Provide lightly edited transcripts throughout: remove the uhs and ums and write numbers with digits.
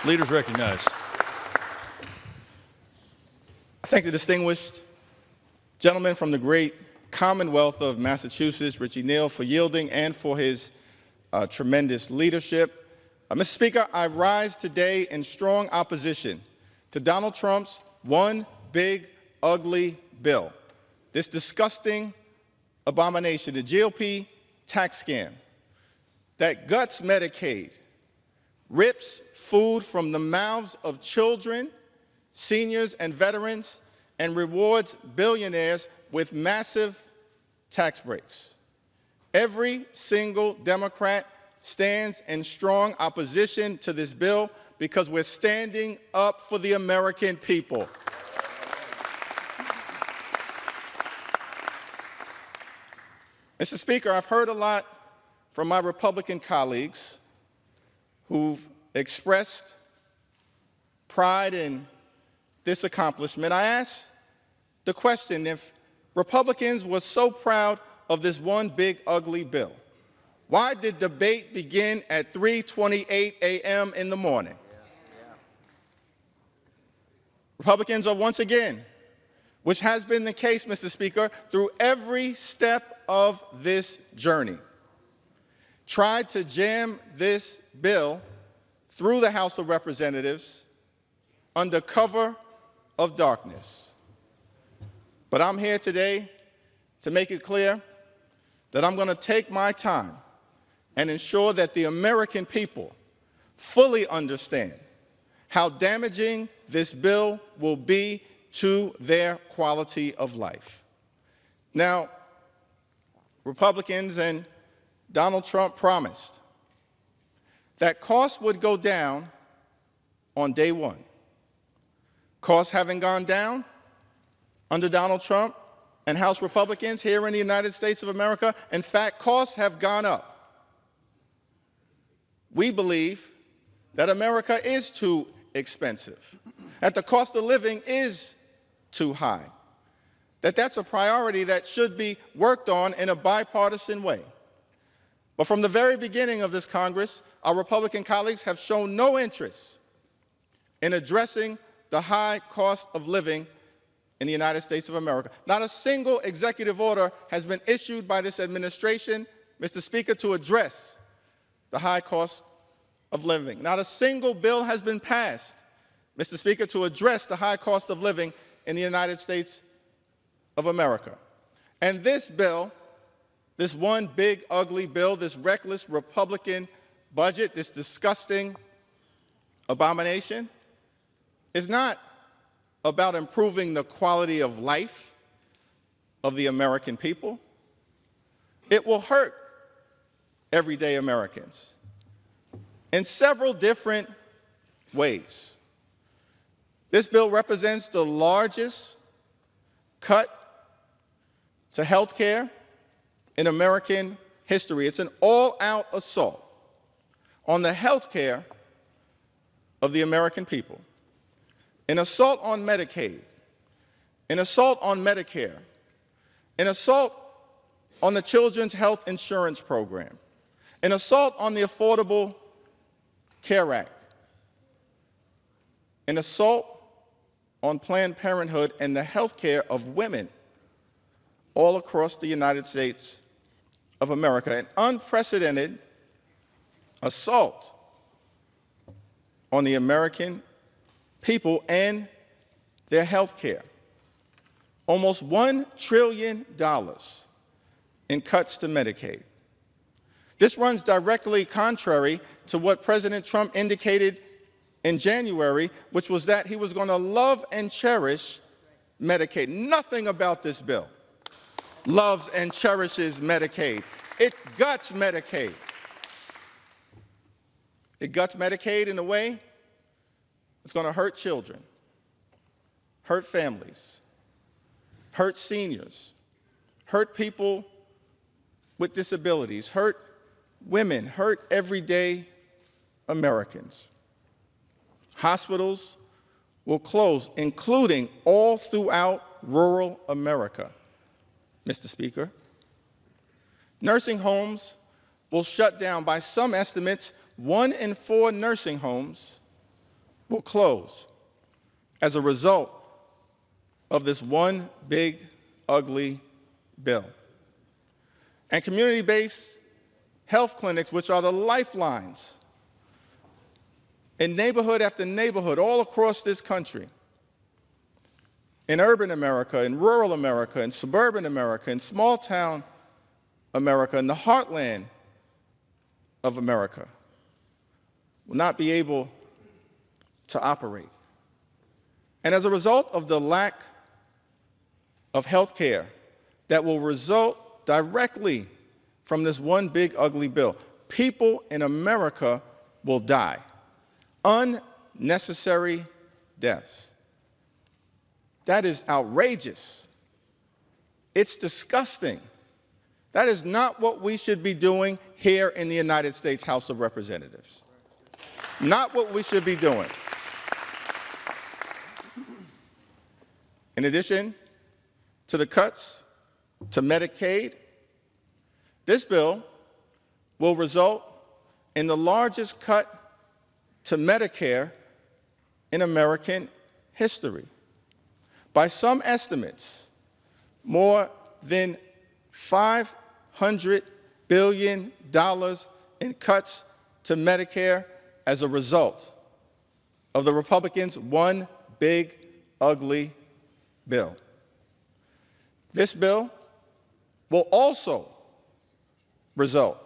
Leaders recognized. I thank the distinguished gentleman from the great Commonwealth of Massachusetts, Richie Neal, for yielding and for his tremendous leadership. Mr. Speaker, I rise today in strong opposition to Donald Trump's one big, ugly bill, this disgusting abomination, the GOP tax scam that guts Medicaid, rips food from the mouths of children, seniors, and veterans, and rewards billionaires with massive tax breaks. Every single Democrat stands in strong opposition to this bill because we're standing up for the American people. Mr. Speaker, I've heard a lot from my Republican colleagues who've expressed pride in this accomplishment. I asked the question, if Republicans were so proud of this one big, ugly bill, why did debate begin at 3:28 a.m. in the morning? Republicans are once again, which has been the case, Mr. Speaker, through every step of this journey, tried to jam this bill through the House of Representatives under cover of darkness. But I'm here today to make it clear that I'm going to take my time and ensure that the American people fully understand how damaging this bill will be to their quality of life. Now, Republicans and Donald Trump promised that costs would go down on day one. Costs haven't gone down under Donald Trump and House Republicans here in the United States of America. In fact, costs have gone up. We believe that America is too expensive, that the cost of living is too high, that that's a priority that should be worked on in a bipartisan way. But from the very beginning of this Congress, our Republican colleagues have shown no interest in addressing the high cost of living in the United States of America. Not a single executive order has been issued by this administration, Mr. Speaker, to address the high cost of living. Not a single bill has been passed, Mr. Speaker, to address the high cost of living in the United States of America. And this bill, this one big, ugly bill, this reckless Republican budget, this disgusting abomination, is not about improving the quality of life of the American people. It will hurt everyday Americans in several different ways. This bill represents the largest cut to health care in American history. It's an all-out assault on the health care of the American people, an assault on Medicaid, an assault on Medicare, an assault on the Children's Health Insurance Program, an assault on the Affordable Care Act, an assault on Planned Parenthood and the health care of women all across the United States of America, an unprecedented assault on the American people and their health care. Almost $1 trillion in cuts to Medicaid. This runs directly contrary to what President Trump indicated in January, which was that he was going to love and cherish Medicaid. Nothing about this bill loves and cherishes Medicaid. It guts Medicaid. It guts Medicaid in a way that's going to hurt children, hurt families, hurt seniors, hurt people with disabilities, hurt women, hurt everyday Americans. Hospitals will close, including all throughout rural America, Mr. Speaker. Nursing homes will shut down. By some estimates, 1 in 4 nursing homes will close as a result of this one big, ugly bill. And community-based health clinics, which are the lifelines in neighborhood after neighborhood all across this country, in urban America, in rural America, in suburban America, in small-town America, in the heartland of America, will not be able to operate. And as a result of the lack of health care that will result directly from this one big ugly bill, people in America will die. Unnecessary deaths. That is outrageous. It's disgusting. That is not what we should be doing here in the United States House of Representatives. Not what we should be doing. In addition to the cuts to Medicaid, this bill will result in the largest cut to Medicare in American history. By some estimates, more than $500 billion in cuts to Medicare as a result of the Republicans' one big, ugly bill. This bill will also result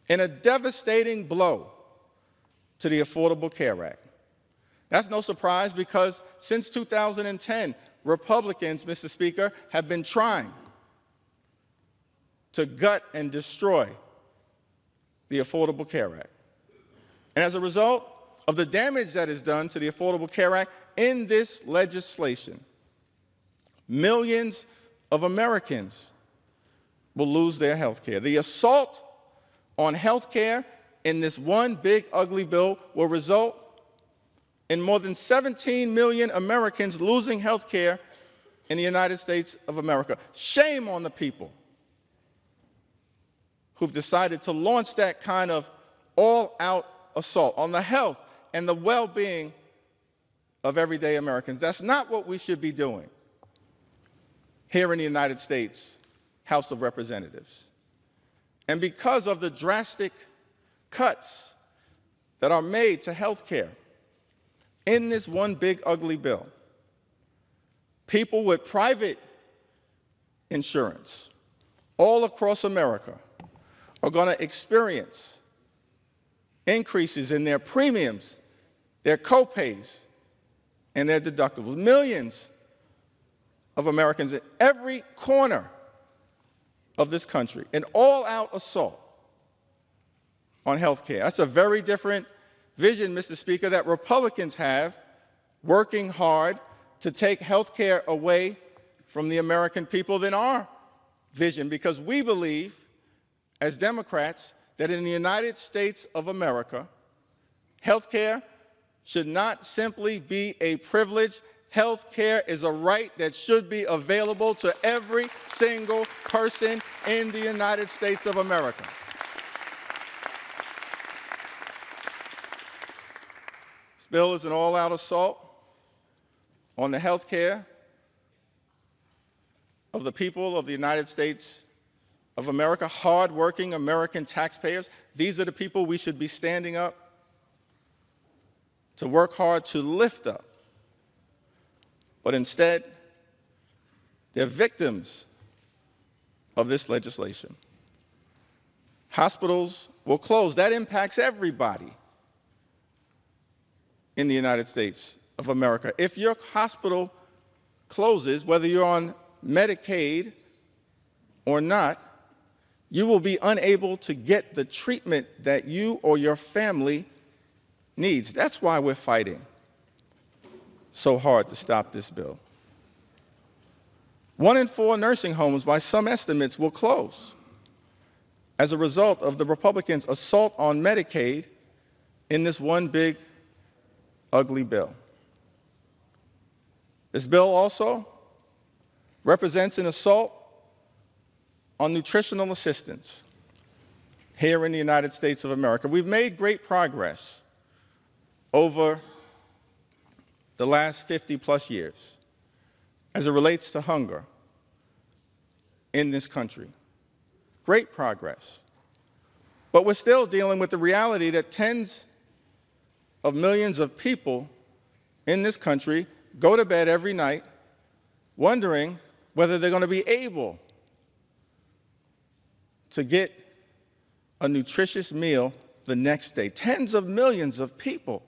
in a devastating blow to the Affordable Care Act. That's no surprise because since 2010, Republicans, Mr. Speaker, have been trying to gut and destroy the Affordable Care Act. And as a result of the damage that is done to the Affordable Care Act in this legislation, millions of Americans will lose their health care. The assault on health care in this one big ugly bill will result in more than 17 million Americans losing health care in the United States of America. Shame on the people who've decided to launch that kind of all-out assault on the health and the well-being of everyday Americans. That's not what we should be doing here in the United States House of Representatives. And because of the drastic cuts that are made to health care in this one big ugly bill, people with private insurance all across America are going to experience increases in their premiums, their co-pays, and their deductibles. Millions of Americans in every corner of this country, an all-out assault on health care. That's a very different vision, Mr. Speaker, that Republicans have working hard to take health care away from the American people than our vision, because we believe, as Democrats, that in the United States of America, health care should not simply be a privilege. Health care is a right that should be available to every single person in the United States of America. This bill is an all-out assault on the health care of the people of the United States of America, hard-working American taxpayers. These are the people we should be standing up to work hard to lift up. But instead, they're victims of this legislation. Hospitals will close. That impacts everybody in the United States of America. If your hospital closes, whether you're on Medicaid or not, you will be unable to get the treatment that you or your family needs. That's why we're fighting so hard to stop this bill. 1 in 4 nursing homes, by some estimates, will close as a result of the Republicans' assault on Medicaid in this one big, ugly bill. This bill also represents an assault on nutritional assistance here in the United States of America. We've made great progress over the last 50+ years as it relates to hunger in this country. Great progress. But we're still dealing with the reality that tens of millions of people in this country go to bed every night wondering whether they're going to be able to get a nutritious meal the next day. Tens of millions of people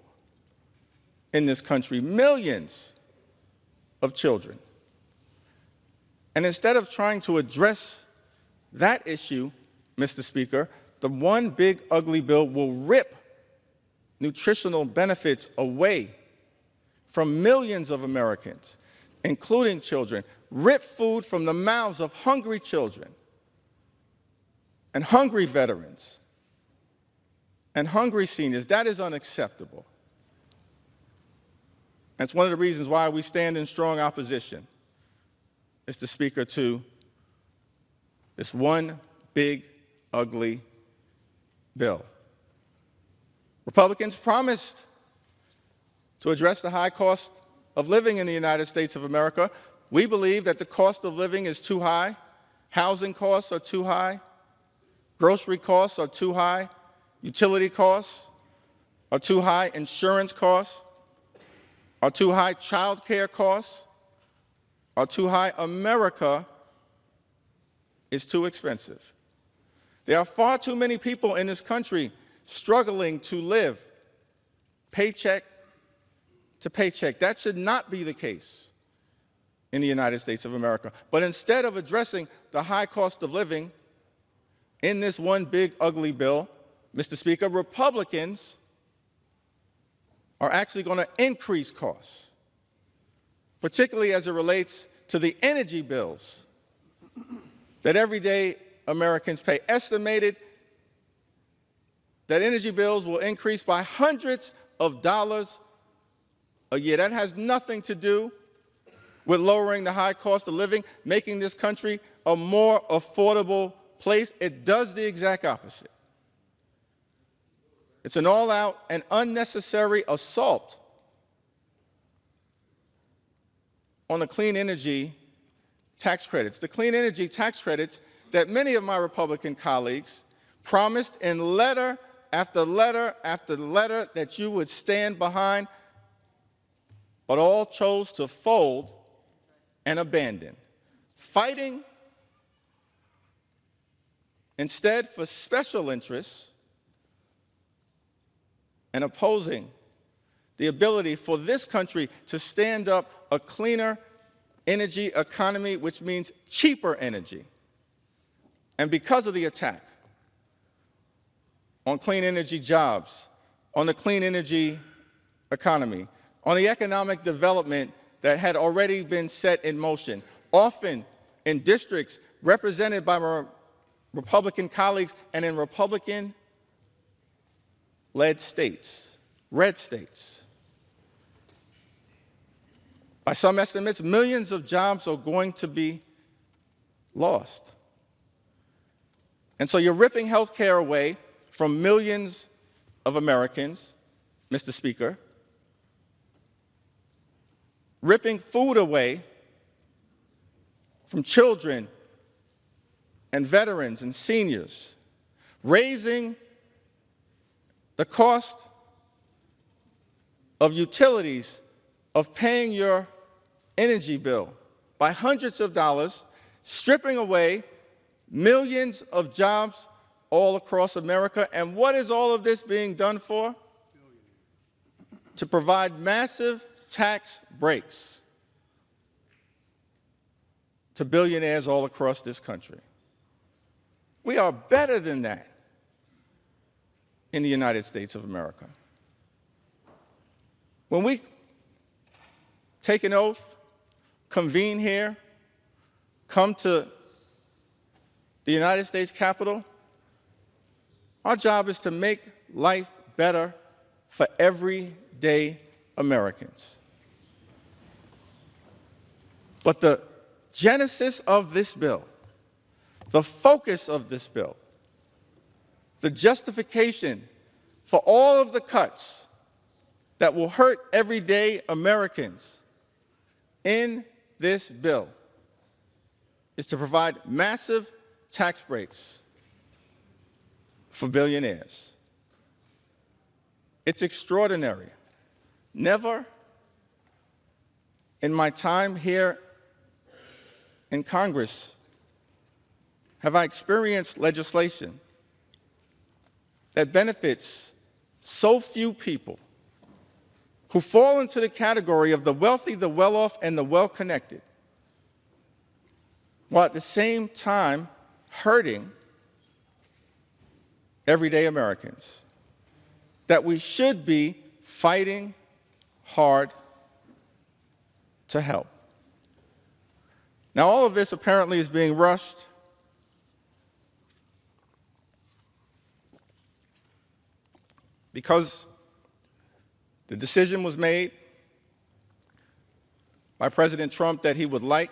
in this country, millions of children. And instead of trying to address that issue, Mr. Speaker, the one big ugly bill will rip nutritional benefits away from millions of Americans, including children, rip food from the mouths of hungry children and hungry veterans and hungry seniors. That is unacceptable. That's one of the reasons why we stand in strong opposition, Mr. Speaker, to this one big, ugly bill. Republicans promised to address the high cost of living in the United States of America. We believe that the cost of living is too high. Housing costs are too high. Grocery costs are too high. Utility costs are too high. Insurance costs are too high. Child care costs are too high. America is too expensive. There are far too many people in this country struggling to live paycheck to paycheck. That should not be the case in the United States of America. But instead of addressing the high cost of living in this one big ugly bill, Mr. Speaker, Republicans are actually going to increase costs, particularly as it relates to the energy bills that everyday Americans pay. Estimated that energy bills will increase by hundreds of dollars a year. That has nothing to do with lowering the high cost of living, making this country a more affordable place. It does the exact opposite. It's an all-out and unnecessary assault on the clean energy tax credits. The clean energy tax credits that many of my Republican colleagues promised in letter after letter after letter that you would stand behind, but all chose to fold and abandon, fighting instead for special interests and opposing the ability for this country to stand up a cleaner energy economy, which means cheaper energy. And because of the attack on clean energy jobs, on the clean energy economy, on the economic development that had already been set in motion, often in districts represented by my Republican colleagues and in Republican-led states, red states. By some estimates, millions of jobs are going to be lost. And so you're ripping health care away from millions of Americans, Mr. Speaker, ripping food away from children and veterans and seniors, raising the cost of utilities, of paying your energy bill by hundreds of dollars, stripping away millions of jobs all across America. And what is all of this being done for? To provide massive tax breaks to billionaires all across this country. We are better than that in the United States of America. When we take an oath, convene here, come to the United States Capitol, our job is to make life better for everyday Americans. But the genesis of this bill, the focus of this bill, the justification for all of the cuts that will hurt everyday Americans in this bill is to provide massive tax breaks for billionaires. It's extraordinary. Never in my time here in Congress have I experienced legislation that benefits so few people who fall into the category of the wealthy, the well-off, and the well-connected, while at the same time hurting everyday Americans, that we should be fighting hard to help. Now, all of this apparently is being rushed because the decision was made by President Trump that he would like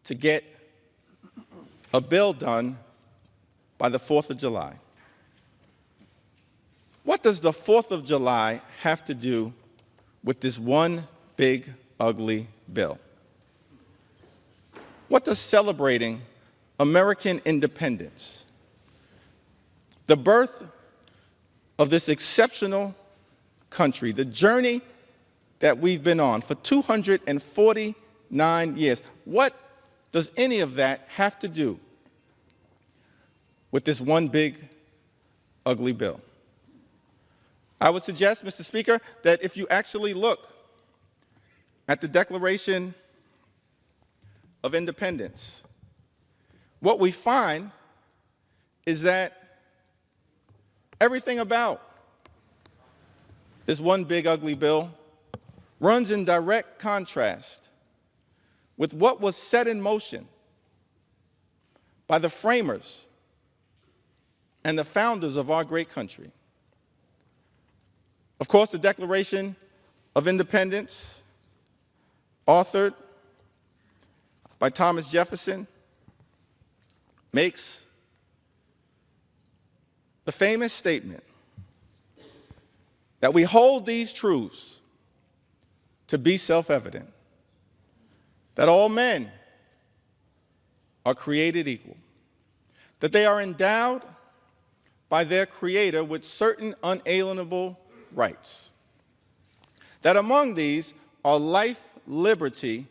to get a bill done by the 4th of July. What does the 4th of July have to do with this one big, ugly bill? What does celebrating American independence, the birth of this exceptional country, the journey that we've been on for 249 years, what does any of that have to do with this one big, ugly bill? I would suggest, Mr. Speaker, that if you actually look at the Declaration of Independence, what we find is that everything about this one big, ugly bill runs in direct contrast with what was set in motion by the framers and the founders of our great country. Of course, the Declaration of Independence, authored by Thomas Jefferson, makes the famous statement that we hold these truths to be self-evident, that all men are created equal, that they are endowed by their Creator with certain unalienable rights, that among these are life, liberty,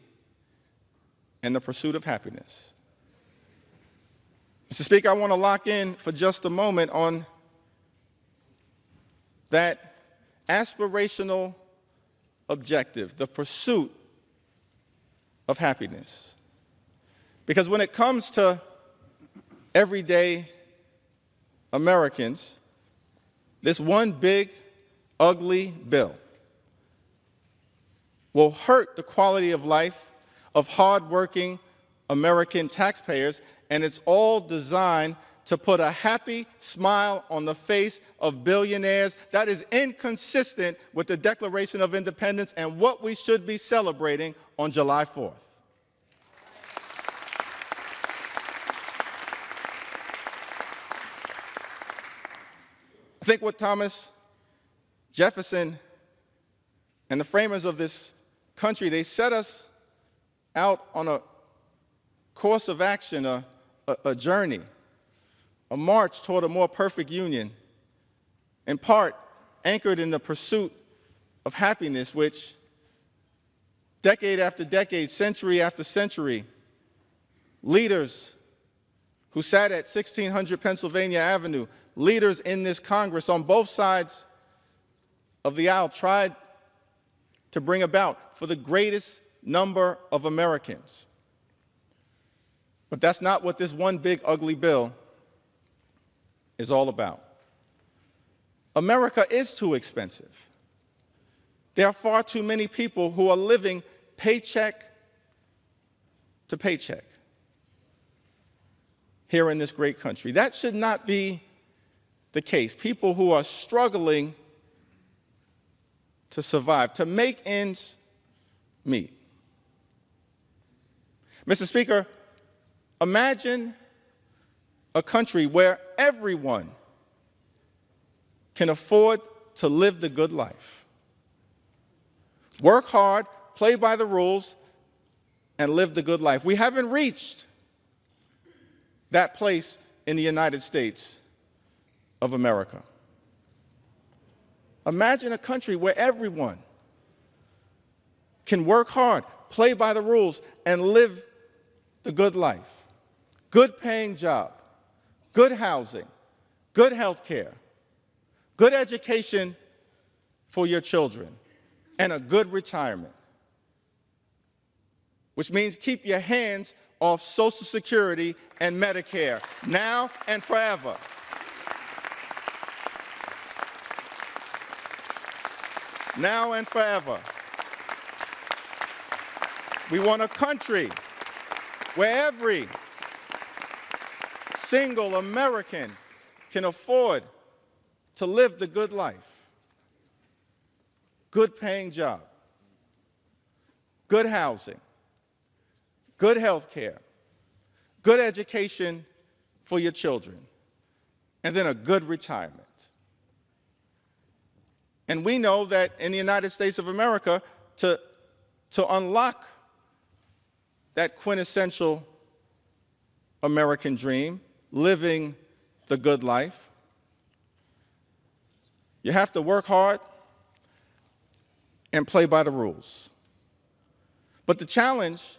and the pursuit of happiness. Mr. Speaker, I want to lock in for just a moment on that aspirational objective, the pursuit of happiness. Because when it comes to everyday Americans, this one big, ugly bill will hurt the quality of life of hardworking American taxpayers, and it's all designed to put a happy smile on the face of billionaires. That is inconsistent with the Declaration of Independence and what we should be celebrating on July 4th. I think what Thomas Jefferson and the framers of this country, they set us out on a course of action, a journey, a march toward a more perfect union, in part anchored in the pursuit of happiness, which decade after decade, century after century, leaders who sat at 1600 Pennsylvania Avenue, leaders in this Congress on both sides of the aisle tried to bring about for the greatest number of Americans. But that's not what this one big ugly bill is all about. America is too expensive. There are far too many people who are living paycheck to paycheck here in this great country. That should not be the case. People who are struggling to survive, to make ends meet. Mr. Speaker, imagine a country where everyone can afford to live the good life. Work hard, play by the rules, and live the good life. We haven't reached that place in the United States of America. Imagine a country where everyone can work hard, play by the rules, and live the good life. Good paying job, good housing, good health care, good education for your children, and a good retirement. Which means keep your hands off Social Security and Medicare, now and forever. Now and forever. We want a country where every single American can afford to live the good life. Good paying job, good housing, good health care, good education for your children, and then a good retirement. And we know that in the United States of America, to unlock that quintessential American dream, living the good life, you have to work hard and play by the rules. But the challenge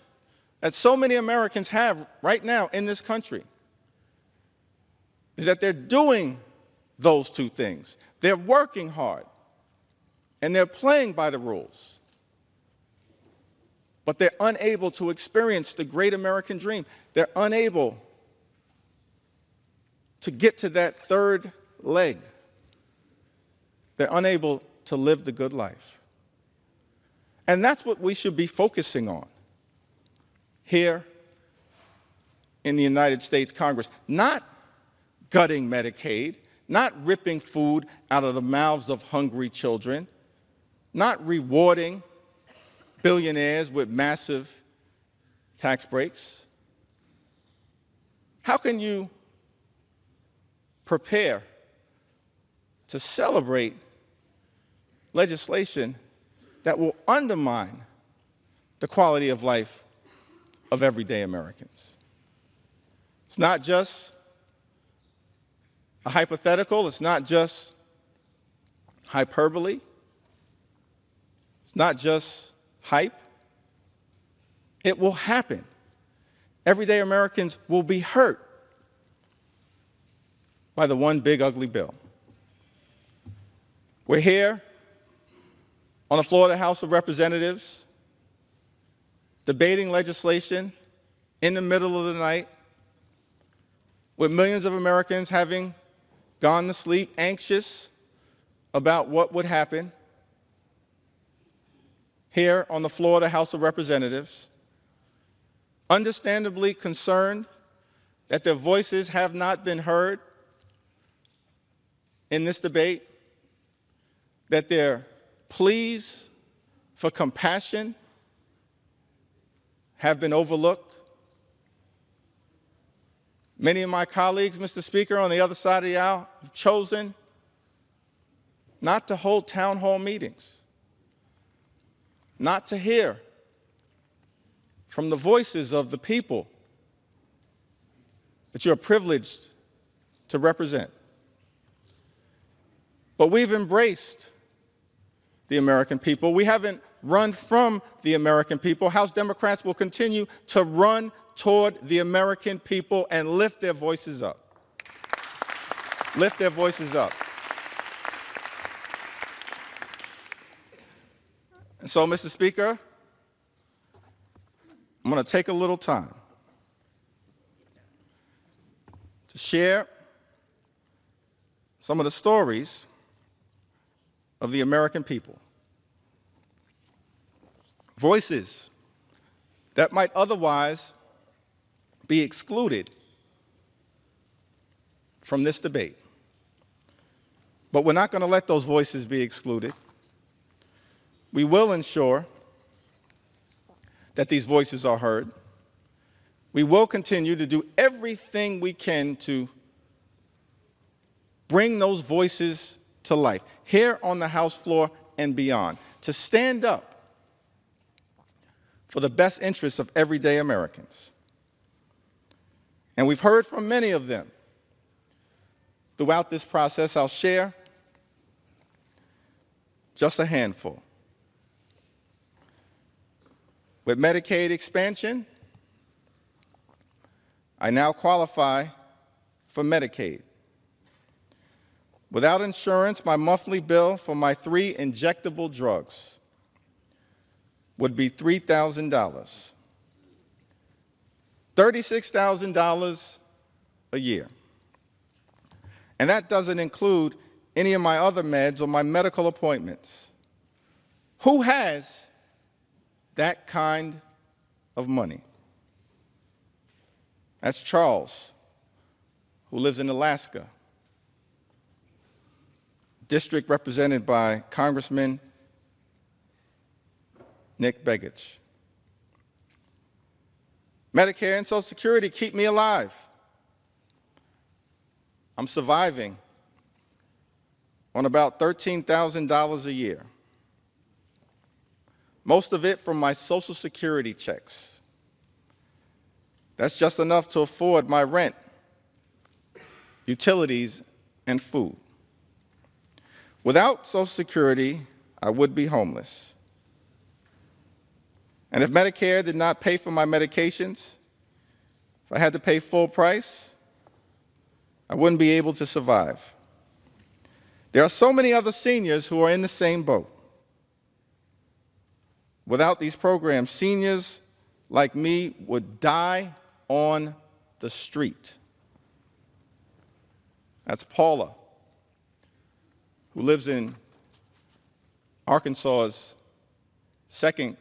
that so many Americans have right now in this country is that they're doing those two things. They're working hard and they're playing by the rules, but they're unable to experience the great American dream. They're unable to get to that third leg. They're unable to live the good life. And that's what we should be focusing on here in the United States Congress. Not gutting Medicaid, not ripping food out of the mouths of hungry children, not rewarding billionaires with massive tax breaks. How can you prepare to celebrate legislation that will undermine the quality of life of everyday Americans? It's not just a hypothetical, it's not just hyperbole, it's not just hype. It will happen. Everyday Americans will be hurt by the one big ugly bill. We're here on the floor of the House of Representatives, debating legislation in the middle of the night, with millions of Americans having gone to sleep anxious about what would happen. Here on the floor of the House of Representatives, understandably concerned that their voices have not been heard in this debate, that their pleas for compassion have been overlooked. Many of my colleagues, Mr. Speaker, on the other side of the aisle have chosen not to hold town hall meetings, not to hear from the voices of the people that you're privileged to represent. But we've embraced the American people. We haven't run from the American people. House Democrats will continue to run toward the American people and lift their voices up. Lift their voices up. And so, Mr. Speaker, I'm going to take a little time to share some of the stories of the American people. Voices that might otherwise be excluded from this debate. But we're not going to let those voices be excluded. We will ensure that these voices are heard. We will continue to do everything we can to bring those voices to life, here on the House floor and beyond, to stand up for the best interests of everyday Americans. And we've heard from many of them. Throughout this process, I'll share just a handful. With Medicaid expansion, I now qualify for Medicaid. Without insurance, my monthly bill for my 3 injectable drugs would be $3,000, $36,000 a year. And that doesn't include any of my other meds or my medical appointments. Who has that kind of money? That's Charles, who lives in Alaska, district represented by Congressman Nick Begich. Medicare and Social Security keep me alive. I'm surviving on about $13,000 a year, most of it from my Social Security checks. That's just enough to afford my rent, utilities, and food. Without Social Security, I would be homeless. And if Medicare did not pay for my medications, if I had to pay full price, I wouldn't be able to survive. There are so many other seniors who are in the same boat. Without these programs, seniors like me would die on the street. That's Paula, who lives in Arkansas's 2nd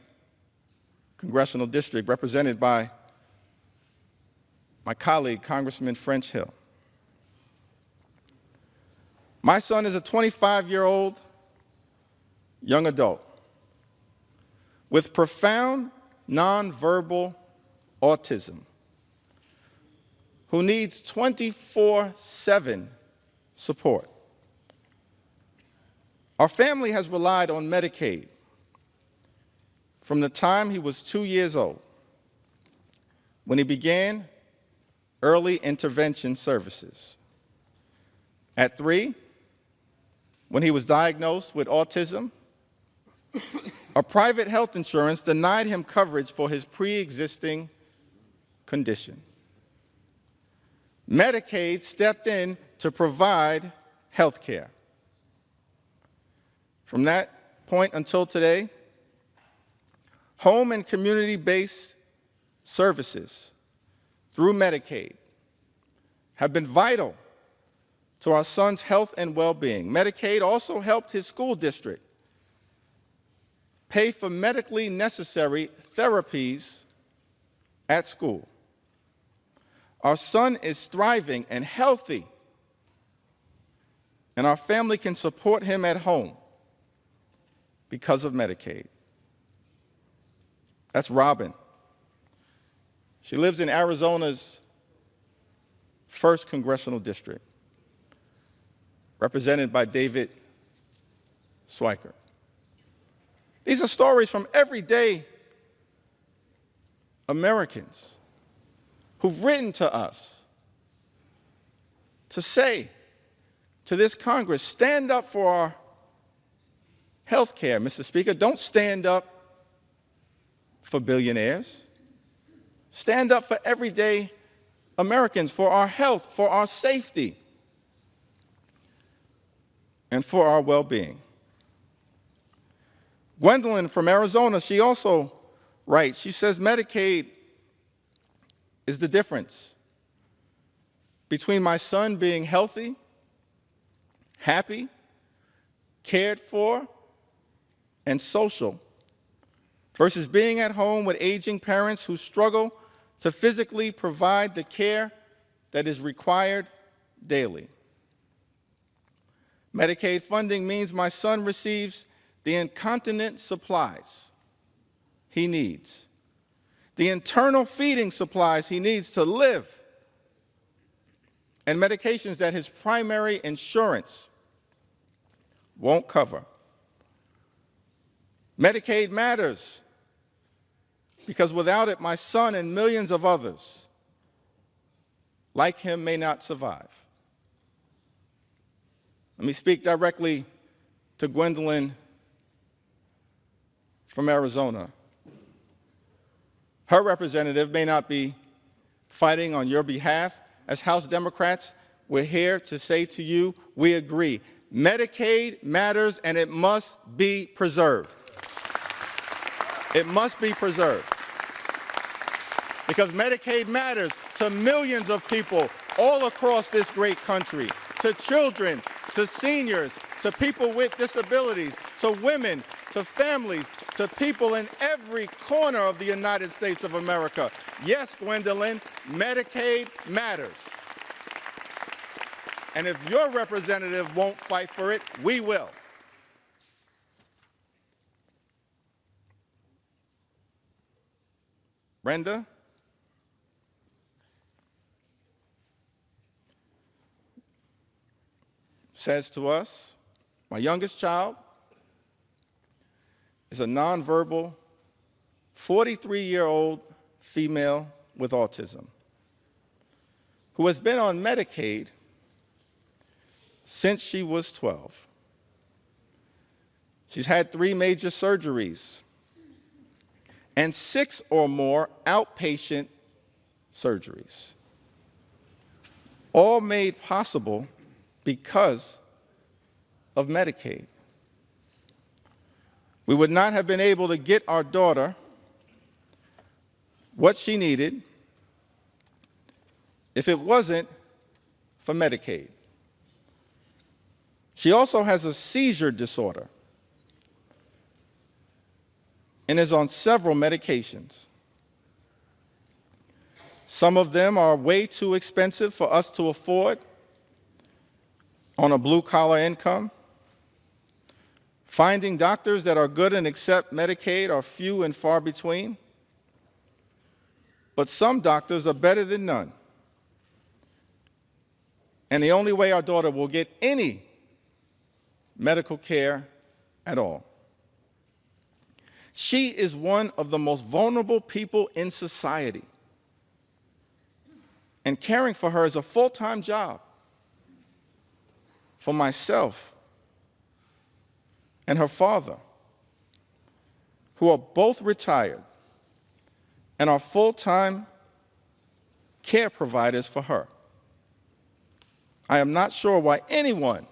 Congressional District, represented by my colleague, Congressman French Hill. My son is a 25-year-old young adult with profound nonverbal autism who needs 24/7 support. Our family has relied on Medicaid from the time he was 2 years old, when he began early intervention services. At 3, when he was diagnosed with autism, a private health insurance denied him coverage for his pre-existing condition. Medicaid stepped in to provide health care. From that point until today, home and community-based services through Medicaid have been vital to our son's health and well-being. Medicaid also helped his school district pay for medically necessary therapies at school. Our son is thriving and healthy, and our family can support him at home because of Medicaid. That's Robin. She lives in Arizona's 1st Congressional District, represented by David Swiker. These are stories from everyday Americans who've written to us to say to this Congress, stand up for our health care, Mr. Speaker. Don't stand up for billionaires. Stand up for everyday Americans, for our health, for our safety, and for our well-being. Gwendolyn from Arizona, she also writes, she says Medicaid is the difference between my son being healthy, happy, cared for, and social, versus being at home with aging parents who struggle to physically provide the care that is required daily. Medicaid funding means my son receives the incontinent supplies he needs, the internal feeding supplies he needs to live, and medications that his primary insurance won't cover. Medicaid matters because without it, my son and millions of others like him may not survive. Let me speak directly to Gwendolyn from Arizona. Her representative may not be fighting on your behalf. As House Democrats, we're here to say to you, we agree. Medicaid matters and it must be preserved. It must be preserved. Because Medicaid matters to millions of people all across this great country, to children, to seniors, to people with disabilities, to women, to families, to people in every corner of the United States of America. Yes, Gwendolyn, Medicaid matters. And if your representative won't fight for it, we will. Brenda? Says to us, my youngest child is a nonverbal 43-year-old female with autism who has been on Medicaid since she was 12. She's had 3 major surgeries and 6 or more outpatient surgeries, all made possible because of Medicaid. We would not have been able to get our daughter what she needed if it wasn't for Medicaid. She also has a seizure disorder and is on several medications. Some of them are way too expensive for us to afford on a blue-collar income. Finding doctors that are good and accept Medicaid are few and far between. But some doctors are better than none. And the only way our daughter will get any medical care at all. She is one of the most vulnerable people in society. And caring for her is a full-time job. For myself and her father, who are both retired and are full-time care providers for her. I am not sure why anyone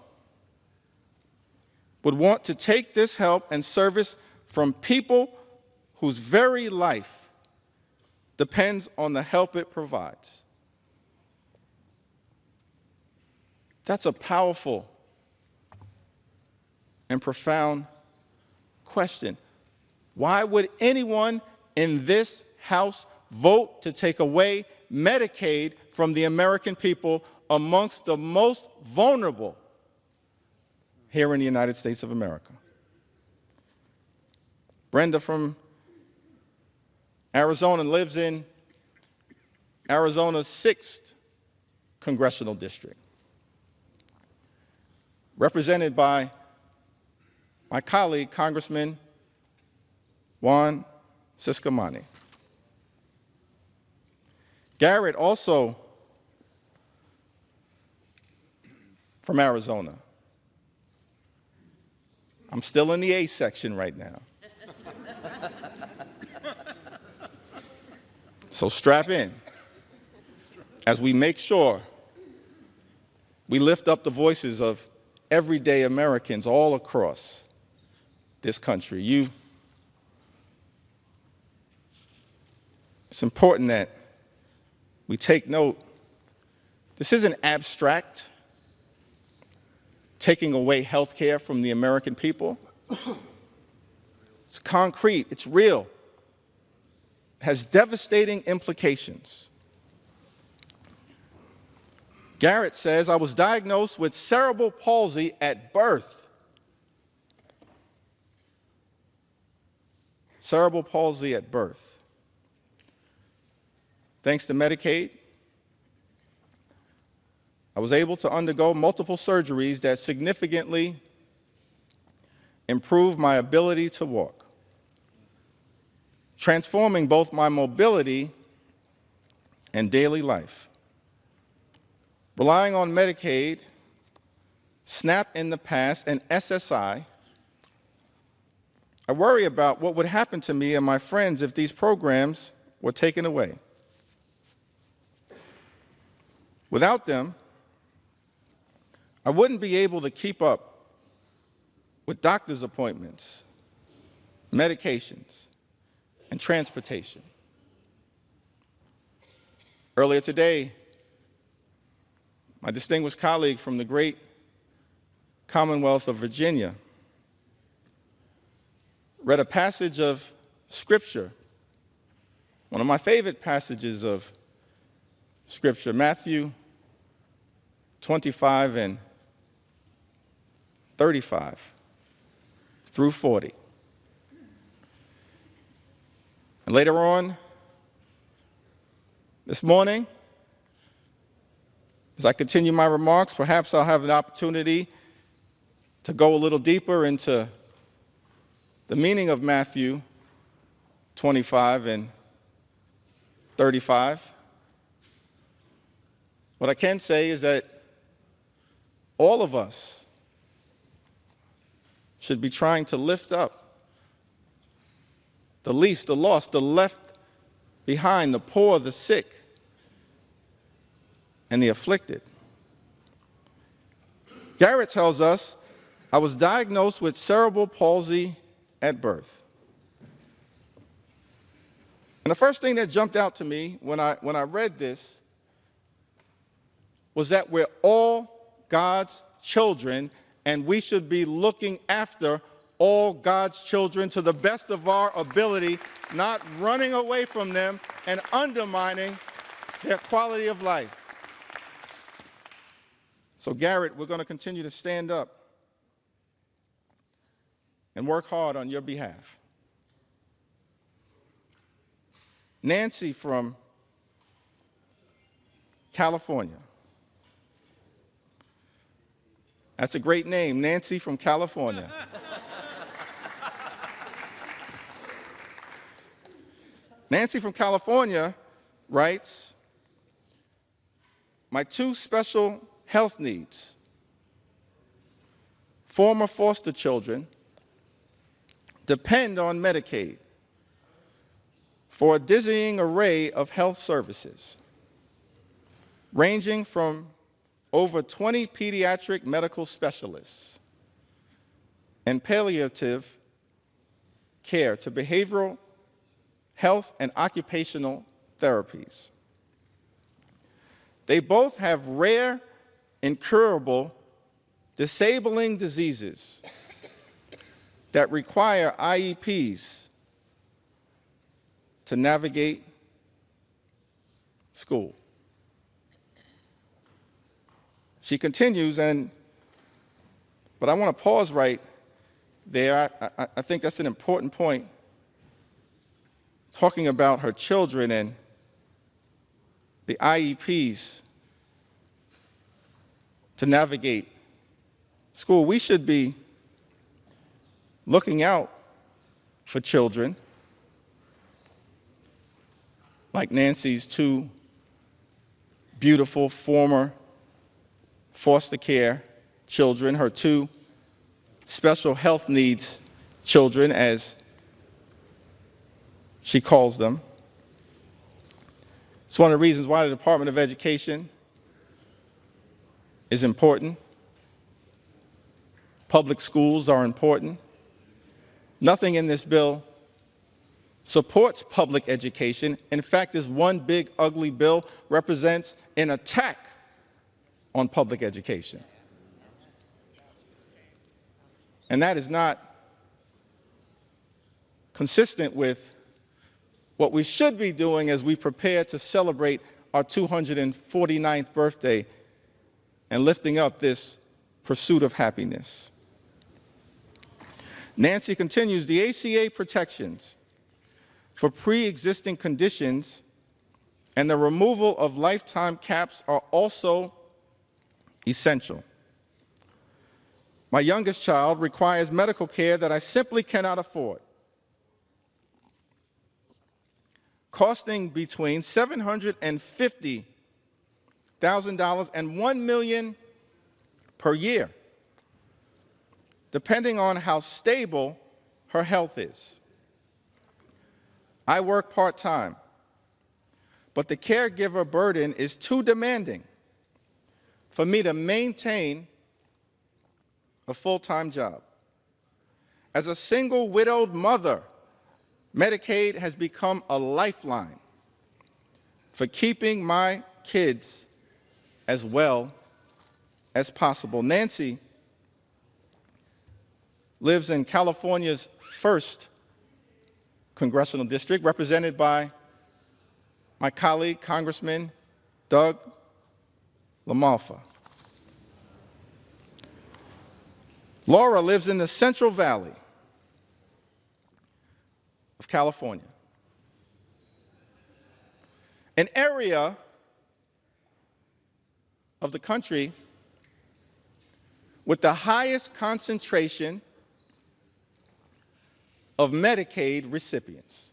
would want to take this help and service from people whose very life depends on the help it provides. That's a powerful and profound question. Why would anyone in this House vote to take away Medicaid from the American people amongst the most vulnerable here in the United States of America? Brenda from Arizona lives in Arizona's 6th congressional district, represented by my colleague, Congressman Juan Ciscomani. Garrett, also from Arizona. I'm still in the A section right now. So strap in as we make sure we lift up the voices of everyday Americans all across this country. It's important that we take note. This isn't abstract, taking away health care from the American people. It's concrete, it's real. It has devastating implications. Garrett says, I was diagnosed with cerebral palsy at birth. Cerebral palsy at birth. Thanks to Medicaid, I was able to undergo multiple surgeries that significantly improved my ability to walk, transforming both my mobility and daily life. Relying on Medicaid, SNAP in the past, and SSI, I worry about what would happen to me and my friends if these programs were taken away. Without them, I wouldn't be able to keep up with doctor's appointments, medications, and transportation. Earlier today, my distinguished colleague from the great Commonwealth of Virginia read a passage of Scripture, one of my favorite passages of Scripture, Matthew 25 and 35 through 40. And later on this morning, as I continue my remarks, perhaps I'll have an opportunity to go a little deeper into the meaning of Matthew 25 and 35. What I can say is that all of us should be trying to lift up the least, the lost, the left behind, the poor, the sick, and the afflicted. Garrett tells us, I was diagnosed with cerebral palsy at birth. And the first thing that jumped out to me when I read this was that we're all God's children, and we should be looking after all God's children to the best of our ability, not running away from them and undermining their quality of life. So Garrett, we're going to continue to stand up and work hard on your behalf. Nancy from California. That's a great name, Nancy from California. Nancy from California writes, my two special health needs, former foster children, depend on Medicaid for a dizzying array of health services, ranging from over 20 pediatric medical specialists and palliative care to behavioral health and occupational therapies. They both have rare, incurable, disabling diseases that require IEPs to navigate school. She continues, but I want to pause right there. I think that's an important point, talking about her children and the IEPs to navigate school. We should be looking out for children like Nancy's two beautiful former foster care children, her two special health needs children, as she calls them. It's one of the reasons why the Department of Education is important. Public schools are important. Nothing in this bill supports public education. In fact, this one big, ugly bill represents an attack on public education. And that is not consistent with what we should be doing as we prepare to celebrate our 249th birthday and lifting up this pursuit of happiness. Nancy continues, the ACA protections for pre-existing conditions and the removal of lifetime caps are also essential. My youngest child requires medical care that I simply cannot afford, costing between $750,000 and $1 million per year, depending on how stable her health is. I work part-time, but the caregiver burden is too demanding for me to maintain a full-time job. As a single widowed mother, Medicaid has become a lifeline for keeping my kids as well as possible. Nancy lives in California's 1st congressional district, represented by my colleague, Congressman Doug LaMalfa. Laura lives in the Central Valley of California, an area of the country with the highest concentration of Medicaid recipients.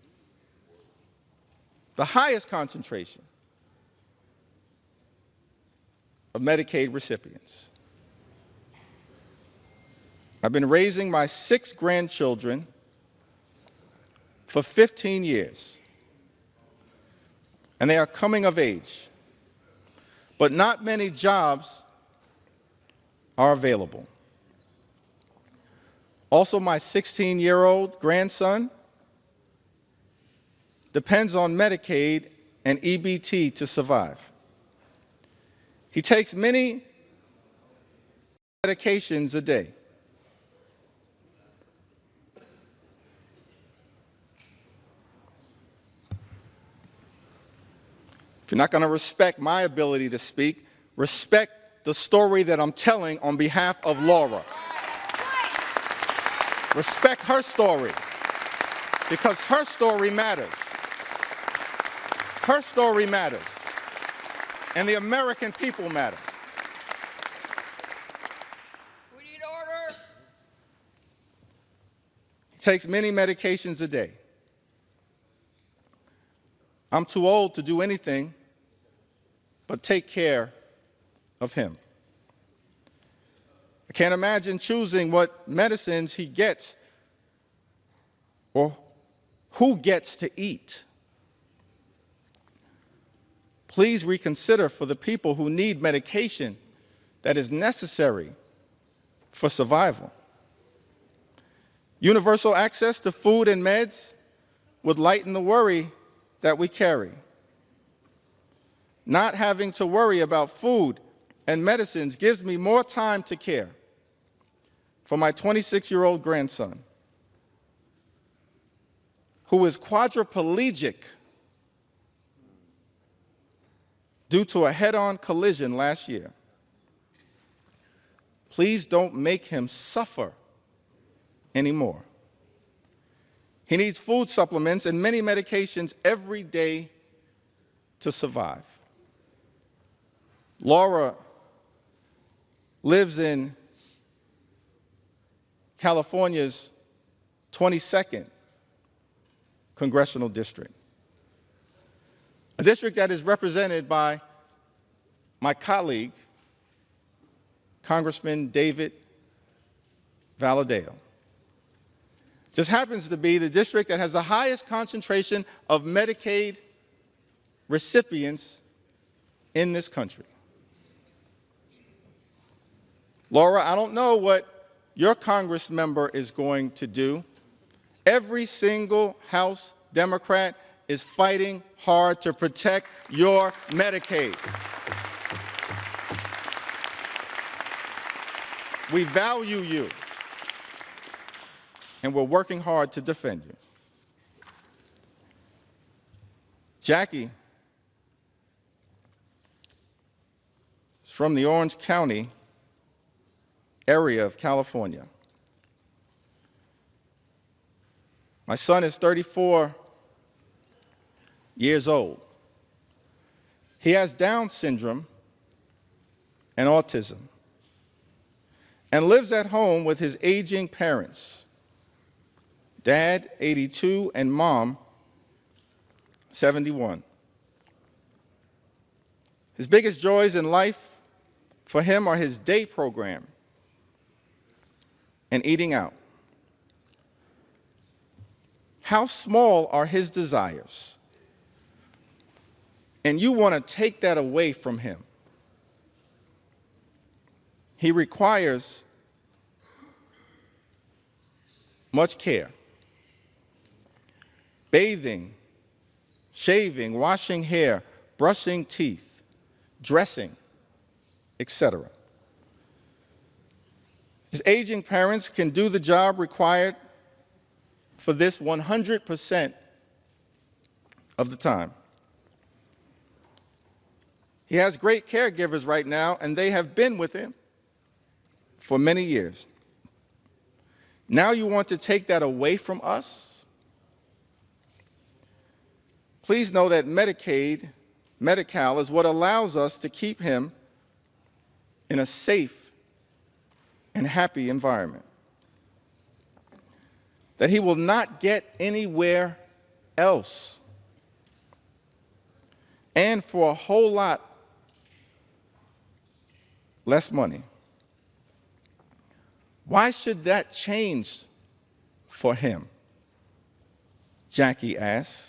The highest concentration of Medicaid recipients. I've been raising my 6 grandchildren for 15 years, and they are coming of age, but not many jobs are available. Also, my 16-year-old grandson depends on Medicaid and EBT to survive. He takes many medications a day. If you're not going to respect my ability to speak, respect the story that I'm telling on behalf of Laura. Respect her story, because her story matters. Her story matters, and the American people matter. We need order. He takes many medications a day. I'm too old to do anything but take care of him. I can't imagine choosing what medicines he gets or who gets to eat. Please reconsider for the people who need medication that is necessary for survival. Universal access to food and meds would lighten the worry that we carry. Not having to worry about food and medicines gives me more time to care for my 26-year-old grandson, who is quadriplegic due to a head-on collision last year. Please don't make him suffer anymore. He needs food supplements and many medications every day to survive. Laura lives in California's 22nd congressional district, a district that is represented by my colleague, Congressman David Valadao. Just happens to be the district that has the highest concentration of Medicaid recipients in this country. Laura, I don't know what your Congress member is going to do. Every single House Democrat is fighting hard to protect your Medicaid. We value you, and we're working hard to defend you. Jackie is from the Orange County area of California. My son is 34 years old. He has Down syndrome and autism. and lives at home with his aging parents, Dad, 82, and Mom, 71. His biggest joys in life for him are his day program and eating out. How small are his desires? And you want to take that away from him. He requires much care. Bathing, shaving, washing hair, brushing teeth, dressing, etc. His aging parents can do the job required for this 100% of the time. He has great caregivers right now, and they have been with him for many years. Now you want to take that away from us? Please know that Medicaid, Medi-Cal, is what allows us to keep him in a safe and happy environment. That he will not get anywhere else. And for a whole lot less money. Why should that change for him? Jackie asked.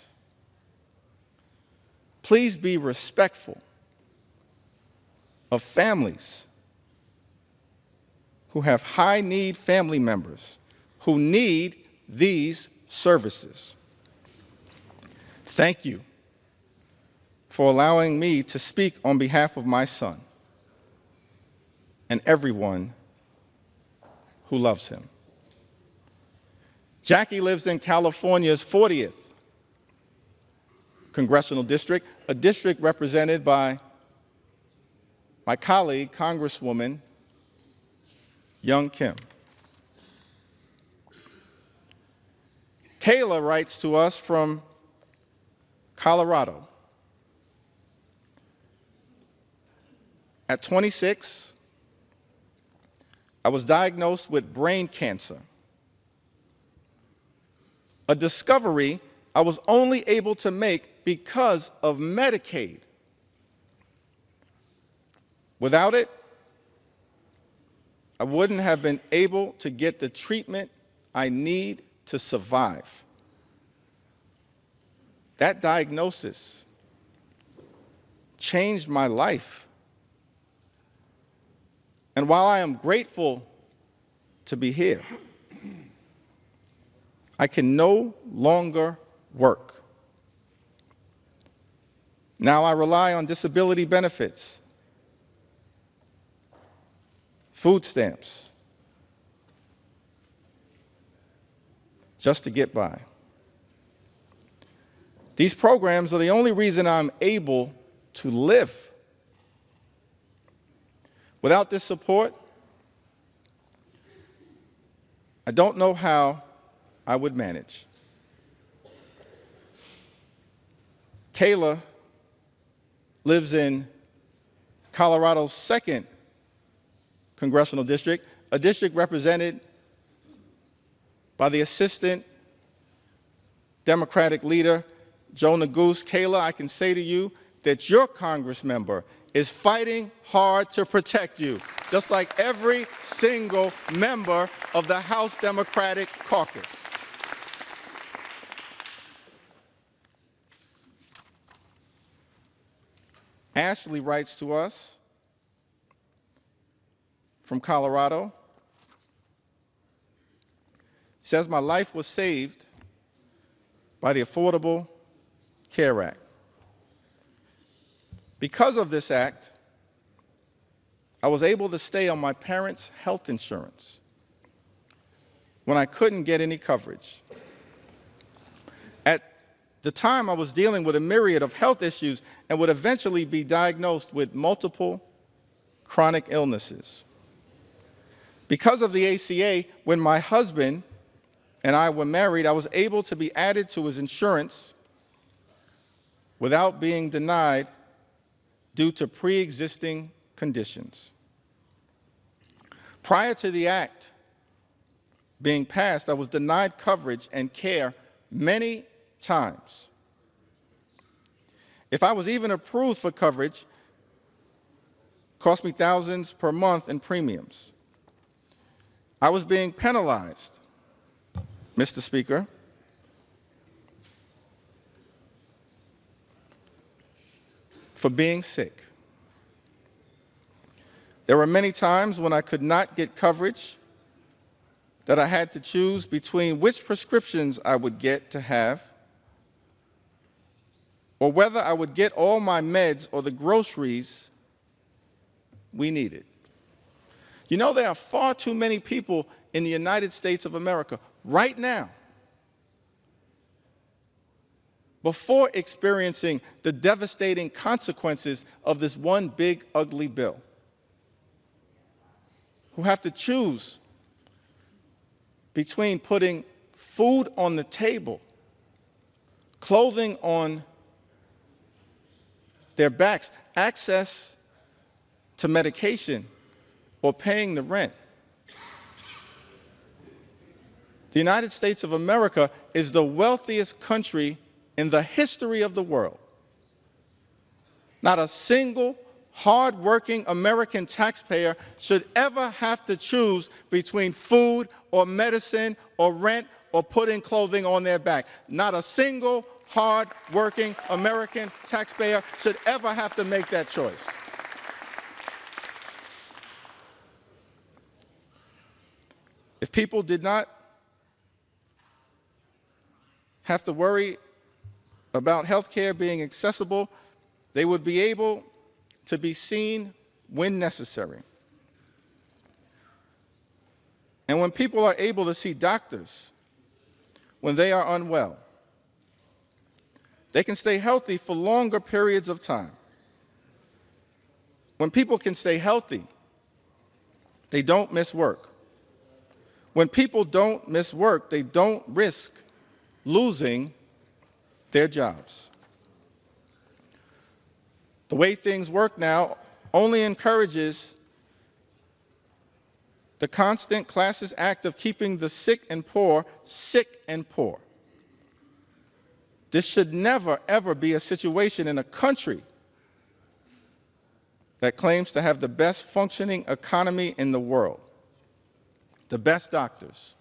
Please be respectful of families who have high-need family members who need these services. Thank you for allowing me to speak on behalf of my son and everyone who loves him. Jackie lives in California's 40th congressional district, a district represented by my colleague, Congresswoman Young Kim. Kayla writes to us from Colorado. At 26, I was diagnosed with brain cancer, a discovery I was only able to make because of Medicaid. Without it, I wouldn't have been able to get the treatment I need to survive. That diagnosis changed my life. And while I am grateful to be here, I can no longer work. Now I rely on disability benefits, food stamps, just to get by. These programs are the only reason I'm able to live. Without this support, I don't know how I would manage. Kayla lives in Colorado's 2nd congressional district, a district represented by the Assistant Democratic leader, Joe Neguse. Kayla, I can say to you that your Congress member is fighting hard to protect you, just like every single member of the House Democratic Caucus. Ashley writes to us from Colorado. Says, my life was saved by the Affordable Care Act. Because of this act, I was able to stay on my parents' health insurance when I couldn't get any coverage. At the time, I was dealing with a myriad of health issues and would eventually be diagnosed with multiple chronic illnesses. Because of the ACA, when my husband and I were married, I was able to be added to his insurance without being denied due to pre-existing conditions. Prior to the act being passed, I was denied coverage and care many times. If I was even approved for coverage, it cost me thousands per month in premiums. I was being penalized, Mr. Speaker, for being sick. There were many times when I could not get coverage that I had to choose between which prescriptions I would get to have or whether I would get all my meds or the groceries we needed. You know, there are far too many people in the United States of America right now, before experiencing the devastating consequences of this one big, ugly bill, who have to choose between putting food on the table, clothing on their backs, access to medication, or paying the rent. The United States of America is the wealthiest country in the history of the world. Not a single hard-working American taxpayer should ever have to choose between food or medicine or rent or putting clothing on their back. Not a single hard-working American taxpayer should ever have to make that choice. If people did not have to worry about health care being accessible, they would be able to be seen when necessary. And when people are able to see doctors when they are unwell, they can stay healthy for longer periods of time. When people can stay healthy, they don't miss work. When people don't miss work, they don't risk losing their jobs. The way things work now only encourages the constant classist act of keeping the sick and poor sick and poor. This should never, ever be a situation in a country that claims to have the best functioning economy in the world, the best doctors,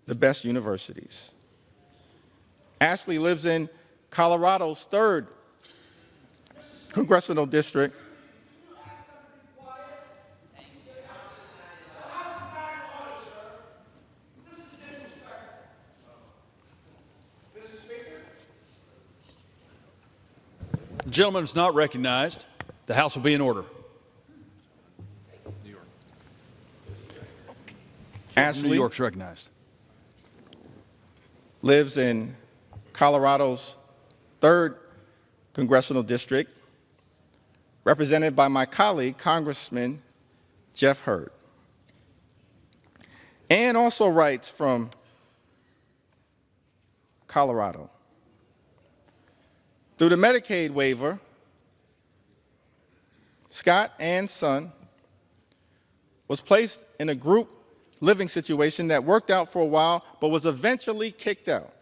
the best universities. Ashley lives in Colorado's 3rd congressional district. The gentleman is not recognized. The House will be in order. Ashley New York's recognized. Lives in Colorado's 3rd congressional district, represented by my colleague, Congressman Jeff Hurd. Ann also writes from Colorado. Through the Medicaid waiver, Scott, Ann's son, was placed in a group living situation that worked out for a while, but was eventually kicked out.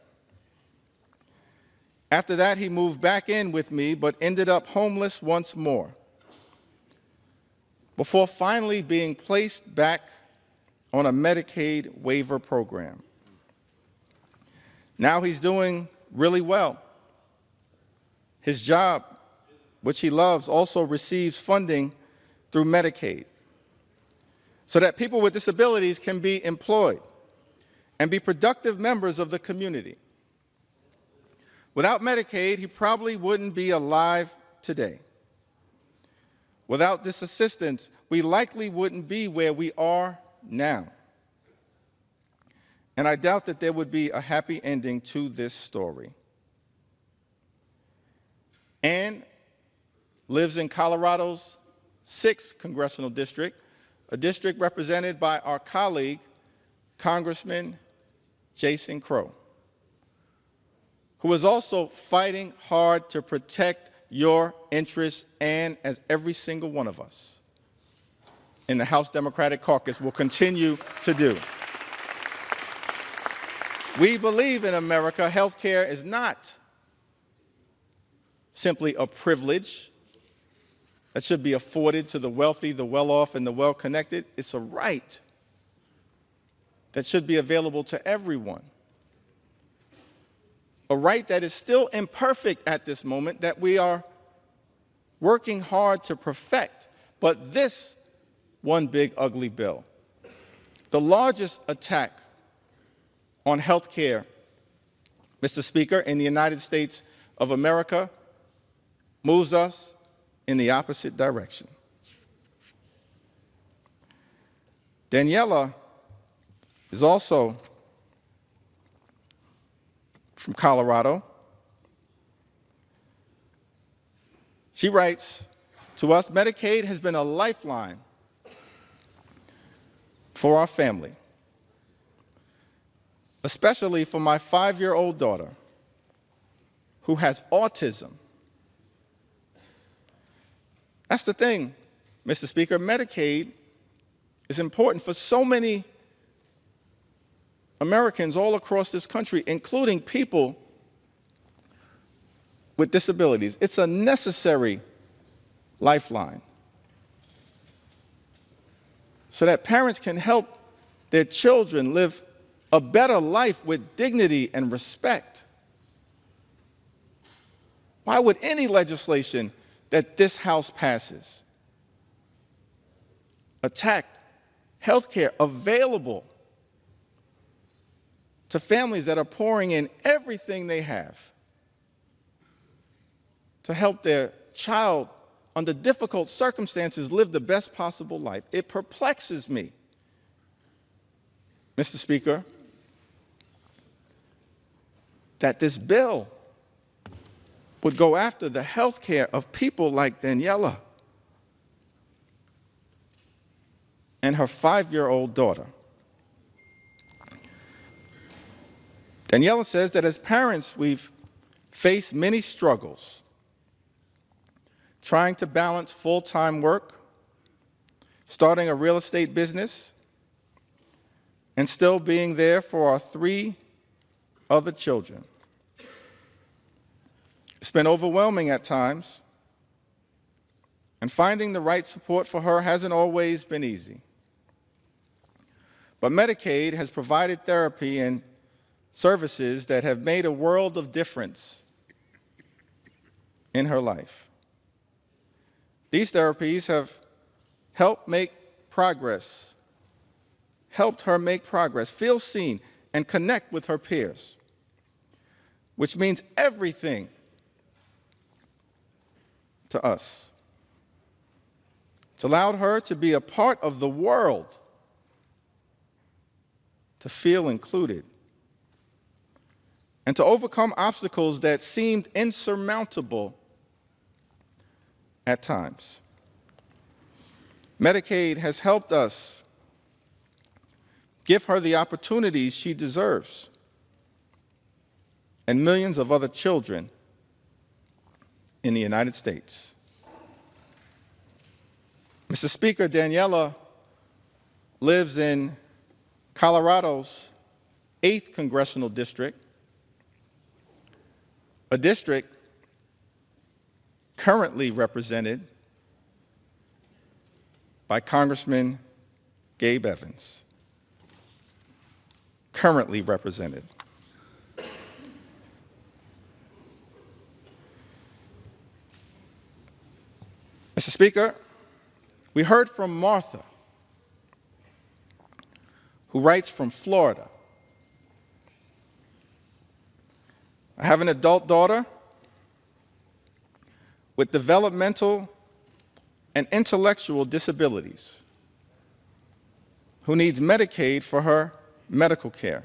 After that, he moved back in with me, but ended up homeless once more, before finally being placed back on a Medicaid waiver program. Now he's doing really well. His job, which he loves, also receives funding through Medicaid, so that people with disabilities can be employed and be productive members of the community. Without Medicaid, he probably wouldn't be alive today. Without this assistance, we likely wouldn't be where we are now. And I doubt that there would be a happy ending to this story. Ann lives in Colorado's 6th congressional district, a district represented by our colleague, Congressman Jason Crow, who is also fighting hard to protect your interests, and as every single one of us. in the House Democratic Caucus will continue to do. We believe in America, health care is not simply a privilege that should be afforded to the wealthy, the well-off, and the well-connected. It's a right that should be available to everyone. A right that is still imperfect at this moment, that we are working hard to perfect. But this one big ugly bill, the largest attack on health care, Mr. Speaker, in the United States of America, moves us in the opposite direction. Daniela is also from Colorado. She writes to us, Medicaid has been a lifeline for our family, especially for my 5-year-old daughter who has autism. That's the thing, Mr. Speaker. Medicaid is important for so many Americans all across this country, including people with disabilities. It's a necessary lifeline so that parents can help their children live a better life with dignity and respect. Why would any legislation that this House passes attack health care available to families that are pouring in everything they have to help their child under difficult circumstances live the best possible life? It perplexes me, Mr. Speaker, that this bill would go after the health care of people like Daniela and her 5-year-old daughter. Daniela says that as parents, we've faced many struggles trying to balance full-time work, starting a real estate business, and still being there for our 3 other children. It's been overwhelming at times, and finding the right support for her hasn't always been easy. But Medicaid has provided therapy and services that have made a world of difference in her life. These therapies have helped her make progress, feel seen, and connect with her peers, which means everything to us. It's allowed her to be a part of the world, to feel included, and to overcome obstacles that seemed insurmountable at times. Medicaid has helped us give her the opportunities she deserves, and millions of other children in the United States. Mr. Speaker, Daniela lives in Colorado's 8th Congressional District, a district currently represented by Congressman Gabe Evans. Currently represented. Mr. Speaker, we heard from Martha, who writes from Florida. I have an adult daughter with developmental and intellectual disabilities who needs Medicaid for her medical care.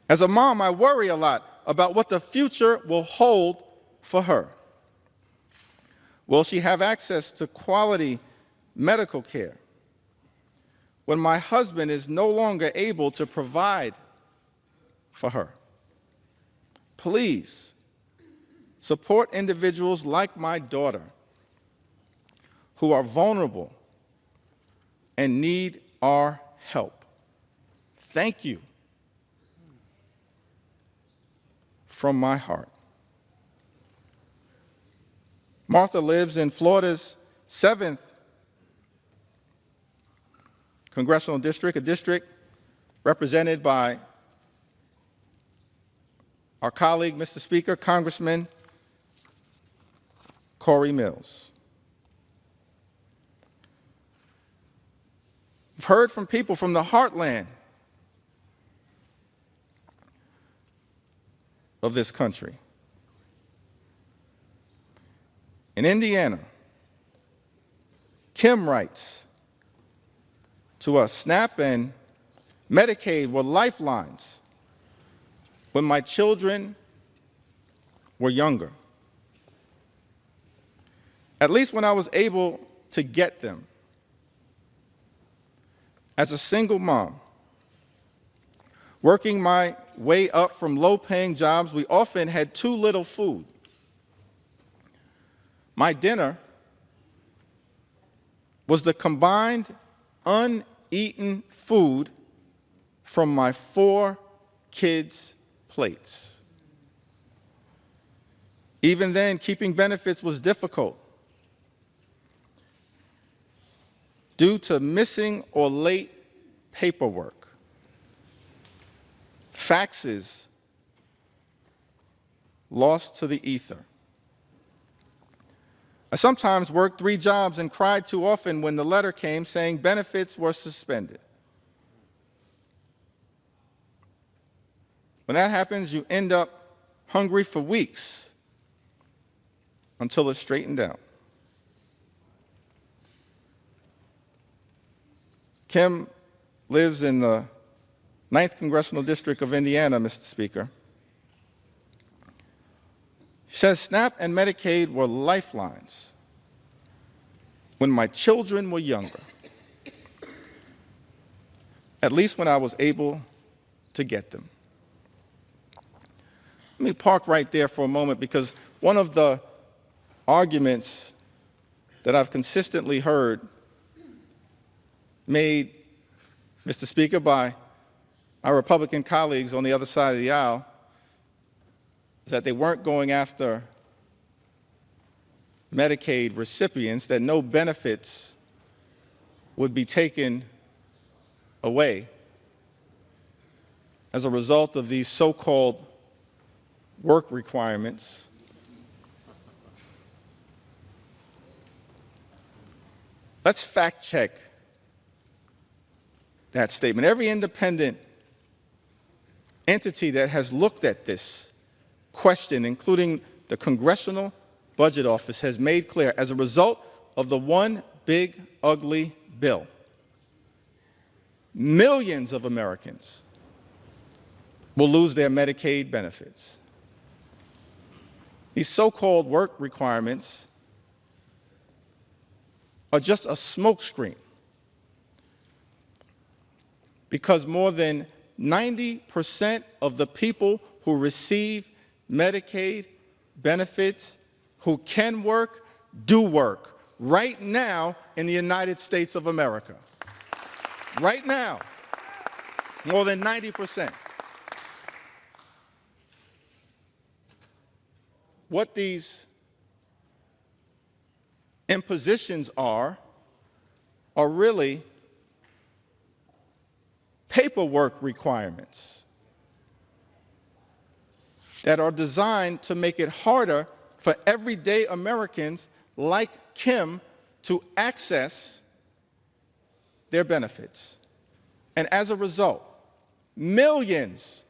As a mom, I worry a lot about what the future will hold for her. Will she have access to quality medical care when my husband is no longer able to provide for her? Please support individuals like my daughter who are vulnerable and need our help. Thank you from my heart. Martha lives in Florida's 7th congressional district, a district represented by our colleague, Mr. Speaker, Congressman Corey Mills. We've heard from people from the heartland of this country. In Indiana, Kim writes to us, SNAP and Medicaid were lifelines when my children were younger. At least when I was able to get them. As a single mom, working my way up from low-paying jobs, we often had too little food. My dinner was the combined uneaten food from my 4 kids' plates. Even then, keeping benefits was difficult due to missing or late paperwork, faxes lost to the ether. I sometimes worked 3 jobs and cried too often when the letter came saying benefits were suspended. When that happens, you end up hungry for weeks until it's straightened out. Kim lives in the 9th Congressional District of Indiana, Mr. Speaker. She says, SNAP and Medicaid were lifelines when my children were younger, at least when I was able to get them. Let me park right there for a moment, because one of the arguments that I've consistently heard made, Mr. Speaker, by our Republican colleagues on the other side of the aisle is that they weren't going after Medicaid recipients, that no benefits would be taken away as a result of these so-called work requirements. Let's fact check that statement. Every independent entity that has looked at this question, including the Congressional Budget Office, has made clear, as a result of the one big ugly bill, millions of Americans will lose their Medicaid benefits. These so-called work requirements are just a smokescreen, because more than 90% of the people who receive Medicaid benefits who can work, do work right now in the United States of America. Right now, more than 90%. What these impositions are really paperwork requirements that are designed to make it harder for everyday Americans like Kim to access their benefits. And as a result, millions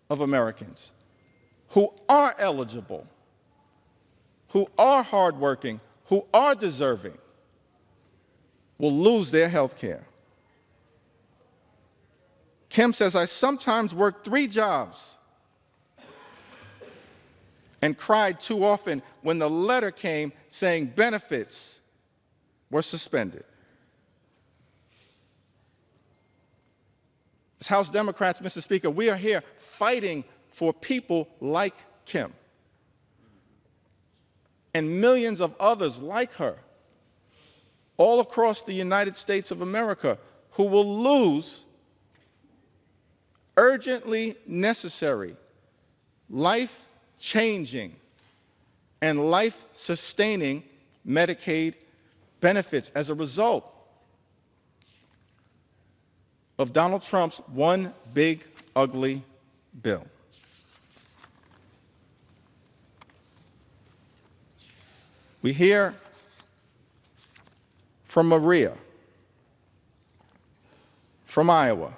of Americans who are eligible, who are hardworking, who are deserving, will lose their health care. Kim says, I sometimes worked 3 jobs and cried too often when the letter came saying benefits were suspended. As House Democrats, Mr. Speaker, we are here fighting for people like Kim and millions of others like her all across the United States of America who will lose urgently necessary, life-changing, and life-sustaining Medicaid benefits as a result of Donald Trump's one big, ugly bill. We hear from Maria, from Iowa,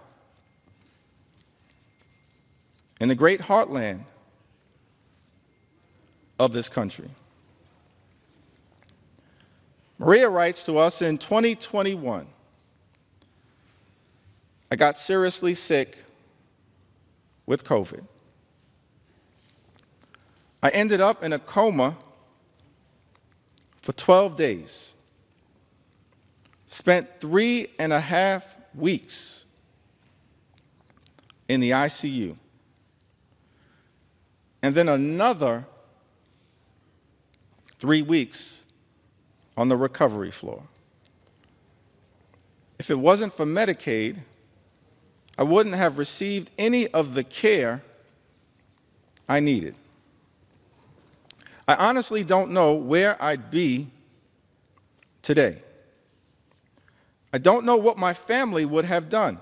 in the great heartland of this country. Maria writes to us in 2021, I got seriously sick with COVID. I ended up in a coma for 12 days, spent 3.5 weeks in the ICU, and then another 3 weeks on the recovery floor. If it wasn't for Medicaid, I wouldn't have received any of the care I needed. I honestly don't know where I'd be today. I don't know what my family would have done.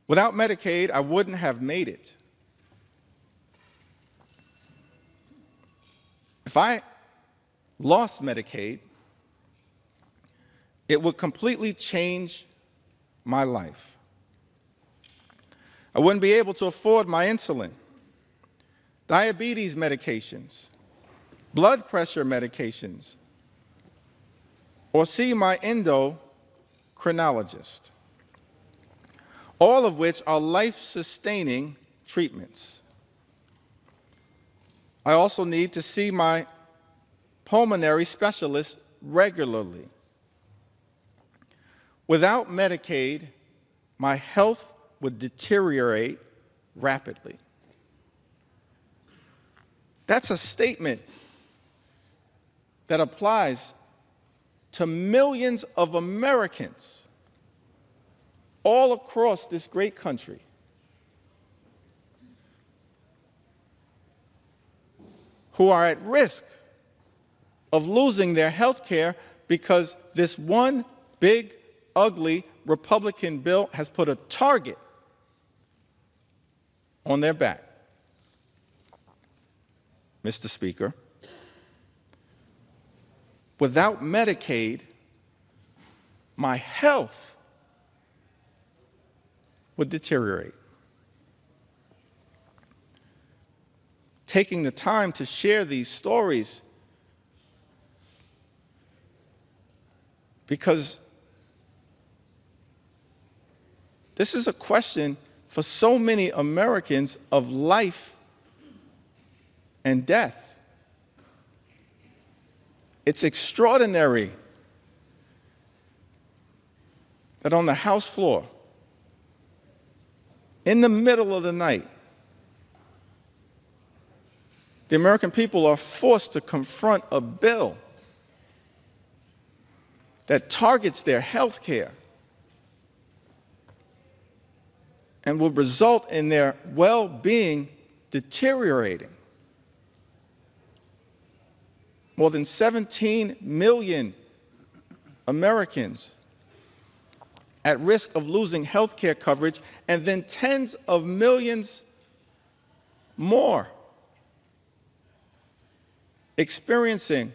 Without Medicaid, I wouldn't have made it. If I lost Medicaid, it would completely change my life. I wouldn't be able to afford my insulin, diabetes medications, blood pressure medications, or see my endocrinologist, all of which are life-sustaining treatments. I also need to see my pulmonary specialist regularly. Without Medicaid, my health would deteriorate rapidly. That's a statement that applies to millions of Americans all across this great country. Who are at risk of losing their health care because this one big, ugly Republican bill has put a target on their back. Mr. Speaker, without Medicaid, my health would deteriorate. Taking the time to share these stories because this is a question for so many Americans of life and death. It's extraordinary that on the House floor, in the middle of the night, the American people are forced to confront a bill that targets their health care and will result in their well-being deteriorating. More than 17 million Americans at risk of losing health care coverage, and then tens of millions more experiencing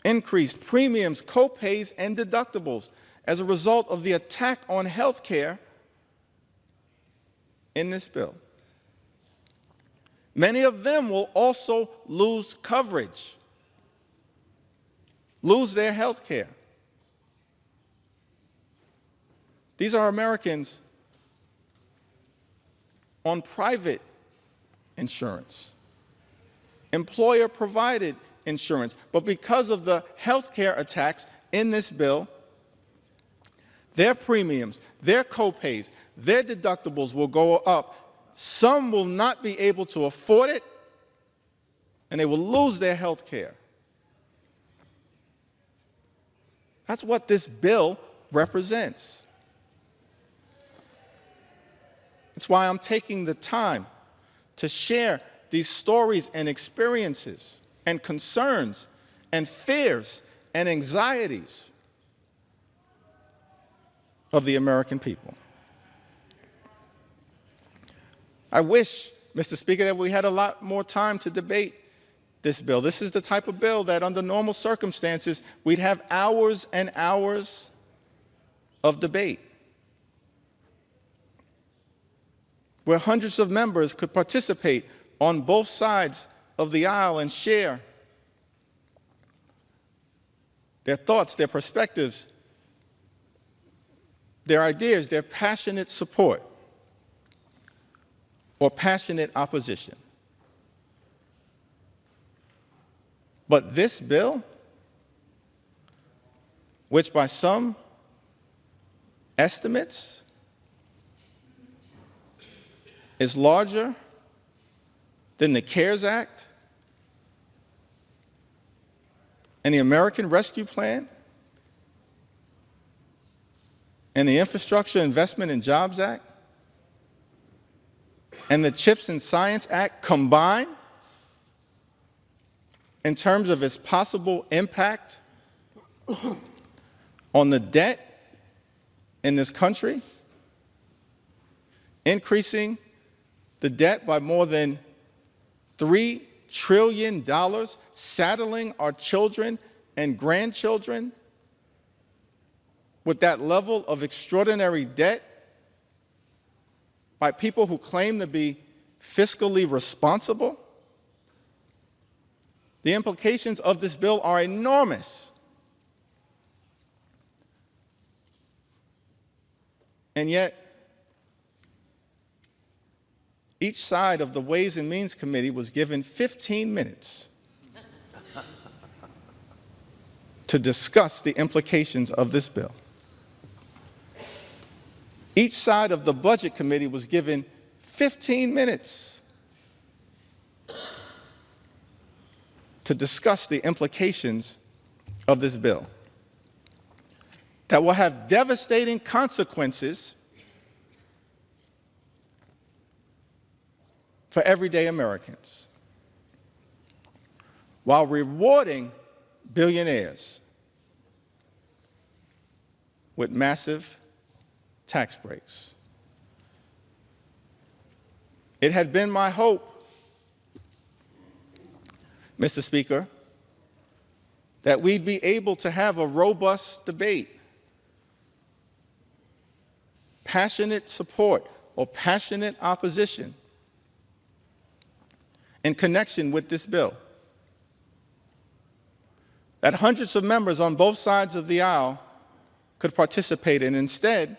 increased premiums, co-pays, and deductibles as a result of the attack on health care in this bill. Many of them will also lose coverage, lose their health care. These are Americans on private insurance, employer-provided insurance, but because of the health care attacks in this bill, their premiums, their co-pays, their deductibles will go up. Some will not be able to afford it, and they will lose their health care. That's what this bill represents. It's why I'm taking the time to share these stories and experiences and concerns and fears and anxieties of the American people. I wish, Mr. Speaker, that we had a lot more time to debate this bill. This is the type of bill that under normal circumstances, we'd have hours and hours of debate, where hundreds of members could participate on both sides of the aisle and share their thoughts, their perspectives, their ideas, their passionate support or passionate opposition. But this bill, which by some estimates is larger than the CARES Act and the American Rescue Plan and the Infrastructure Investment and Jobs Act and the CHIPS and Science Act combined in terms of its possible impact on the debt in this country, increasing the debt by more than $3 trillion, saddling our children and grandchildren with that level of extraordinary debt by people who claim to be fiscally responsible. The implications of this bill are enormous. And yet, each side of the Ways and Means Committee was given 15 minutes to discuss the implications of this bill. Each side of the Budget Committee was given 15 minutes to discuss the implications of this bill that will have devastating consequences for everyday Americans, while rewarding billionaires with massive tax breaks. It had been my hope, Mr. Speaker, that we'd be able to have a robust debate, passionate support or passionate opposition in connection with this bill, that hundreds of members on both sides of the aisle could participate in. Instead,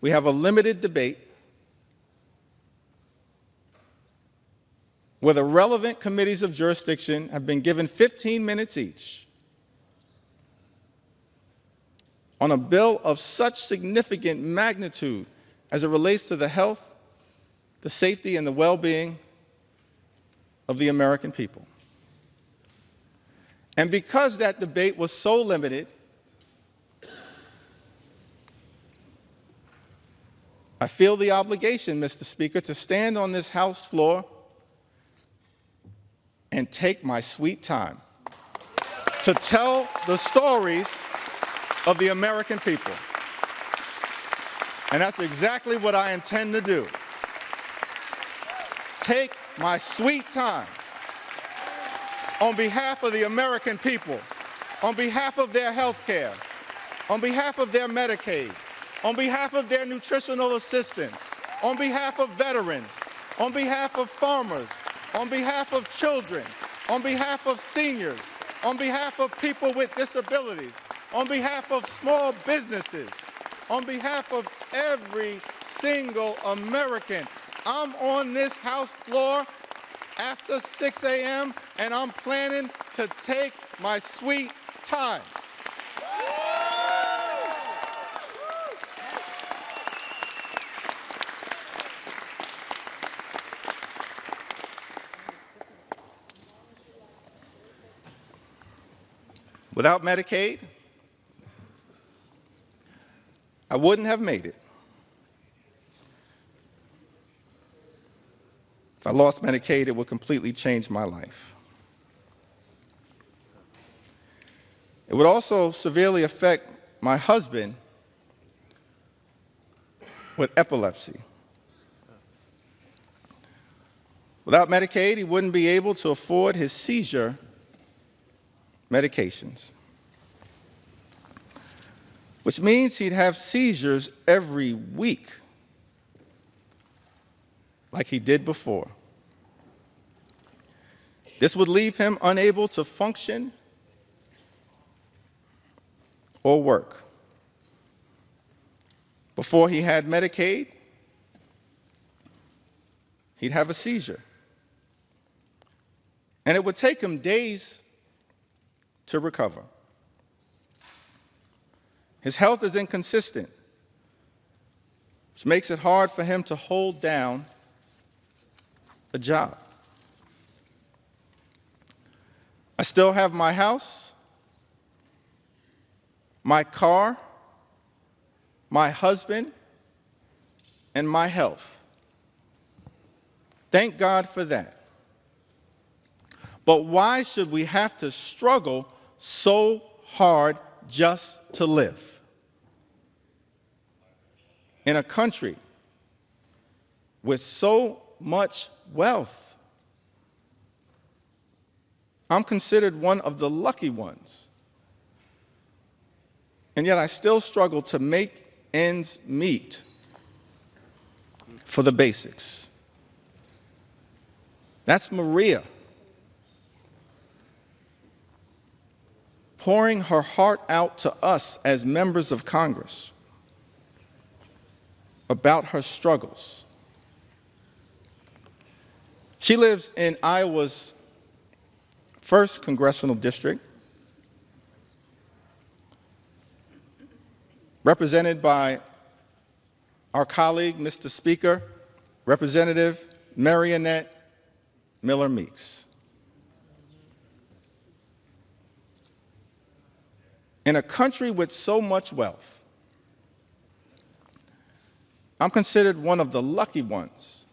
we have a limited debate where the relevant committees of jurisdiction have been given 15 minutes each on a bill of such significant magnitude as it relates to the health, the safety, and the well-being of the American people. And because that debate was so limited, I feel the obligation, Mr. Speaker, to stand on this House floor and take my sweet time to tell the stories of the American people. And that's exactly what I intend to do. Take my sweet time on behalf of the American people, on behalf of their health care, on behalf of their Medicaid, on behalf of their nutritional assistance, on behalf of veterans, on behalf of farmers, on behalf of children, on behalf of seniors, on behalf of people with disabilities, on behalf of small businesses, on behalf of every single American. I'm on this House floor after 6 a.m. and I'm planning to take my sweet time. Without Medicaid, I wouldn't have made it. If I lost Medicaid, it would completely change my life. It would also severely affect my husband with epilepsy. Without Medicaid, he wouldn't be able to afford his seizure medications, which means he'd have seizures every week, like he did before. This would leave him unable to function or work. Before he had Medicaid, he'd have a seizure. And it would take him days to recover. His health is inconsistent, which makes it hard for him to hold down a job. I still have my house, my car, my husband, and my health. Thank God for that. But why should we have to struggle so hard just to live? In a country with so much wealth, I'm considered one of the lucky ones. And yet I still struggle to make ends meet for the basics. That's Maria, pouring her heart out to us as members of Congress about her struggles. She lives in Iowa's 1st Congressional District, represented by our colleague, Mr. Speaker, Representative Marionette Miller Meeks. In a country with so much wealth, I'm considered one of the lucky ones,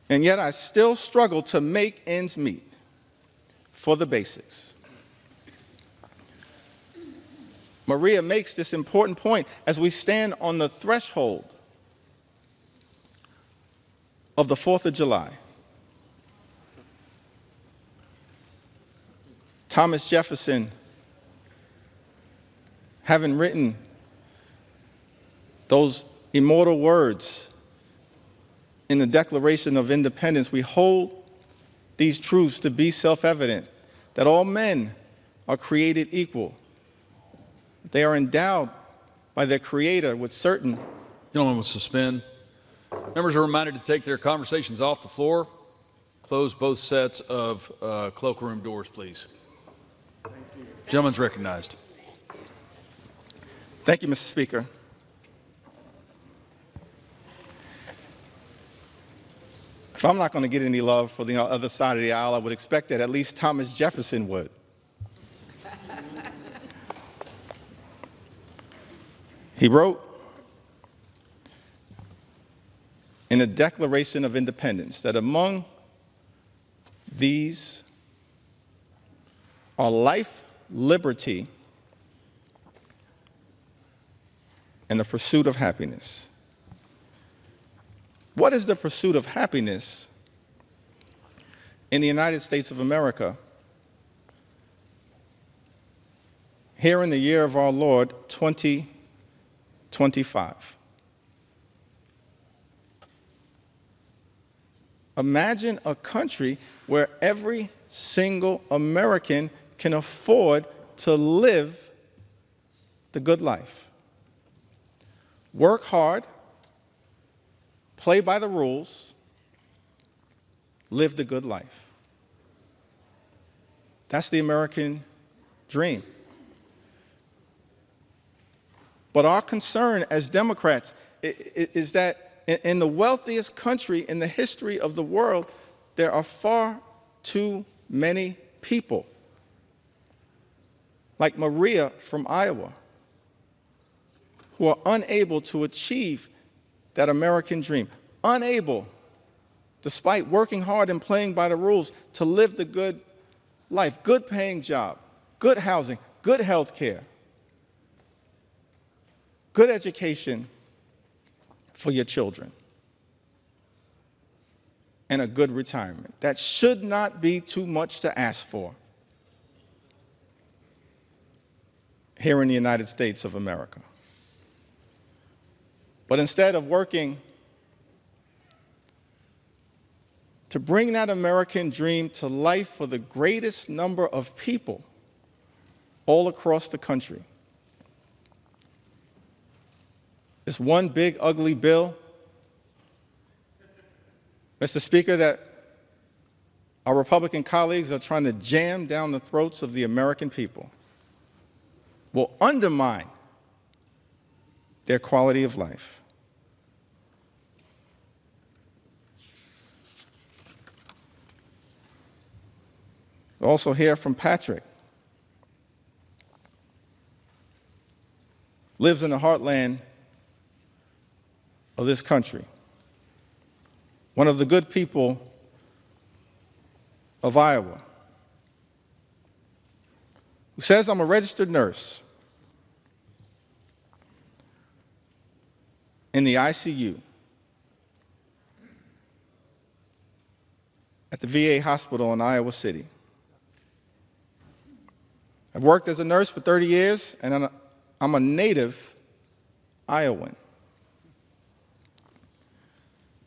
and yet I still struggle to make ends meet for the basics. Maria makes this important point as we stand on the threshold of the 4th of July. Thomas Jefferson, having written those immortal words in the Declaration of Independence, we hold these truths to be self-evident, that all men are created equal. They are endowed by their Creator with certain. Gentlemen will suspend. Members are reminded to take their conversations off the floor. Close both sets of cloakroom doors, please. Gentleman's recognized. Thank you, Mr. Speaker. If I'm not going to get any love for the other side of the aisle, I would expect that at least Thomas Jefferson would. He wrote in the Declaration of Independence that among these are life, liberty, and the pursuit of happiness. What is the pursuit of happiness in the United States of America here in the year of our Lord, 2025? Imagine a country where every single American can afford to live the good life. Work hard, play by the rules, live the good life. That's the American dream. But our concern as Democrats is that in the wealthiest country in the history of the world, there are far too many people like Maria from Iowa, who are unable to achieve that American dream, unable, despite working hard and playing by the rules, to live the good life, good paying job, good housing, good health care, good education for your children, and a good retirement. That should not be too much to ask for here in the United States of America. But instead of working to bring that American dream to life for the greatest number of people all across the country, this one big ugly bill, Mr. Speaker, that our Republican colleagues are trying to jam down the throats of the American people, will undermine their quality of life. We'll also hear from Patrick. Lives in the heartland of this country. One of the good people of Iowa, who says, I'm a registered nurse in the ICU at the VA hospital in Iowa City. I've worked as a nurse for 30 years, and I'm a native Iowan.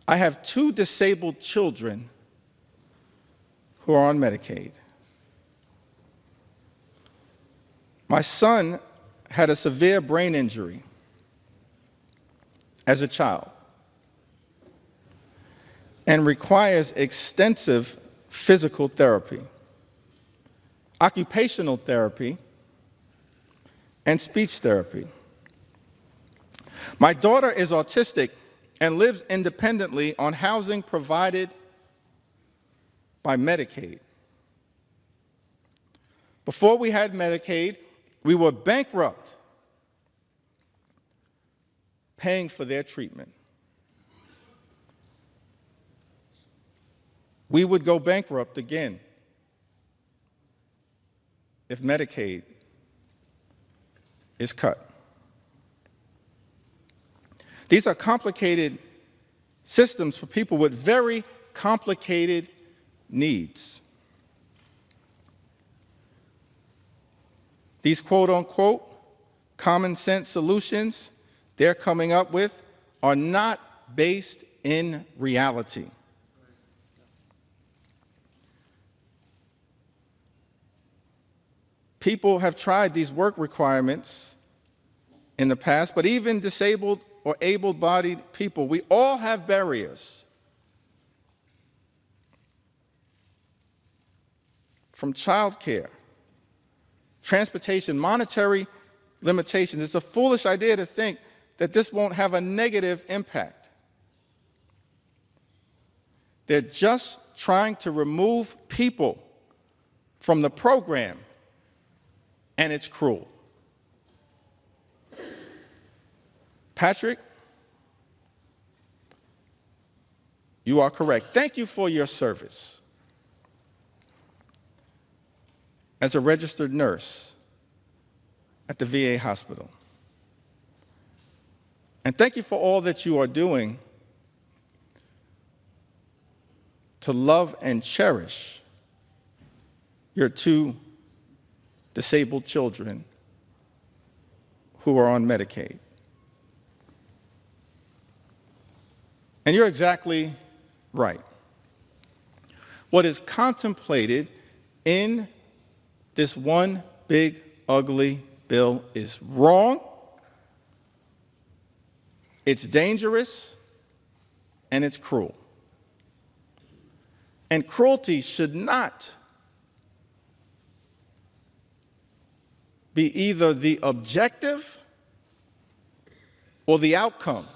I have 2 disabled children who are on Medicaid. My son had a severe brain injury as a child and requires extensive physical therapy, occupational therapy, and speech therapy. My daughter is autistic and lives independently on housing provided by Medicaid. Before we had Medicaid, we were bankrupt paying for their treatment. We would go bankrupt again if Medicaid is cut. These are complicated systems for people with very complicated needs. These quote-unquote common sense solutions they're coming up with are not based in reality. People have tried these work requirements in the past, but even disabled or able-bodied people, we all have barriers. From childcare, transportation, monetary limitations. It's a foolish idea to think that this won't have a negative impact. They're just trying to remove people from the program, and it's cruel. Patrick, you are correct. Thank you for your service as a registered nurse at the VA hospital. And thank you for all that you are doing to love and cherish your 2 disabled children who are on Medicaid. And you're exactly right. What is contemplated in this one big, ugly bill is wrong, it's dangerous, and it's cruel. And cruelty should not be either the objective or the outcome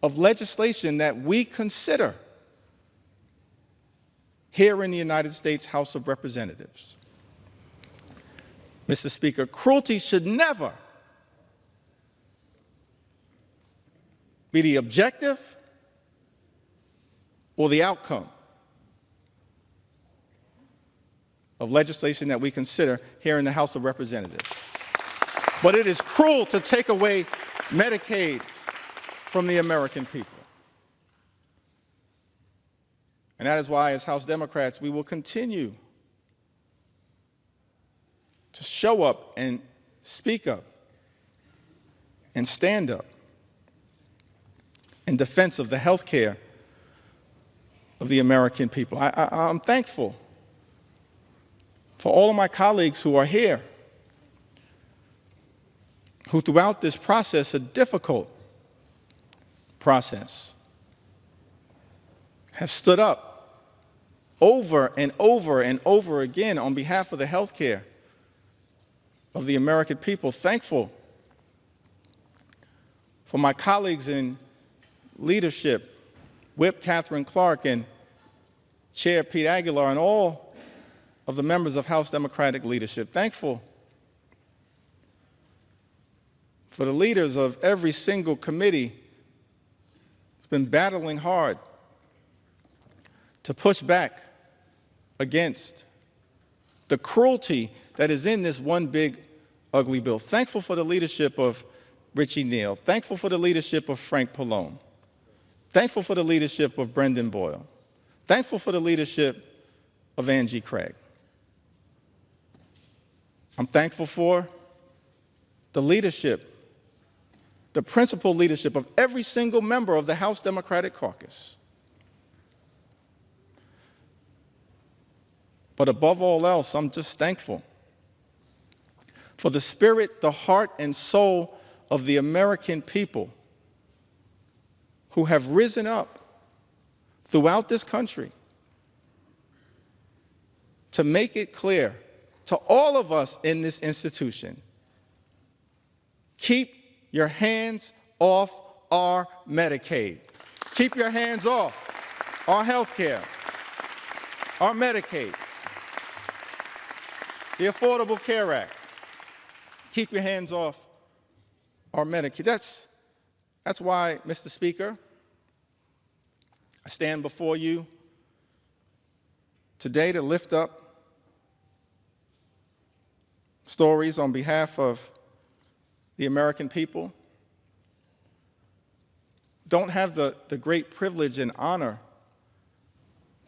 of legislation that we consider here in the United States House of Representatives. Mr. Speaker, cruelty should never be the objective or the outcome of legislation that we consider here in the House of Representatives. But it is cruel to take away Medicaid from the American people. And that is why, as House Democrats, we will continue to show up and speak up and stand up in defense of the health care of the American people. I'm thankful for all of my colleagues who are here, who throughout this process, a difficult process, have stood up over and over and over again on behalf of the health care of the American people. Thankful for my colleagues in leadership, Whip Catherine Clark and Chair Pete Aguilar, and all of the members of House Democratic leadership. Thankful for the leaders of every single committee who's been battling hard to push back against the cruelty that is in this one big, ugly bill. Thankful for the leadership of Richie Neal. Thankful for the leadership of Frank Pallone. Thankful for the leadership of Brendan Boyle. Thankful for the leadership of Angie Craig. I'm thankful for the leadership, the principal leadership of every single member of the House Democratic Caucus. But above all else, I'm just thankful for the spirit, the heart, and soul of the American people who have risen up throughout this country to make it clear to all of us in this institution: keep your hands off our Medicaid. Keep your hands off our health care, our Medicaid, the Affordable Care Act. Keep your hands off our Medicaid. That's why, Mr. Speaker, I stand before you today to lift up stories on behalf of the American people. Don't have the great privilege and honor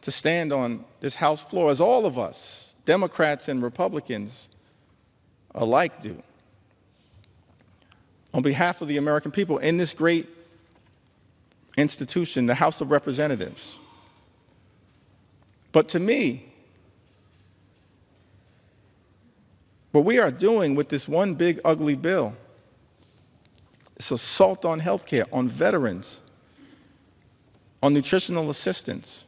to stand on this House floor, as all of us, Democrats and Republicans alike, do, on behalf of the American people in this great institution, the House of Representatives. But to me, what we are doing with this one big, ugly bill is assault on health care, on veterans, on nutritional assistance.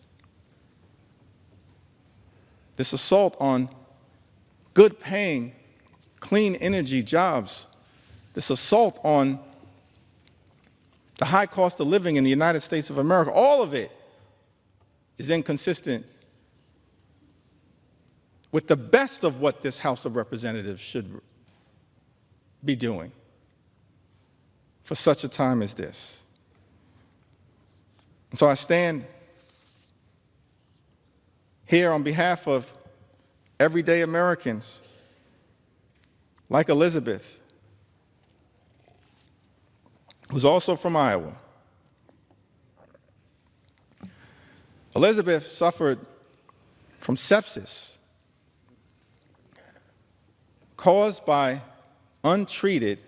This assault on good-paying, clean energy jobs. This assault on the high cost of living in the United States of America. All of it is inconsistent with the best of what this House of Representatives should be doing for such a time as this. And so I stand here on behalf of everyday Americans like Elizabeth, who's also from Iowa. Elizabeth suffered from sepsis caused by untreated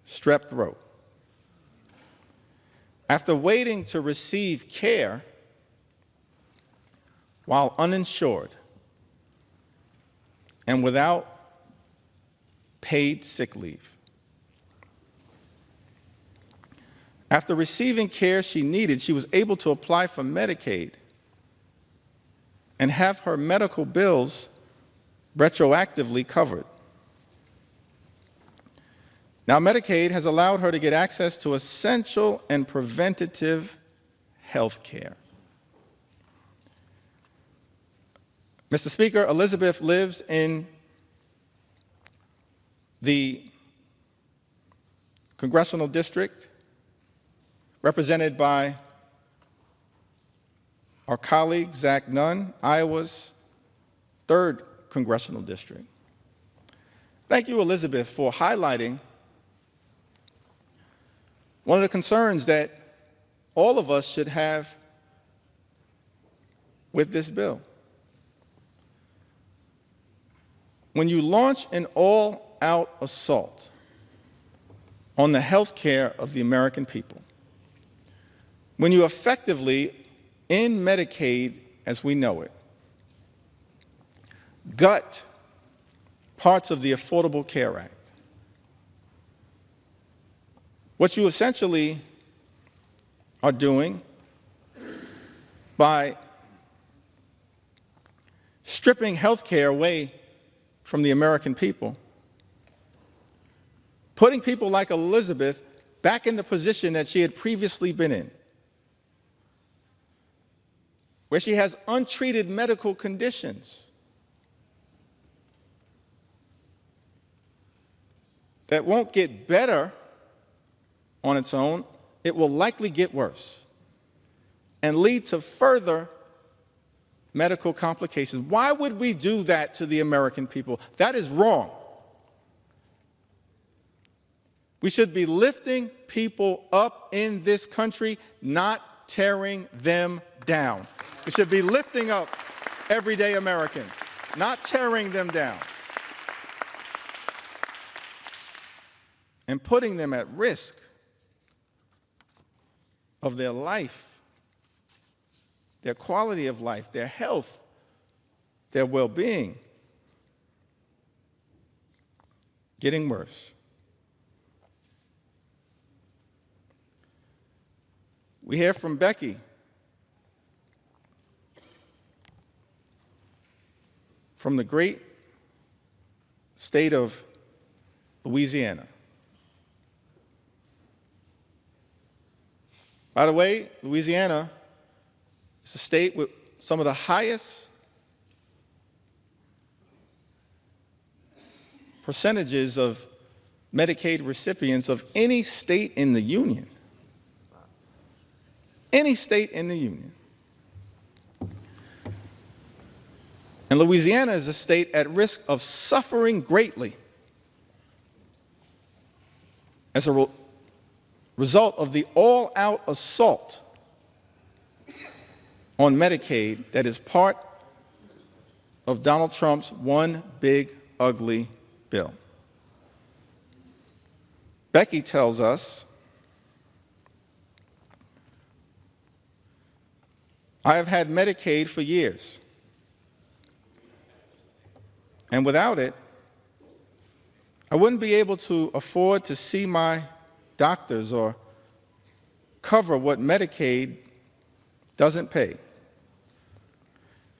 strep throat. After waiting to receive care while uninsured and without paid sick leave. After receiving care she needed, she was able to apply for Medicaid and have her medical bills retroactively covered. Now, Medicaid has allowed her to get access to essential and preventative health care. Mr. Speaker, Elizabeth lives in the congressional district represented by our colleague, Zach Nunn, Iowa's 3rd congressional district. Thank you, Elizabeth, for highlighting one of the concerns that all of us should have with this bill. When you launch an all-out assault on the health care of the American people, when you effectively end Medicaid as we know it, gut parts of the Affordable Care Act, what you essentially are doing by stripping health care away from the American people, putting people like Elizabeth back in the position that she had previously been in, where she has untreated medical conditions that won't get better on its own, it will likely get worse and lead to further medical complications. Why would we do that to the American people? That is wrong. We should be lifting people up in this country, not tearing them down. We should be lifting up everyday Americans, not tearing them down and putting them at risk of their life, their quality of life, their health, their well-being getting worse. We hear from Becky from the great state of Louisiana. By the way, Louisiana is a state with some of the highest percentages of Medicaid recipients of any state in the Union. Any state in the Union. And Louisiana is a state at risk of suffering greatly as a result of the all-out assault on Medicaid that is part of Donald Trump's one big ugly bill. Becky tells us, I have had Medicaid for years, and without it, I wouldn't be able to afford to see my doctors or cover what Medicaid doesn't pay.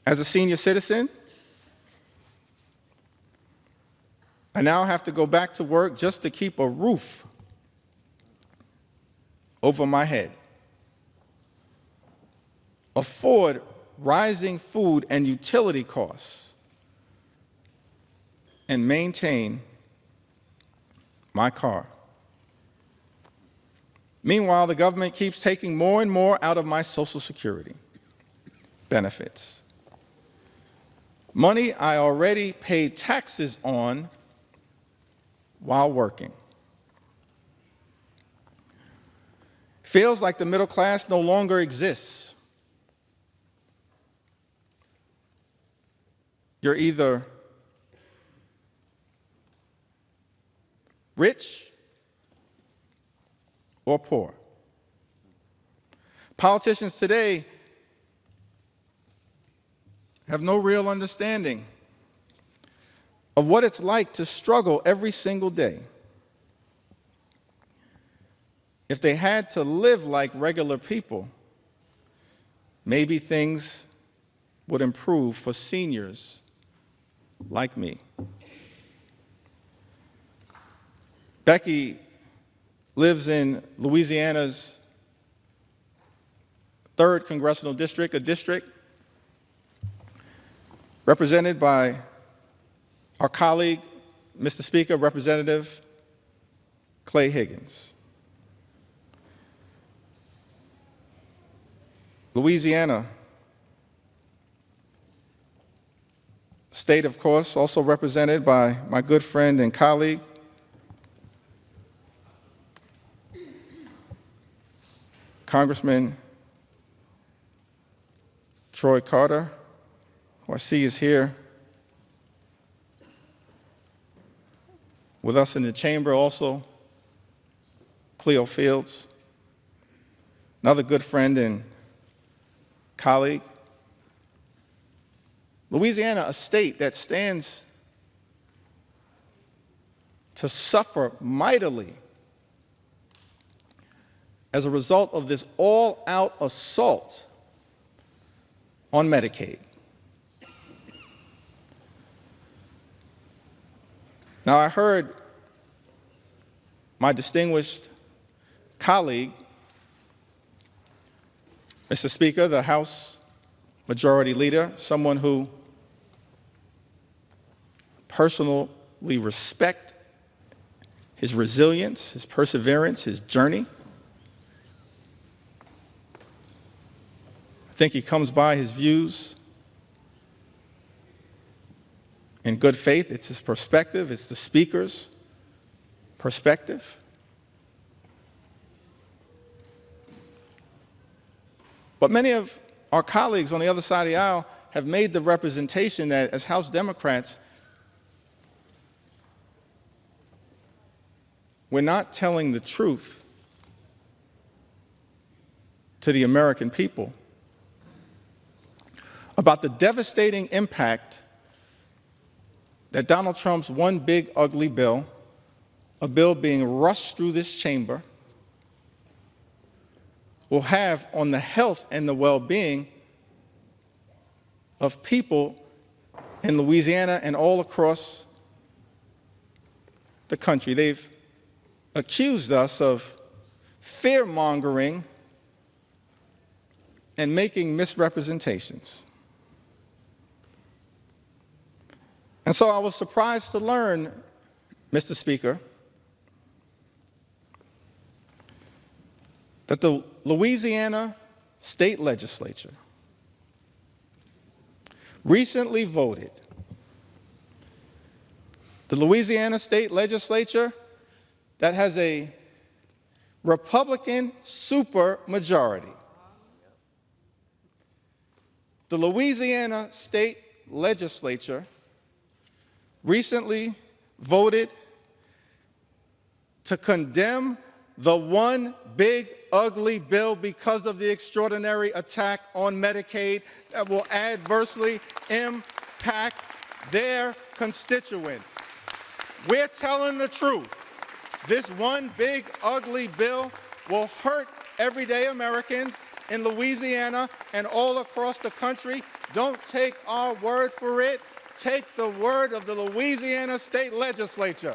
As a senior citizen, I now have to go back to work just to keep a roof over my head, afford rising food and utility costs, and maintain my car. Meanwhile, the government keeps taking more and more out of my Social Security benefits. Money I already paid taxes on while working. Feels like the middle class no longer exists. You're either rich or poor. Politicians today have no real understanding of what it's like to struggle every single day. If they had to live like regular people, maybe things would improve for seniors like me. Becky lives in Louisiana's 3rd congressional district, a district represented by our colleague, Mr. Speaker, Representative Clay Higgins. Louisiana, state, of course, also represented by my good friend and colleague, Congressman Troy Carter, who I see is here with us in the chamber, also Cleo Fields, another good friend and colleague. Louisiana, a state that stands to suffer mightily as a result of this all-out assault on Medicaid. Now, I heard my distinguished colleague, Mr. Speaker, the House Majority Leader, someone who personally respect his resilience, his perseverance, his journey. I think he comes by his views in good faith. It's his perspective. It's the speaker's perspective. But many of our colleagues on the other side of the aisle have made the representation that as House Democrats, we're not telling the truth to the American people about the devastating impact that Donald Trump's one big ugly bill, a bill being rushed through this chamber, will have on the health and the well-being of people in Louisiana and all across the country. They've accused us of fear-mongering and making misrepresentations. And so I was surprised to learn, Mr. Speaker, that the Louisiana State Legislature recently voted. The Louisiana State Legislature that has a Republican supermajority. The Louisiana State Legislature recently voted to condemn the one big ugly bill because of the extraordinary attack on Medicaid that will adversely impact their constituents. We're telling the truth. This one big ugly bill will hurt everyday Americans in Louisiana and all across the country. Don't take our word for it. Take the word of the Louisiana State Legislature.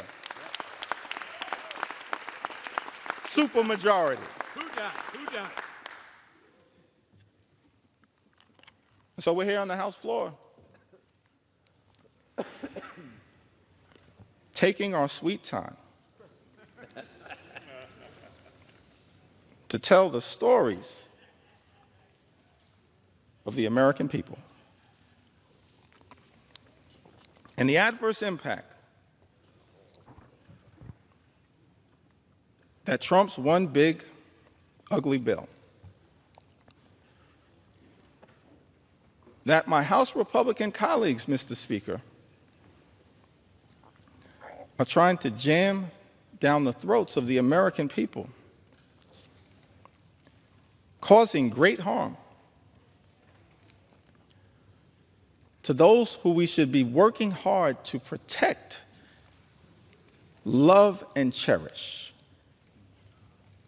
Supermajority. Who done? Who done? So we're here on the House floor taking our sweet time to tell the stories of the American people and the adverse impact that Trump's one big ugly bill, that my House Republican colleagues, Mr. Speaker, are trying to jam down the throats of the American people, causing great harm to those who we should be working hard to protect, love, and cherish,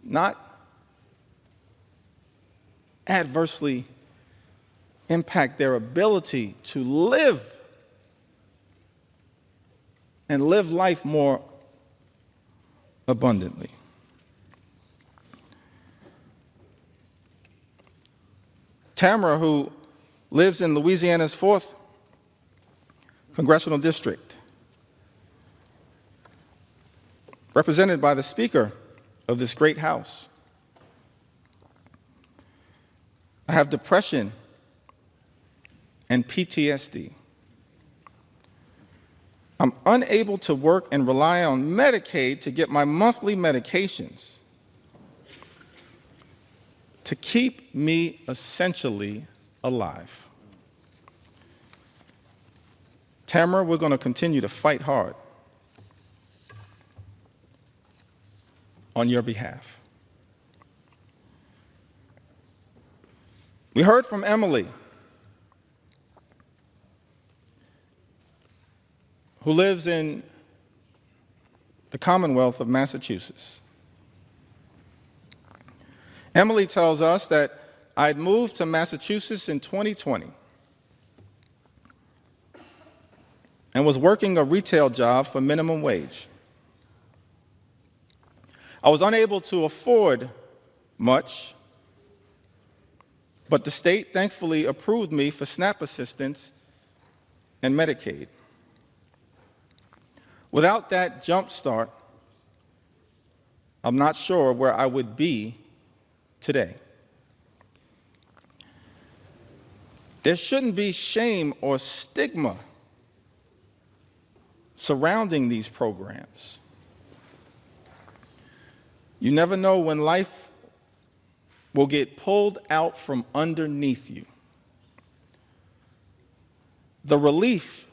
not adversely impact their ability to live and live life more abundantly. Tamara, who lives in Louisiana's 4th Congressional District, represented by the Speaker of this great House. I have depression and PTSD. I'm unable to work and rely on Medicaid to get my monthly medications to keep me essentially alive. Tamara, we're going to continue to fight hard on your behalf. We heard from Emily, who lives in the Commonwealth of Massachusetts. Emily tells us that I'd moved to Massachusetts in 2020 and was working a retail job for minimum wage. I was unable to afford much, but the state thankfully approved me for SNAP assistance and Medicaid. Without that jump start, I'm not sure where I would be today. There shouldn't be shame or stigma surrounding these programs. You never know when life will get pulled out from underneath you. The relief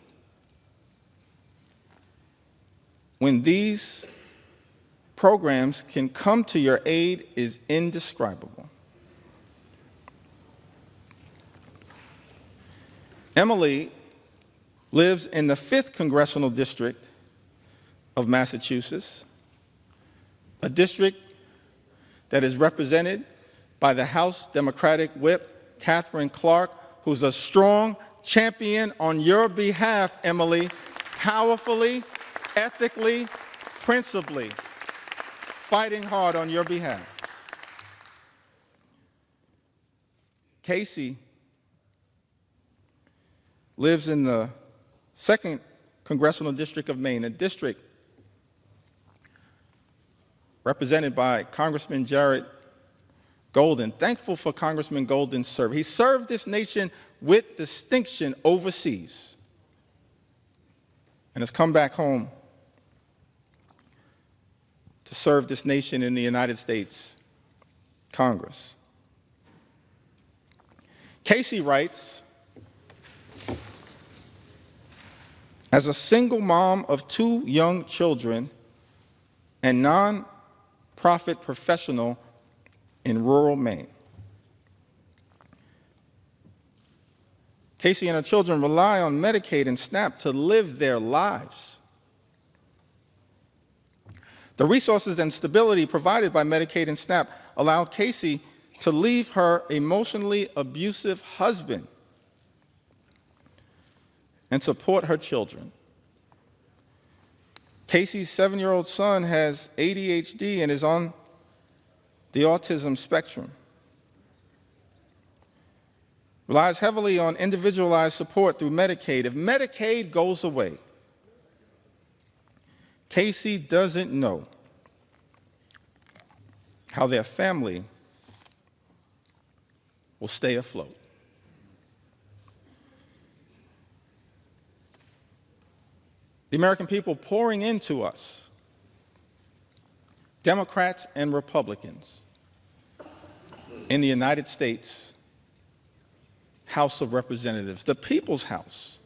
when these programs can come to your aid is indescribable. Emily lives in the 5th Congressional District of Massachusetts, a district that is represented by the House Democratic Whip, Catherine Clark, who's a strong champion on your behalf, Emily, powerfully, ethically, principally, fighting hard on your behalf. Casey lives in the 2nd Congressional District of Maine, a district represented by Congressman Jared Golden. Thankful for Congressman Golden's service. He served this nation with distinction overseas and has come back home to serve this nation in the United States Congress. Casey writes, as a single mom of 2 young children and non-profit professional in rural Maine, Casey and her children rely on Medicaid and SNAP to live their lives. The resources and stability provided by Medicaid and SNAP allowed Casey to leave her emotionally abusive husband and support her children. Casey's 7-year-old son has ADHD and is on the autism spectrum. Relies heavily on individualized support through Medicaid. If Medicaid goes away, Casey doesn't know how their family will stay afloat. The American people pouring into us, Democrats and Republicans, in the United States House of Representatives, the People's House,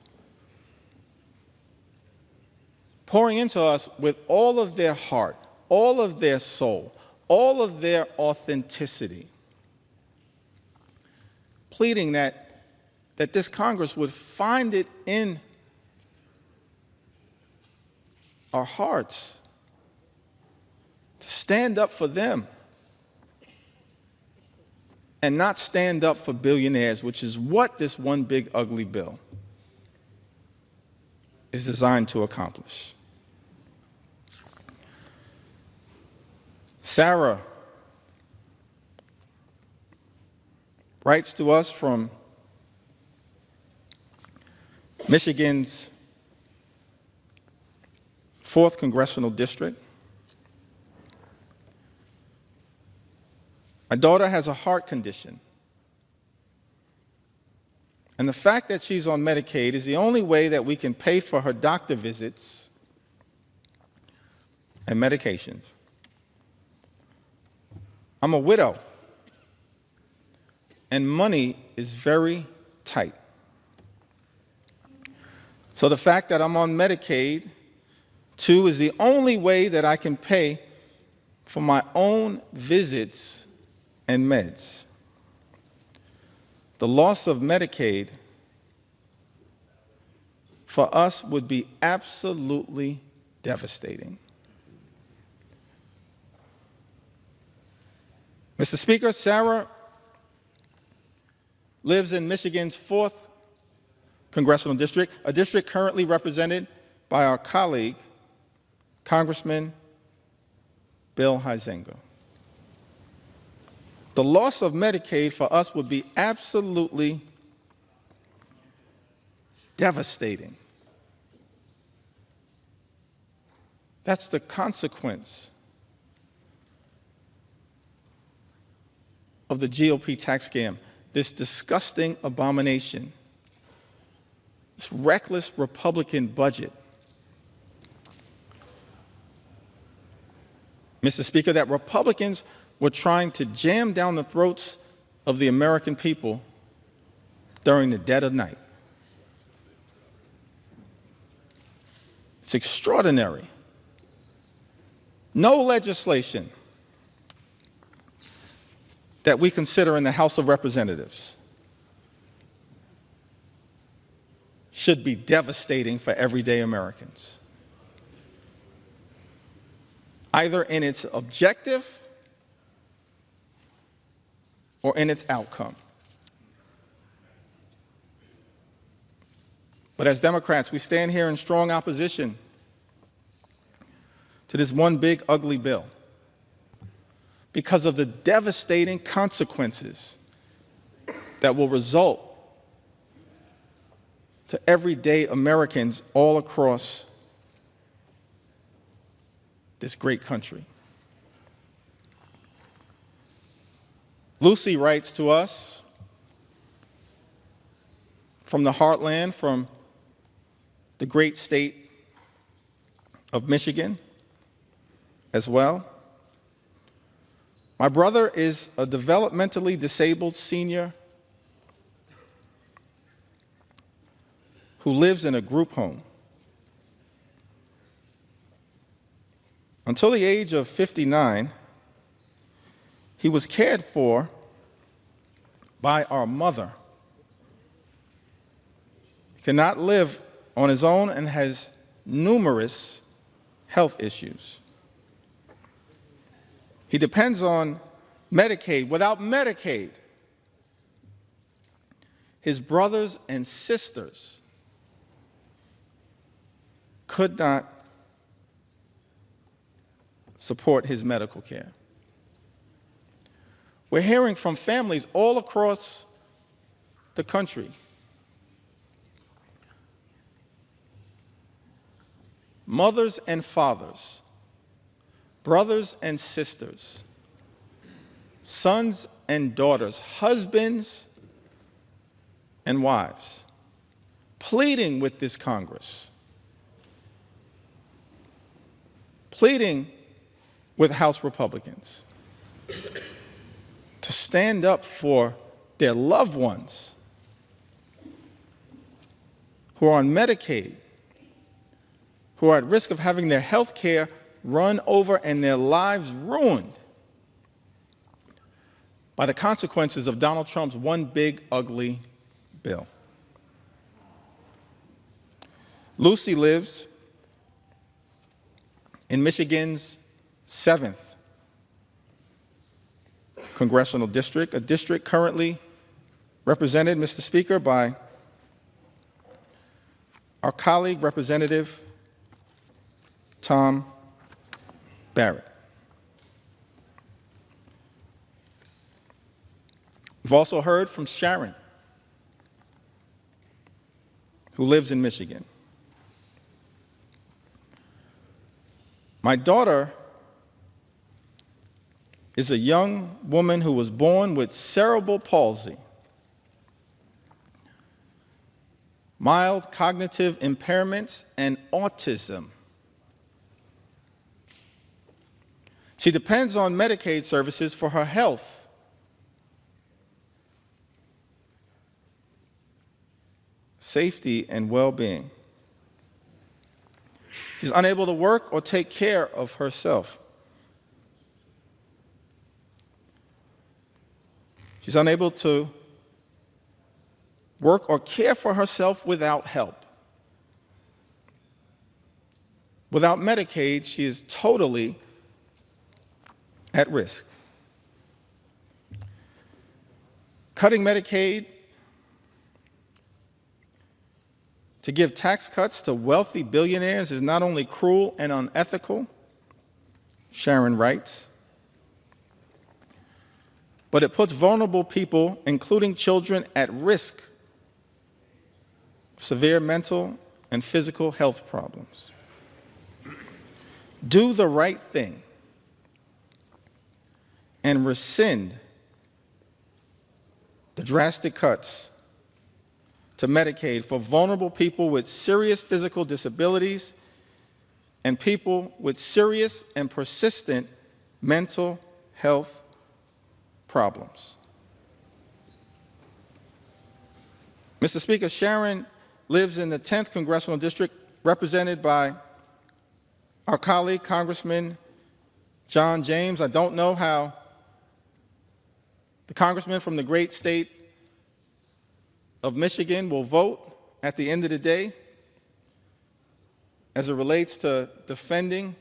pouring into us with all of their heart, all of their soul, all of their authenticity, pleading that this Congress would find it in our hearts to stand up for them and not stand up for billionaires, which is what this one big ugly bill is designed to accomplish. Sarah writes to us from Michigan's 4th Congressional District. My daughter has a heart condition. And the fact that she's on Medicaid is the only way that we can pay for her doctor visits and medications. I'm a widow, and money is very tight. So the fact that I'm on Medicaid, too, is the only way that I can pay for my own visits and meds. The loss of Medicaid for us would be absolutely devastating. Mr. Speaker, Sarah lives in Michigan's 4th Congressional District, a district currently represented by our colleague, Congressman Bill Huizenga. The loss of Medicaid for us would be absolutely devastating. That's the consequence of the GOP tax scam, this disgusting abomination, this reckless Republican budget. Mr. Speaker, that Republicans were trying to jam down the throats of the American people during the dead of night. It's extraordinary. No legislation that we consider in the House of Representatives should be devastating for everyday Americans, either in its objective or in its outcome. But as Democrats, we stand here in strong opposition to this one big, ugly bill because of the devastating consequences that will result to everyday Americans all across this great country. Lucy writes to us from the heartland, from the great state of Michigan as well. My brother is a developmentally disabled senior who lives in a group home. Until the age of 59, he was cared for by our mother. He cannot live on his own and has numerous health issues. He depends on Medicaid. Without Medicaid, his brothers and sisters could not support his medical care. We're hearing from families all across the country. Mothers and fathers, brothers and sisters, sons and daughters, husbands and wives, pleading with this Congress, pleading with House Republicans to stand up for their loved ones who are on Medicaid, who are at risk of having their health care run over and their lives ruined by the consequences of Donald Trump's one big, ugly bill. Lucy lives in Michigan's 7th Congressional District, a district currently represented, Mr. Speaker, by our colleague, Representative Tom Barrett. We've also heard from Sharon, who lives in Michigan. My daughter is a young woman who was born with cerebral palsy, mild cognitive impairments, and autism. She depends on Medicaid services for her health. Safety and well-being. She's unable to work or take care of herself. She's unable to work or care for herself without help. Without Medicaid, she is totally at risk. Cutting Medicaid to give tax cuts to wealthy billionaires is not only cruel and unethical, Sharon writes, but it puts vulnerable people, including children, at risk of severe mental and physical health problems. Do the right thing and rescind the drastic cuts to Medicaid for vulnerable people with serious physical disabilities and people with serious and persistent mental health problems. Mr. Speaker, Sharon lives in the 10th Congressional District, represented by our colleague, Congressman John James. I don't know how the congressman from the great state of Michigan will vote at the end of the day as it relates to defending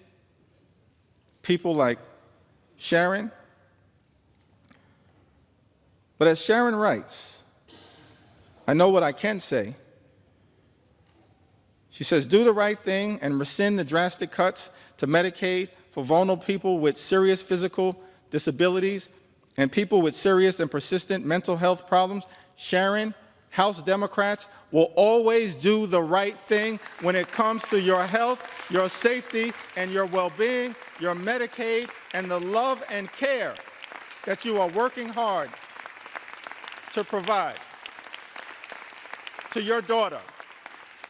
people like Sharon. But as Sharon writes, I know what I can say. She says, do the right thing and rescind the drastic cuts to Medicaid for vulnerable people with serious physical disabilities and people with serious and persistent mental health problems. Sharon, House Democrats will always do the right thing when it comes to your health, your safety, and your well-being, your Medicaid, and the love and care that you are working hard to provide to your daughter.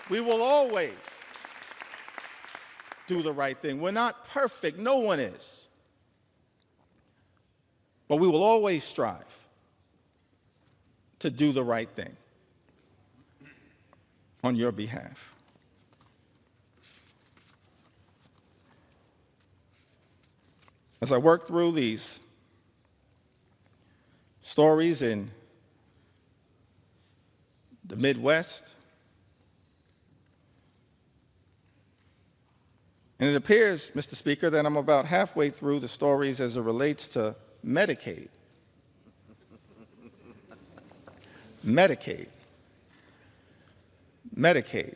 We will always do the right thing. We're not perfect, no one is. But we will always strive to do the right thing on your behalf. As I work through these stories in the Midwest, and it appears, Mr. Speaker, that I'm about halfway through the stories as it relates to Medicaid. Medicaid. Medicaid.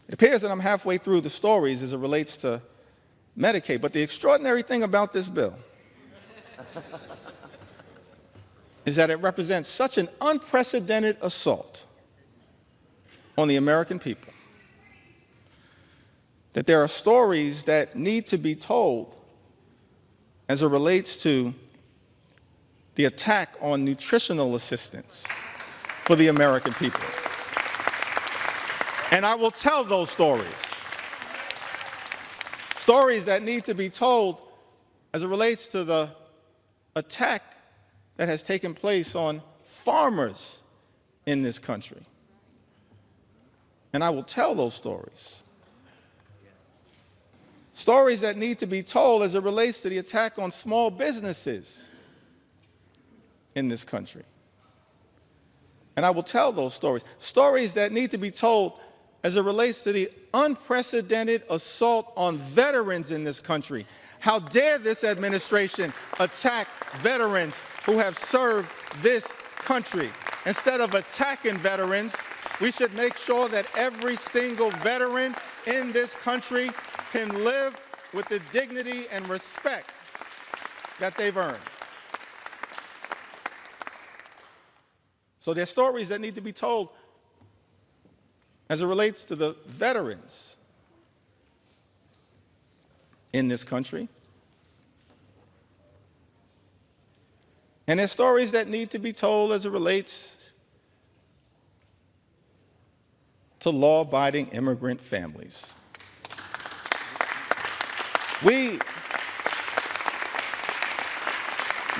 It appears that I'm halfway through the stories as it relates to Medicaid. But the extraordinary thing about this bill is that it represents such an unprecedented assault on the American people that there are stories that need to be told as it relates to the attack on nutritional assistance for the American people. And I will tell those stories. Stories that need to be told as it relates to the attack that has taken place on farmers in this country. And I will tell those stories. Stories that need to be told as it relates to the attack on small businesses in this country. And I will tell those stories. Stories that need to be told as it relates to the unprecedented assault on veterans in this country. How dare this administration attack veterans who have served this country? Instead of attacking veterans, we should make sure that every single veteran in this country can live with the dignity and respect that they've earned. So there are stories that need to be told as it relates to the veterans in this country. And there's stories that need to be told as it relates to law-abiding immigrant families. We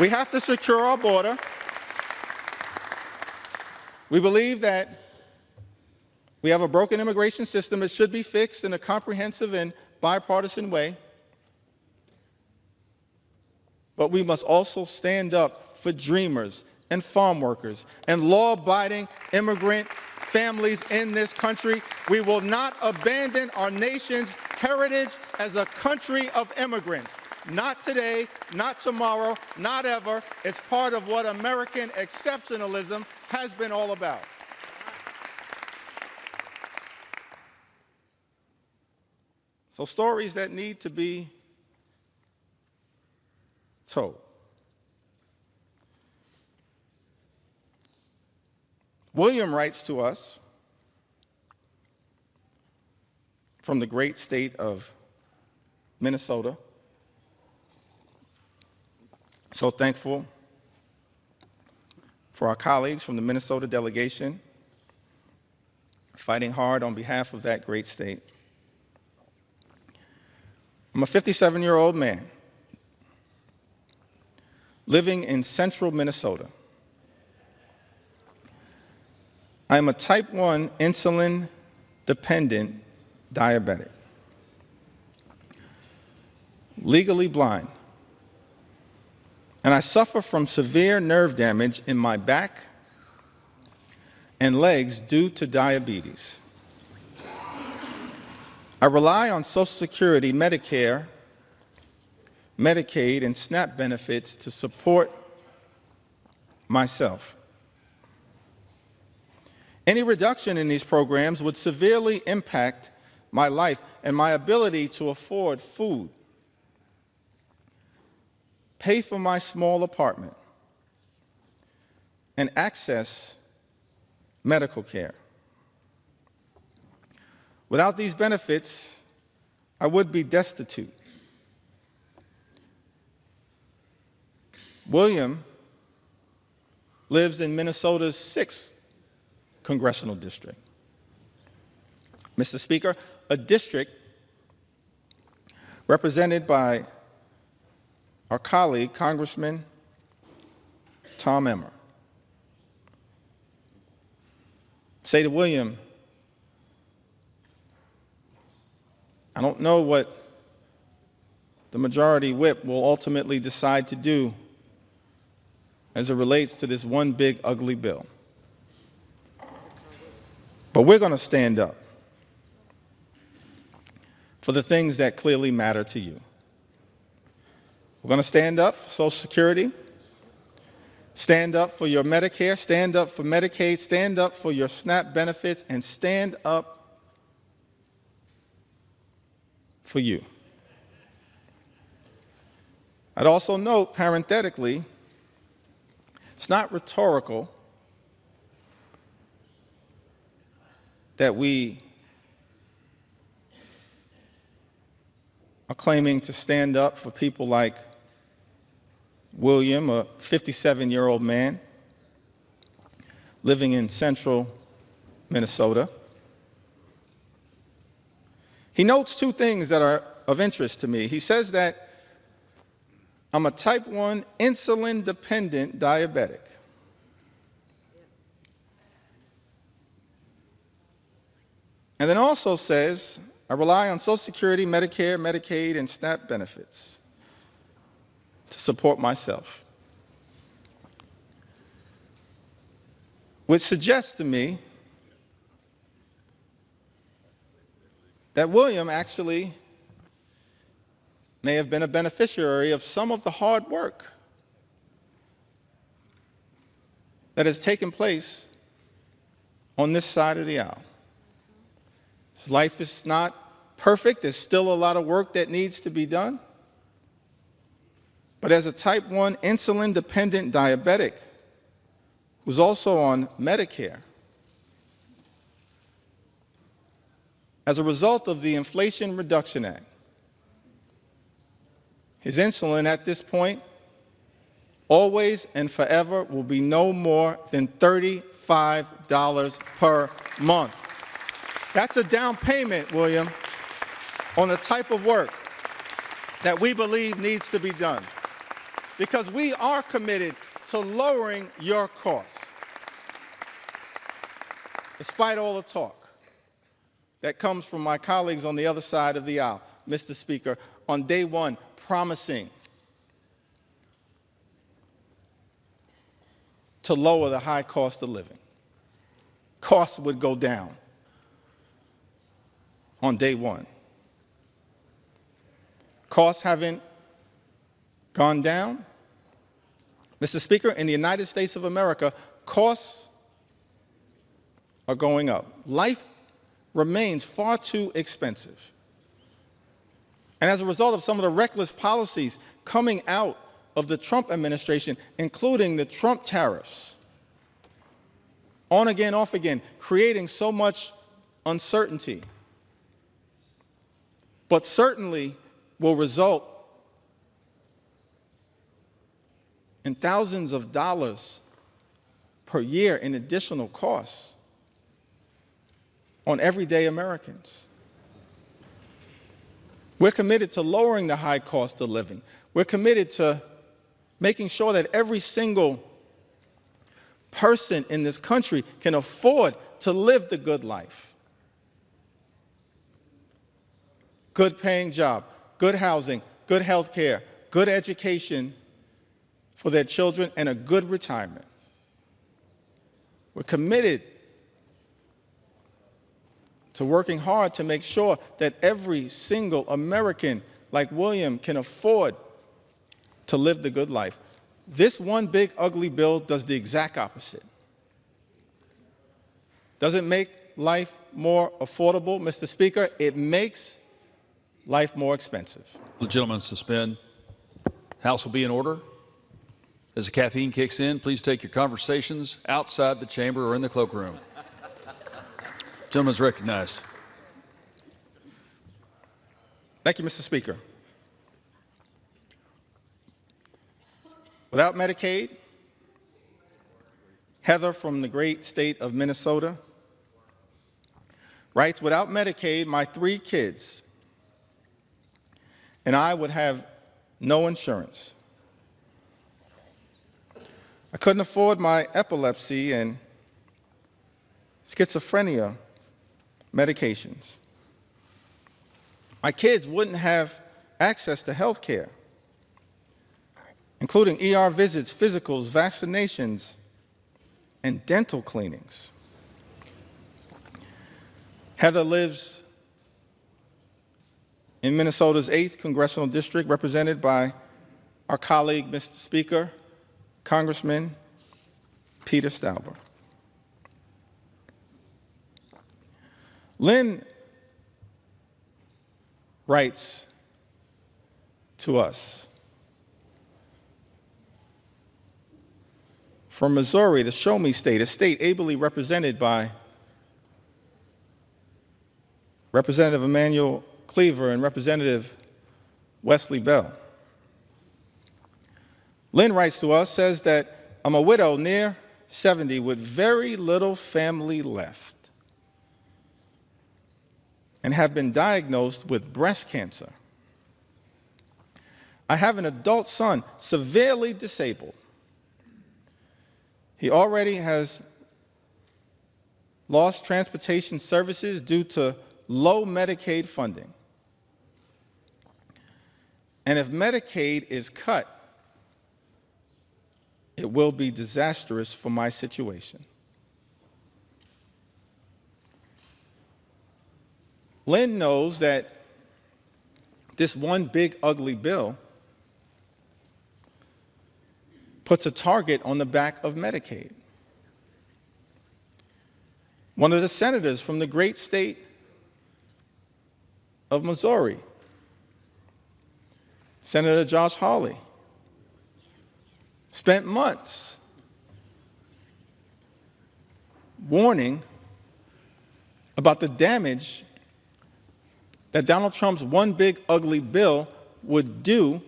have to secure our border. We believe that we have a broken immigration system that should be fixed in a comprehensive and bipartisan way. But we must also stand up for dreamers and farm workers and law-abiding immigrant families in this country. We will not abandon our nation's heritage as a country of immigrants. Not today, not tomorrow, not ever. It's part of what American exceptionalism has been all about. So stories that need to be told. William writes to us from the great state of Minnesota. So thankful for our colleagues from the Minnesota delegation fighting hard on behalf of that great state. I'm a 57-year-old man living in central Minnesota. I am a type 1 insulin-dependent diabetic, legally blind, and I suffer from severe nerve damage in my back and legs due to diabetes. I rely on Social Security, Medicare, Medicaid, and SNAP benefits to support myself. Any reduction in these programs would severely impact my life and my ability to afford food, pay for my small apartment, and access medical care. Without these benefits, I would be destitute. William lives in Minnesota's 6th congressional district. Mr. Speaker, a district represented by our colleague, Congressman Tom Emmer. Say to William, I don't know what the majority whip will ultimately decide to do as it relates to this one big ugly bill. But we're going to stand up for the things that clearly matter to you. We're going to stand up for Social Security, stand up for your Medicare, stand up for Medicaid, stand up for your SNAP benefits, and stand up for you. I'd also note, parenthetically, it's not rhetorical that we are claiming to stand up for people like William, a 57-year-old man living in central Minnesota. He notes two things that are of interest to me. He says that I'm a type 1 insulin-dependent diabetic. And then also says, I rely on Social Security, Medicare, Medicaid, and SNAP benefits to support myself. Which suggests to me that William actually may have been a beneficiary of some of the hard work that has taken place on this side of the aisle. His life is not perfect. There's still a lot of work that needs to be done. But as a type 1 insulin-dependent diabetic who's also on Medicare, as a result of the Inflation Reduction Act, his insulin at this point always and forever will be no more than $35 per month. That's a down payment, William, on the type of work that we believe needs to be done, because we are committed to lowering your costs. Despite all the talk that comes from my colleagues on the other side of the aisle, Mr. Speaker, on day one, promising to lower the high cost of living. Costs would go down on day one. Costs haven't gone down. Mr. Speaker, in the United States of America, costs are going up. Life remains far too expensive. And as a result of some of the reckless policies coming out of the Trump administration, including the Trump tariffs, on again, off again, creating so much uncertainty, but certainly will result in thousands of dollars per year in additional costs on everyday Americans. We're committed to lowering the high cost of living. We're committed to making sure that every single person in this country can afford to live the good life. Good paying job, good housing, good health care, good education for their children, and a good retirement. We're committed to working hard to make sure that every single American like William can afford to live the good life. This one big ugly bill does the exact opposite. Does it make life more affordable, Mr. Speaker? It makes life more expensive. The gentleman suspend. House will be in order. As the caffeine kicks in, please take your conversations outside the chamber or in the cloakroom. Gentleman's recognized. Thank you, Mr. Speaker. Without Medicaid, Heather from the great state of Minnesota writes, without Medicaid, my 3 kids and I would have no insurance. I couldn't afford my epilepsy and schizophrenia medications. My kids wouldn't have access to health care, including ER visits, physicals, vaccinations, and dental cleanings. Heather lives in Minnesota's 8th Congressional District, represented by our colleague, Mr. Speaker, Congressman Peter Stauber. Lynn writes to us from Missouri, the Show Me State, a state ably represented by Representative Emanuel Cleaver and Representative Wesley Bell. Lynn writes to us, says that I'm a widow near 70 with very little family left and have been diagnosed with breast cancer. I have an adult son, severely disabled. He already has lost transportation services due to low Medicaid funding. And if Medicaid is cut, it will be disastrous for my situation. Lynn knows that this one big ugly bill puts a target on the back of Medicaid. One of the senators from the great state of Missouri, Senator Josh Hawley, spent months warning about the damage that Donald Trump's one big ugly bill would do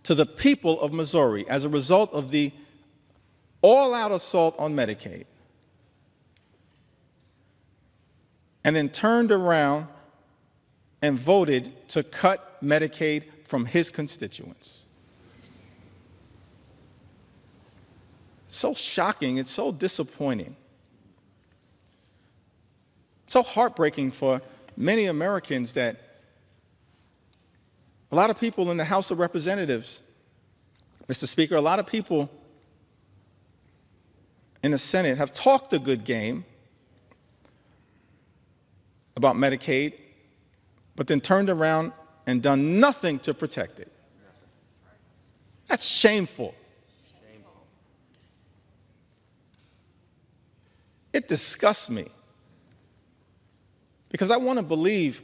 to the people of Missouri as a result of the all-out assault on Medicaid, and then turned around and voted to cut Medicaid from his constituents. It's so shocking, it's so disappointing. It's so heartbreaking for many Americans that a lot of people in the House of Representatives, Mr. Speaker, a lot of people in the Senate have talked a good game about Medicaid, but then turned around and done nothing to protect it. That's shameful. It disgusts me, because I want to believe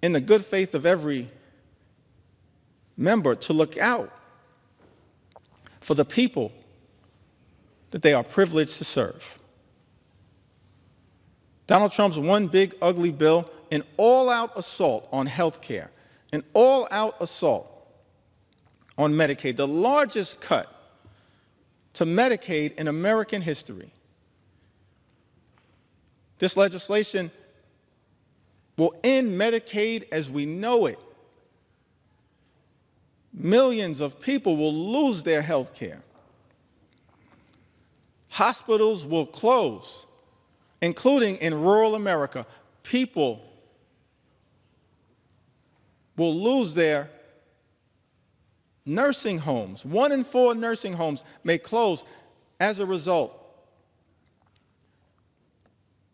in the good faith of every member to look out for the people that they are privileged to serve. Donald Trump's one big ugly bill, an all-out assault on health care, an all-out assault on Medicaid, the largest cut to Medicaid in American history. This legislation will end Medicaid as we know it. Millions of people will lose their health care. Hospitals will close, including in rural America. People will lose their nursing homes. 1 in 4 nursing homes may close as a result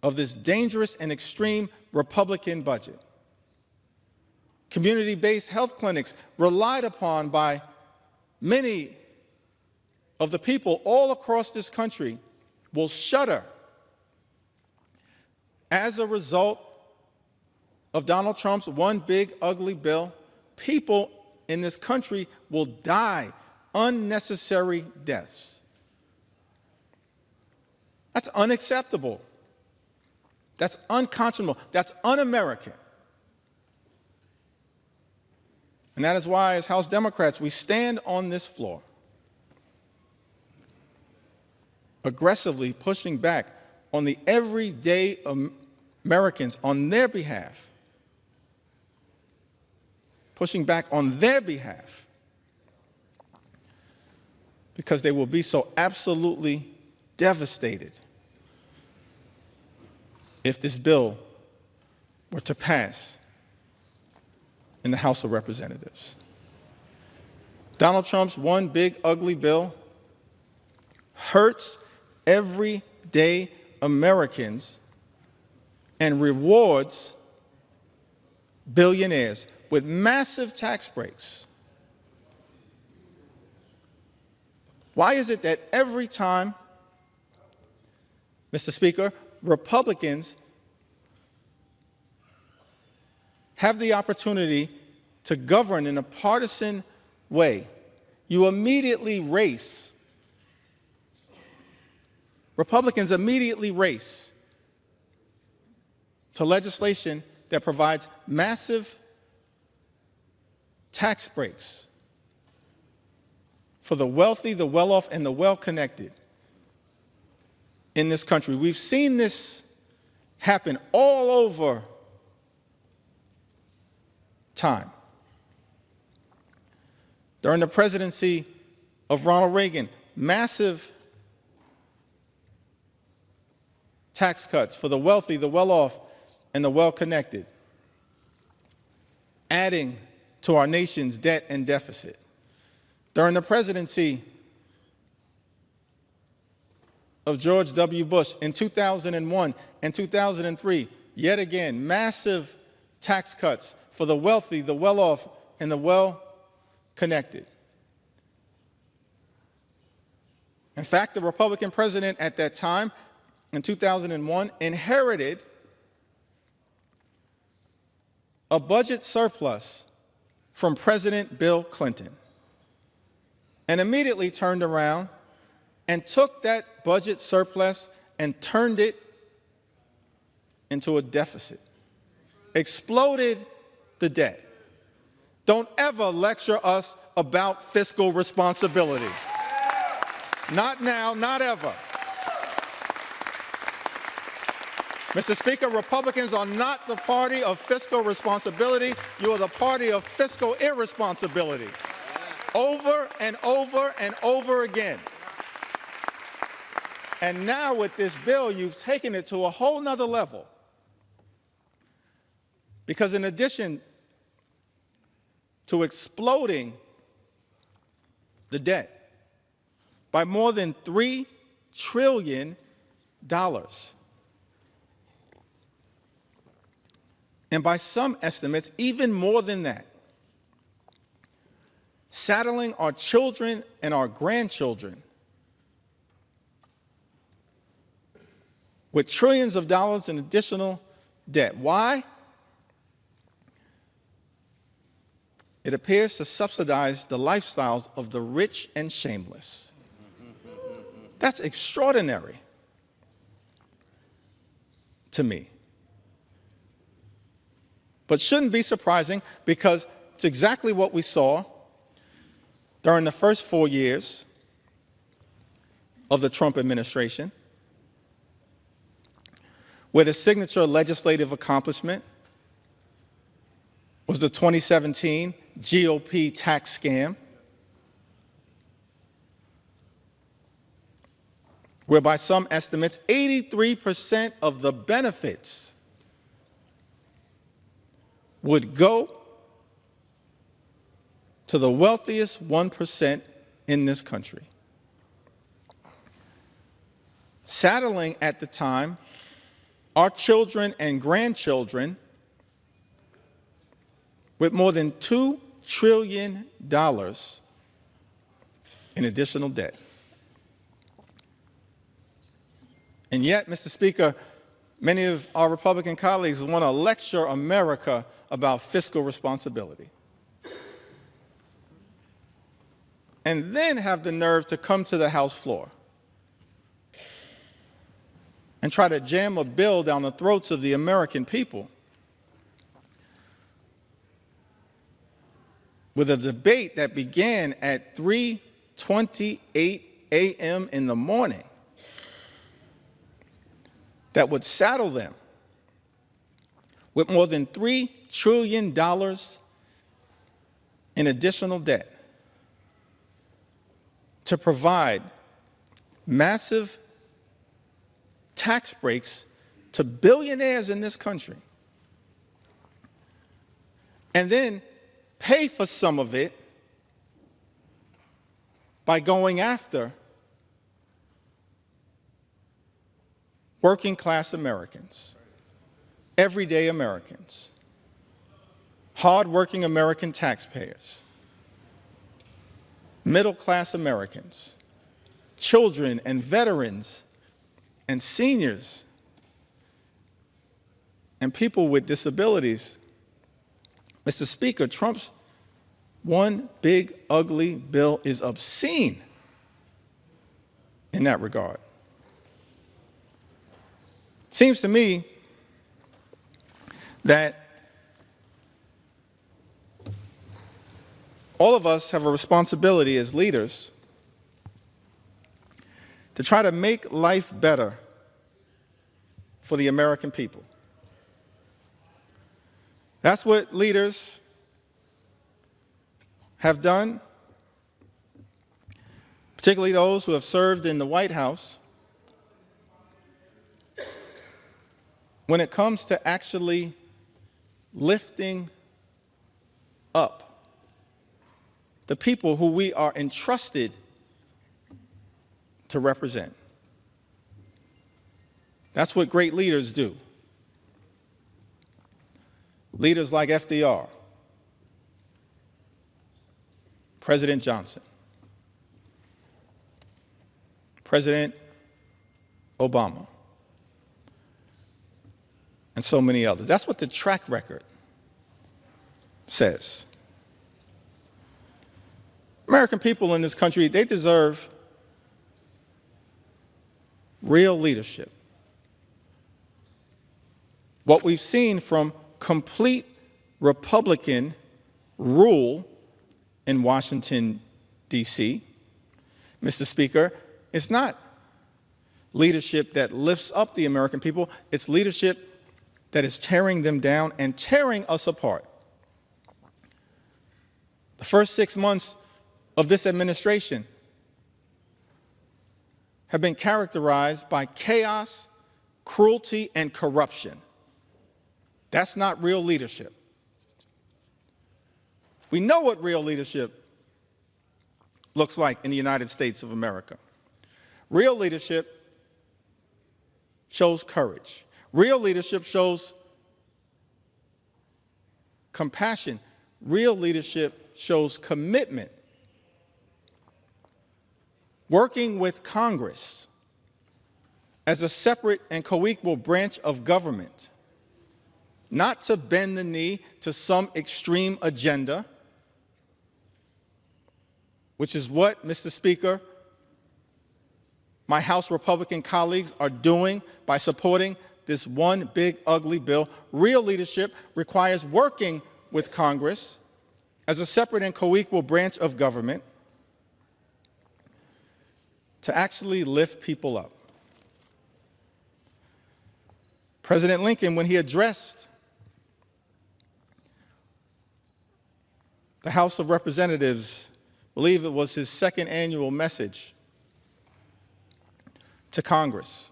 of this dangerous and extreme Republican budget. Community-based health clinics relied upon by many of the people all across this country will shutter as a result of Donald Trump's one big ugly bill. People in this country will die unnecessary deaths. That's unacceptable. That's unconscionable. That's un-American. And that is why, as House Democrats, we stand on this floor aggressively pushing back on the everyday Americans on their behalf, pushing back on their behalf, because they will be so absolutely devastated if this bill were to pass in the House of Representatives. Donald Trump's one big ugly bill hurts everyday Americans and rewards billionaires with massive tax breaks. Why is it that every time, Mr. Speaker, Republicans have the opportunity to govern in a partisan way, you immediately race, Republicans immediately race to legislation that provides massive tax breaks for the wealthy, the well-off, and the well-connected in this country. We've seen this happen all over time. During the presidency of Ronald Reagan, massive tax cuts for the wealthy, the well-off, and the well-connected, adding to our nation's debt and deficit. During the presidency of George W. Bush in 2001 and 2003, yet again, massive tax cuts for the wealthy, the well-off, and the well-connected. In fact, the Republican president at that time, in 2001, inherited a budget surplus from President Bill Clinton, and immediately turned around and took that budget surplus and turned it into a deficit, exploded the debt. Don't ever lecture us about fiscal responsibility. Not now, not ever. Mr. Speaker, Republicans are not the party of fiscal responsibility. You are the party of fiscal irresponsibility. Over and over and over again. And now with this bill, you've taken it to a whole nother level. Because in addition to exploding the debt by more than $3 trillion, and by some estimates, even more than that, saddling our children and our grandchildren with trillions of dollars in additional debt. Why? It appears to subsidize the lifestyles of the rich and shameless. That's extraordinary to me. But shouldn't be surprising, because it's exactly what we saw during the first 4 years of the Trump administration, where the signature legislative accomplishment was the 2017 GOP tax scam, where by some estimates, 83% of the benefits would go to the wealthiest 1% in this country. Saddling at the time our children and grandchildren with more than $2 trillion in additional debt. And yet, Mr. Speaker, many of our Republican colleagues want to lecture America about fiscal responsibility, and then have the nerve to come to the House floor and try to jam a bill down the throats of the American people with a debate that began at 3:28 a.m. in the morning that would saddle them with more than $3 trillion in additional debt to provide massive tax breaks to billionaires in this country, and then pay for some of it by going after working class Americans, everyday Americans, hardworking American taxpayers, middle class Americans, children and veterans and seniors and people with disabilities. Mr. Speaker, Trump's one big ugly bill is obscene in that regard. Seems to me that all of us have a responsibility as leaders to try to make life better for the American people. That's what leaders have done, particularly those who have served in the White House, when it comes to actually lifting up the people who we are entrusted to represent. That's what great leaders do. Leaders like FDR, President Johnson, President Obama, and so many others. That's what the track record says. American people in this country, they deserve real leadership. What we've seen from complete Republican rule, in Washington, D.C. Mr. Speaker, it's not leadership that lifts up the American people. It's leadership that is tearing them down and tearing us apart. The first 6 months of this administration have been characterized by chaos, cruelty, and corruption. That's not real leadership. We know what real leadership looks like in the United States of America. Real leadership shows courage. Real leadership shows compassion. Real leadership shows commitment. Working with Congress as a separate and co-equal branch of government, not to bend the knee to some extreme agenda, which is what, Mr. Speaker, my House Republican colleagues are doing by supporting this one big ugly bill. Real leadership requires working with Congress as a separate and co-equal branch of government to actually lift people up. President Lincoln, when he addressed the House of Representatives, I believe it was his second annual message to Congress,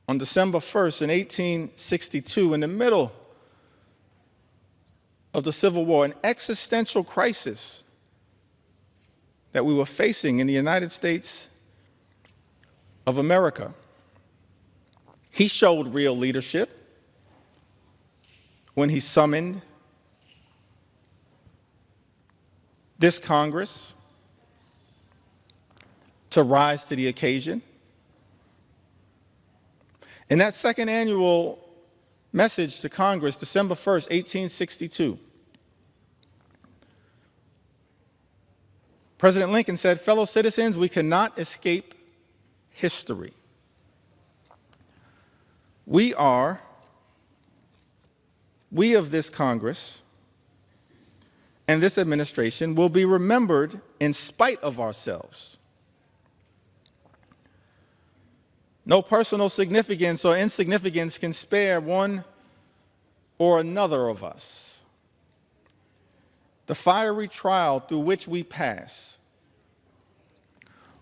on December 1st in 1862, in the middle of the Civil War, an existential crisis that we were facing in the United States of America, he showed real leadership when he summoned this Congress to rise to the occasion. In that second annual message to Congress, December 1st, 1862, President Lincoln said, "Fellow citizens, we cannot escape history. We of this Congress and this administration will be remembered in spite of ourselves. No personal significance or insignificance can spare one or another of us. The fiery trial through which we pass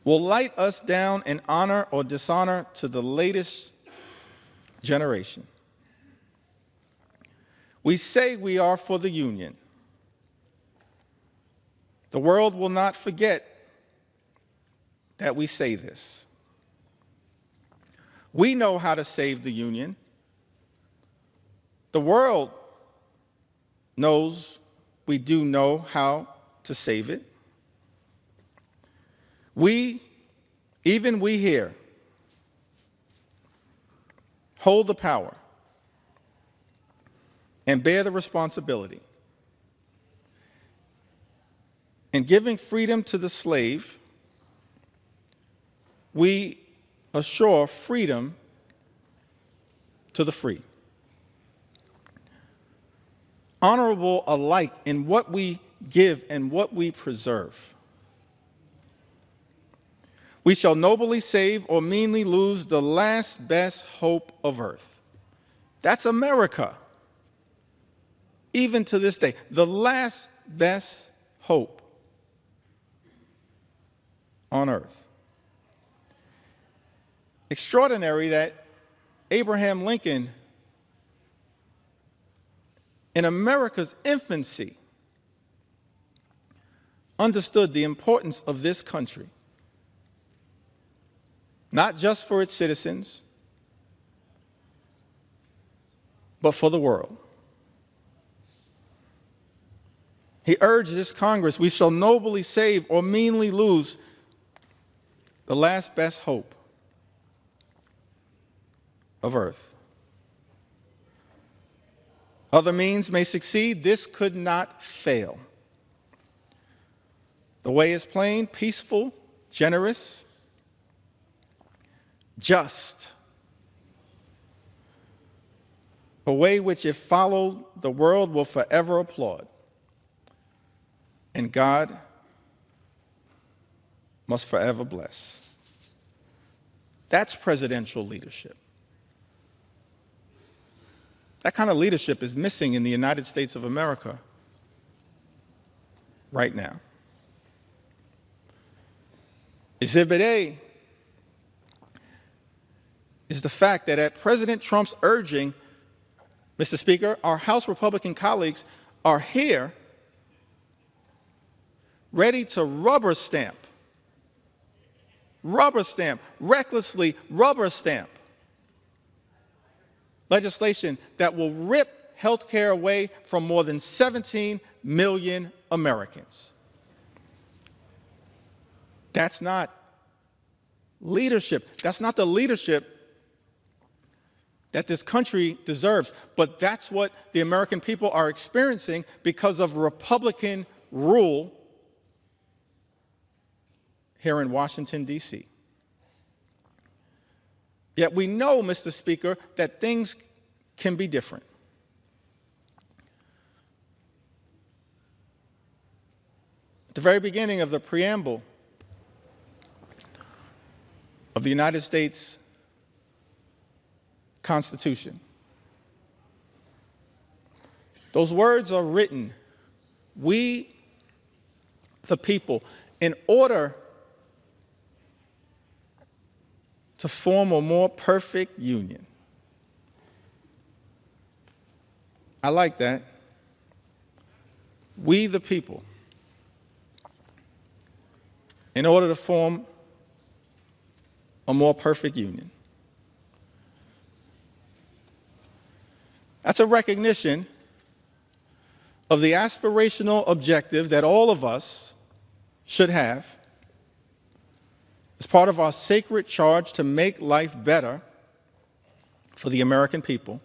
will light us down in honor or dishonor to the latest generation. We say we are for the Union. The world will not forget that we say this. We know how to save the Union. The world knows we do know how to save it. Even we here, hold the power and bear the responsibility. In giving freedom to the slave, we assure freedom to the free. Honorable alike in what we give and what we preserve. We shall nobly save or meanly lose the last best hope of earth. That's America. Even to this day, the last best hope on earth. Extraordinary that Abraham Lincoln, in America's infancy, understood the importance of this country, not just for its citizens, but for the world. He urged this Congress, we shall nobly save or meanly lose the last best hope of earth. Other means may succeed, this could not fail. The way is plain, peaceful, generous, just. A way which, if followed, the world will forever applaud. and God must forever bless. That's presidential leadership. That kind of leadership is missing in the United States of America right now. Exhibit A is the fact that at President Trump's urging, Mr. Speaker, our House Republican colleagues are here ready to rubber stamp, recklessly rubber stamp legislation that will rip health care away from more than 17 million Americans. That's not leadership. That's not the leadership that this country deserves. But that's what the American people are experiencing because of Republican rule here in Washington, D.C. Yet we know, Mr. Speaker, that things can be different. At the very beginning of the preamble of the United States Constitution, those words are written, "We, the people," in order to form a more perfect union. I like that. We, the people, in order to form a more perfect union. That's a recognition of the aspirational objective that all of us should have as part of our sacred charge to make life better for the American people,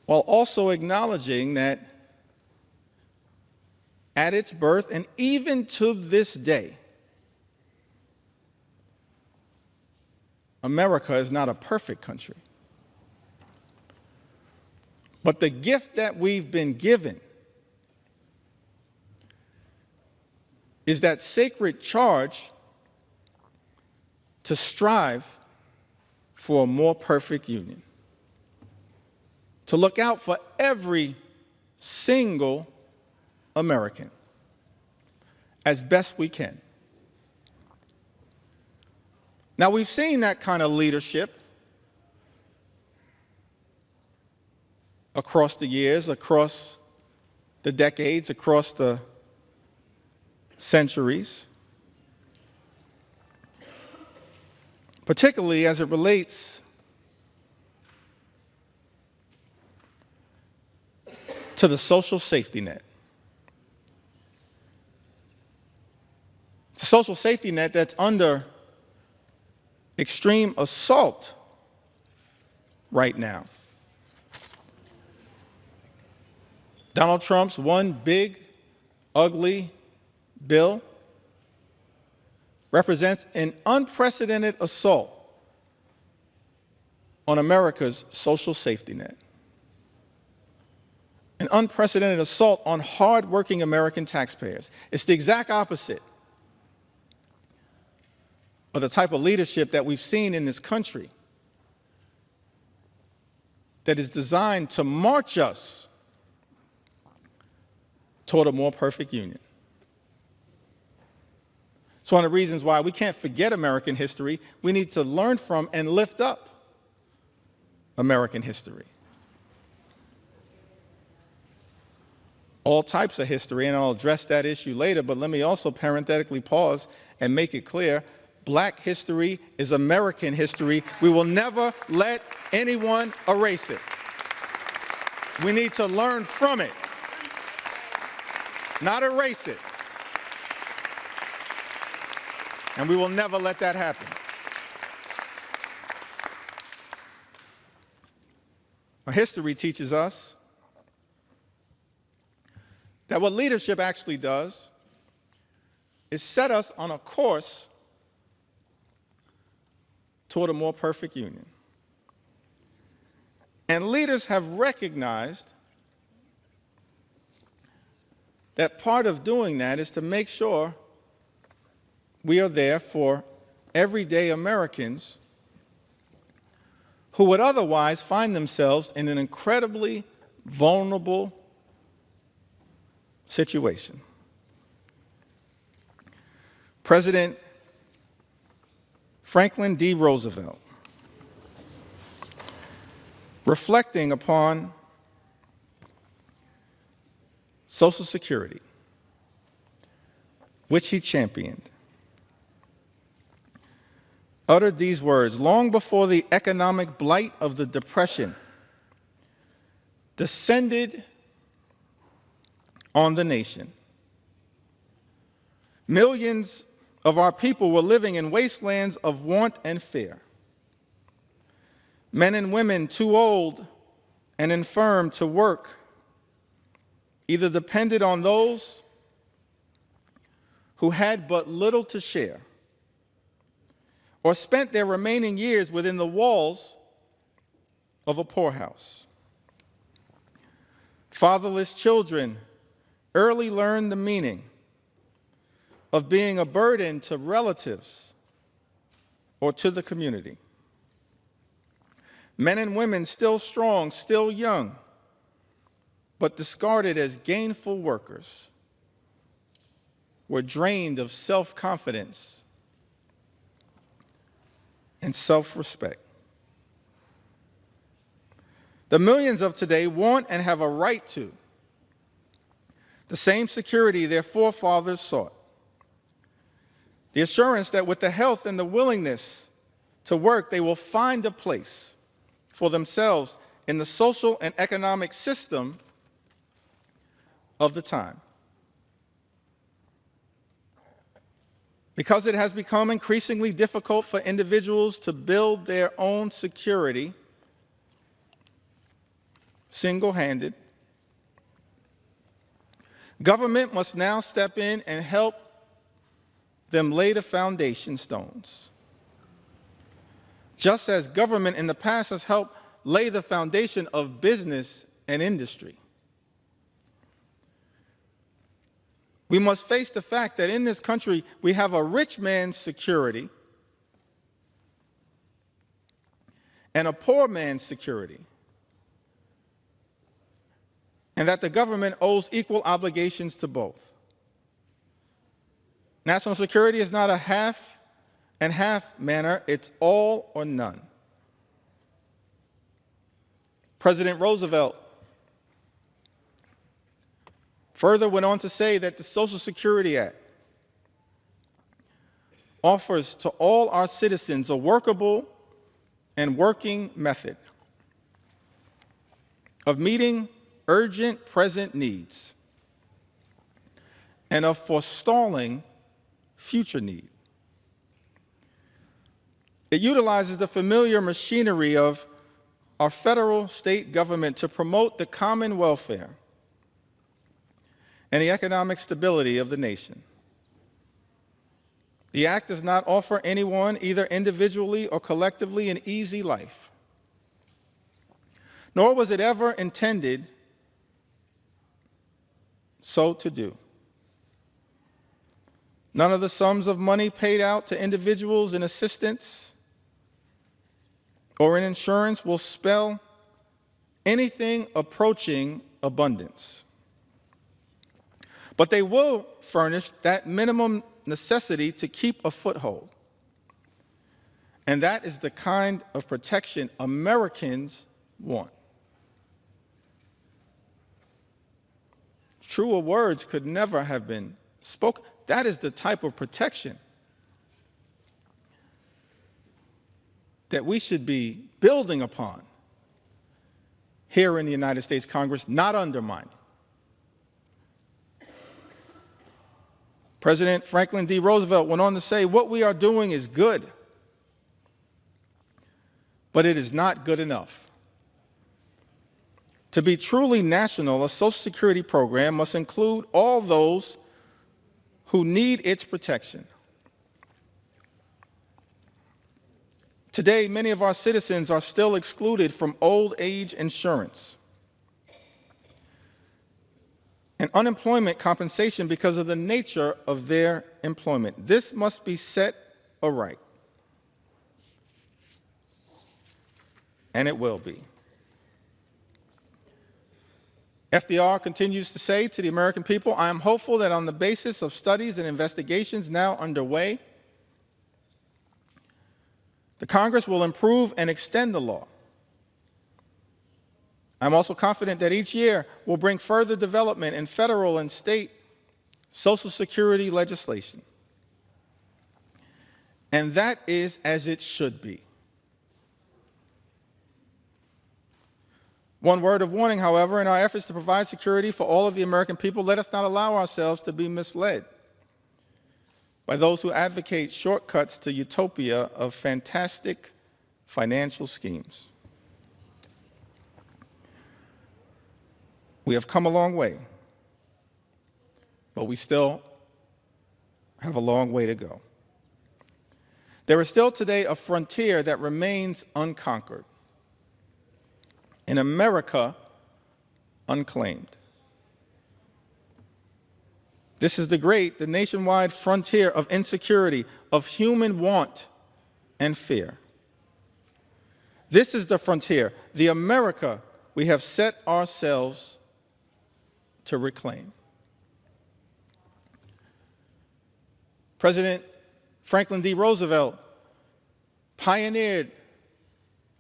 while also acknowledging that at its birth and even to this day, America is not a perfect country. But the gift that we've been given is that sacred charge to strive for a more perfect union, to look out for every single American as best we can. Now, we've seen that kind of leadership across the years, across the decades, across the centuries, particularly as it relates to the social safety net. It's a social safety net that's under extreme assault right now. Donald Trump's one big, ugly bill represents an unprecedented assault on America's social safety net, an unprecedented assault on hardworking American taxpayers. It's the exact opposite of the type of leadership that we've seen in this country that is designed to march us toward a more perfect union. It's one of the reasons why we can't forget American history. We need to learn from and lift up American history. All types of history, and I'll address that issue later, but let me also parenthetically pause and make it clear, Black history is American history. We will never let anyone erase it. We need to learn from it, not erase it. And we will never let that happen. Our history teaches us that what leadership actually does is set us on a course toward a more perfect union. And leaders have recognized that part of doing that is to make sure we are there for everyday Americans who would otherwise find themselves in an incredibly vulnerable situation. President Franklin D. Roosevelt, reflecting upon Social Security, which he championed, uttered these words: long before the economic blight of the Depression descended on the nation, millions of our people were living in wastelands of want and fear. Men and women too old and infirm to work either depended on those who had but little to share, or spent their remaining years within the walls of a poorhouse. Fatherless children early learned the meaning of being a burden to relatives or to the community. Men and women still strong, still young, but discarded as gainful workers, were drained of self-confidence and self-respect. The millions of today want and have a right to the same security their forefathers sought. The assurance that with the health and the willingness to work, they will find a place for themselves in the social and economic system of the time. Because it has become increasingly difficult for individuals to build their own security single-handed, government must now step in and help them lay the foundation stones. Just as government in the past has helped lay the foundation of business and industry. We must face the fact that in this country we have a rich man's security and a poor man's security, and that the government owes equal obligations to both. National security is not a half and half manner, it's all or none. President Roosevelt further went on to say that the Social Security Act offers to all our citizens a workable and working method of meeting urgent present needs and of forestalling future need. It utilizes the familiar machinery of our federal state government to promote the common welfare and the economic stability of the nation. The Act does not offer anyone, either individually or collectively, an easy life, nor was it ever intended so to do. None of the sums of money paid out to individuals in assistance or in insurance will spell anything approaching abundance. But they will furnish that minimum necessity to keep a foothold. And that is the kind of protection Americans want. Truer words could never have been spoken. That is the type of protection that we should be building upon here in the United States Congress, not undermining. President Franklin D. Roosevelt went on to say, what we are doing is good, but it is not good enough. To be truly national, a Social Security program must include all those who need its protection. Today, many of our citizens are still excluded from old age insurance and unemployment compensation because of the nature of their employment. This must be set aright. And it will be. FDR continues to say to the American people, I am hopeful that on the basis of studies and investigations now underway, the Congress will improve and extend the law. I'm also confident that each year will bring further development in federal and state Social Security legislation. And that is as it should be. One word of warning, however, in our efforts to provide security for all of the American people, let us not allow ourselves to be misled by those who advocate shortcuts to utopia of fantastic financial schemes. We have come a long way, but we still have a long way to go. There is still today a frontier that remains unconquered, in America unclaimed. This is the nationwide frontier of insecurity, of human want and fear. This is the frontier, the America we have set ourselves to reclaim. President Franklin D. Roosevelt pioneered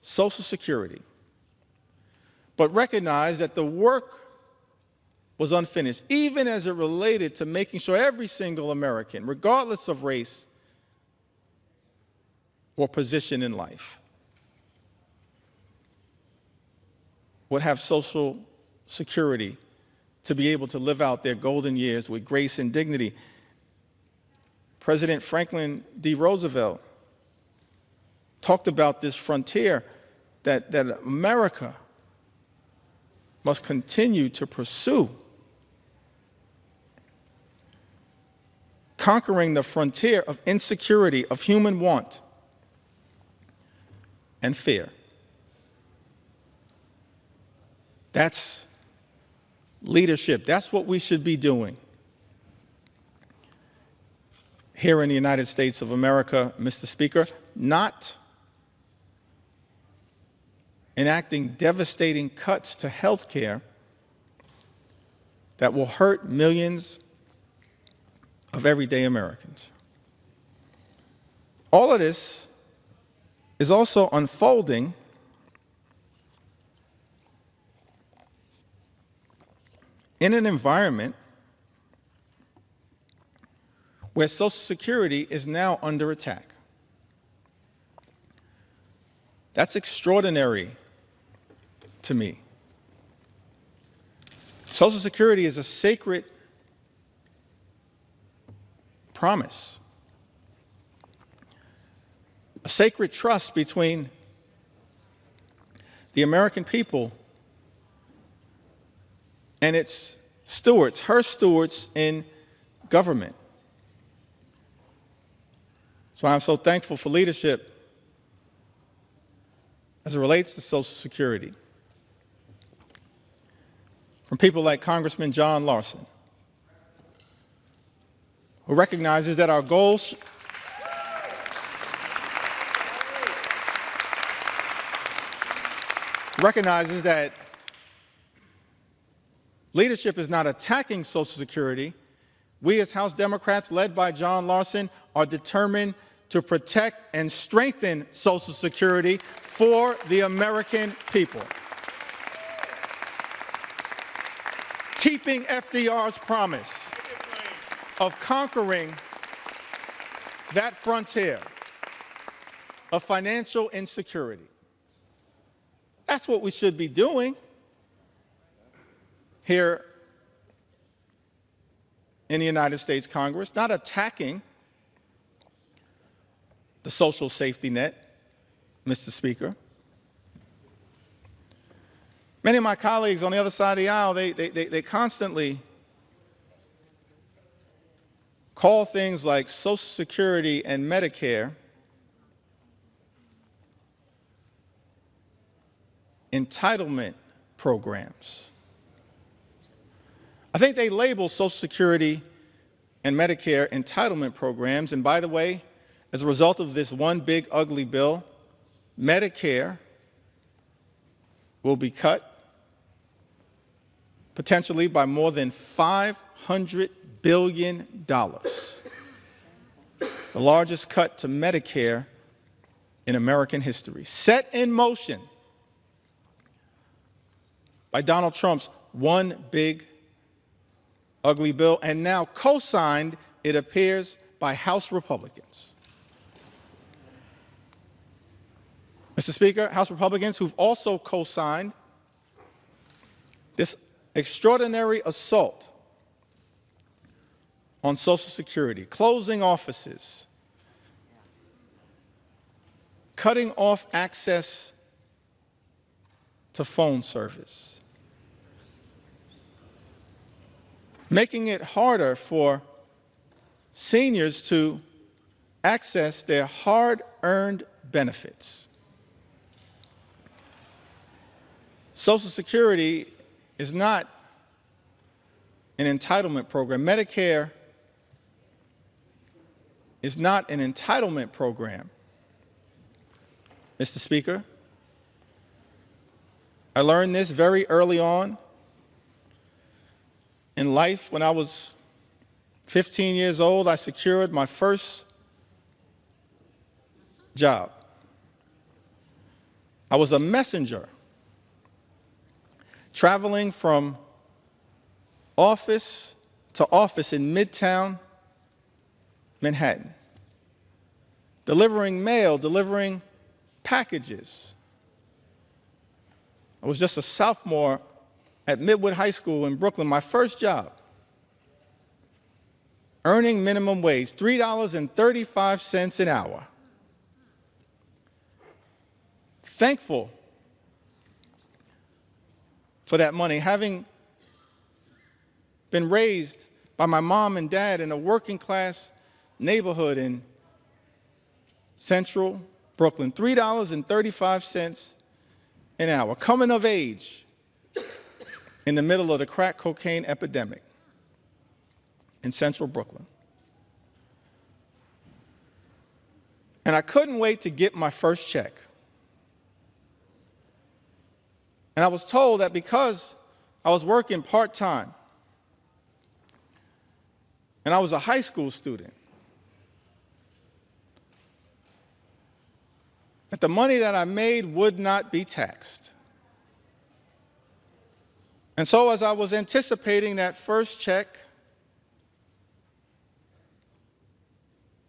Social Security, but recognized that the work was unfinished, even as it related to making sure every single American, regardless of race or position in life, would have Social Security to be able to live out their golden years with grace and dignity. President Franklin D. Roosevelt talked about this frontier that America must continue to pursue, conquering the frontier of insecurity, of human want and fear. That's leadership. That's what we should be doing here in the United States of America, Mr. Speaker, not enacting devastating cuts to health care that will hurt millions of everyday Americans. All of this is also unfolding in an environment where Social Security is now under attack. That's extraordinary to me. Social Security is a sacred promise, a sacred trust between the American people and its stewards, her stewards in government. So I'm so thankful for leadership as it relates to Social Security from people like Congressman John Larson, who recognizes that our goals recognizes that leadership is not attacking Social Security. We as House Democrats, led by John Larson, are determined to protect and strengthen Social Security for the American people. Keeping FDR's promise of conquering that frontier of financial insecurity. That's what we should be doing here in the United States Congress, not attacking the social safety net, Mr. Speaker. Many of my colleagues on the other side of the aisle, they constantly call things like Social Security and Medicare entitlement programs. I think they label Social Security and Medicare entitlement programs. And by the way, as a result of this one big ugly bill, Medicare will be cut potentially by more than $500 billion, the largest cut to Medicare in American history, set in motion by Donald Trump's one big ugly bill, and now co-signed, it appears, by House Republicans. Mr. Speaker, House Republicans who've also co-signed this extraordinary assault on Social Security, closing offices, cutting off access to phone service, making it harder for seniors to access their hard-earned benefits. Social Security is not an entitlement program. Medicare is not an entitlement program, Mr. Speaker. I learned this very early on in life. When I was 15 years old, I secured my first job. I was a messenger traveling from office to office in Midtown Manhattan, delivering mail, delivering packages. I was just a sophomore at Midwood High School in Brooklyn, my first job, earning minimum wage, $3.35 an hour. Thankful for that money, having been raised by my mom and dad in a working class neighborhood in central Brooklyn, $3.35 an hour, coming of age in the middle of the crack cocaine epidemic in central Brooklyn. And I couldn't wait to get my first check. And I was told that because I was working part-time and I was a high school student, that the money that I made would not be taxed. And so as I was anticipating that first check,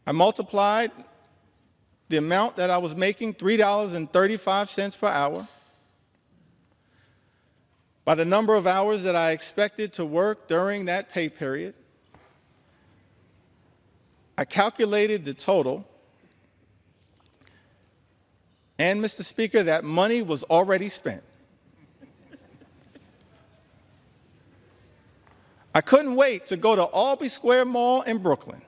I multiplied the amount that I was making, $3.35 per hour, by the number of hours that I expected to work during that pay period. I calculated the total, and Mr. Speaker, that money was already spent. I couldn't wait to go to Albee Square Mall in Brooklyn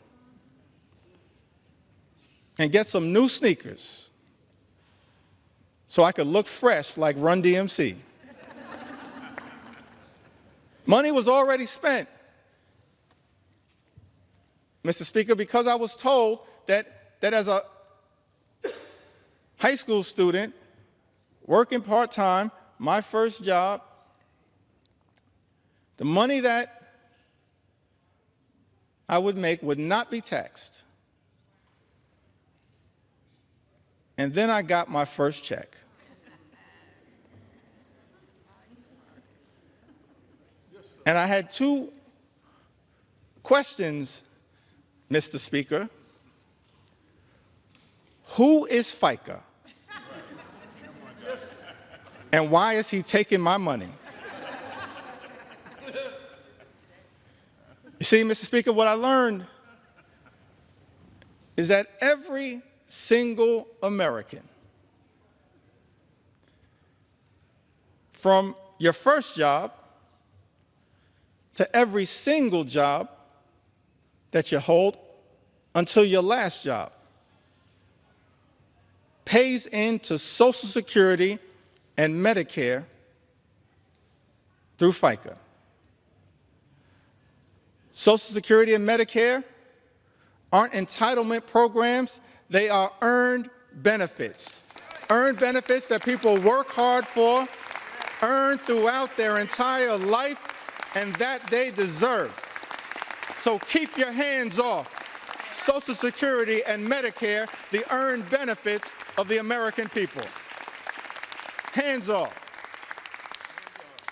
and get some new sneakers so I could look fresh like Run DMC. Money was already spent, Mr. Speaker, because I was told that as a high school student working part-time, my first job, the money that I would make would not be taxed. And then I got my first check. And I had two questions, Mr. Speaker. Who is FICA? And why is he taking my money? You see, Mr. Speaker, what I learned is that every single American, from your first job to every single job that you hold until your last job, pays into Social Security and Medicare through FICA. Social Security and Medicare aren't entitlement programs, they are earned benefits. Earned benefits that people work hard for, earn throughout their entire life, and that they deserve. So keep your hands off Social Security and Medicare, the earned benefits of the American people. Hands off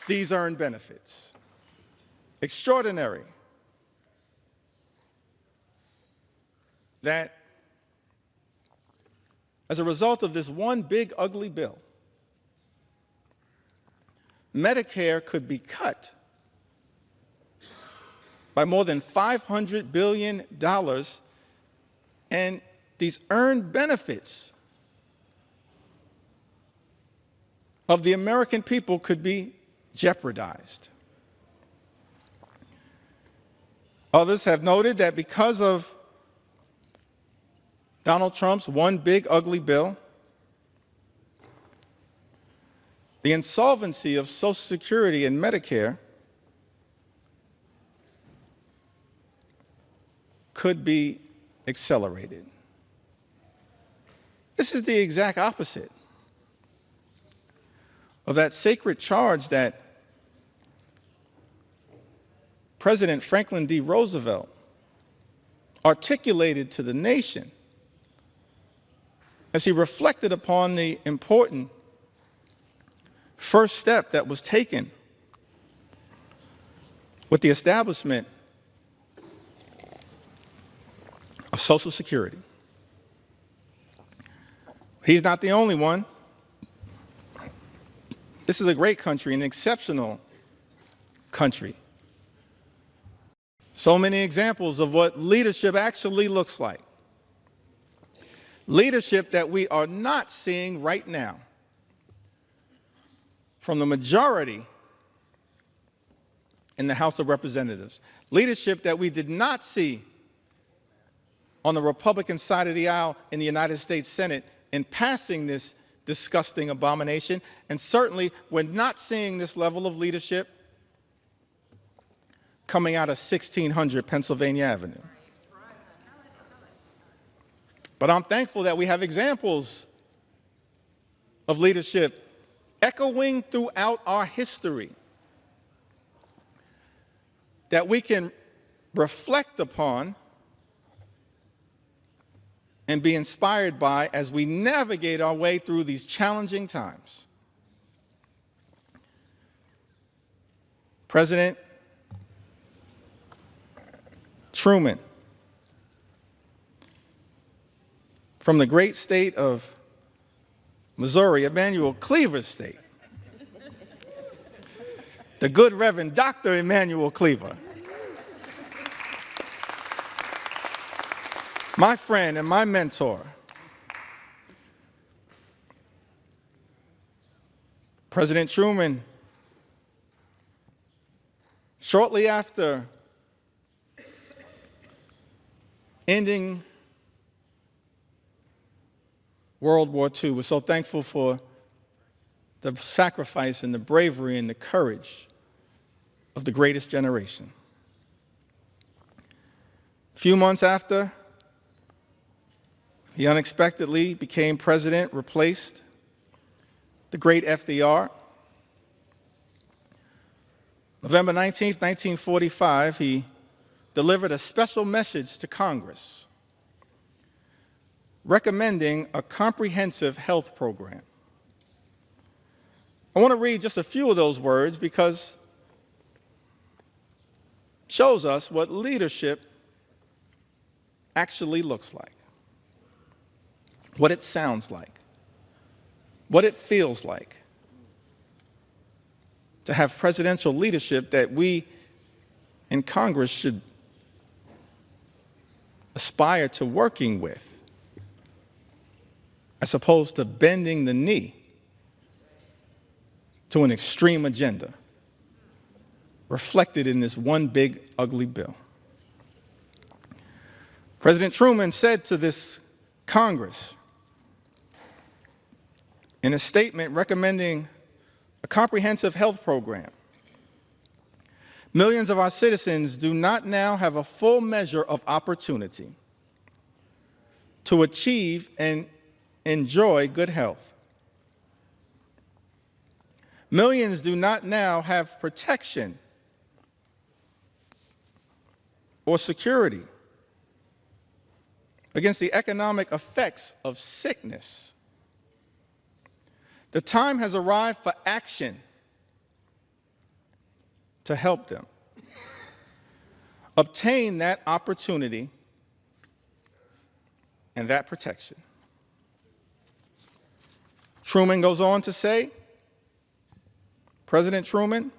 these earned benefits. Extraordinary that as a result of this one big ugly bill, Medicare could be cut by more than $500 billion, and these earned benefits of the American people could be jeopardized. Others have noted that because of Donald Trump's one big ugly bill, the insolvency of Social Security and Medicare could be accelerated. This is the exact opposite of that sacred charge that President Franklin D. Roosevelt articulated to the nation as he reflected upon the important first step that was taken with the establishment of Social Security. He's not the only one. This is a great country, an exceptional country. So many examples of what leadership actually looks like. Leadership that we are not seeing right now from the majority in the House of Representatives. Leadership that we did not see on the Republican side of the aisle in the United States Senate in passing this disgusting abomination, and certainly we're not seeing this level of leadership coming out of 1600 Pennsylvania Avenue. But I'm thankful that we have examples of leadership echoing throughout our history that we can reflect upon and be inspired by as we navigate our way through these challenging times. President Truman, from the great state of Missouri, Emanuel Cleaver State, the good Reverend Dr. Emanuel Cleaver, my friend and my mentor, President Truman, shortly after ending World War II, we're so thankful for the sacrifice and the bravery and the courage of the greatest generation. A few months after, he unexpectedly became president, replaced the great FDR. November 19, 1945, he delivered a special message to Congress recommending a comprehensive health program. I want to read just a few of those words because it shows us what leadership actually looks like, what it sounds like, what it feels like to have presidential leadership that we in Congress should aspire to working with, as opposed to bending the knee to an extreme agenda reflected in this one big ugly bill. President Truman said to this Congress in a statement recommending a comprehensive health program, Millions of our citizens do not now have a full measure of opportunity to achieve and enjoy good health. Millions do not now have protection or security against the economic effects of sickness. The time has arrived for action to help them obtain that opportunity and that protection. Truman goes on to say, President Truman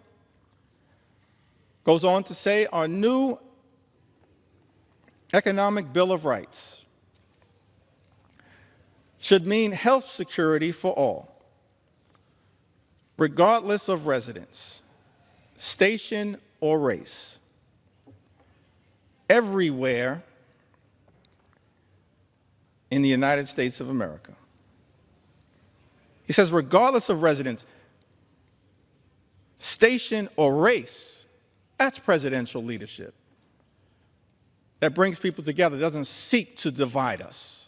goes on to say, our new Economic Bill of Rights should mean health security for all, regardless of residence, station, or race, everywhere in the United States of America. He says, regardless of residence, station, or race, that's presidential leadership. That brings people together, doesn't seek to divide us,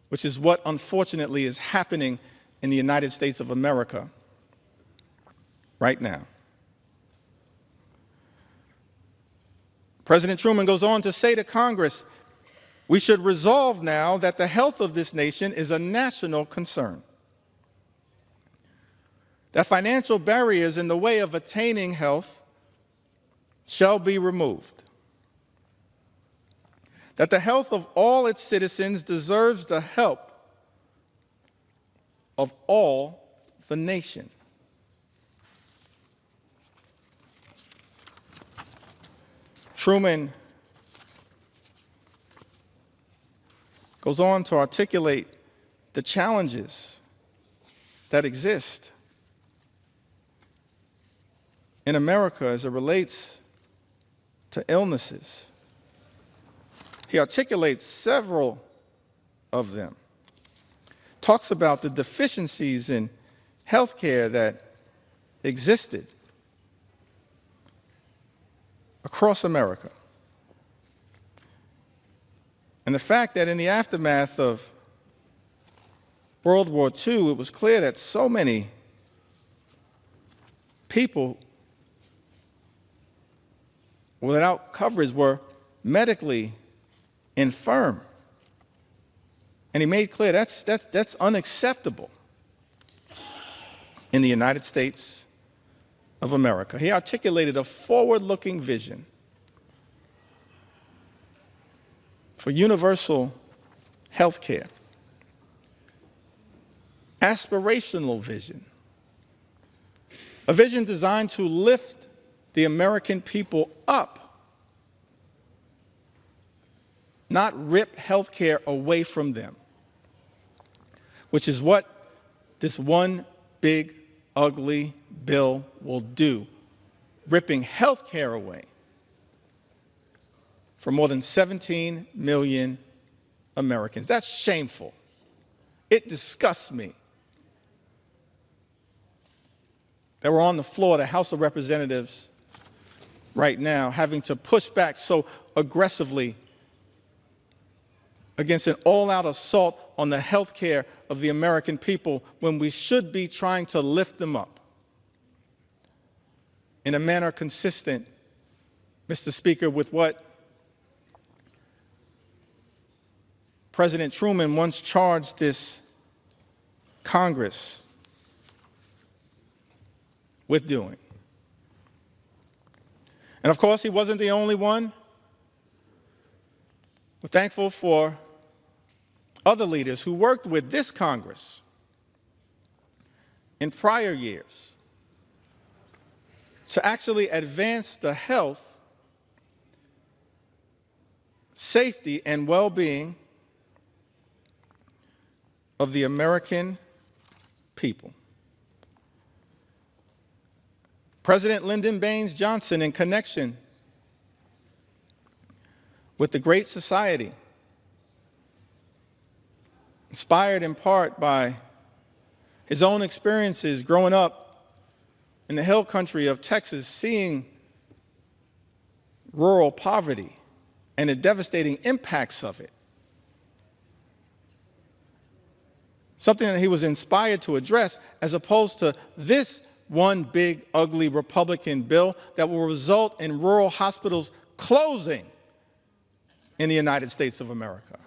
which is what unfortunately is happening in the United States of America right now. President Truman goes on to say to Congress, we should resolve now that the health of this nation is a national concern, that financial barriers in the way of attaining health shall be removed, that the health of all its citizens deserves the help of all the nation. Truman goes on to articulate the challenges that exist in America as it relates to illnesses. He articulates several of them, talks about the deficiencies in health care that existed across America, and the fact that in the aftermath of World War II, it was clear that so many people without coverage were medically infirm. And he made clear that's unacceptable in the United States of America. He articulated a forward-looking vision for universal health care, aspirational vision, a vision designed to lift the American people up, not rip health care away from them, which is what this one big, ugly bill will do, ripping health care away for more than 17 million Americans. That's shameful. It disgusts me that we're on the floor of the House of Representatives right now having to push back so aggressively against an all-out assault on the health care of the American people when we should be trying to lift them up in a manner consistent, Mr. Speaker, with what President Truman once charged this Congress with doing. And of course, he wasn't the only one. We're thankful for other leaders who worked with this Congress in prior years to actually advance the health, safety, and well-being of the American people. President Lyndon Baines Johnson, in connection with the Great Society, inspired in part by his own experiences growing up in the hill country of Texas, seeing rural poverty and the devastating impacts of it. Something that he was inspired to address, as opposed to this one big, ugly Republican bill that will result in rural hospitals closing in the United States of America.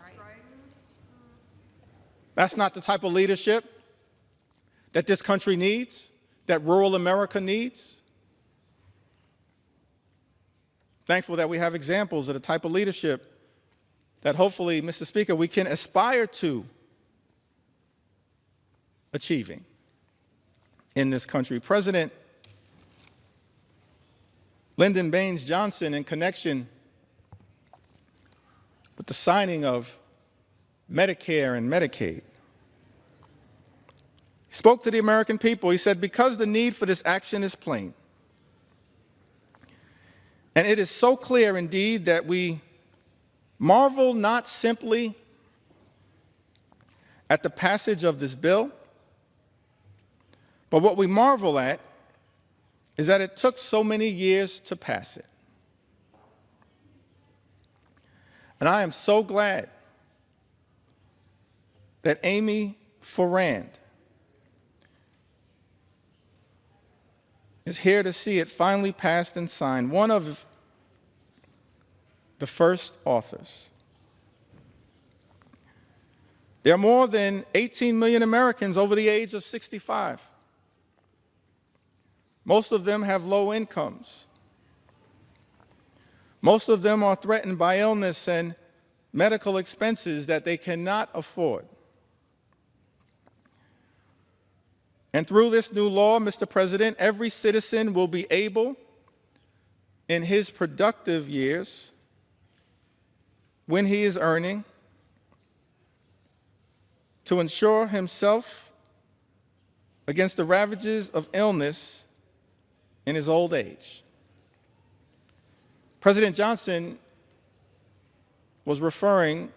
That's not the type of leadership that this country needs, that rural America needs. Thankful that we have examples of the type of leadership that hopefully, Mr. Speaker, we can aspire to achieving in this country. President Lyndon Baines Johnson, in connection with the signing of Medicare and Medicaid, spoke to the American people. He said, because the need for this action is plain, and it is so clear indeed that we marvel not simply at the passage of this bill, but what we marvel at is that it took so many years to pass it. And I am so glad that Amy Forand is here to see it finally passed and signed, one of the first authors. There are more than 18 million Americans over the age of 65. Most of them have low incomes. Most of them are threatened by illness and medical expenses that they cannot afford. And through this new law, Mr. President, every citizen will be able, in his productive years, when he is earning, to insure himself against the ravages of illness in his old age. President Johnson was referring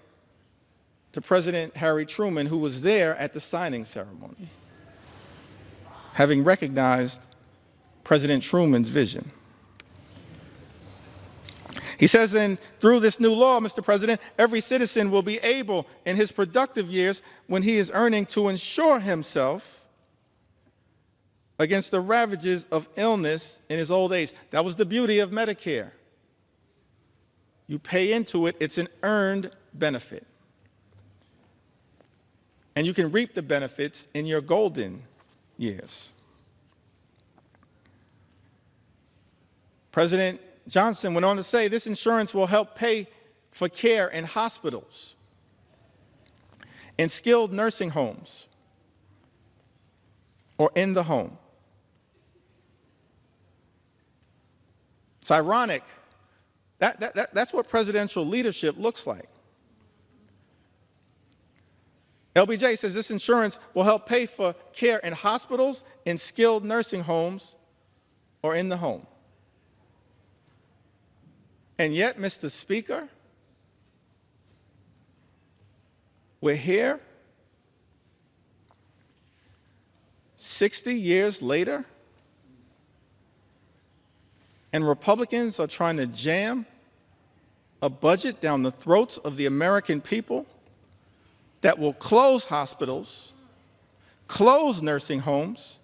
to President Harry Truman, who was there at the signing ceremony, having recognized President Truman's vision. He says, and through this new law, Mr. President, every citizen will be able, in his productive years, when he is earning, to insure himself against the ravages of illness in his old age. That was the beauty of Medicare. You pay into it, it's an earned benefit. And you can reap the benefits in your golden years. President Johnson went on to say, this insurance will help pay for care in hospitals, in skilled nursing homes, or in the home. It's ironic. That's what presidential leadership looks like. LBJ says this insurance will help pay for care in hospitals, in skilled nursing homes, or in the home. And yet, Mr. Speaker, we're here 60 years later, and Republicans are trying to jam a budget down the throats of the American people that will close hospitals, close nursing homes,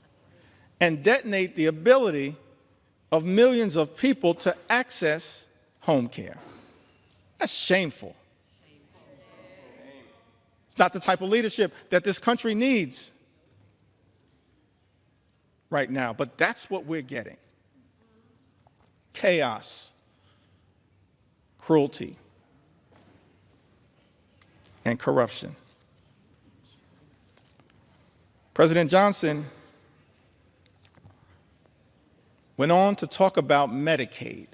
and detonate the ability of millions of people to access home care. That's shameful. It's not the type of leadership that this country needs right now, but that's what we're getting. Chaos, cruelty, and corruption. President Johnson went on to talk about Medicaid,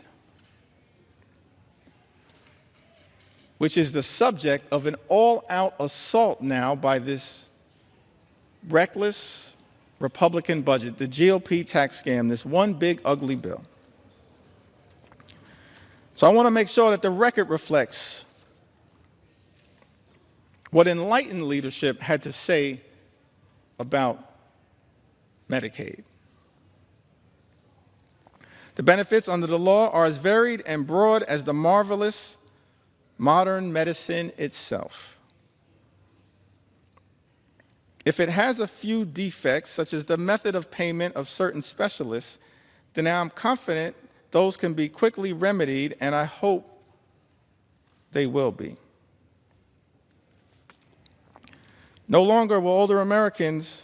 which is the subject of an all-out assault now by this reckless Republican budget, the GOP tax scam, this one big ugly bill. So I want to make sure that the record reflects what enlightened leadership had to say about Medicaid. The benefits under the law are as varied and broad as the marvelous modern medicine itself. If it has a few defects, such as the method of payment of certain specialists, then I'm confident those can be quickly remedied, and I hope they will be. No longer will older Americans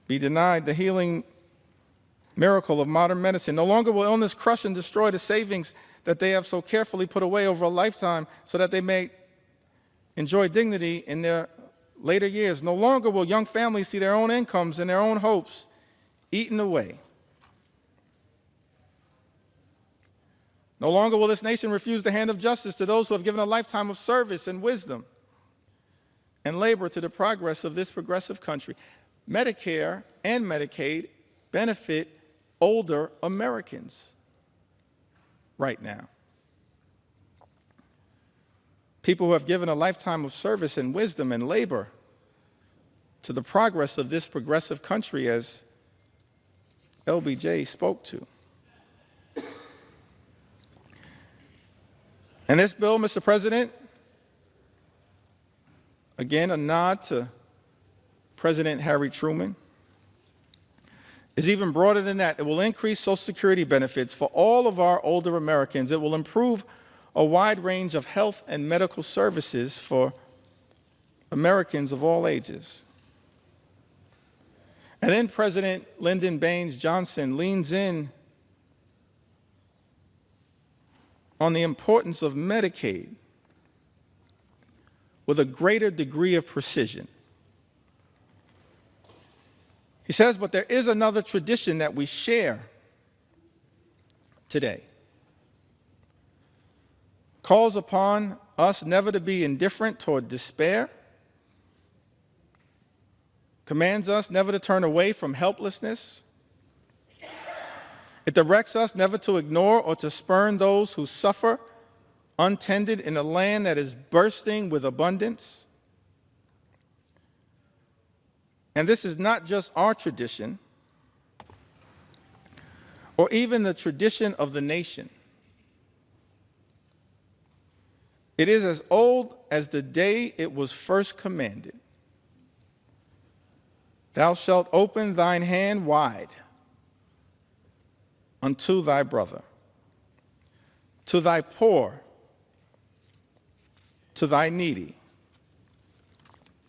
be denied the healing miracle of modern medicine. No longer will illness crush and destroy the savings that they have so carefully put away over a lifetime so that they may enjoy dignity in their later years. No longer will young families see their own incomes and their own hopes eaten away. No longer will this nation refuse the hand of justice to those who have given a lifetime of service and wisdom and labor to the progress of this progressive country. Medicare and Medicaid benefit older Americans right now. People who have given a lifetime of service and wisdom and labor to the progress of this progressive country, as LBJ spoke to. And this bill, Mr. President, again, a nod to President Harry Truman, is even broader than that. It will increase Social Security benefits for all of our older Americans. It will improve a wide range of health and medical services for Americans of all ages. And then President Lyndon Baines Johnson leans in on the importance of Medicaid with a greater degree of precision. He says, but there is another tradition that we share today. Calls upon us never to be indifferent toward despair, commands us never to turn away from helplessness. It directs us never to ignore or to spurn those who suffer untended in a land that is bursting with abundance. And this is not just our tradition, or even the tradition of the nation. It is as old as the day it was first commanded. Thou shalt open thine hand wide unto thy brother, to thy poor, to thy needy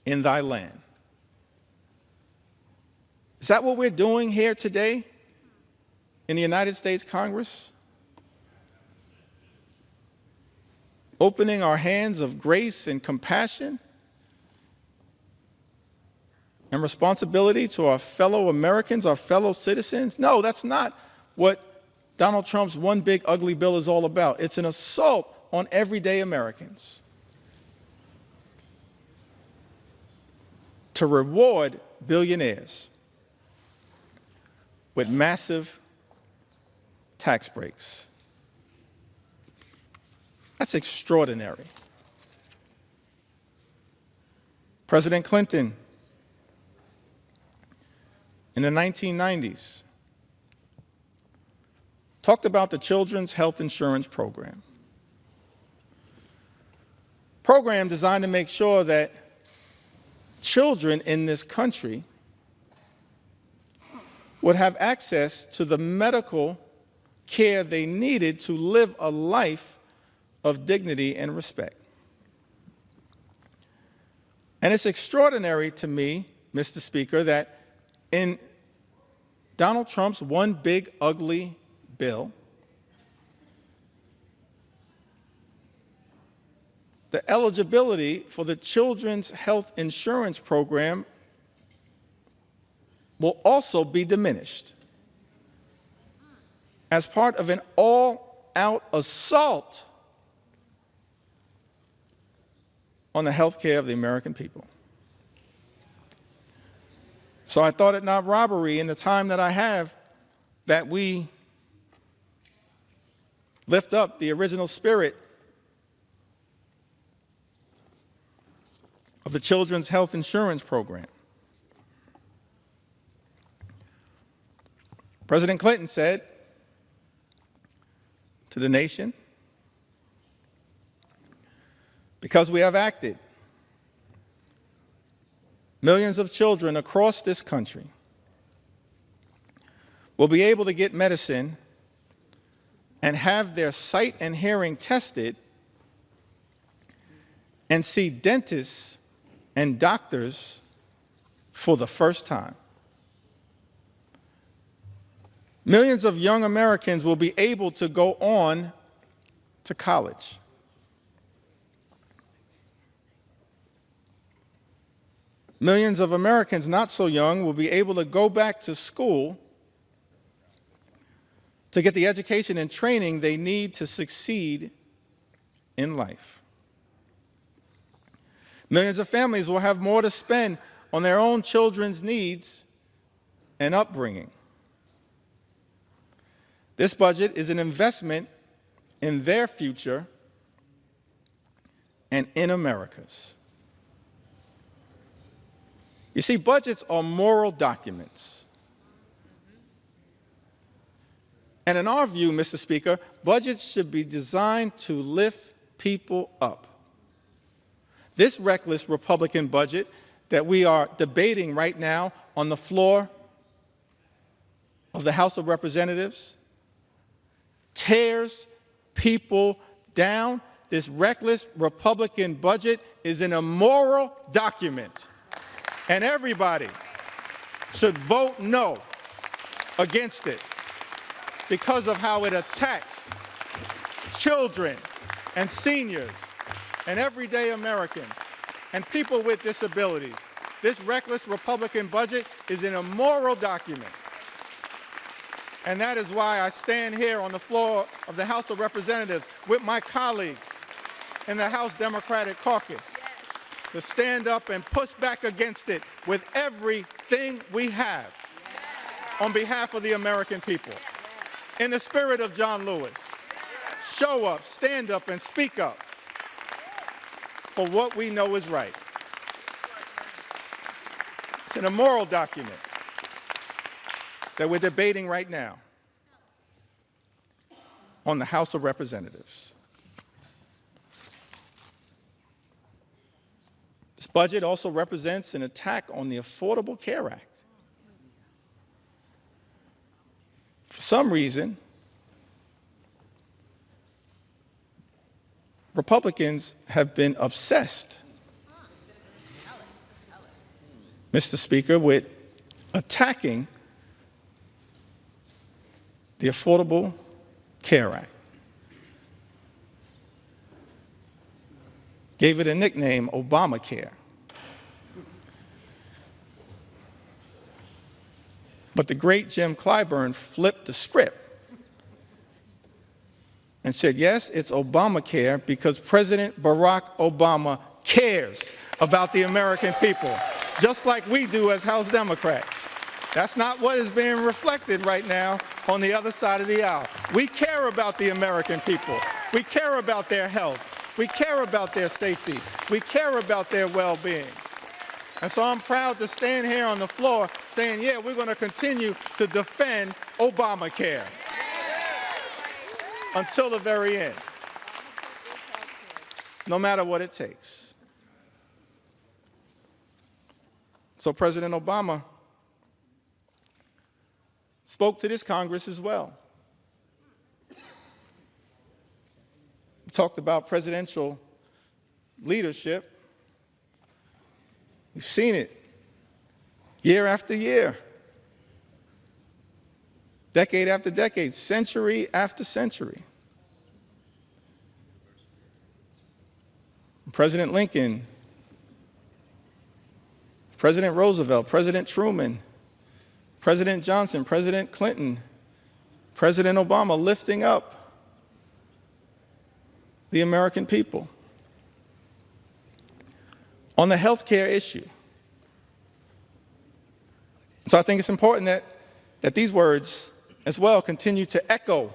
in thy land. Is that what we're doing here today in the United States Congress? Opening our hands of grace and compassion and responsibility to our fellow Americans, our fellow citizens? No, that's not what Donald Trump's one big ugly bill is all about. It's an assault on everyday Americans to reward billionaires with massive tax breaks. That's extraordinary. President Clinton, in the 1990s, talked about the Children's Health Insurance Program. Program designed to make sure that children in this country would have access to the medical care they needed to live a life of dignity and respect. And it's extraordinary to me, Mr. Speaker, that in Donald Trump's one big ugly bill, the eligibility for the Children's Health Insurance Program will also be diminished as part of an all-out assault on the health care of the American people. So I thought it not robbery in the time that I have that we lift up the original spirit of the Children's Health Insurance Program. President Clinton said to the nation, because we have acted, millions of children across this country will be able to get medicine and have their sight and hearing tested and see dentists and doctors for the first time. Millions of young Americans will be able to go on to college. Millions of Americans not so young will be able to go back to school to get the education and training they need to succeed in life. Millions of families will have more to spend on their own children's needs and upbringing. This budget is an investment in their future and in America's. You see, budgets are moral documents. And in our view, Mr. Speaker, budgets should be designed to lift people up. This reckless Republican budget that we are debating right now on the floor of the House of Representatives tears people down. This reckless Republican budget is an immoral document, and everybody should vote no against it because of how it attacks children and seniors and everyday Americans and people with disabilities. This reckless Republican budget is an immoral document. And that is why I stand here on the floor of the House of Representatives with my colleagues in the House Democratic Caucus to stand up and push back against it with everything we have on behalf of the American people. In the spirit of John Lewis, show up, stand up, and speak up for what we know is right. It's an immoral document that we're debating right now on the House of Representatives. This budget also represents an attack on the Affordable Care Act. For some reason, Republicans have been obsessed, Mr. Speaker, with attacking the Affordable Care Act. Gave it a nickname, Obamacare. But the great Jim Clyburn flipped the script and said, yes, it's Obamacare because President Barack Obama cares about the American people, just like we do as House Democrats. That's not what is being reflected right now on the other side of the aisle. We care about the American people. We care about their health. We care about their safety. We care about their well-being. And so I'm proud to stand here on the floor saying, yeah, we're going to continue to defend Obamacare until the very end, no matter what it takes. So President Obama spoke to this Congress as well. We talked about presidential leadership. We've seen it year after year, decade after decade, century after century. President Lincoln, President Roosevelt, President Truman, President Johnson, President Clinton, President Obama lifting up the American people. On the health care issue. So I think it's important that these words as well continue to echo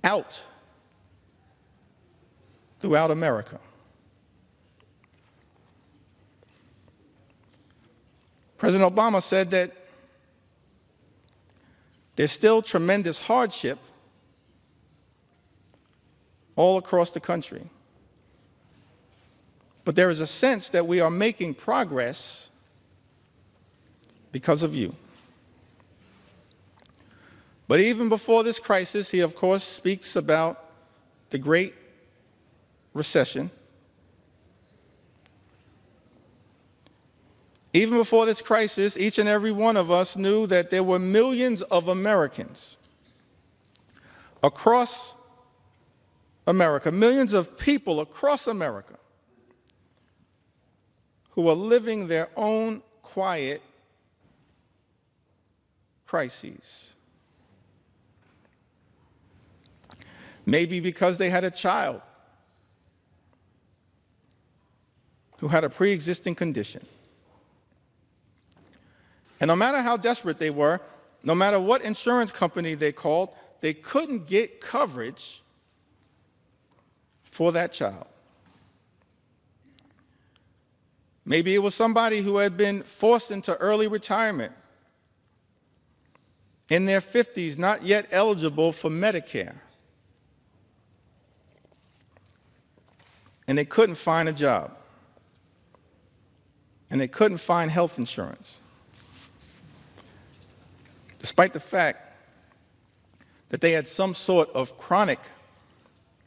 out throughout America. President Obama said that There's still tremendous hardship all across the country. But there is a sense that we are making progress because of you. But even before this crisis, he of course speaks about the Great Recession. Even before this crisis, each and every one of us knew that there were millions of Americans across America, millions of people across America who are living their own quiet crises. Maybe because they had a child who had a pre-existing condition. And no matter how desperate they were, no matter what insurance company they called, they couldn't get coverage for that child. Maybe it was somebody who had been forced into early retirement, in their 50s, not yet eligible for Medicare. And they couldn't find a job. And they couldn't find health insurance, despite the fact that they had some sort of chronic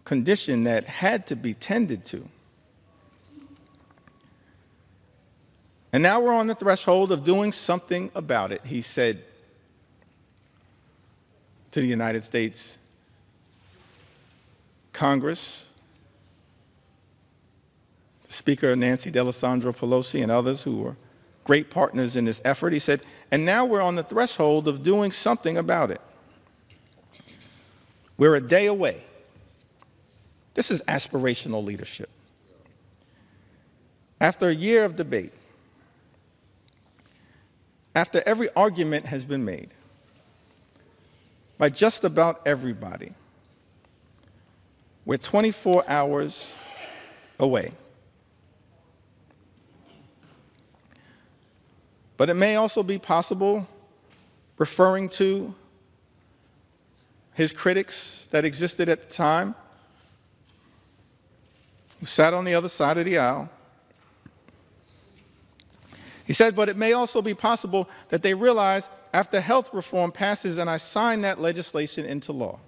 condition that had to be tended to. And now we're on the threshold of doing something about it, he said to the United States Congress, Speaker Nancy Pelosi and others who were great partners in this effort. He said, and now we're on the threshold of doing something about it. We're a day away. This is aspirational leadership. After a year of debate, after every argument has been made by just about everybody, we're 24 hours away. But it may also be possible, referring to his critics that existed at the time, who sat on the other side of the aisle. He said, but it may also be possible that they realize after health reform passes and I sign that legislation into law,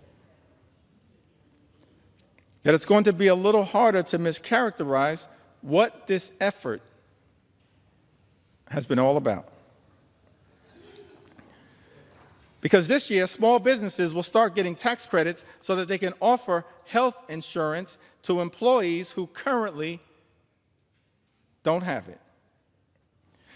that it's going to be a little harder to mischaracterize what this effort has been all about. Because this year, small businesses will start getting tax credits so that they can offer health insurance to employees who currently don't have it.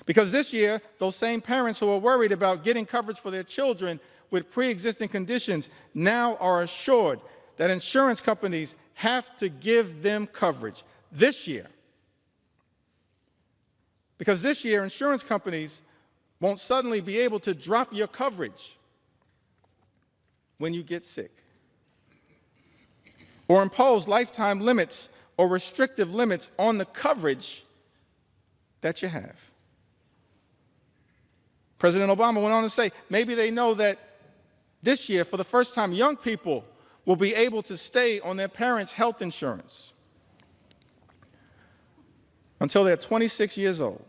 Because this year, those same parents who are worried about getting coverage for their children with pre-existing conditions now are assured that insurance companies have to give them coverage this year. Because this year, insurance companies won't suddenly be able to drop your coverage when you get sick, or impose lifetime limits or restrictive limits on the coverage that you have. President Obama went on to say, maybe they know that this year, for the first time, young people will be able to stay on their parents' health insurance until they're 26 years old.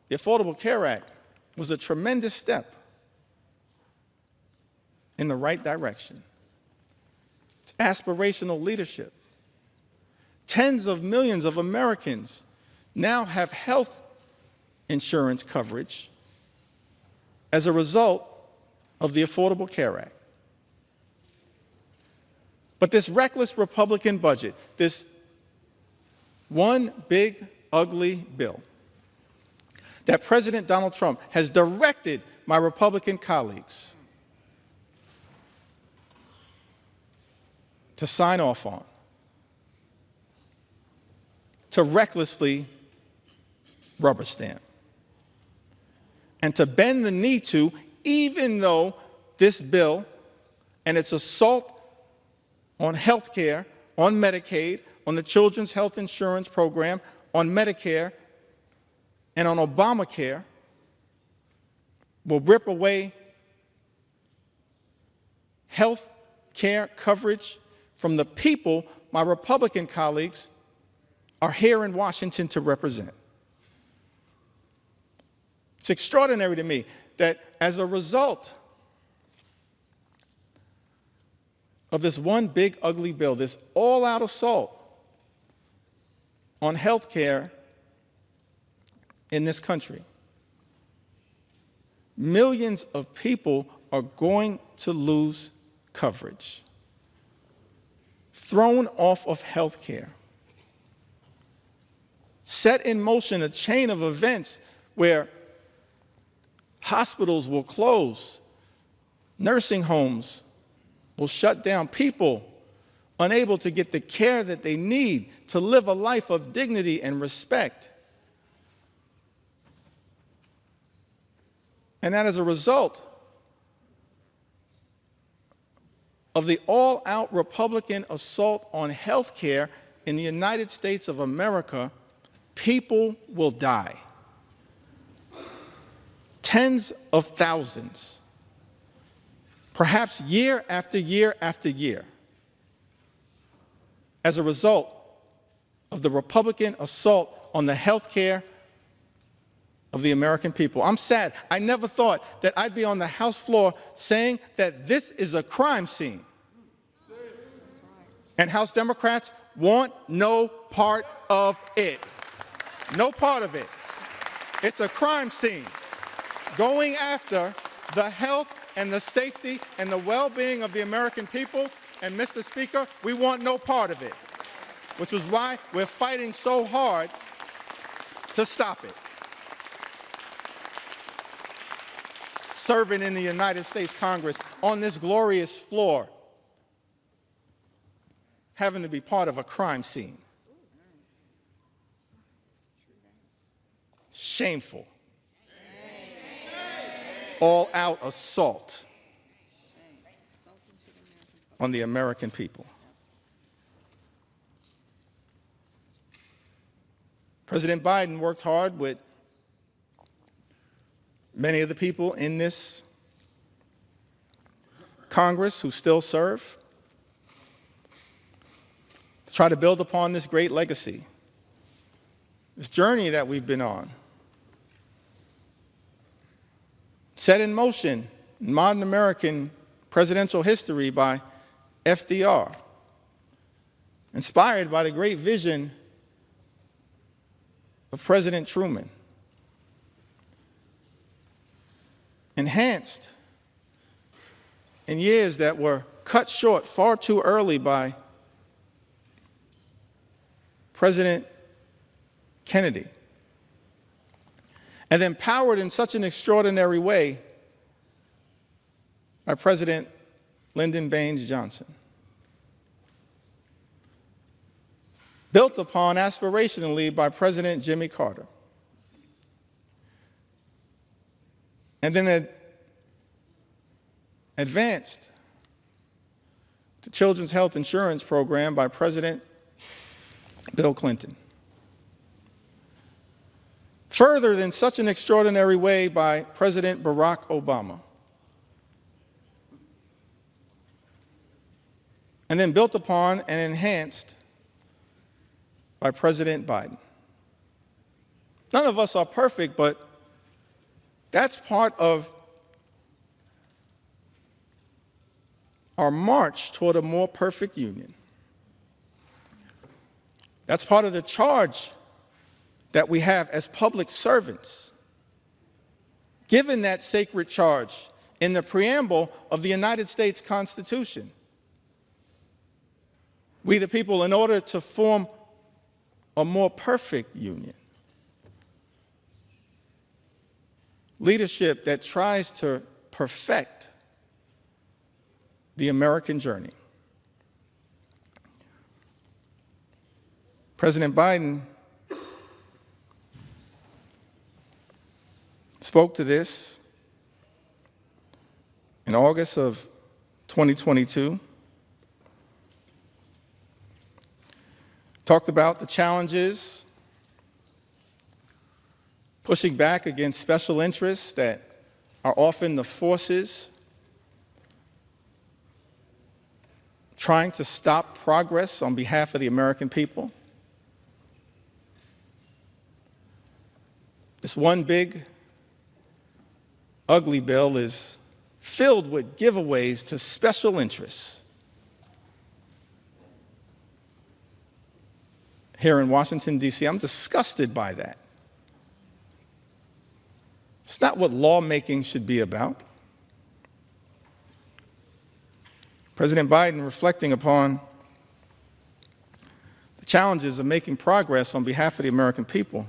The Affordable Care Act was a tremendous step in the right direction. It's aspirational leadership. Tens of millions of Americans now have health insurance coverage as a result of the Affordable Care Act. But this reckless Republican budget, this one big, ugly bill that President Donald Trump has directed my Republican colleagues to sign off on, to recklessly rubber stamp, and to bend the knee to, even though this bill and its assault on health care, on Medicaid, on the Children's Health Insurance Program, on Medicare, and on Obamacare will rip away health care coverage from the people my Republican colleagues are here in Washington to represent. It's extraordinary to me that as a result of this one big ugly bill, this all-out assault on health care in this country, millions of people are going to lose coverage, thrown off of health care, set in motion a chain of events where hospitals will close, nursing homes will shut down, people unable to get the care that they need to live a life of dignity and respect. And that as a result of the all-out Republican assault on health care in the United States of America, people will die. Tens of thousands, perhaps year after year after year, as a result of the Republican assault on the health care of the American people. I'm sad. I never thought that I'd be on the House floor saying that this is a crime scene. And House Democrats want no part of it. No part of it. It's a crime scene going after the health and the safety and the well-being of the American people. And Mr. Speaker, we want no part of it, which is why we're fighting so hard to stop it. Serving in the United States Congress on this glorious floor, having to be part of a crime scene. Shameful. All-out assault on the American people. President Biden worked hard with many of the people in this Congress who still serve to try to build upon this great legacy, this journey that we've been on, set in motion in modern American presidential history by FDR, inspired by the great vision of President Truman, enhanced in years that were cut short far too early by President Kennedy, and then powered in such an extraordinary way by President Lyndon Baines Johnson. Built upon aspirationally by President Jimmy Carter. And then advanced the Children's Health Insurance Program by President Bill Clinton. Furthered in such an extraordinary way by President Barack Obama. And then built upon and enhanced by President Biden. None of us are perfect, but that's part of our march toward a more perfect union. That's part of the charge that we have as public servants, given that sacred charge in the preamble of the United States Constitution. We the people, in order to form a more perfect union, leadership that tries to perfect the American journey. President Biden spoke to this in August of 2022, talked about the challenges, pushing back against special interests that are often the forces trying to stop progress on behalf of the American people. This one big, ugly bill is filled with giveaways to special interests. Here in Washington, D.C., I'm disgusted by that. It's not what lawmaking should be about. President Biden, reflecting upon the challenges of making progress on behalf of the American people,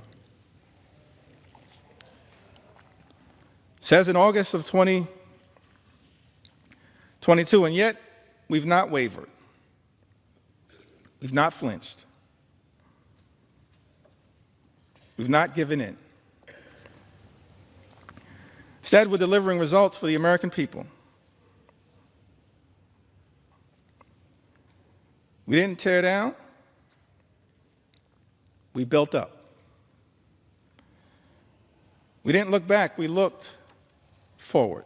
says in August of 2022, and yet we've not wavered. We've not flinched. We've not given in. Instead, we're delivering results for the American people. We didn't tear down. We built up. We didn't look back. We looked forward.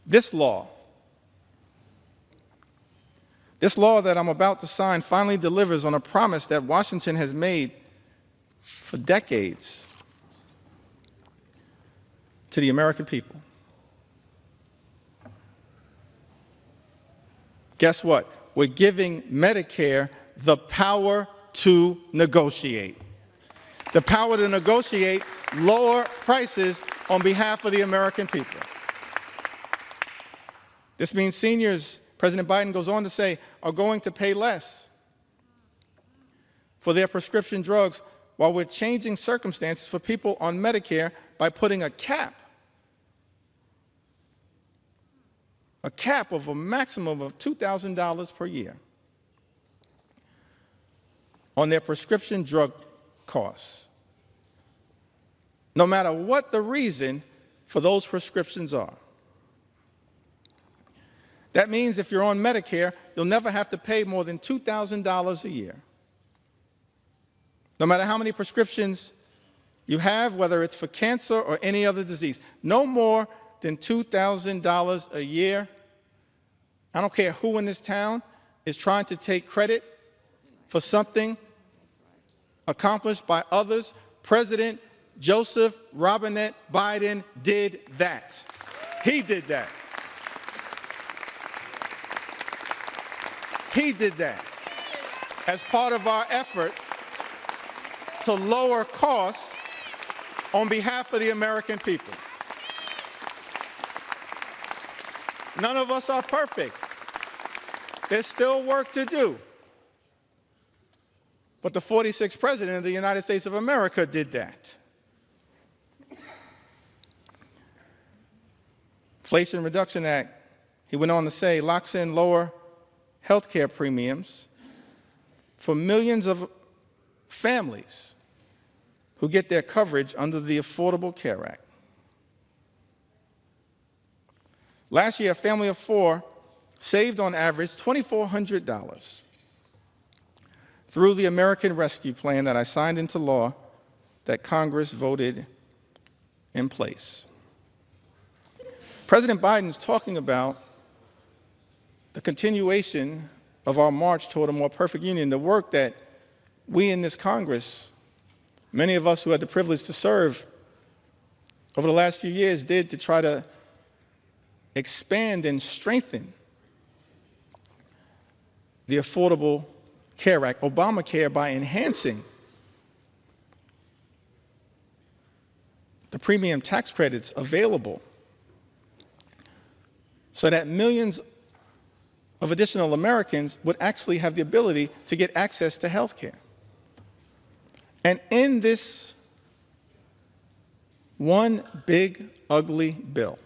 This law that I'm about to sign finally delivers on a promise that Washington has made for decades to the American people. Guess what? We're giving Medicare the power to negotiate. The power to negotiate lower prices on behalf of the American people. This means seniors, President Biden goes on to say, are going to pay less for their prescription drugs, while we're changing circumstances for people on Medicare by putting a cap of a maximum of $2,000 per year on their prescription drug costs, no matter what the reason for those prescriptions are. That means if you're on Medicare, you'll never have to pay more than $2,000 a year. No matter how many prescriptions you have, whether it's for cancer or any other disease, no more than $2,000 a year. I don't care who in this town is trying to take credit for something accomplished by others. President Joseph Robinette Biden did that. He did that. He did that as part of our effort to lower costs on behalf of the American people. None of us are perfect. There's still work to do. But the 46th President of the United States of America did that. Inflation Reduction Act, he went on to say, locks in lower health care premiums for millions of families who get their coverage under the Affordable Care Act. Last year, a family of four saved on average $2,400 through the American Rescue Plan that I signed into law that Congress voted in place. President Biden's talking about the continuation of our march toward a more perfect union, the work that we in this Congress, many of us who had the privilege to serve over the last few years, did to try to expand and strengthen the Affordable Care Act, Obamacare, by enhancing the premium tax credits available so that millions of additional Americans would actually have the ability to get access to health care. And in this one big, ugly bill,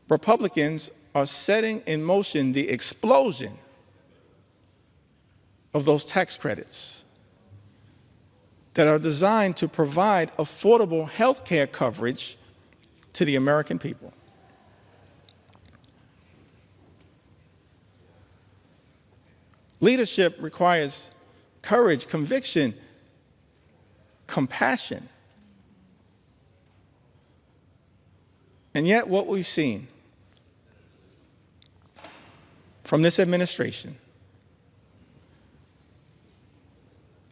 Republicans are setting in motion the explosion of those tax credits that are designed to provide affordable health care coverage to the American people. Leadership requires courage, conviction, compassion. And yet what we've seen from this administration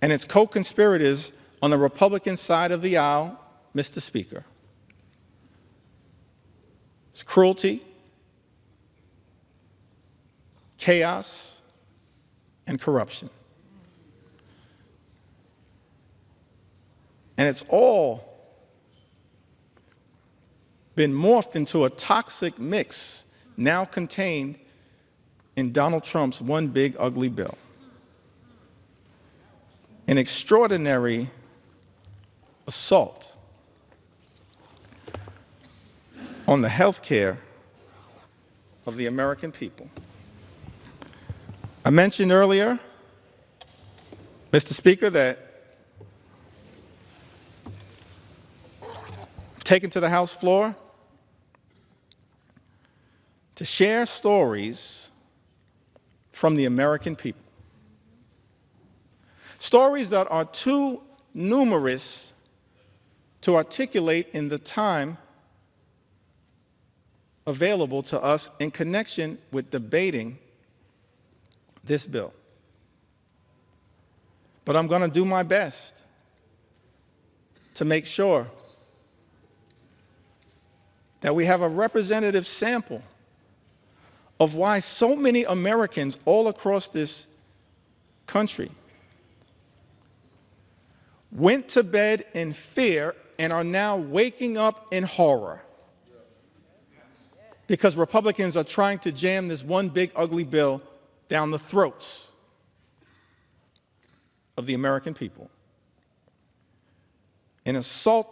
and its co-conspirators on the Republican side of the aisle, Mr. Speaker, is cruelty, chaos, and corruption. And it's all been morphed into a toxic mix now contained in Donald Trump's one big ugly bill. An extraordinary assault on the health care of the American people. I mentioned earlier, Mr. Speaker, that I've taken to the House floor to share stories from the American people. Stories that are too numerous to articulate in the time available to us in connection with debating this bill. But I'm going to do my best to make sure that we have a representative sample of why so many Americans all across this country went to bed in fear and are now waking up in horror because Republicans are trying to jam this one big ugly bill down the throats of the American people. An assault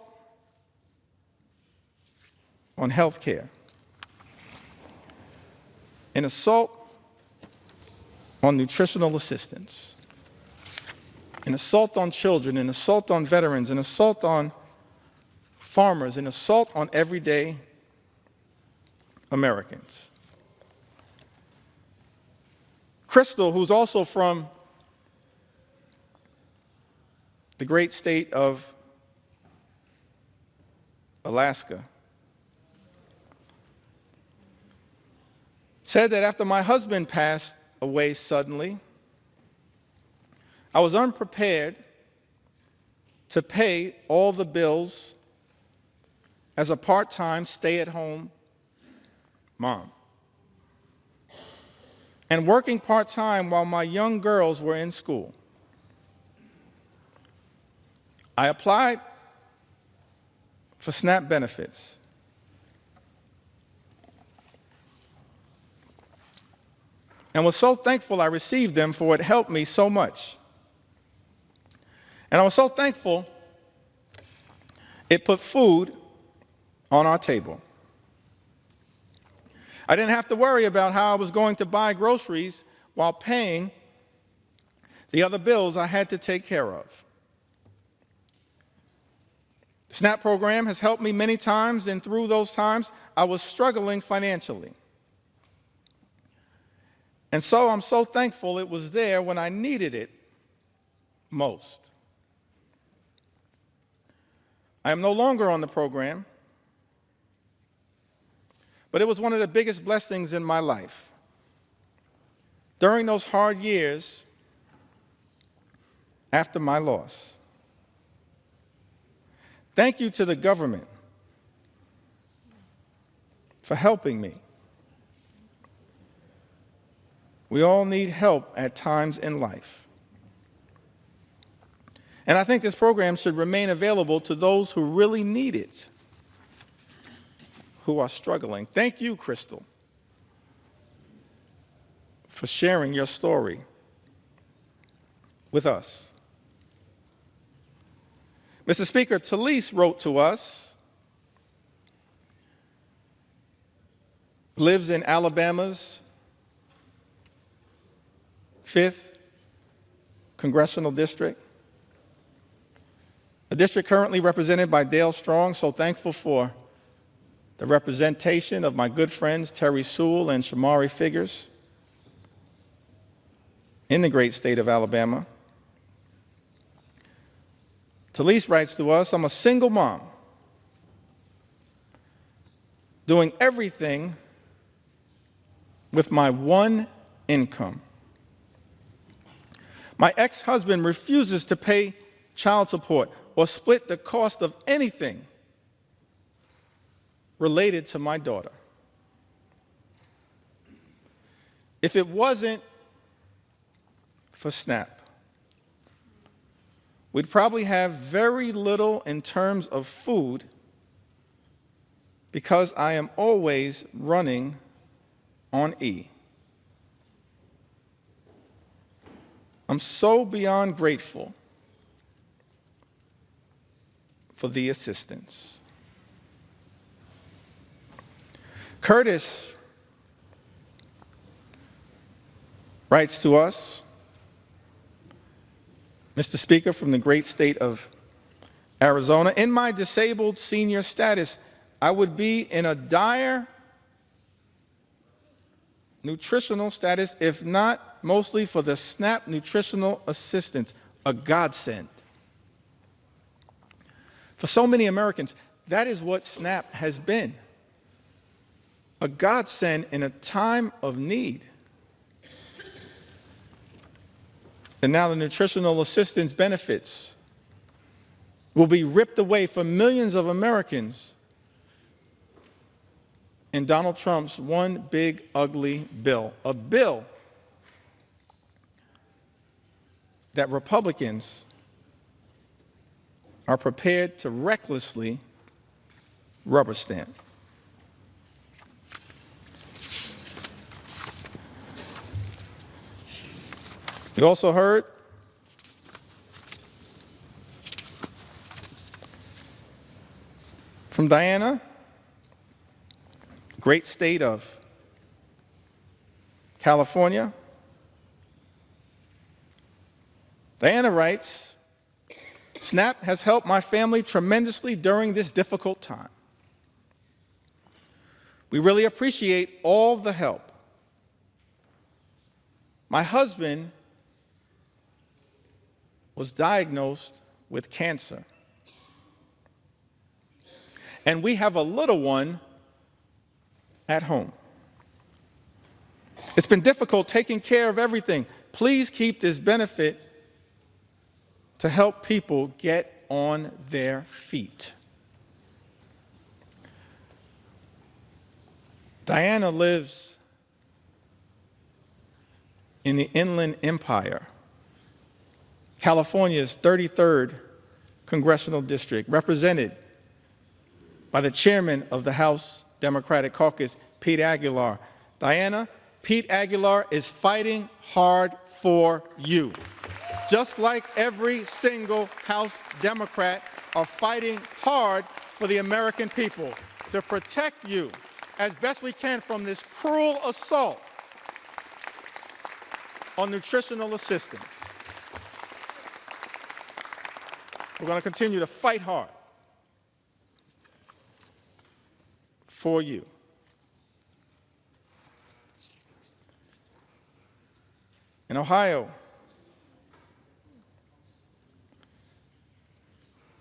on health care, an assault on nutritional assistance, an assault on children, an assault on veterans, an assault on farmers, an assault on everyday Americans. Crystal, who's also from the great state of Alaska, said that after my husband passed away suddenly, I was unprepared to pay all the bills as a part-time stay-at-home mom, and working part-time while my young girls were in school. I applied for SNAP benefits. And was so thankful I received them, for it helped me so much. And I was so thankful it put food on our table. I didn't have to worry about how I was going to buy groceries while paying the other bills I had to take care of. The SNAP program has helped me many times, and through those times, I was struggling financially. And so I'm so thankful it was there when I needed it most. I am no longer on the program, but it was one of the biggest blessings in my life. During those hard years after my loss, thank you to the government for helping me. We all need help at times in life. And I think this program should remain available to those who really need it, who are struggling. Thank you, Crystal, for sharing your story with us. Mr. Speaker, Talise wrote to us, lives in Alabama's 5th Congressional District, a district currently represented by Dale Strong. So thankful for the representation of my good friends Terry Sewell and Shamari Figures in the great state of Alabama. Talise writes to us, I'm a single mom doing everything with my one income. My ex-husband refuses to pay child support or split the cost of anything related to my daughter. If it wasn't for SNAP, we'd probably have very little in terms of food because I am always running on E. I'm so beyond grateful for the assistance. Curtis writes to us, Mr. Speaker, from the great state of Arizona, in my disabled senior status, I would be in a dire nutritional status, if not mostly for the SNAP nutritional assistance, a godsend. For so many Americans, that is what SNAP has been, a godsend in a time of need. And now the nutritional assistance benefits will be ripped away from millions of Americans in Donald Trump's one big ugly bill, a bill that Republicans are prepared to recklessly rubber stamp. We also heard from Diana, great state of California. Diana writes, SNAP has helped my family tremendously during this difficult time. We really appreciate all the help. My husband was diagnosed with cancer, and we have a little one at home. It's been difficult taking care of everything. Please keep this benefit to help people get on their feet. Diana lives in the Inland Empire, California's 33rd congressional district, represented by the chairman of the House Democratic Caucus, Pete Aguilar. Diana, Pete Aguilar is fighting hard for you. Just like every single House Democrat are fighting hard for the American people to protect you as best we can from this cruel assault on nutritional assistance. We're going to continue to fight hard for you. In Ohio,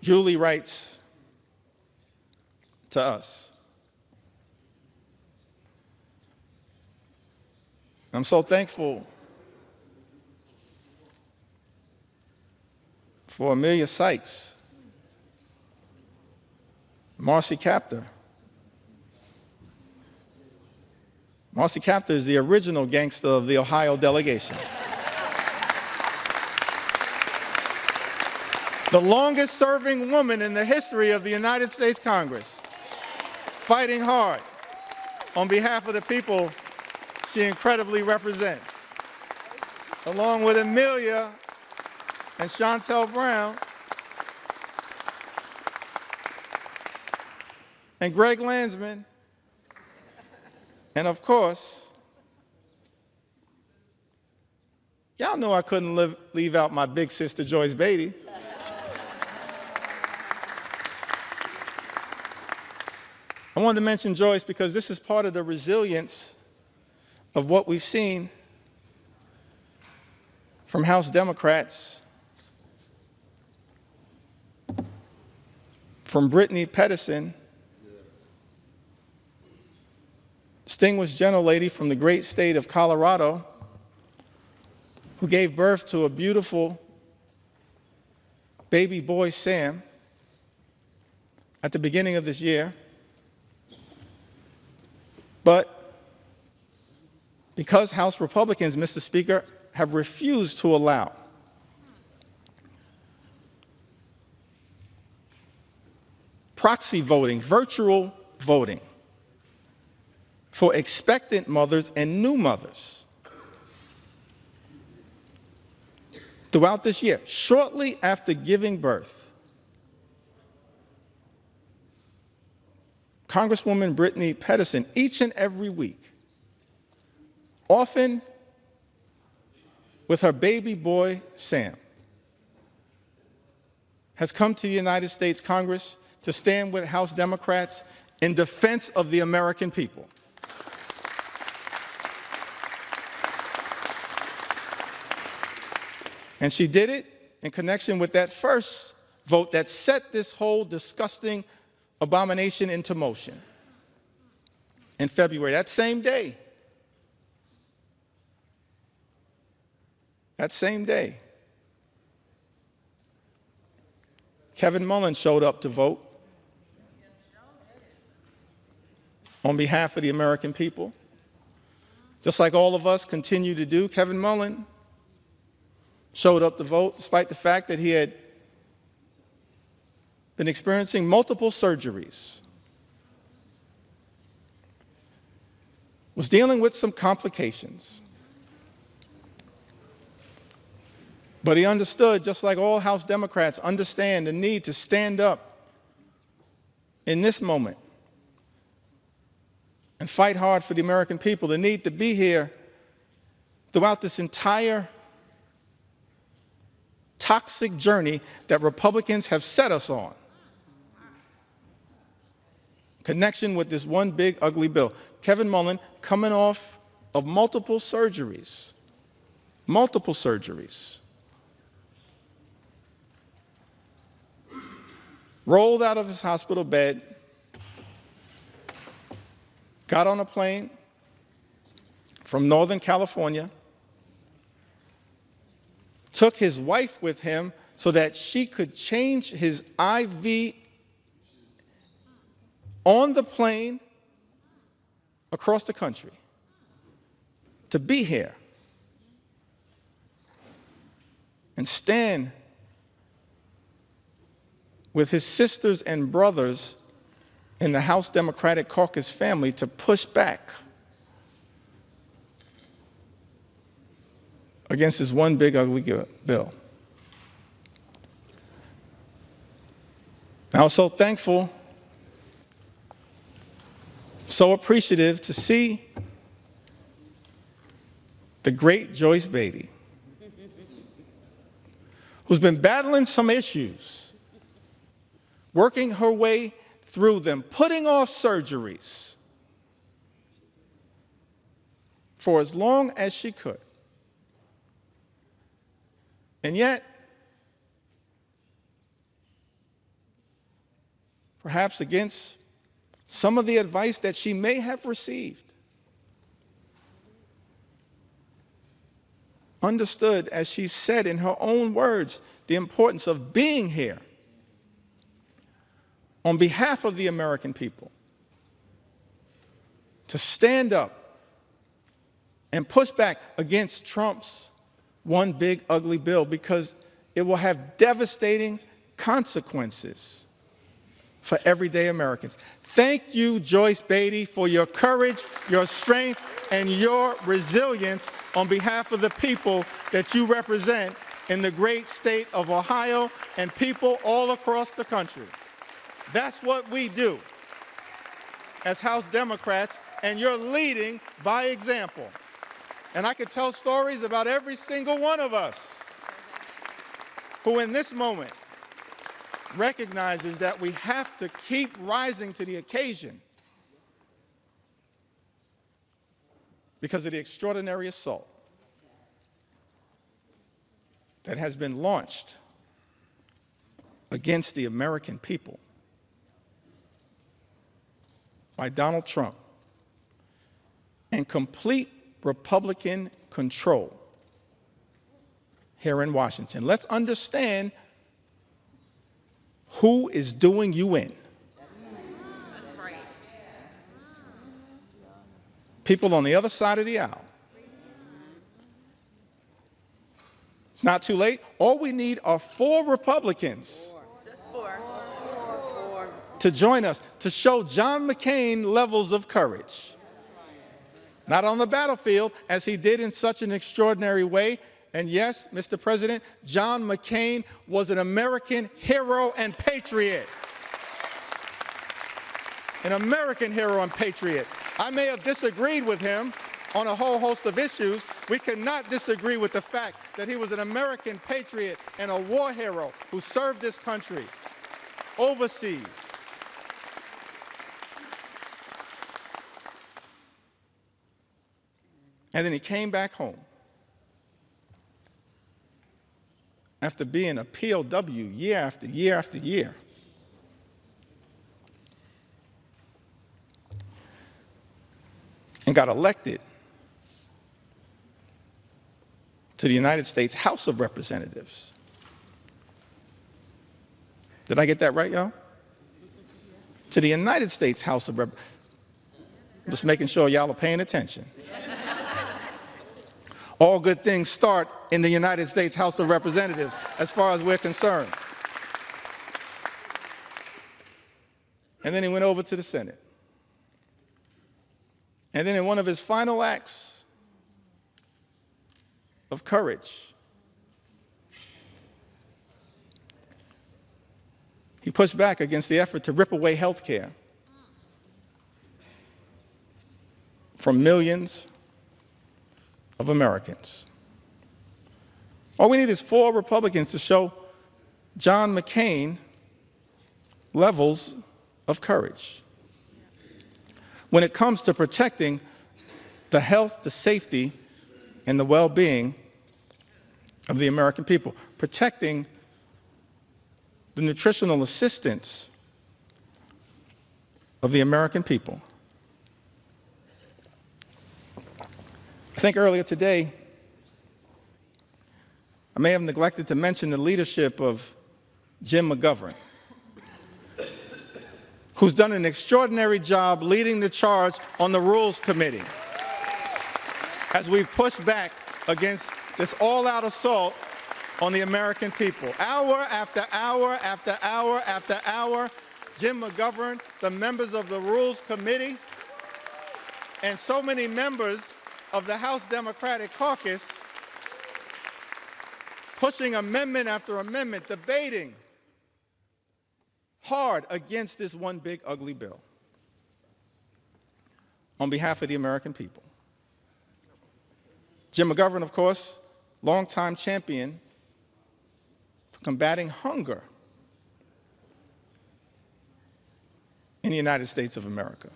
Julie writes to us, I'm so thankful for Amelia Sykes, Marcy Kaptur. Marcy Kaptur is the original gangster of the Ohio delegation. The longest serving woman in the history of the United States Congress, fighting hard on behalf of the people she incredibly represents. Along with Amelia and Shontel Brown and Greg Landsman, and of course, y'all know I couldn't leave out my big sister Joyce Beatty. I wanted to mention Joyce because this is part of the resilience of what we've seen from House Democrats, from Brittany Pedersen distinguished gentlelady from the great state of Colorado, who gave birth to a beautiful baby boy, Sam, at the beginning of this year. But because House Republicans, Mr. Speaker, have refused to allow proxy voting, virtual voting for expectant mothers and new mothers throughout this year, shortly after giving birth, Congresswoman Brittany Pedersen, each and every week, often with her baby boy, Sam, has come to the United States Congress to stand with House Democrats in defense of the American people. And she did it in connection with that first vote that set this whole disgusting abomination into motion in February, that same day. That same day, Kevin Mullen showed up to vote on behalf of the American people. Just like all of us continue to do, Kevin Mullen showed up to vote despite the fact that he had been experiencing multiple surgeries, was dealing with some complications. But he understood, just like all House Democrats understand, the need to stand up in this moment and fight hard for the American people, the need to be here throughout this entire toxic journey that Republicans have set us on. Connection with this one big ugly bill. Kevin Mullen, coming off of multiple surgeries, rolled out of his hospital bed, got on a plane from Northern California, took his wife with him so that she could change his IV on the plane across the country to be here and stand with his sisters and brothers in the House Democratic Caucus family to push back against this one big ugly bill. I was so thankful, so appreciative to see the great Joyce Beatty, who's been battling some issues, working her way through them, putting off surgeries for as long as she could. And yet, perhaps against some of the advice that she may have received, understood, as she said in her own words, the importance of being here on behalf of the American people, to stand up and push back against Trump's one big ugly bill, because it will have devastating consequences for everyday Americans. Thank you, Joyce Beatty, for your courage, your strength, and your resilience on behalf of the people that you represent in the great state of Ohio and people all across the country. That's what we do as House Democrats, and you're leading by example. And I could tell stories about every single one of us who in this moment recognizes that we have to keep rising to the occasion because of the extraordinary assault that has been launched against the American people by Donald Trump and complete Republican control here in Washington. Let's understand who is doing you in. That's right. People on the other side of the aisle. It's not too late. All we need are 4 Republicans to join us, to show John McCain levels of courage. Not on the battlefield, as he did in such an extraordinary way. And yes, Mr. President, John McCain was an American hero and patriot. An American hero and patriot. I may have disagreed with him on a whole host of issues. We cannot disagree with the fact that he was an American patriot and a war hero who served this country overseas. And then he came back home after being a POW year after year after year. And got elected to the United States House of Representatives. Did I get that right, y'all? To the United States House of Representatives. Just making sure y'all are paying attention. All good things start in the United States House of Representatives, as far as we're concerned. And then he went over to the Senate. And then in one of his final acts of courage, he pushed back against the effort to rip away health care from millions of Americans. All we need is 4 Republicans to show John McCain levels of courage when it comes to protecting the health, the safety, and the well-being of the American people, protecting the nutritional assistance of the American people. I think earlier today, I may have neglected to mention the leadership of Jim McGovern, who's done an extraordinary job leading the charge on the Rules Committee as we've pushed back against this all-out assault on the American people. Hour after hour after hour after hour, Jim McGovern, the members of the Rules Committee, and so many members of the House Democratic Caucus pushing amendment after amendment, debating hard against this one big ugly bill on behalf of the American people. Jim McGovern, of course, longtime champion for combating hunger in the United States of America.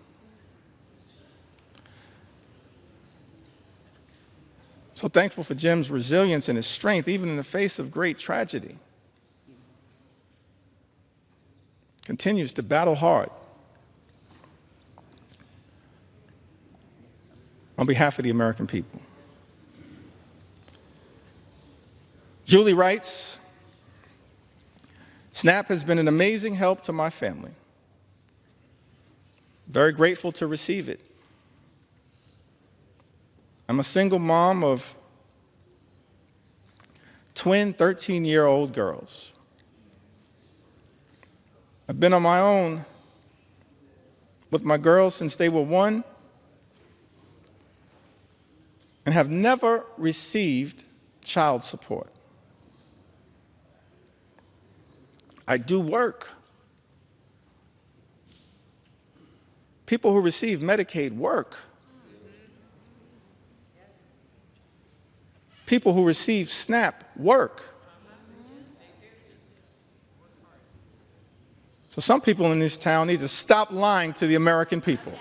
So thankful for Jim's resilience and his strength, even in the face of great tragedy. Continues to battle hard on behalf of the American people. Julie writes, SNAP has been an amazing help to my family. Very grateful to receive it. I'm a single mom of twin 13-year-old girls. I've been on my own with my girls since they were 1 and have never received child support. I do work. People who receive Medicaid work. People who receive SNAP work. So some people in this town need to stop lying to the American people.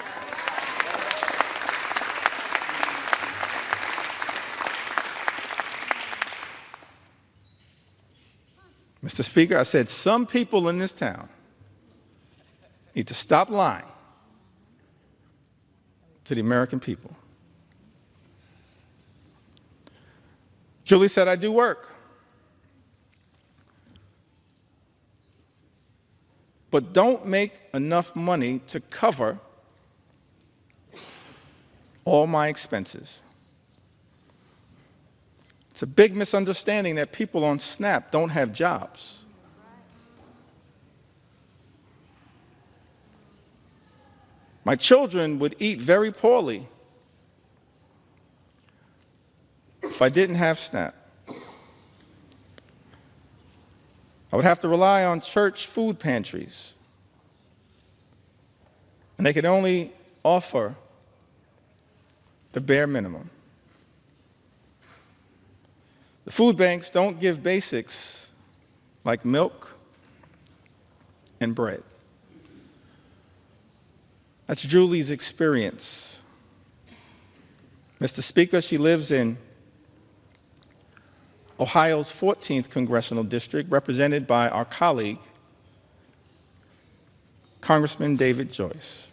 Mr. Speaker, I said some people in this town need to stop lying to the American people. Julie said, I do work. But don't make enough money to cover all my expenses. It's a big misunderstanding that people on SNAP don't have jobs. My children would eat very poorly if I didn't have SNAP. I would have to rely on church food pantries, and they could only offer the bare minimum. The food banks don't give basics like milk and bread. That's Julie's experience. Mr. Speaker, she lives in Ohio's 14th congressional district, represented by our colleague, Congressman David Joyce.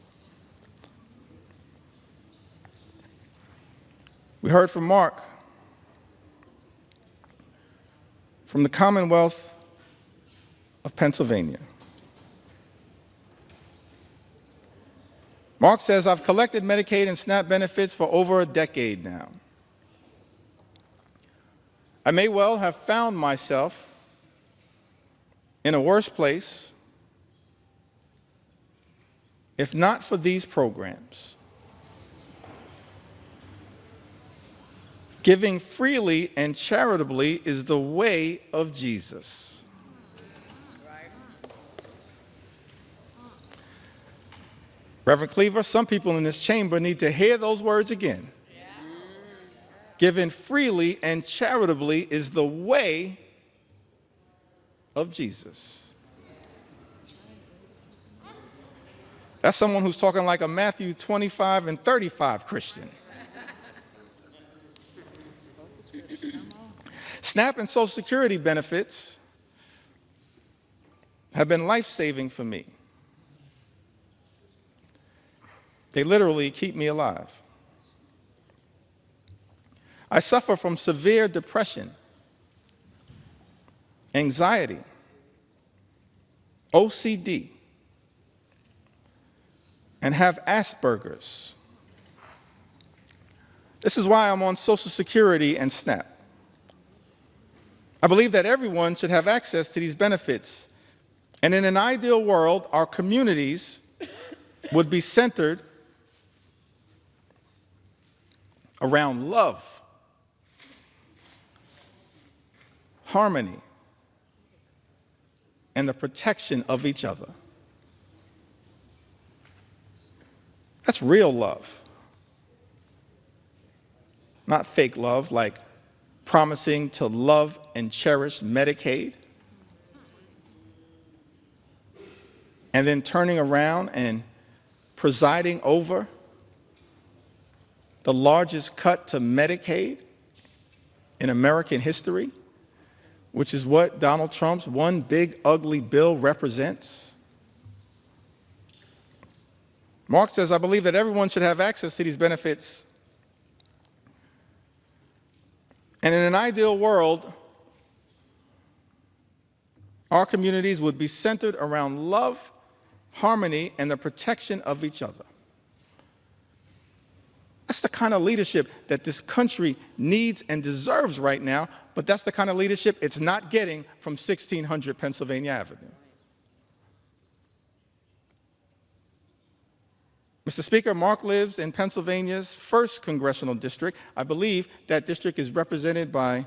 We heard from Mark from the Commonwealth of Pennsylvania. Mark says, I've collected Medicaid and SNAP benefits for over a decade now. I may well have found myself in a worse place if not for these programs. Giving freely and charitably is the way of Jesus. Reverend Cleaver, some people in this chamber need to hear those words again. Giving freely and charitably is the way of Jesus. That's someone who's talking like a Matthew 25 and 35 Christian. SNAP and Social Security benefits have been life-saving for me. They literally keep me alive. I suffer from severe depression, anxiety, OCD, and have Asperger's. This is why I'm on Social Security and SNAP. I believe that everyone should have access to these benefits. And in an ideal world, our communities would be centered around love, harmony, and the protection of each other. That's real love. Not fake love, like promising to love and cherish Medicaid, and then turning around and presiding over the largest cut to Medicaid in American history, which is what Donald Trump's one big ugly bill represents. Mark says, I believe that everyone should have access to these benefits. And in an ideal world, our communities would be centered around love, harmony, and the protection of each other. That's the kind of leadership that this country needs and deserves right now, but that's the kind of leadership it's not getting from 1600 Pennsylvania Avenue. Mr. Speaker, Mark lives in Pennsylvania's 1st congressional district. I believe that district is represented by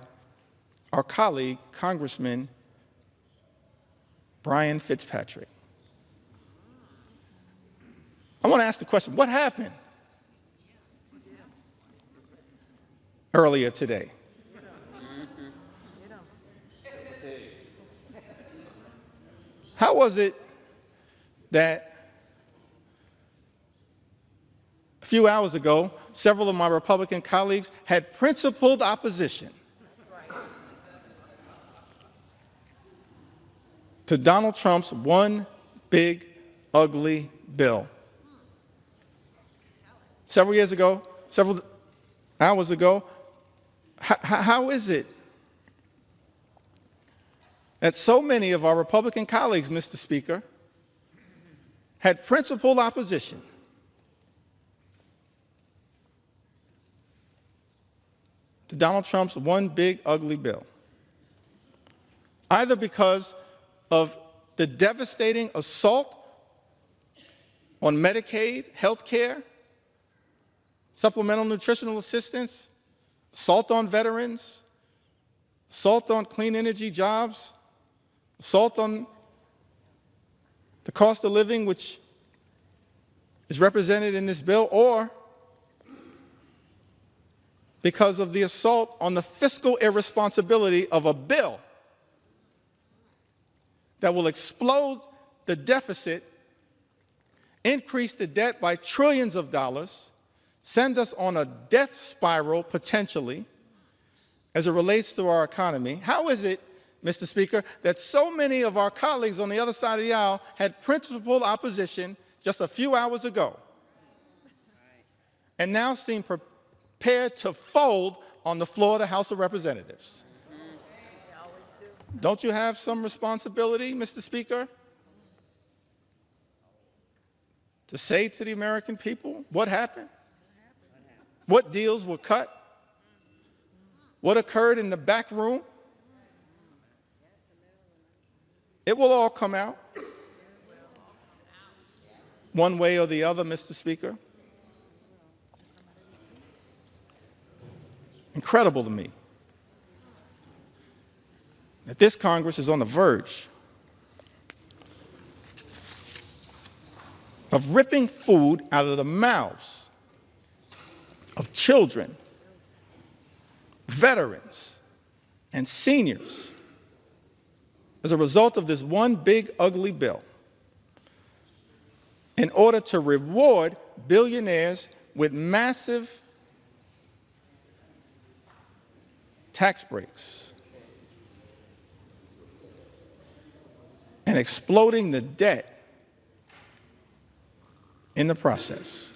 our colleague, Congressman Brian Fitzpatrick. I want to ask the question, what happened earlier today? How was it that a few hours ago, several of my Republican colleagues had principled opposition to Donald Trump's one big ugly bill? Several hours ago, how is it that so many of our Republican colleagues, Mr. Speaker, had principled opposition to Donald Trump's one big ugly bill, either because of the devastating assault on Medicaid, health care, supplemental nutritional assistance, assault on veterans, assault on clean energy jobs, assault on the cost of living, which is represented in this bill, or because of the assault on the fiscal irresponsibility of a bill that will explode the deficit, increase the debt by trillions of dollars, send us on a death spiral potentially as it relates to our economy. How is it, Mr. Speaker, that so many of our colleagues on the other side of the aisle had principled opposition just a few hours ago and now seem prepared to fold on the floor of the House of Representatives? Don't you have some responsibility, Mr. Speaker, to say to the American people what happened? What deals were cut? What occurred in the back room? It will all come out one way or the other, Mr. Speaker. Incredible to me that this Congress is on the verge of ripping food out of the mouths of children, veterans, and seniors as a result of this one big ugly bill in order to reward billionaires with massive tax breaks and exploding the debt in the process.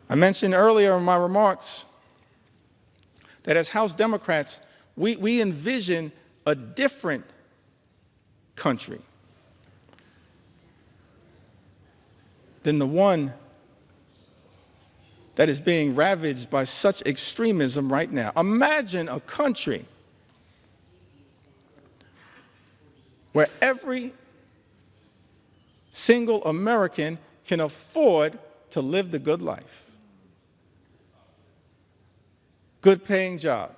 I mentioned earlier in my remarks that as House Democrats, we envision a different country than the one that is being ravaged by such extremism right now. Imagine a country where every single American can afford to live the good life. Good paying job,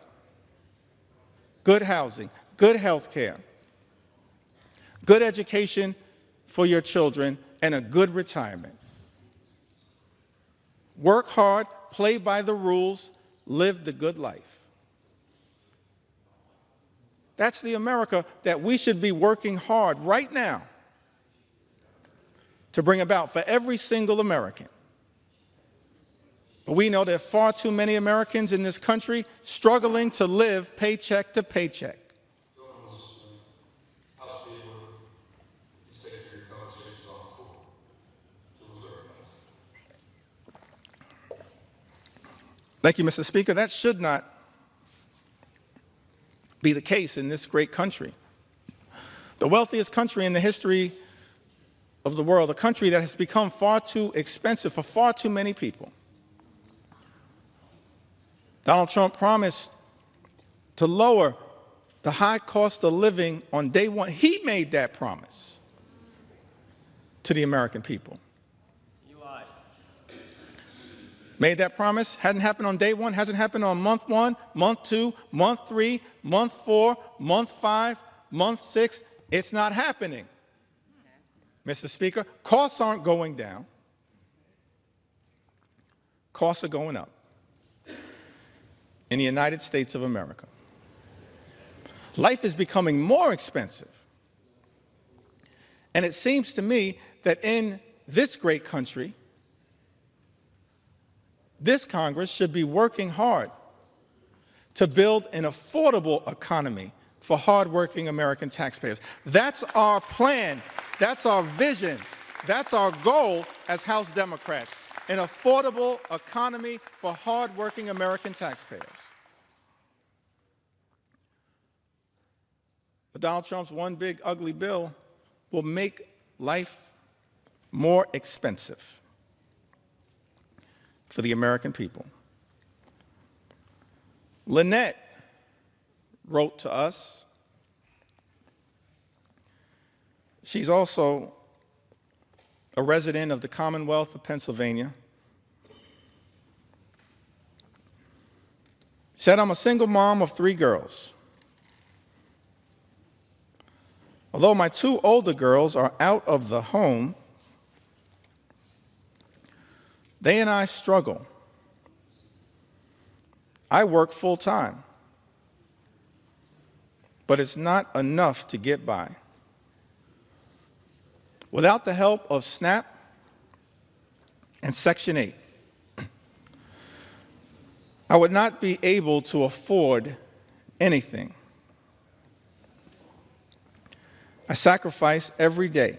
good housing, good health care, good education for your children, and a good retirement. Work hard, play by the rules, live the good life. That's the America that we should be working hard right now to bring about for every single American. But we know there are far too many Americans in this country struggling to live paycheck to paycheck. Thank you, Mr. Speaker. That should not be the case in this great country. The wealthiest country in the history of the world, a country that has become far too expensive for far too many people. Donald Trump promised to lower the high cost of living on day one. He made that promise to the American people. You lied. Made that promise, hadn't happened on day one, hasn't happened on month 1, month 2, month 3, month 4, month 5, month 6. It's not happening. Mr. Speaker, costs aren't going down. Costs are going up in the United States of America. Life is becoming more expensive. And it seems to me that in this great country, this Congress should be working hard to build an affordable economy for hardworking American taxpayers. That's our plan. That's our vision. That's our goal as House Democrats, an affordable economy for hardworking American taxpayers. But Donald Trump's one big ugly bill will make life more expensive for the American people. Lynette wrote to us. She's also a resident of the Commonwealth of Pennsylvania. Said, I'm a single mom of 3 girls. Although my 2 older girls are out of the home, they and I struggle. I work full time, but it's not enough to get by. Without the help of SNAP and Section 8, I would not be able to afford anything. I sacrifice every day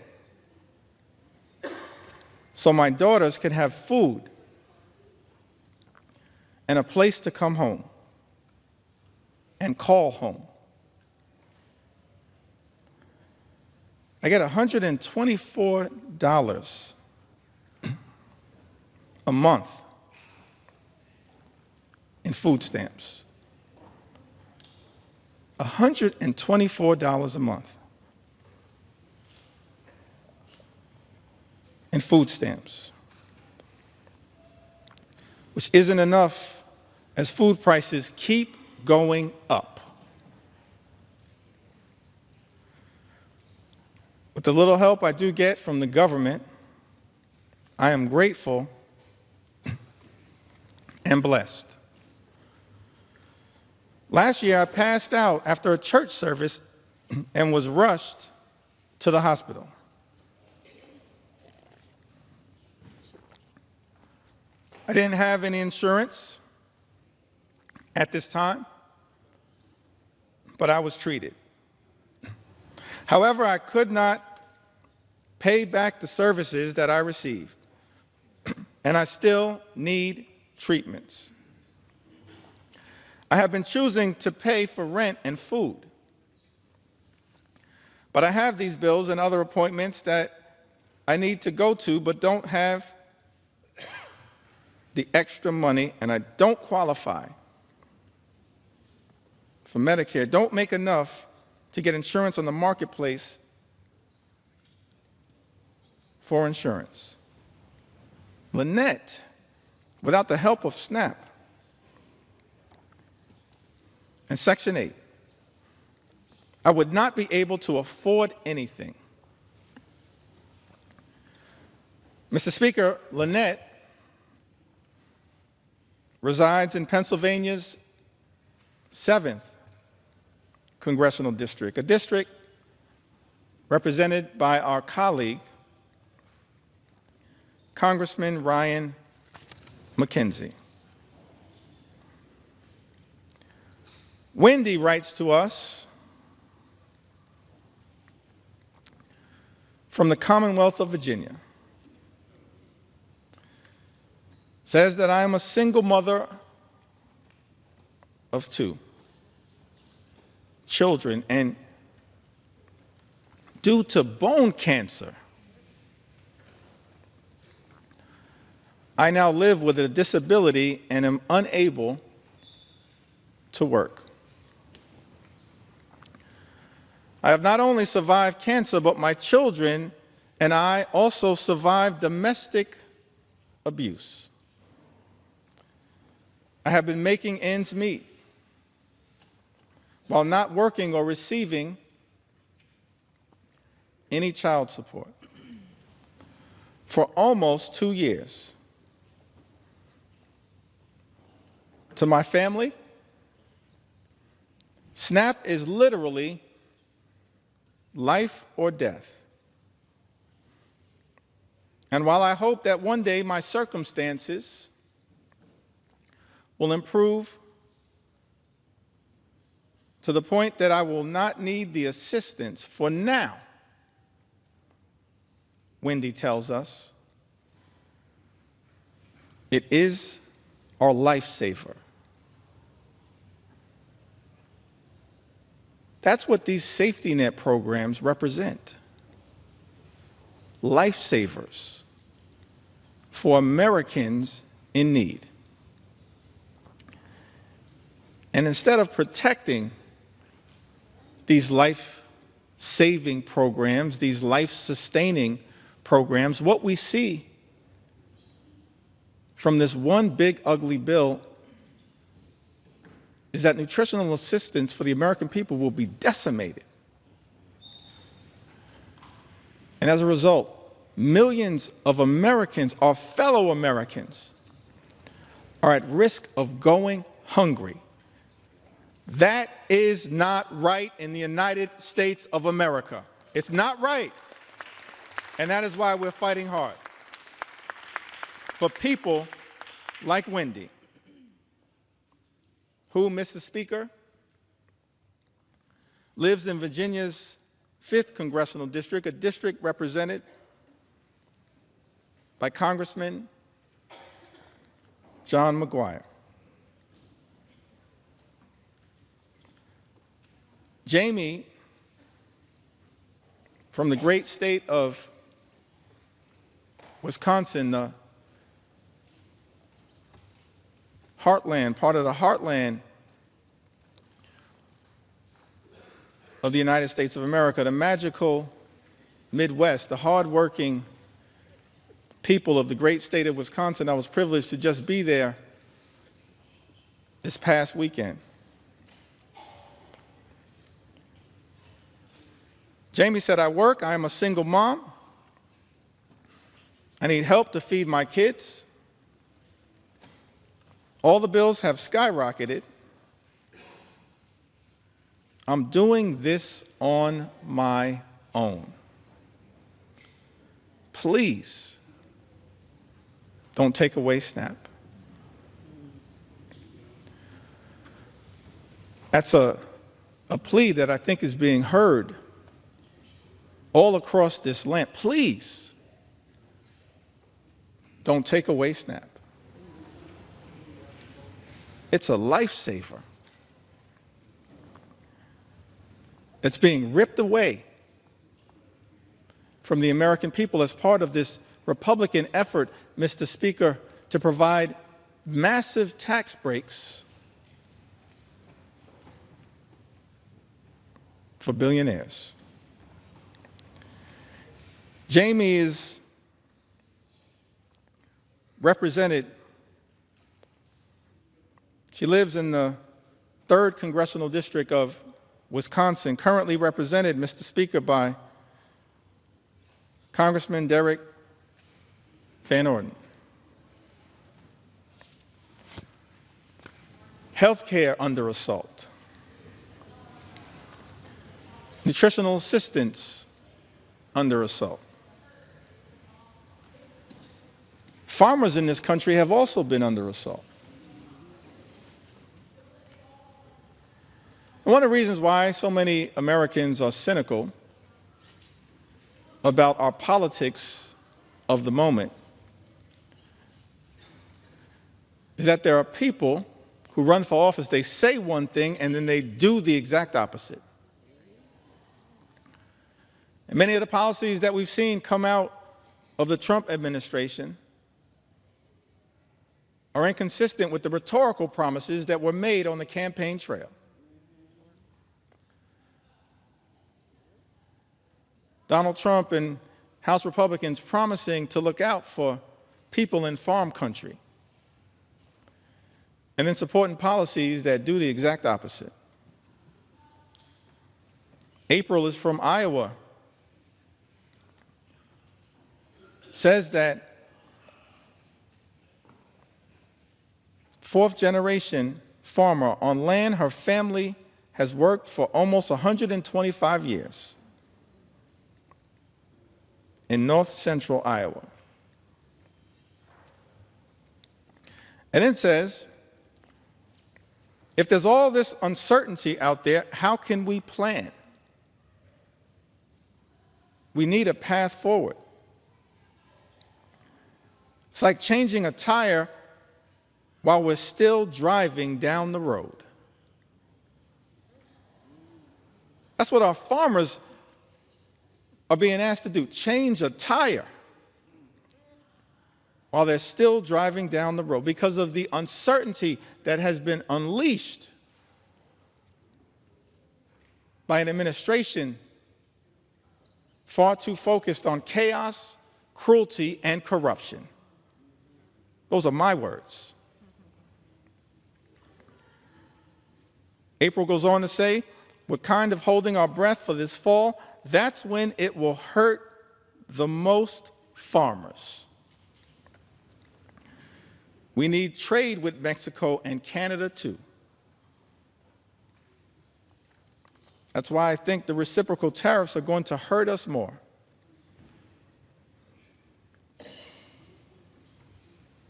so my daughters can have food and a place to come home and call home. I get $124 a month in food stamps. $124 a month in food stamps, which isn't enough as food prices keep going up. With the little help I do get from the government, I am grateful and blessed. Last year, I passed out after a church service and was rushed to the hospital. I didn't have any insurance at this time, but I was treated. However, I could not pay back the services that I received, and I still need treatments. I have been choosing to pay for rent and food, but I have these bills and other appointments that I need to go to but don't have the extra money, and I don't qualify for Medicare, don't make enough to get insurance on the marketplace for insurance. Lynette, without the help of SNAP and Section 8, I would not be able to afford anything. Mr. Speaker, Lynette resides in Pennsylvania's 7th congressional district, a district represented by our colleague, Congressman Ryan McKenzie. Wendy writes to us from the Commonwealth of Virginia. Says that I am a single mother of 2 children, and due to bone cancer, I now live with a disability and am unable to work. I have not only survived cancer, but my children and I also survived domestic abuse. I have been making ends meet while not working or receiving any child support for almost 2 years. To my family, SNAP is literally life or death. And while I hope that one day my circumstances will improve to the point that I will not need the assistance for now, Wendy tells us, it is our lifesaver. That's what these safety net programs represent. Lifesavers for Americans in need. And instead of protecting these life-saving programs, these life-sustaining programs, what we see from this one big ugly bill is that nutritional assistance for the American people will be decimated. And as a result, millions of Americans, our fellow Americans, are at risk of going hungry. That is not right in the United States of America. It's not right. And that is why we're fighting hard for people like Wendy, who, Mr. Speaker, lives in Virginia's 5th Congressional District, a district represented by Congressman John McGuire. Jamie, from the great state of Wisconsin, the heartland, part of the heartland of the United States of America, the magical Midwest, the hardworking people of the great state of Wisconsin. I was privileged to just be there this past weekend. Jamie said, I work, I am a single mom. I need help to feed my kids. All the bills have skyrocketed. I'm doing this on my own. Please don't take away SNAP. That's a plea that I think is being heard all across this land. Please don't take away SNAP. It's a lifesaver. It's being ripped away from the American people as part of this Republican effort, Mr. Speaker, to provide massive tax breaks for billionaires. Jamie is represented, she lives in the 3rd Congressional District of Wisconsin, currently represented, Mr. Speaker, by Congressman Derek Van Orden. Healthcare under assault. Nutritional assistance under assault. Farmers in this country have also been under assault. And one of the reasons why so many Americans are cynical about our politics of the moment is that there are people who run for office, they say one thing and then they do the exact opposite. And many of the policies that we've seen come out of the Trump administration are inconsistent with the rhetorical promises that were made on the campaign trail. Donald Trump and House Republicans promising to look out for people in farm country, and then supporting policies that do the exact opposite. April is from Iowa. Says that 4th-generation farmer on land her family has worked for almost 125 years in north-central Iowa. And then says, if there's all this uncertainty out there, how can we plan? We need a path forward. It's like changing a tire while we're still driving down the road. That's what our farmers are being asked to do, change a tire while they're still driving down the road because of the uncertainty that has been unleashed by an administration far too focused on chaos, cruelty, and corruption. Those are my words. April goes on to say, we're kind of holding our breath for this fall. That's when it will hurt the most farmers. We need trade with Mexico and Canada too. That's why I think the reciprocal tariffs are going to hurt us more.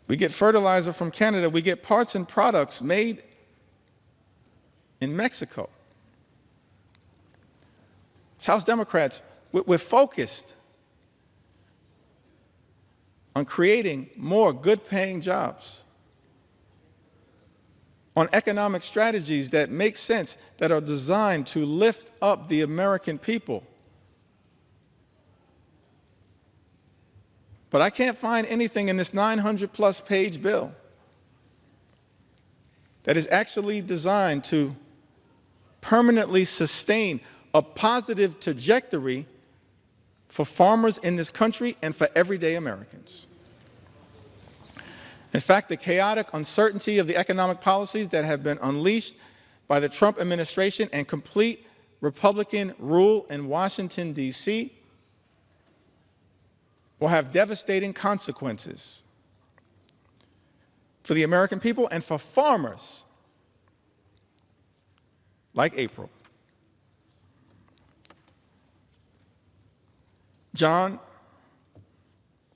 We get fertilizer from Canada. We get parts and products made in Mexico. As House Democrats, we're focused on creating more good-paying jobs, on economic strategies that make sense, that are designed to lift up the American people. But I can't find anything in this 900-plus page bill that is actually designed to permanently sustain a positive trajectory for farmers in this country and for everyday Americans. In fact, the chaotic uncertainty of the economic policies that have been unleashed by the Trump administration and complete Republican rule in Washington, D.C., will have devastating consequences for the American people and for farmers like April. John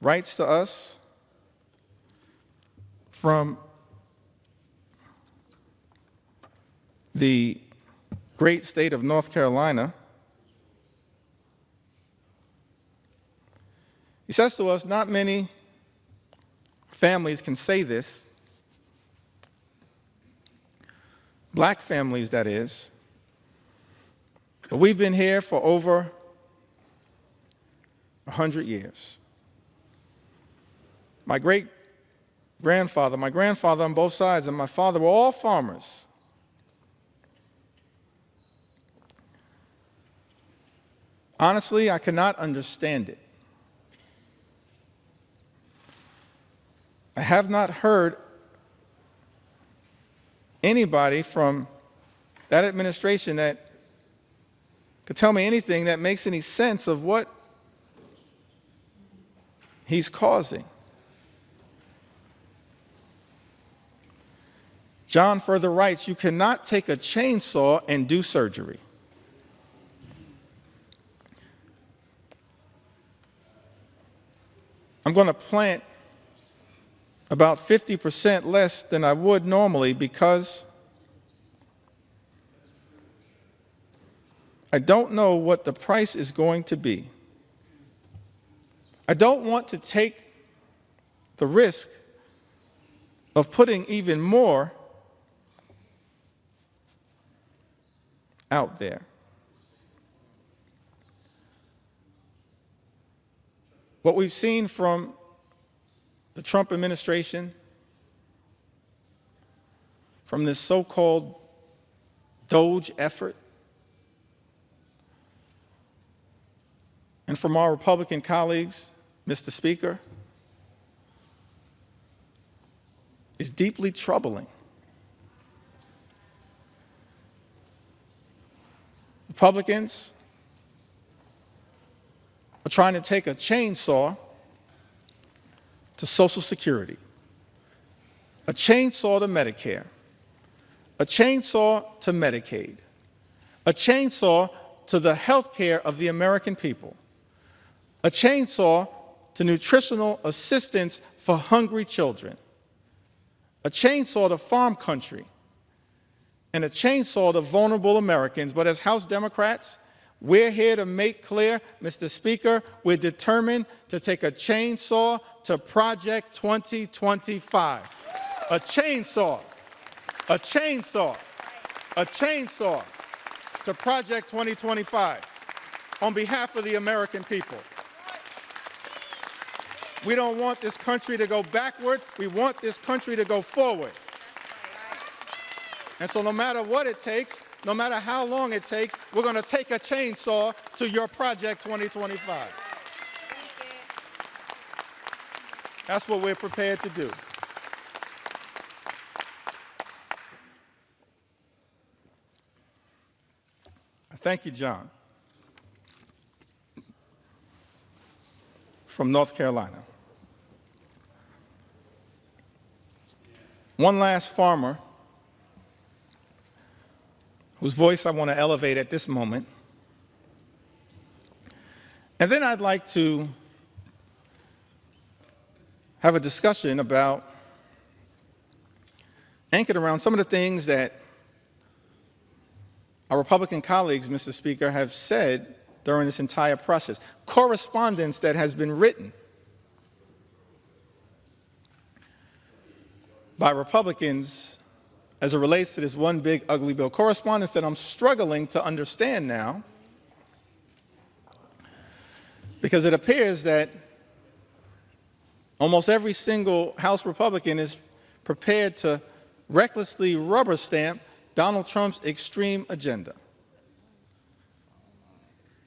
writes to us from the great state of North Carolina. He says to us, not many families can say this, black families, that is, but we've been here for over 100 years. My great-grandfather, my grandfather on both sides, and my father were all farmers. Honestly, I cannot understand it. I have not heard anybody from that administration that could tell me anything that makes any sense of what he's causing. John further writes, you cannot take a chainsaw and do surgery. I'm going to plant about 50% less than I would normally because I don't know what the price is going to be. I don't want to take the risk of putting even more out there. What we've seen from the Trump administration, from this so-called DOGE effort, and from our Republican colleagues, Mr. Speaker, is deeply troubling. Republicans are trying to take a chainsaw to Social Security, a chainsaw to Medicare, a chainsaw to Medicaid, a chainsaw to the health care of the American people, a chainsaw to nutritional assistance for hungry children, a chainsaw to farm country, and a chainsaw to vulnerable Americans. But as House Democrats, we're here to make clear, Mr. Speaker, we're determined to take a chainsaw to Project 2025. A chainsaw, a chainsaw, a chainsaw to Project 2025 on behalf of the American people. We don't want this country to go backward. We want this country to go forward. And so no matter what it takes, no matter how long it takes, we're going to take a chainsaw to your Project 2025. That's what we're prepared to do. Thank you, John, from North Carolina. One last farmer whose voice I want to elevate at this moment. And then I'd like to have a discussion about, anchored around some of the things that our Republican colleagues, Mr. Speaker, have said during this entire process. Correspondence that has been written by Republicans as it relates to this one big ugly bill. Correspondence that I'm struggling to understand now, because it appears that almost every single House Republican is prepared to recklessly rubber stamp Donald Trump's extreme agenda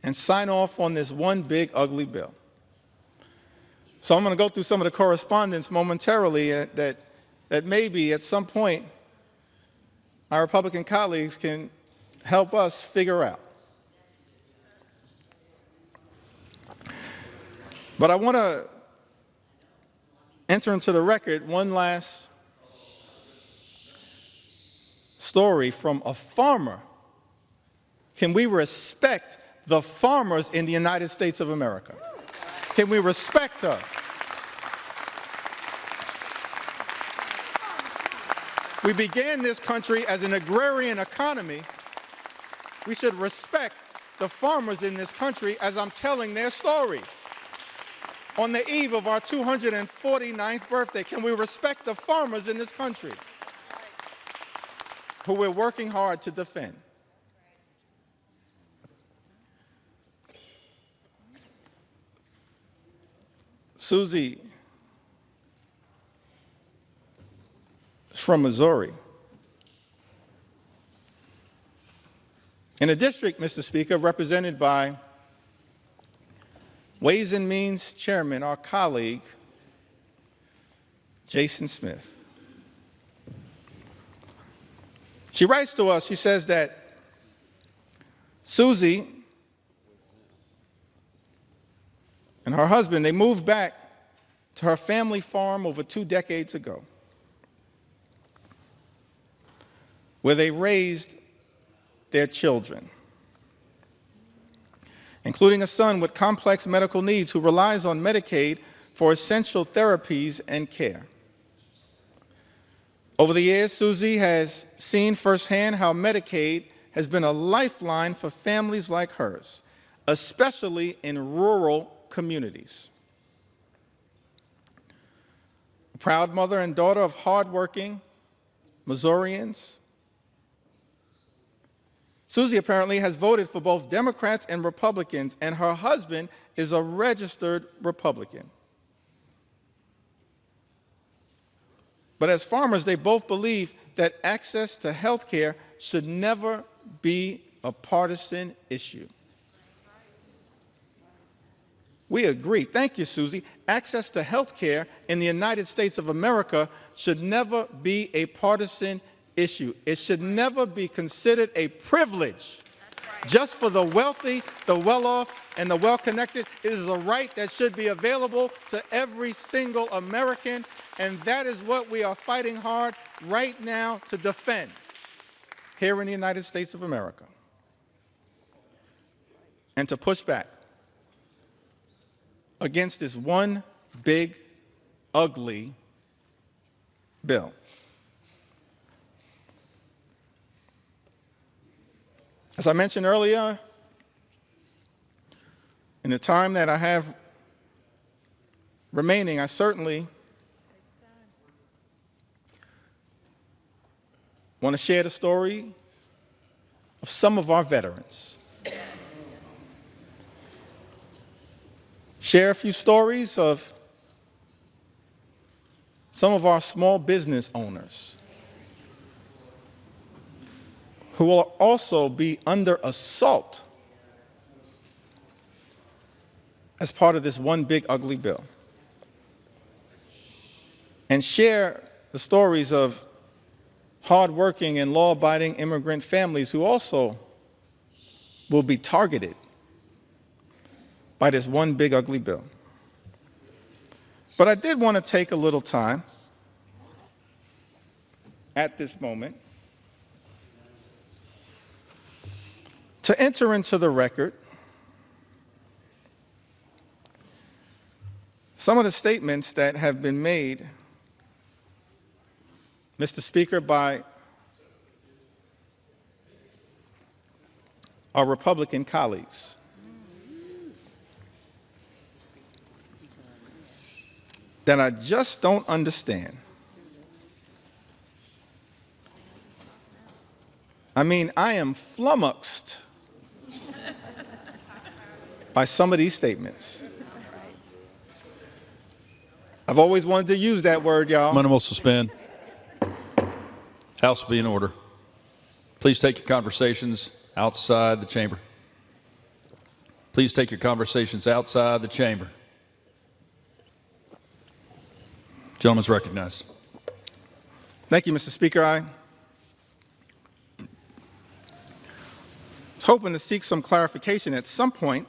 and sign off on this one big ugly bill. So I'm going to go through some of the correspondence momentarily that maybe at some point our Republican colleagues can help us figure out. But I want to enter into the record one last story from a farmer. Can we respect the farmers in the United States of America? Can we respect them? We began this country as an agrarian economy. We should respect the farmers in this country as I'm telling their stories. On the eve of our 249th birthday, can we respect the farmers in this country who we're working hard to defend? Susie is from Missouri. In a district, Mr. Speaker, represented by Ways and Means Chairman, our colleague, Jason Smith. She writes to us, she says that Susie and her husband, they moved back to her family farm over 2 decades ago, where they raised their children, including a son with complex medical needs who relies on Medicaid for essential therapies and care. Over the years, Susie has seen firsthand how Medicaid has been a lifeline for families like hers, especially in rural communities. A proud mother and daughter of hardworking Missourians, Susie apparently has voted for both Democrats and Republicans, and her husband is a registered Republican. But as farmers, they both believe that access to health care should never be a partisan issue. We agree. Thank you, Susie. Access to health care in the United States of America should never be a partisan issue. It should never be considered a privilege just for the wealthy, the well-off, and the well-connected. It is a right that should be available to every single American, and that is what we are fighting hard right now to defend here in the United States of America, and to push back against this one big, ugly bill. As I mentioned earlier, in the time that I have remaining, I certainly want to share the story of some of our veterans. Share a few stories of some of our small business owners who will also be under assault as part of this one big ugly bill. And share the stories of hardworking and law-abiding immigrant families who also will be targeted by this one big ugly bill. But I did want to take a little time at this moment to enter into the record some of the statements that have been made, Mr. Speaker, by our Republican colleagues. That I just don't understand. I mean, I am flummoxed by some of these statements. I've always wanted to use that word, y'all. Minute will suspend. House will be in order. Please take your conversations outside the chamber. Please take your conversations outside the chamber. Gentleman is recognized. Thank you, Mr. Speaker. I was hoping to seek some clarification at some point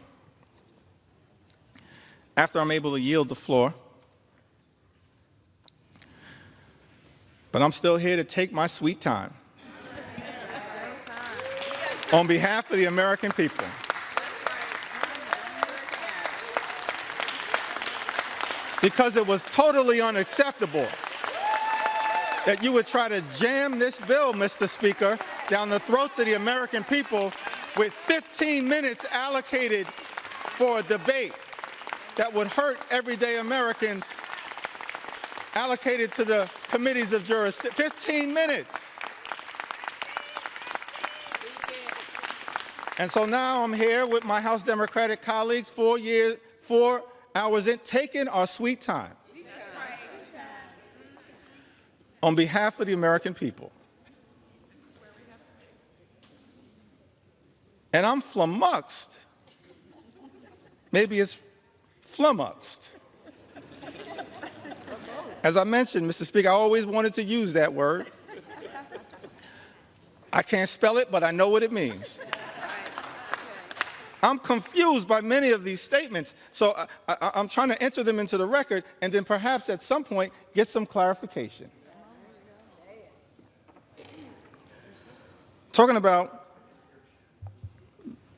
after I'm able to yield the floor. But I'm still here to take my sweet time on behalf of the American people. Because it was totally unacceptable that you would try to jam this bill, Mr. Speaker, down the throats of the American people with 15 minutes allocated for a debate that would hurt everyday Americans, allocated to the committees of jurisdiction. 15 minutes. And so now I'm here with my House Democratic colleagues, 4 hours in, taking our sweet time on behalf of the American people. And I'm flummoxed. Maybe it's flummoxed. As I mentioned, Mr. Speaker, I always wanted to use that word. I can't spell it, but I know what it means. I'm confused by many of these statements, so I'm trying to enter them into the record and then perhaps at some point get some clarification. Talking about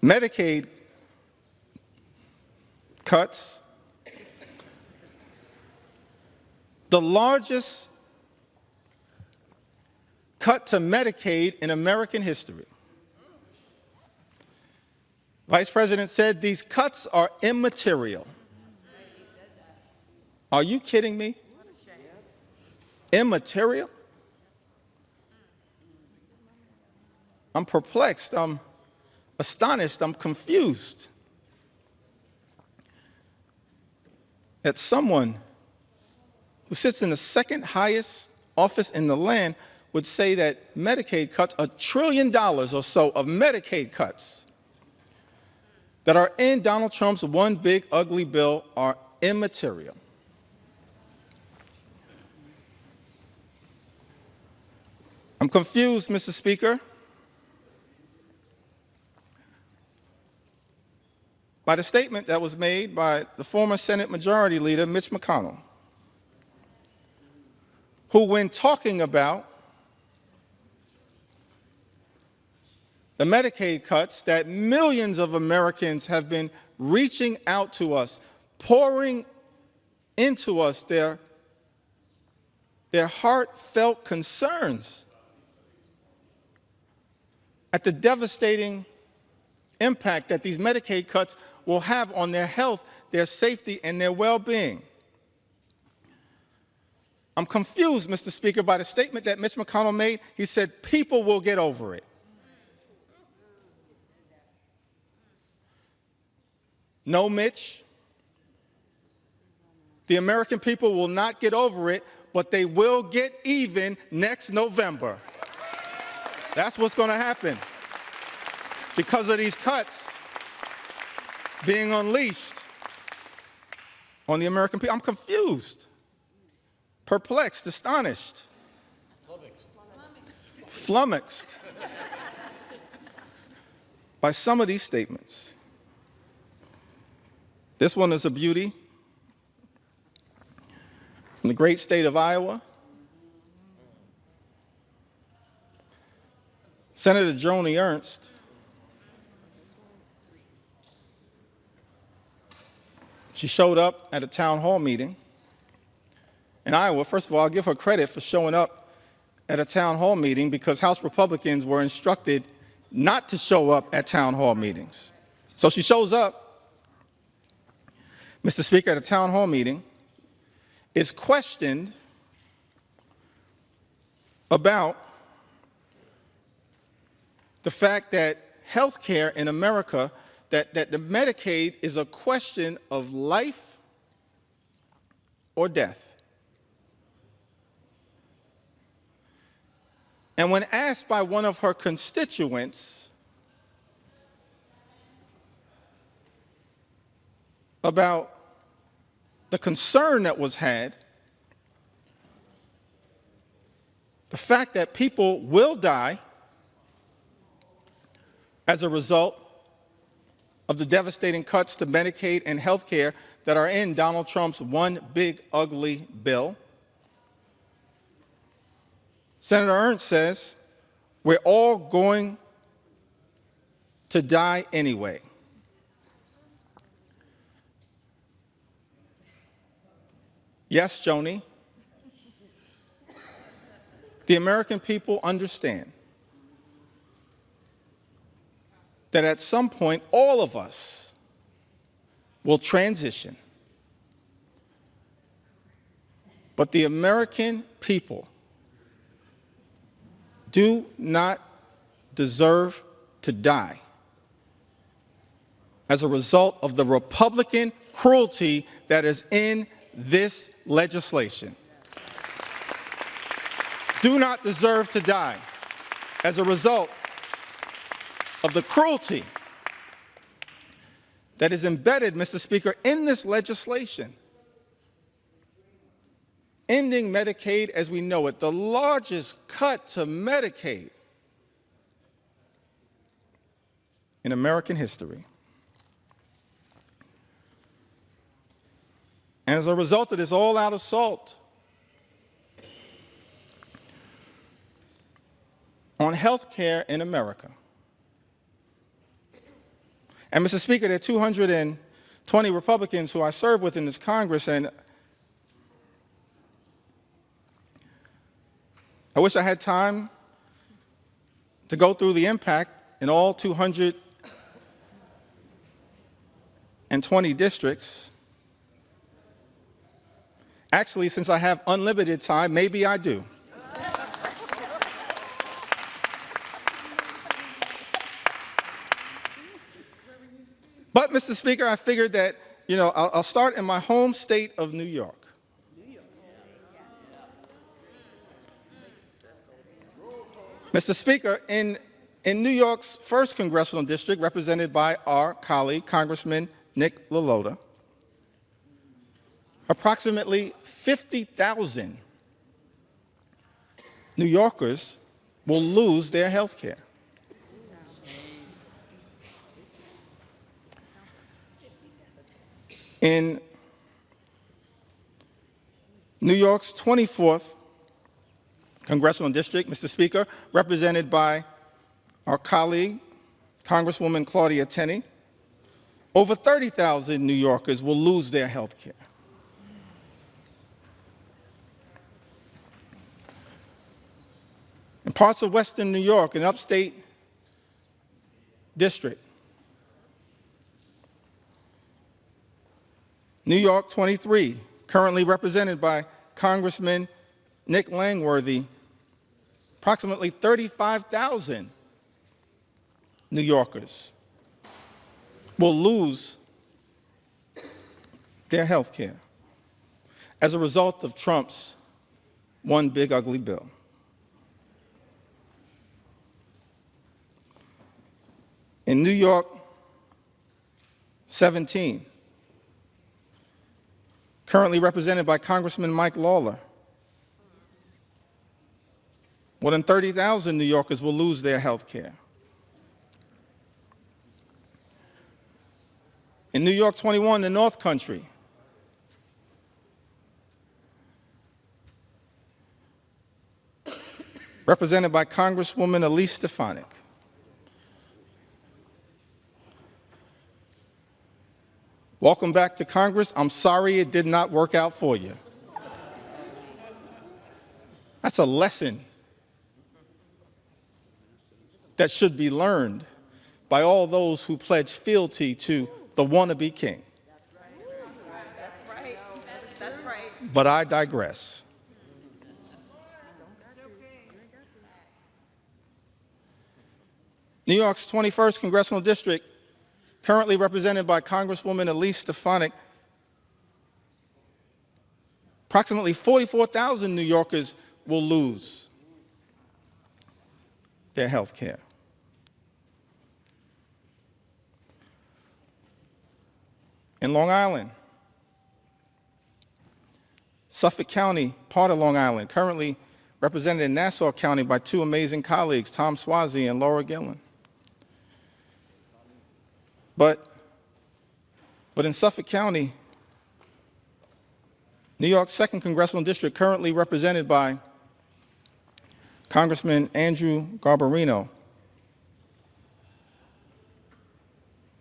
Medicaid cuts, the largest cut to Medicaid in American history. Vice President said these cuts are immaterial. Are you kidding me? Immaterial? I'm perplexed, I'm astonished, I'm confused that someone who sits in the second highest office in the land would say that Medicaid cuts, $1 trillion or so of Medicaid cuts that are in Donald Trump's one big ugly bill are immaterial. I'm confused, Mr. Speaker, by the statement that was made by the former Senate Majority Leader, Mitch McConnell, who, when talking about the Medicaid cuts that millions of Americans have been reaching out to us, pouring into us their heartfelt concerns at the devastating impact that these Medicaid cuts will have on their health, their safety, and their well-being. I'm confused, Mr. Speaker, by the statement that Mitch McConnell made. He said, people will get over it. No, Mitch. The American people will not get over it, but they will get even next November. That's what's going to happen because of these cuts being unleashed on the American people. I'm confused, perplexed, astonished, flummoxed by some of these statements. This one is a beauty. From the great state of Iowa, Senator Joni Ernst she showed up at a town hall meeting in Iowa. First of all, I'll give her credit for showing up at a town hall meeting because House Republicans were instructed not to show up at town hall meetings. So she shows up, Mr. Speaker, at a town hall meeting, is questioned about the fact that health care in America, that the Medicaid is a question of life or death. And when asked by one of her constituents about the concern that was had, the fact that people will die as a result of the devastating cuts to Medicaid and health care that are in Donald Trump's one big ugly bill, Senator Ernst says, we're all going to die anyway. Yes, Joni, the American people understand that at some point all of us will transition. But the American people do not deserve to die as a result of the Republican cruelty that is in this legislation. Do not deserve to die as a result of the cruelty that is embedded, Mr. Speaker, in this legislation. Ending Medicaid as we know it, the largest cut to Medicaid in American history. And as a result of this all-out assault on health care in America, and Mr. Speaker, there are 220 Republicans who I serve with in this Congress, and I wish I had time to go through the impact in all 220 districts. Actually, since I have unlimited time, maybe I do. But, Mr. Speaker, I figured that, I'll start in my home state of New York. Mr. Speaker, in New York's 1st Congressional District, represented by our colleague, Congressman Nick LaLota, approximately 50,000 New Yorkers will lose their health care. In New York's 24th Congressional District, Mr. Speaker, represented by our colleague, Congresswoman Claudia Tenney, over 30,000 New Yorkers will lose their health care. In parts of Western New York, an upstate district, New York 23, currently represented by Congressman Nick Langworthy, approximately 35,000 New Yorkers will lose their health care as a result of Trump's one big ugly bill. In New York, 17, currently represented by Congressman Mike Lawler, more than 30,000 New Yorkers will lose their health care. In New York 21, the North Country, represented by Congresswoman Elise Stefanik, welcome back to Congress. I'm sorry it did not work out for you. That's a lesson that should be learned by all those who pledge fealty to the wannabe king. That's right. That's right. But I digress. New York's 21st Congressional District, currently represented by Congresswoman Elise Stefanik, approximately 44,000 New Yorkers will lose their health care. In Long Island, Suffolk County, part of Long Island, currently represented in Nassau County by two amazing colleagues, Tom Swazi and Laura Gillen. But in Suffolk County, New York's 2nd Congressional District, currently represented by Congressman Andrew Garbarino,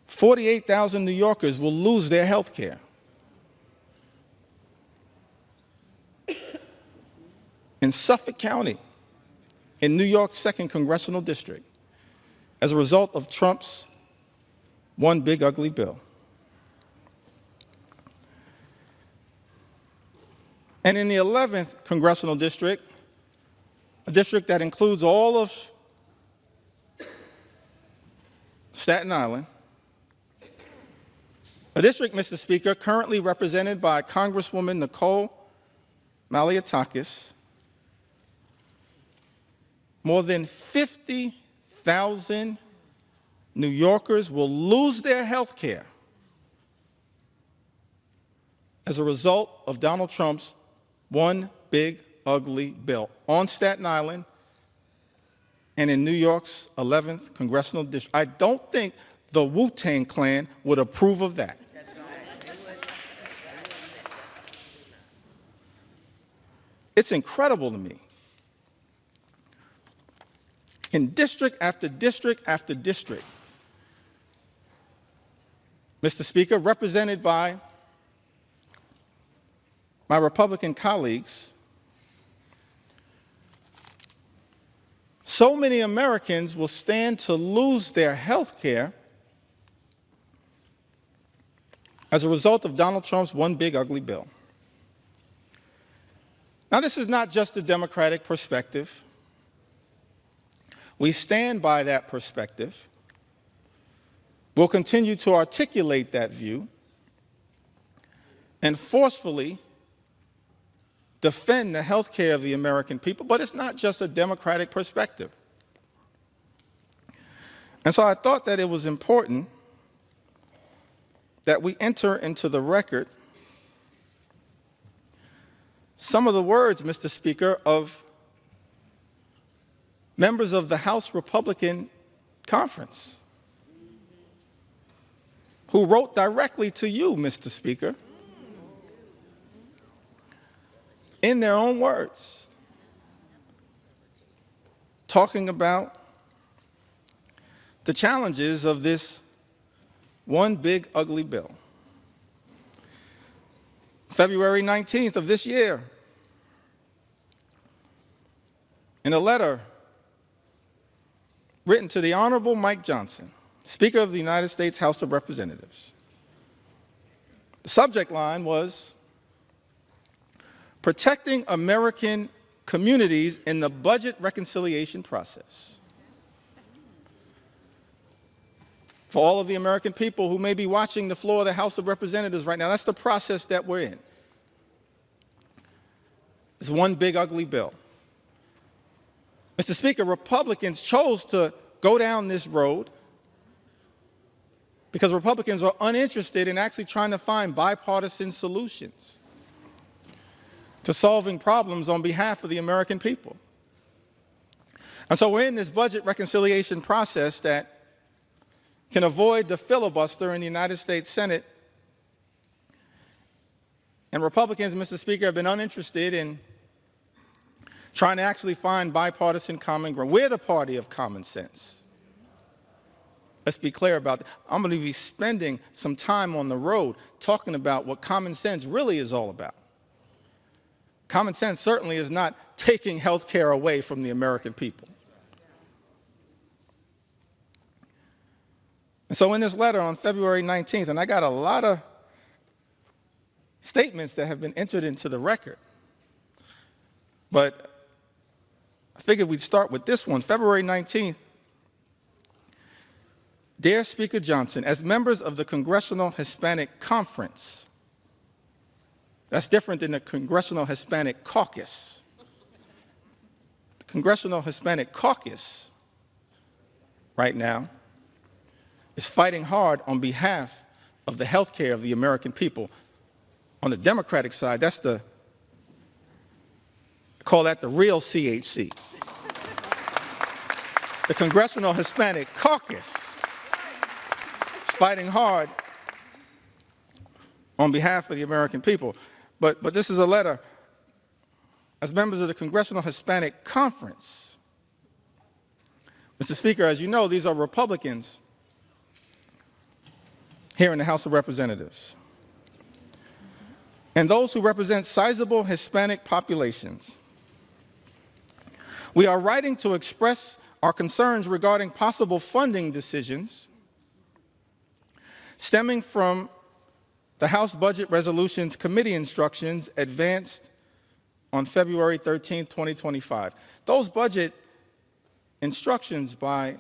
48,000 New Yorkers will lose their health care. In Suffolk County, in New York's 2nd Congressional District, as a result of Trump's one big ugly bill. And in the 11th Congressional District, a district that includes all of Staten Island, a district, Mr. Speaker, currently represented by Congresswoman Nicole Malliotakis, more than 50,000 New Yorkers will lose their health care as a result of Donald Trump's one big ugly bill on Staten Island and in New York's 11th Congressional District. I don't think the Wu-Tang Clan would approve of that. It's incredible to me. In district after district after district, Mr. Speaker, represented by my Republican colleagues, so many Americans will stand to lose their health care as a result of Donald Trump's one big ugly bill. Now, this is not just a Democratic perspective. We stand by that perspective. We'll continue to articulate that view and forcefully defend the health care of the American people, but it's not just a Democratic perspective. And so I thought that it was important that we enter into the record some of the words, Mr. Speaker, of members of the House Republican Conference who wrote directly to you, Mr. Speaker, in their own words, talking about the challenges of this one big ugly bill. February 19th of this year, in a letter written to the Honorable Mike Johnson, Speaker of the United States House of Representatives. The subject line was, "Protecting American Communities in the Budget Reconciliation Process." For all of the American people who may be watching the floor of the House of Representatives right now, that's the process that we're in. It's one big ugly bill. Mr. Speaker, Republicans chose to go down this road because Republicans are uninterested in actually trying to find bipartisan solutions to solving problems on behalf of the American people. And so we're in this budget reconciliation process that can avoid the filibuster in the United States Senate. And Republicans, Mr. Speaker, have been uninterested in trying to actually find bipartisan common ground. We're the party of common sense. Let's be clear about that. I'm going to be spending some time on the road talking about what common sense really is all about. Common sense certainly is not taking health care away from the American people. And so in this letter on February 19th, and I got a lot of statements that have been entered into the record, but I figured we'd start with this one. February 19th, Dear Speaker Johnson, as members of the Congressional Hispanic Conference, that's different than the Congressional Hispanic Caucus. The Congressional Hispanic Caucus right now is fighting hard on behalf of the health care of the American people. On the Democratic side, I call that the real CHC. The Congressional Hispanic Caucus is fighting hard on behalf of the American people. But this is a letter as members of the Congressional Hispanic Conference. Mr. Speaker, as you know, these are Republicans here in the House of Representatives. And those who represent sizable Hispanic populations. We are writing to express our concerns regarding possible funding decisions stemming from the House Budget Resolutions Committee instructions advanced on February 13, 2025. Those budget instructions, by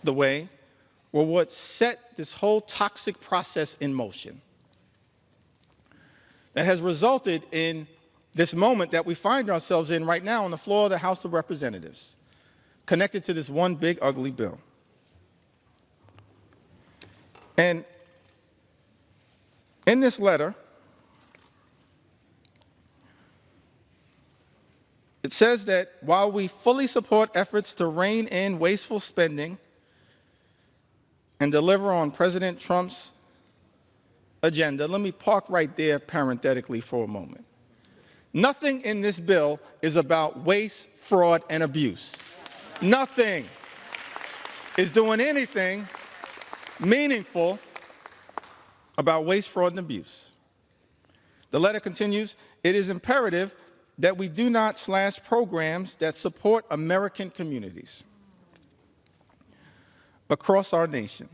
the way, were what set this whole toxic process in motion that has resulted in this moment that we find ourselves in right now on the floor of the House of Representatives, connected to this one big ugly bill. And in this letter, it says that while we fully support efforts to rein in wasteful spending and deliver on President Trump's agenda, let me park right there parenthetically for a moment. Nothing in this bill is about waste, fraud, and abuse. Nothing is doing anything meaningful about waste, fraud, and abuse. The letter continues, it is imperative that we do not slash programs that support American communities across our nation.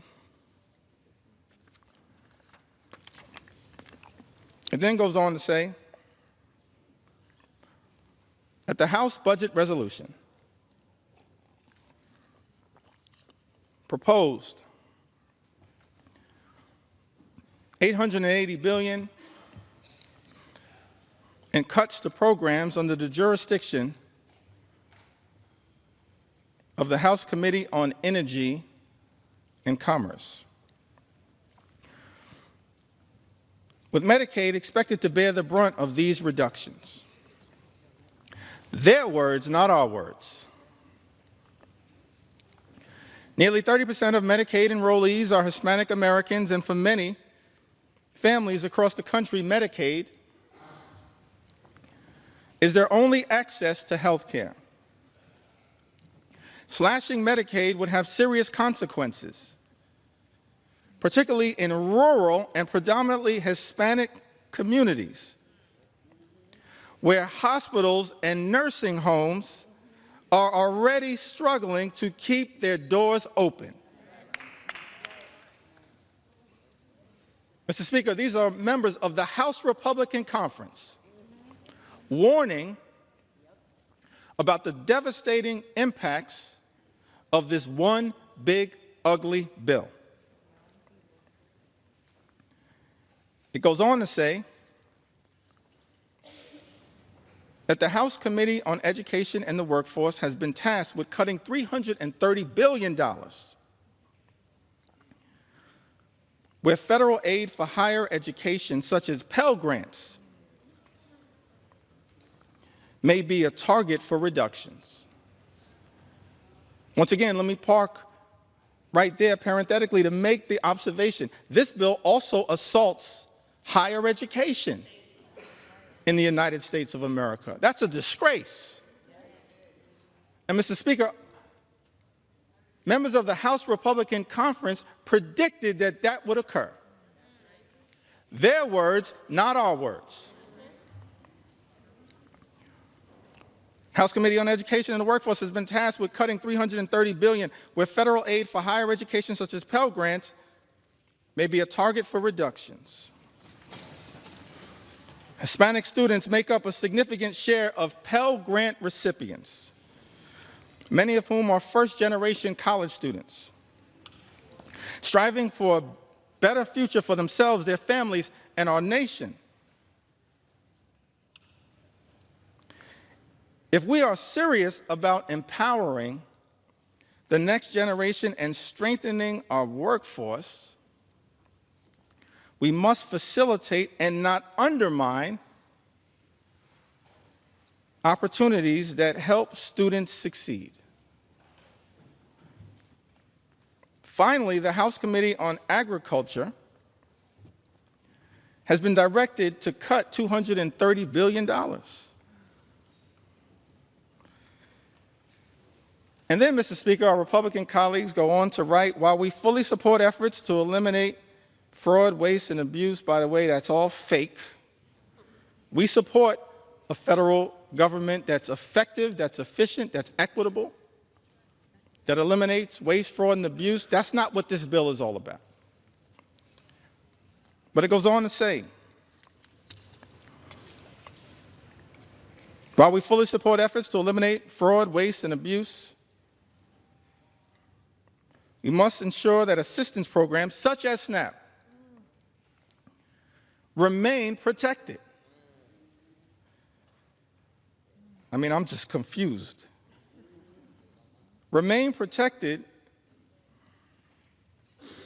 It then goes on to say that the House Budget Resolution proposed $880 billion in cuts to programs under the jurisdiction of the House Committee on Energy and Commerce, with Medicaid expected to bear the brunt of these reductions. Their words, not our words. Nearly 30% of Medicaid enrollees are Hispanic Americans, and for many families across the country, Medicaid is their only access to health care. Slashing Medicaid would have serious consequences, particularly in rural and predominantly Hispanic communities, where hospitals and nursing homes are already struggling to keep their doors open. Mr. Speaker, these are members of the House Republican Conference warning about the devastating impacts of this one big ugly bill. It goes on to say that the House Committee on Education and the Workforce has been tasked with cutting $330 billion where federal aid for higher education, such as Pell Grants, may be a target for reductions. Once again, let me park right there parenthetically to make the observation. This bill also assaults higher education in the United States of America. That's a disgrace. And Mr. Speaker, members of the House Republican Conference predicted that that would occur. Their words, not our words. House Committee on Education and the Workforce has been tasked with cutting $330 billion where federal aid for higher education, such as Pell Grants, may be a target for reductions. Hispanic students make up a significant share of Pell Grant recipients, many of whom are first-generation college students, striving for a better future for themselves, their families, and our nation. If we are serious about empowering the next generation and strengthening our workforce, we must facilitate and not undermine opportunities that help students succeed. Finally, the House Committee on Agriculture has been directed to cut $230 billion. And then, Mr. Speaker, our Republican colleagues go on to write, while we fully support efforts to eliminate fraud, waste, and abuse, by the way, that's all fake, we support a federal government that's effective, that's efficient, that's equitable, that eliminates waste, fraud, and abuse. That's not what this bill is all about. But it goes on to say, while we fully support efforts to eliminate fraud, waste, and abuse, we must ensure that assistance programs, such as SNAP, remain protected. I mean, I'm just confused. Remain protected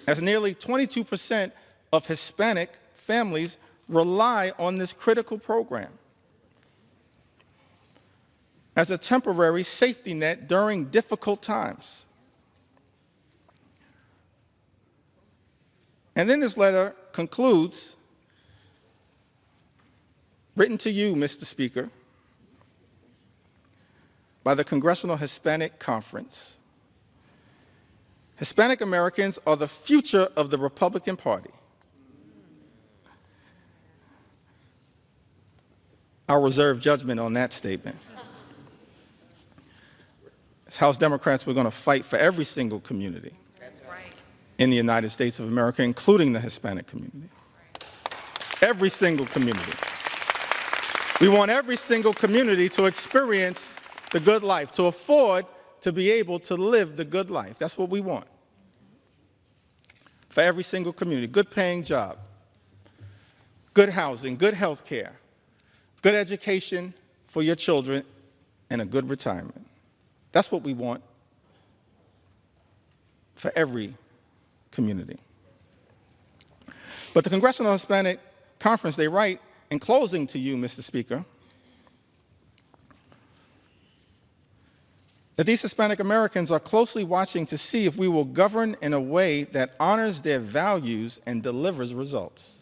as nearly 22% of Hispanic families rely on this critical program as a temporary safety net during difficult times. And then this letter concludes, written to you, Mr. Speaker, by the Congressional Hispanic Conference. Hispanic Americans are the future of the Republican Party. I'll reserve judgment on that statement. As House Democrats, we're going to fight for every single community in the United States of America, including the Hispanic community. Every single community. We want every single community to experience the good life, to afford to be able to live the good life. That's what we want. For every single community, good paying job, good housing, good health care, good education for your children, and a good retirement. That's what we want for every community. But the Congressional Hispanic Conference, they write, in closing to you, Mr. Speaker, that these Hispanic Americans are closely watching to see if we will govern in a way that honors their values and delivers results.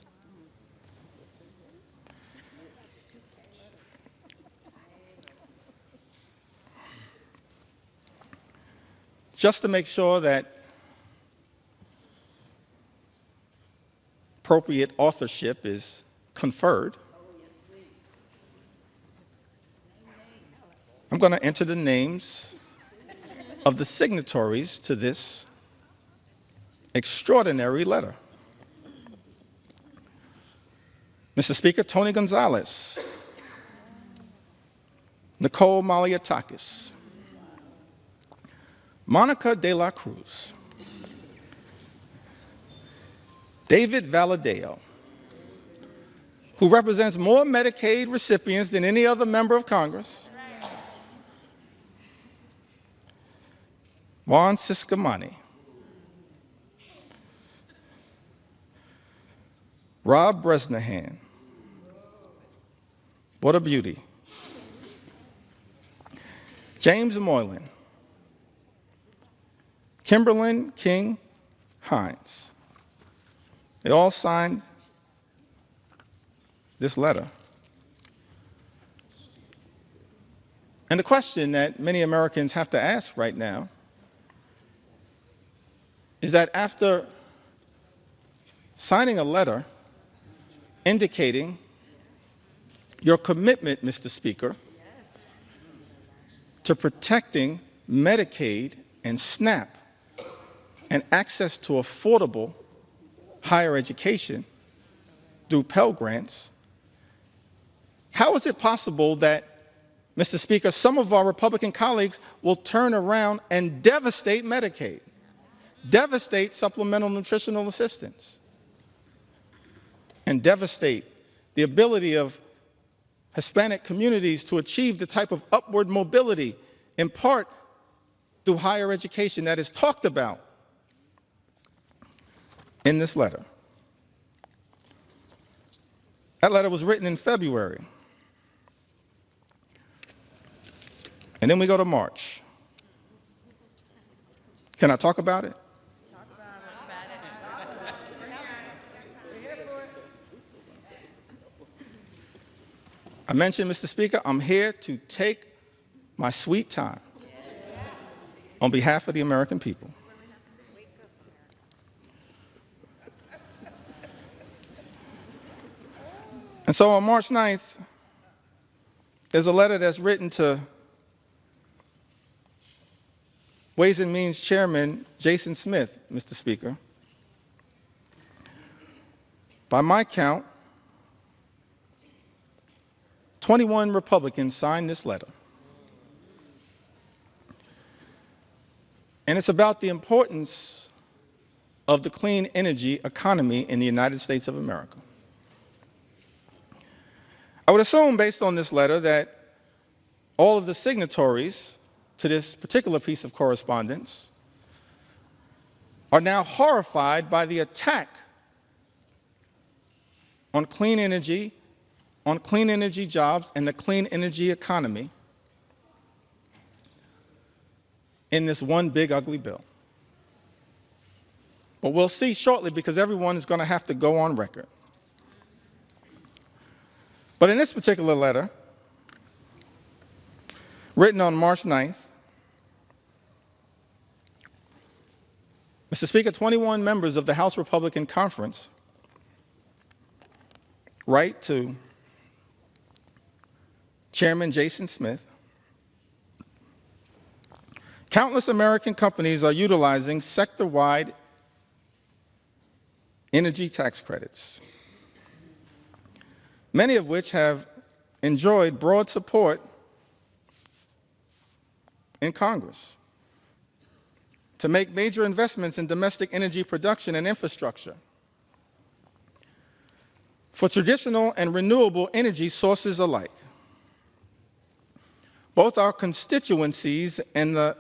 Just to make sure that appropriate authorship is conferred, I'm going to enter the names of the signatories to this extraordinary letter. Mr. Speaker, Tony Gonzalez, Nicole Maliatakis, Monica de la Cruz, David Valadao, who represents more Medicaid recipients than any other member of Congress, Juan Ciscomani, Rob Bresnahan, what a beauty, James Moylan, Kimberlyn King Hines. They all signed this letter. And the question that many Americans have to ask right now is that after signing a letter indicating your commitment, Mr. Speaker, to protecting Medicaid and SNAP and access to affordable higher education through Pell Grants, how is it possible that, Mr. Speaker, some of our Republican colleagues will turn around and devastate Medicaid, devastate supplemental nutritional assistance, and devastate the ability of Hispanic communities to achieve the type of upward mobility, in part through higher education, that is talked about in this letter? That letter was written in February. And then we go to March. Can I talk about it? Talk about it. We're here for it. I mentioned, Mr. Speaker, I'm here to take my sweet time on behalf of the American people. And so on March 9th, there's a letter that's written to Ways and Means Chairman Jason Smith, Mr. Speaker. By my count, 21 Republicans signed this letter. And it's about the importance of the clean energy economy in the United States of America. I would assume, based on this letter, that all of the signatories to this particular piece of correspondence are now horrified by the attack on clean energy jobs, and the clean energy economy in this one big ugly bill. But we'll see shortly, because everyone is going to have to go on record. But in this particular letter, written on March 9th, Mr. Speaker, 21 members of the House Republican Conference write to Chairman Jason Smith. Countless American companies are utilizing sector-wide energy tax credits, many of which have enjoyed broad support in Congress to make major investments in domestic energy production and infrastructure for traditional and renewable energy sources alike. Both our constituencies and the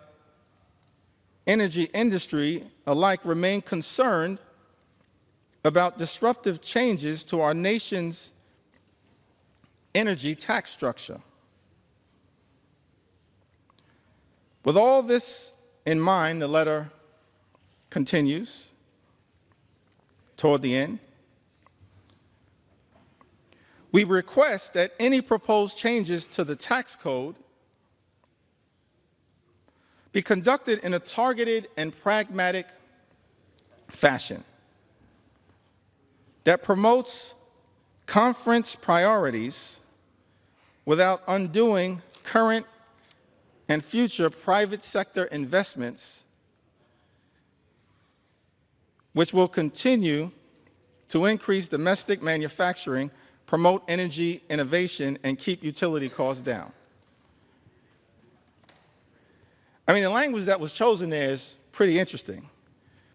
energy industry alike remain concerned about disruptive changes to our nation's energy tax structure. With all this in mind, the letter continues toward the end. We request that any proposed changes to the tax code be conducted in a targeted and pragmatic fashion that promotes conference priorities without undoing current and future private sector investments, which will continue to increase domestic manufacturing, promote energy innovation, and keep utility costs down. I mean, the language that was chosen there is pretty interesting,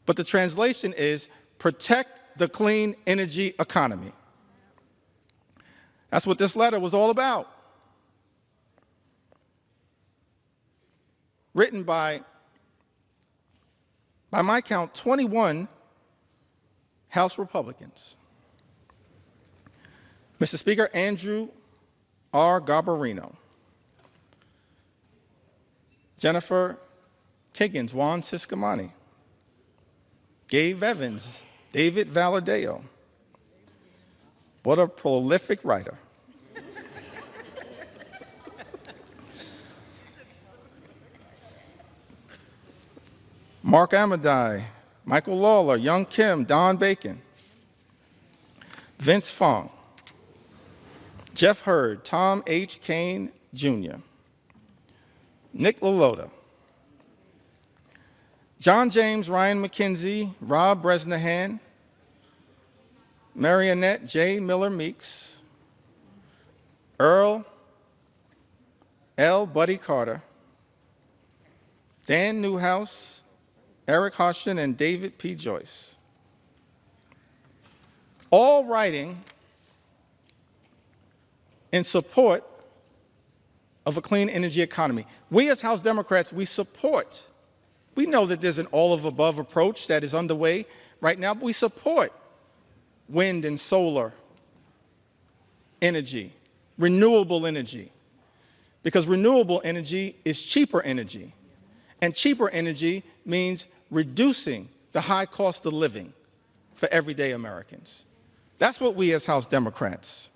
but the translation is protect the clean energy economy. That's what this letter was all about. Written by my count, 21 House Republicans. Mr. Speaker, Andrew R. Garbarino, Jennifer Kiggins, Juan Ciscomani, Gabe Evans, David Valadeo. What a prolific writer. Mark Amadei, Michael Lawler, Young Kim, Don Bacon, Vince Fong, Jeff Hurd, Tom H. Kane Jr., Nick LaLota, John James, Ryan McKenzie, Rob Bresnahan, Marionette J. Miller Meeks, Earl L. Buddy Carter, Dan Newhouse, Eric Hoshin, and David P. Joyce. All writing in support of a clean energy economy. We as House Democrats, we know that there's an all-of-above approach that is underway right now, but we support wind and solar energy, renewable energy, because renewable energy is cheaper energy, and cheaper energy means reducing the high cost of living for everyday Americans. That's what we as House Democrats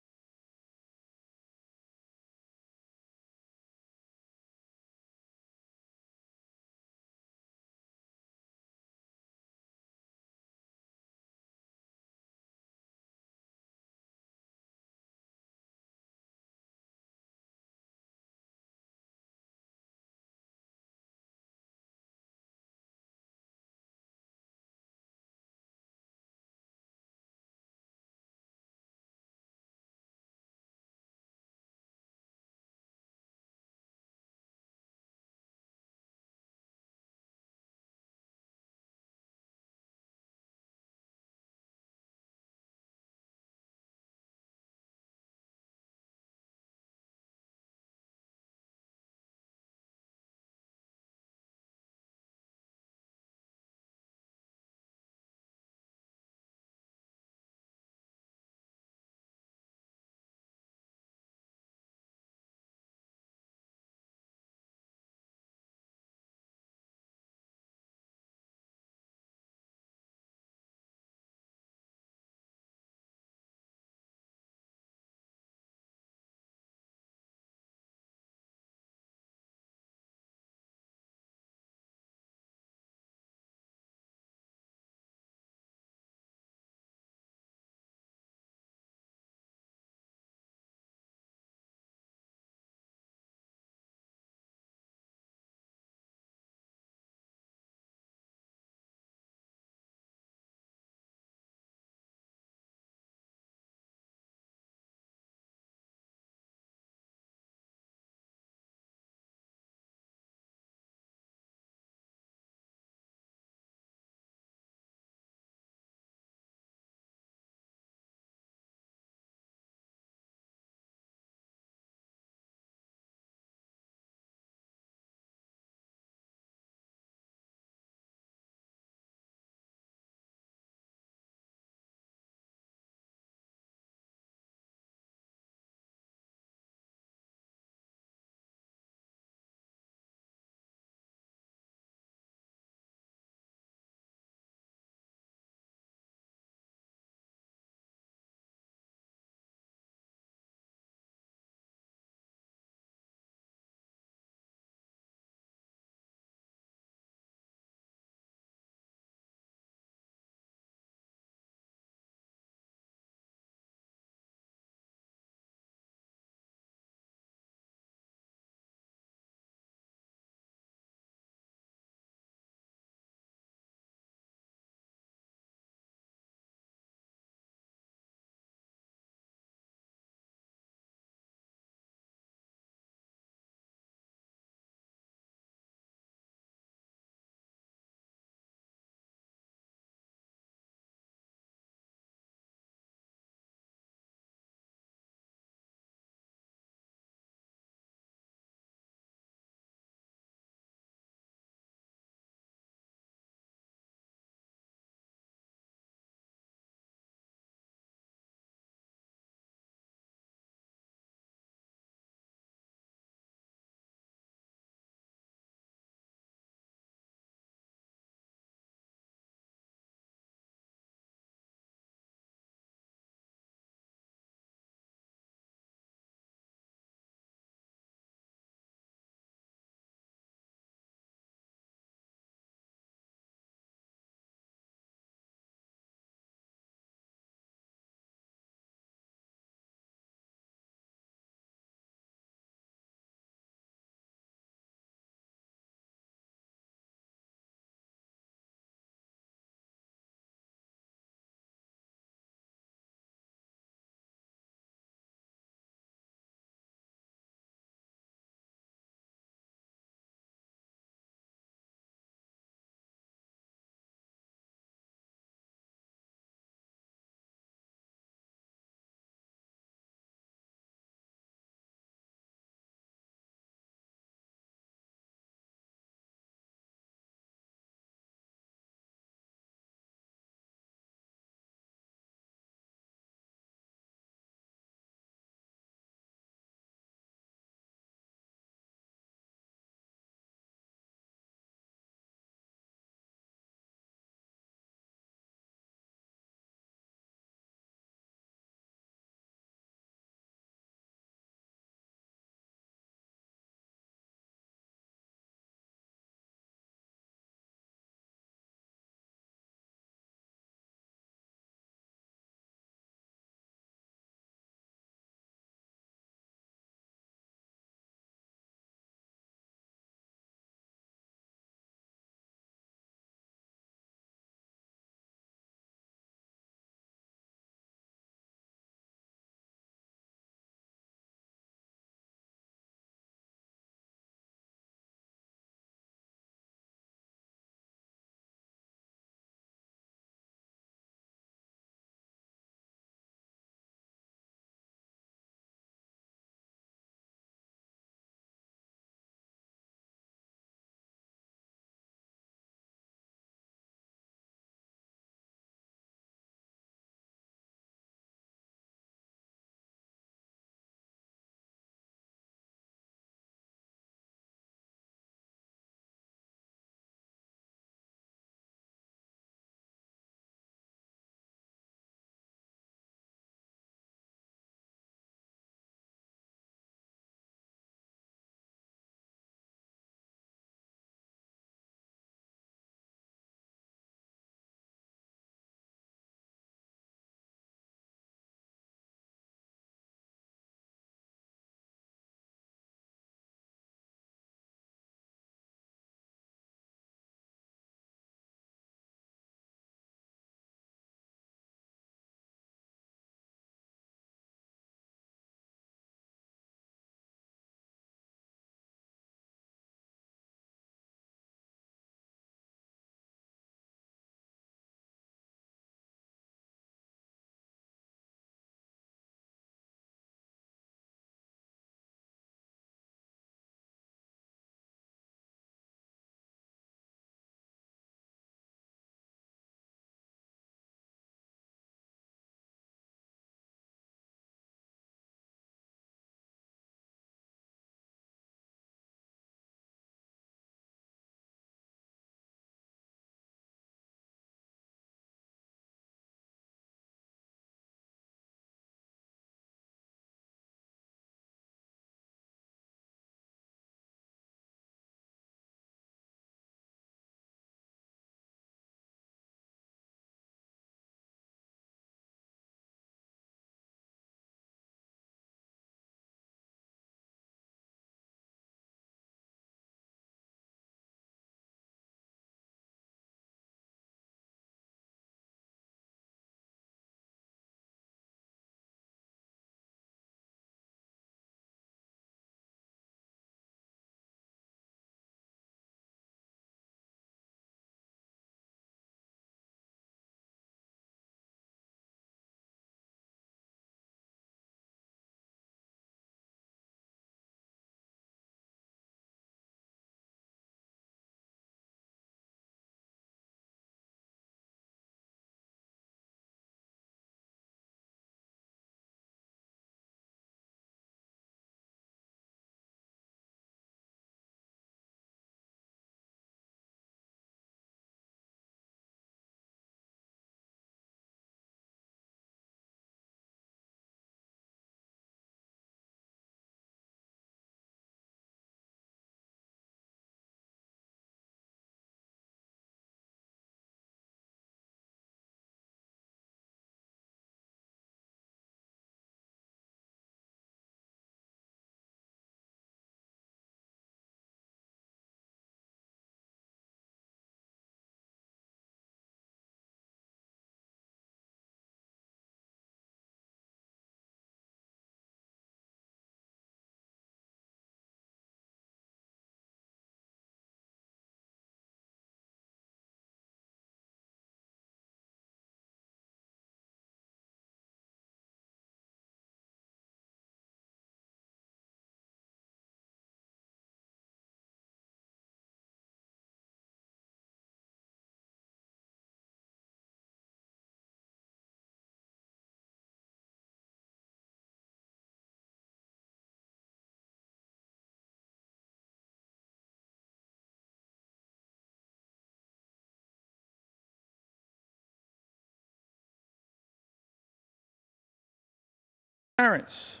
parents,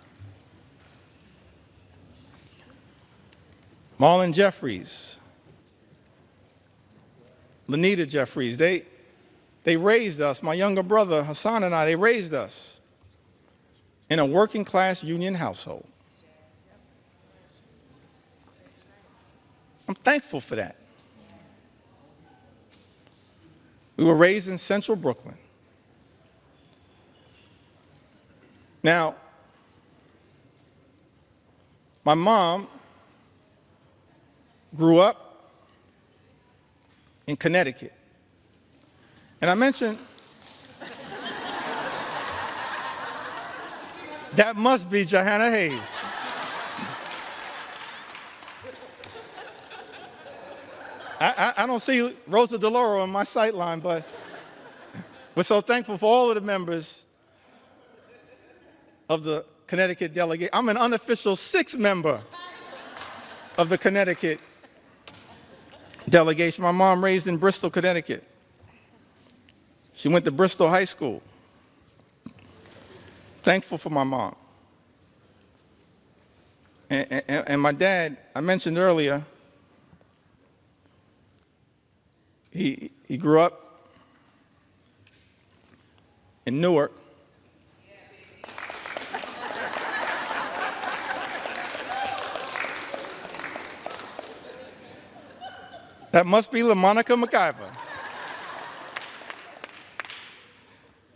Marlon Jeffries, Lanita Jeffries, they raised us, my younger brother Hassan and I, they raised us in a working class union household. I'm thankful for that. We were raised in central Brooklyn. Now, my mom grew up in Connecticut. And I mentioned, that must be Johanna Hayes. I don't see Rosa DeLauro in my sight line, but we're so thankful for all of the members of the Connecticut delegate. I'm an unofficial sixth member of the Connecticut delegation. My mom raised in Bristol, Connecticut. She went to Bristol High School. Thankful for my mom. And my dad, I mentioned earlier, he grew up in Newark. That must be LaMonica McIver.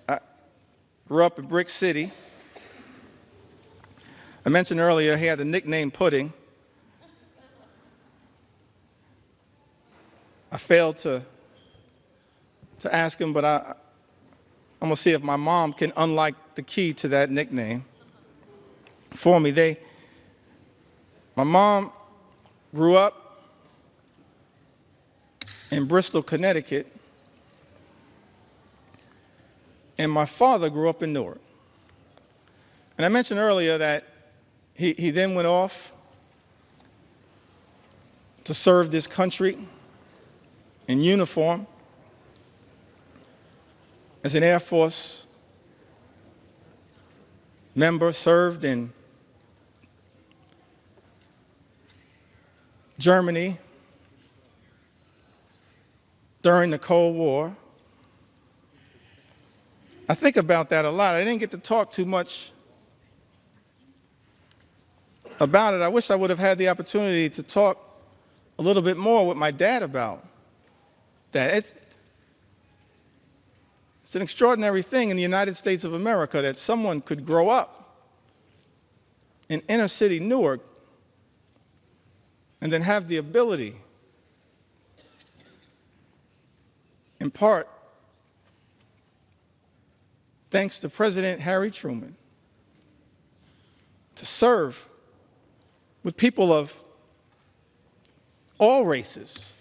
I grew up in Brick City. I mentioned earlier he had the nickname Pudding. I failed to ask him, but I'm going to see if my mom can unlock the key to that nickname for me. My mom grew up in Bristol, Connecticut, and my father grew up in Newark. And I mentioned earlier that he then went off to serve this country in uniform as an Air Force member, served in Germany during the Cold War. I think about that a lot. I didn't get to talk too much about it. I wish I would have had the opportunity to talk a little bit more with my dad about that. It's an extraordinary thing in the United States of America that someone could grow up in inner city Newark and then have the ability, in part, thanks to President Harry Truman, to serve with people of all races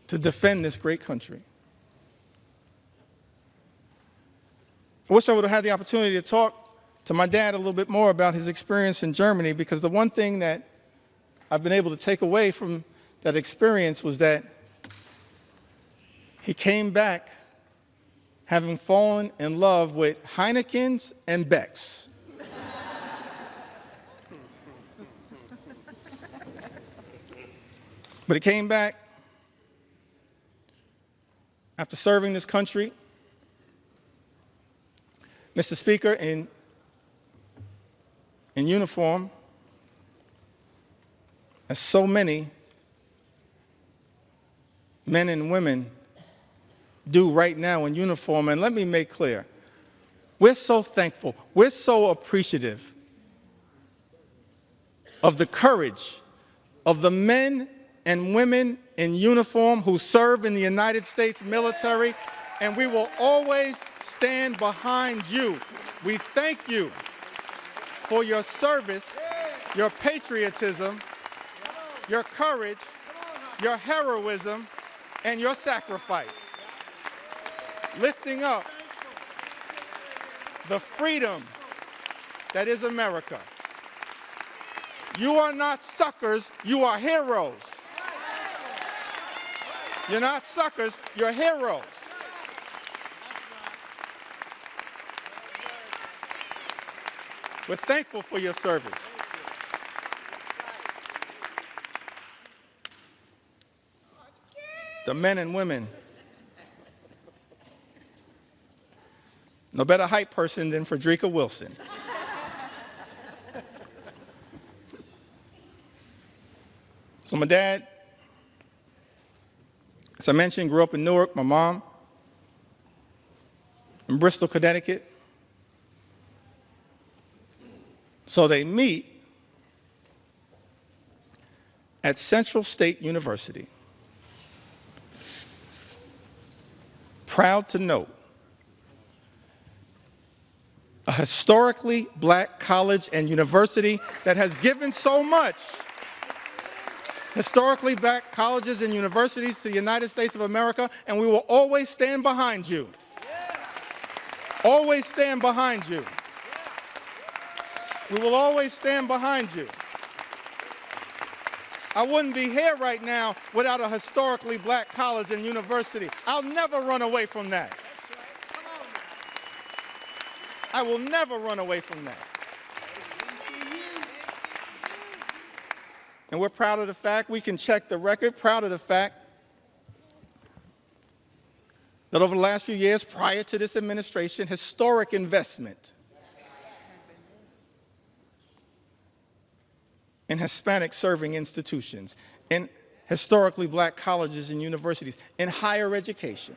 to defend this great country. I wish I would have had the opportunity to talk to my dad a little bit more about his experience in Germany, because the one thing that I've been able to take away from that experience was that he came back having fallen in love with Heinekens and Becks. But he came back after serving this country, Mr. Speaker, in uniform, as so many men and women do right now in uniform. And let me make clear, we're so thankful, we're so appreciative of the courage of the men and women in uniform who serve in the United States military, and we will always stand behind you. We thank you for your service, your patriotism, your courage, your heroism, and your sacrifice, lifting up the freedom that is America. You are not suckers, you are heroes. You're not suckers, you're heroes. We're thankful for your service. The men and women. No better hype person than Frederica Wilson. So my dad, as I mentioned, grew up in Newark. My mom in Bristol, Connecticut. So they meet at Central State University. Proud to note, a historically black college and university that has given so much. Historically black colleges and universities to the United States of America, and we will always stand behind you. Always stand behind you. We will always stand behind you. I wouldn't be here right now without a historically black college and university. I'll never run away from that. I will never run away from that. And we're proud of the fact, we can check the record, proud of the fact that over the last few years prior to this administration, historic investment in Hispanic serving institutions, in historically black colleges and universities, in higher education.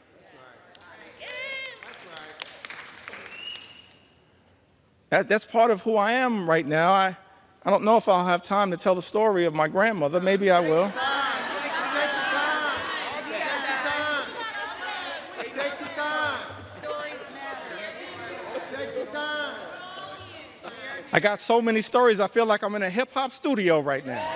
That's part of who I am right now. I don't know if I'll have time to tell the story of my grandmother. Maybe I will. Take your time. I got so many stories, I feel like I'm in a hip-hop studio right now.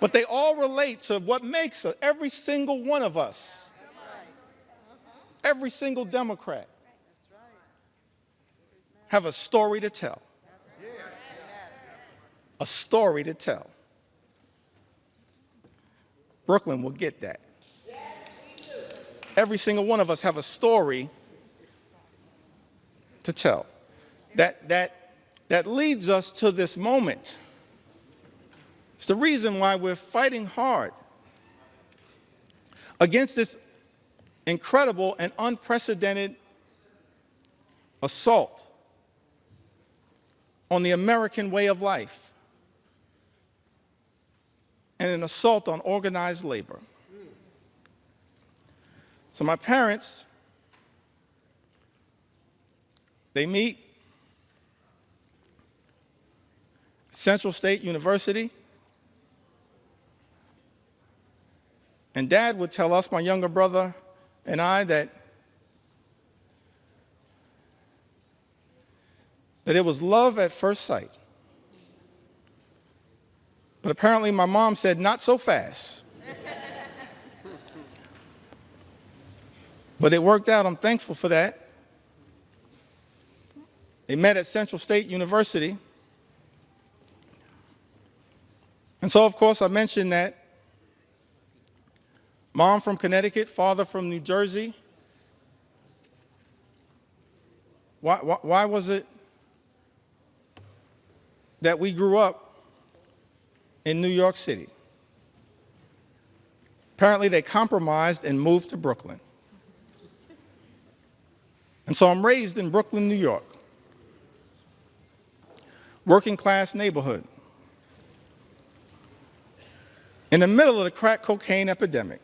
But they all relate to what makes every single one of us, every single Democrat, have a story to tell. A story to tell. Brooklyn will get that. Every single one of us have a story to tell. That leads us to this moment. It's the reason why we're fighting hard against this incredible and unprecedented assault on the American way of life and an assault on organized labor. So my parents, they meet Central State University, and Dad would tell us, my younger brother and I, that it was love at first sight. But apparently my mom said, not so fast. But it worked out. I'm thankful for that. They met at Central State University. And so, of course, I mentioned that mom from Connecticut, father from New Jersey. Why was it that we grew up in New York City? Apparently they compromised and moved to Brooklyn. And so I'm raised in Brooklyn, New York. Working class neighborhood. In the middle of the crack cocaine epidemic.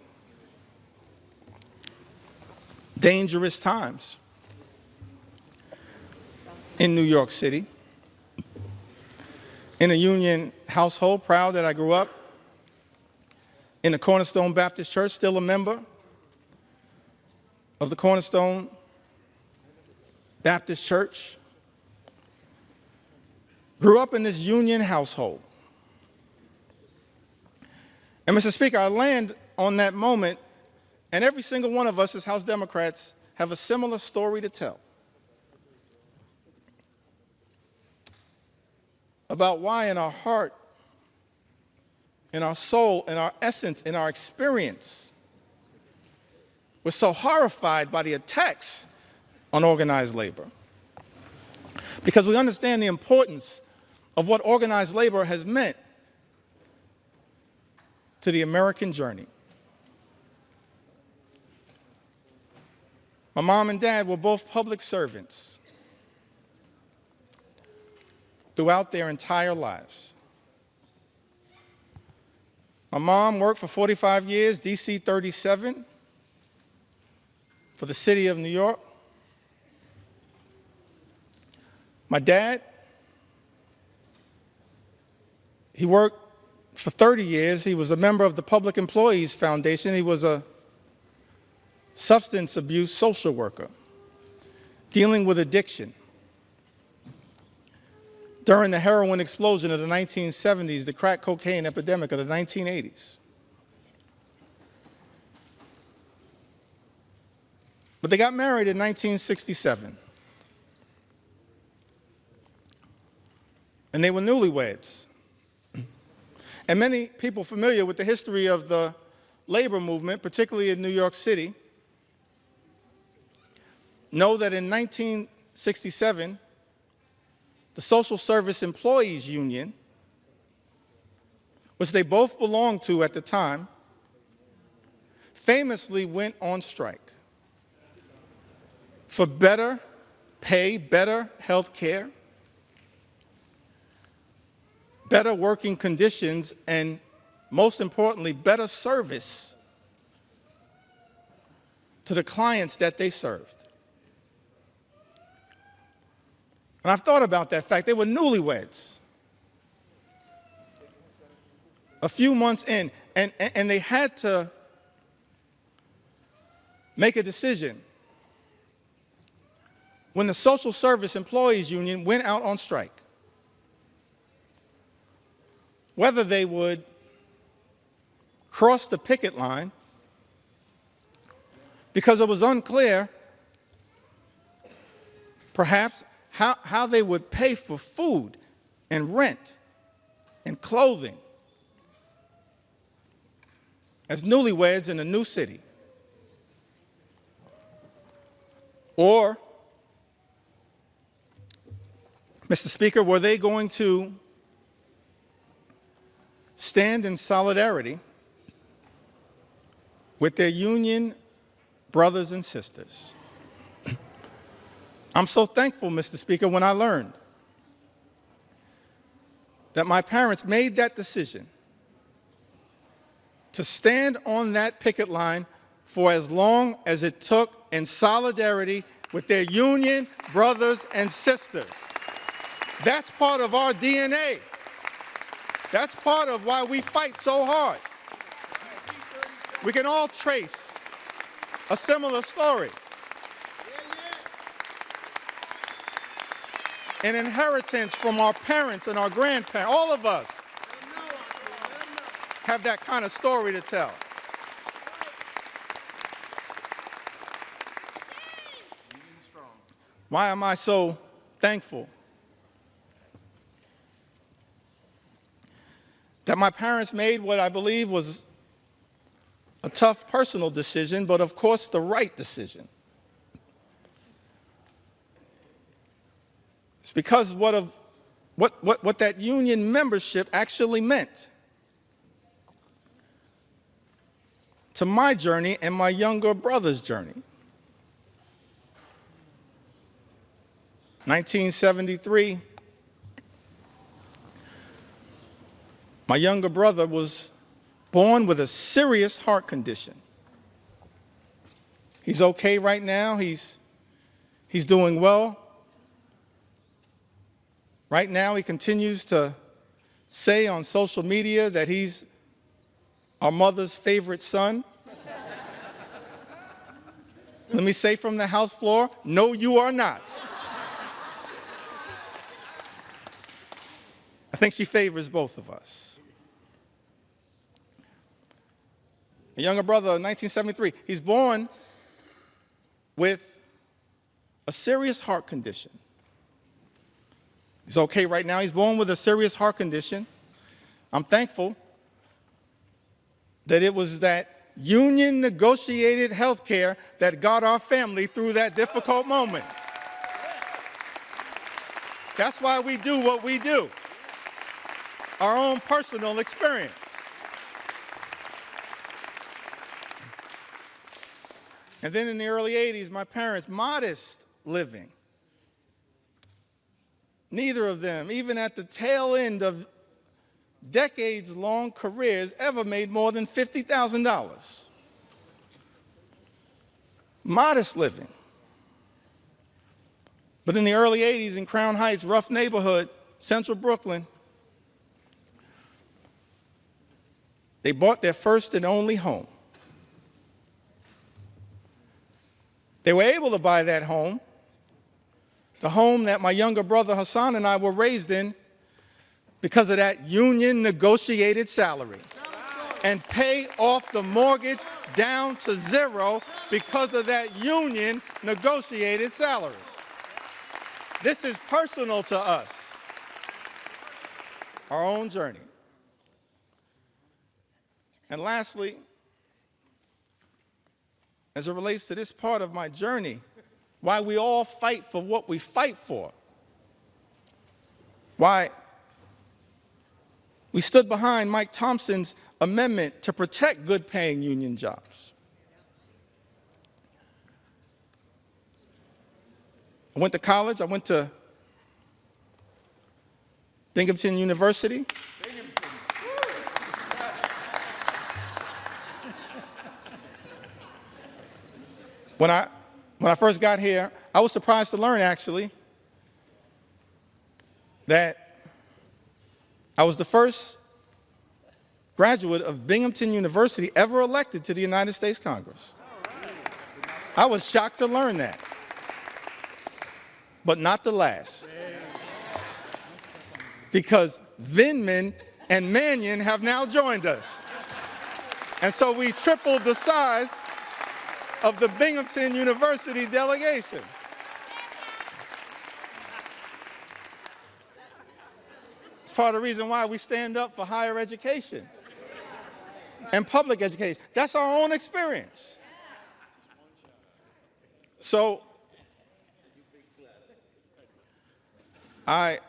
Dangerous times in New York City. In a union household, proud that I grew up in the Cornerstone Baptist Church, still a member of the Cornerstone Baptist Church. Grew up in this union household. And Mr. Speaker, I land on that moment, and every single one of us as House Democrats have a similar story to tell about why in our heart, in our soul, in our essence, in our experience, we're so horrified by the attacks on organized labor. because we understand the importance of what organized labor has meant to the American journey. My mom and dad were both public servants throughout their entire lives. My mom worked for 45 years, DC 37, for the city of New York. My dad, he worked for 30 years. He was a member of the Public Employees Foundation. He was a substance abuse social worker dealing with addiction. During the heroin explosion of the 1970s, the crack cocaine epidemic of the 1980s. But they got married in 1967. And they were newlyweds. And many people familiar with the history of the labor movement, particularly in New York City, know that in 1967, the Social Service Employees Union, which they both belonged to at the time, famously went on strike for better pay, better health care, better working conditions, and most importantly, better service to the clients that they served. And I've thought about that fact. They were newlyweds. A few months in, and they had to make a decision. When the Social Service Employees Union went out on strike, whether they would cross the picket line, because it was unclear, perhaps, how they would pay for food and rent and clothing as newlyweds in a new city. Or, Mr. Speaker, were they going to stand in solidarity with their union brothers and sisters? I'm so thankful, Mr. Speaker, when I learned that my parents made that decision to stand on that picket line for as long as it took in solidarity with their union brothers and sisters. That's part of our DNA. That's part of why we fight so hard. We can all trace a similar story. An inheritance from our parents and our grandparents. All of us have that kind of story to tell. Why am I so thankful that my parents made what I believe was a tough personal decision, but of course the right decision? It's because what that union membership actually meant to my journey and my younger brother's journey. 1973, my younger brother was born with a serious heart condition. He's okay right now. He's doing well. Right now, he continues to say on social media that he's our mother's favorite son. Let me say from the House floor, no, you are not. I think she favors both of us. A younger brother, 1973, he's born with a serious heart condition. He's okay right now. He's born with a serious heart condition. I'm thankful that it was that union negotiated health care that got our family through that difficult moment. That's why we do what we do. Our own personal experience. And then in the early 80s, my parents, modest living. Neither of them, even at the tail end of decades-long careers, ever made more than $50,000. Modest living. But in the early 80s in Crown Heights, rough neighborhood, central Brooklyn, they bought their first and only home. They were able to buy that home, the home that my younger brother Hassan and I were raised in, because of that union negotiated salary, and pay off the mortgage down to zero because of that union negotiated salary. This is personal to us, our own journey. And lastly, as it relates to this part of my journey, why we all fight for what we fight for, why we stood behind Mike Thompson's amendment to protect good-paying union jobs. I went to college. I went to Binghamton University. When I first got here, I was surprised to learn, actually, that I was the first graduate of Binghamton University ever elected to the United States Congress. I was shocked to learn that, but not the last. Because Vindman and Mannion have now joined us. And so we tripled the size of the Binghamton University delegation. It's part of the reason why we stand up for higher education and public education. That's our own experience. So I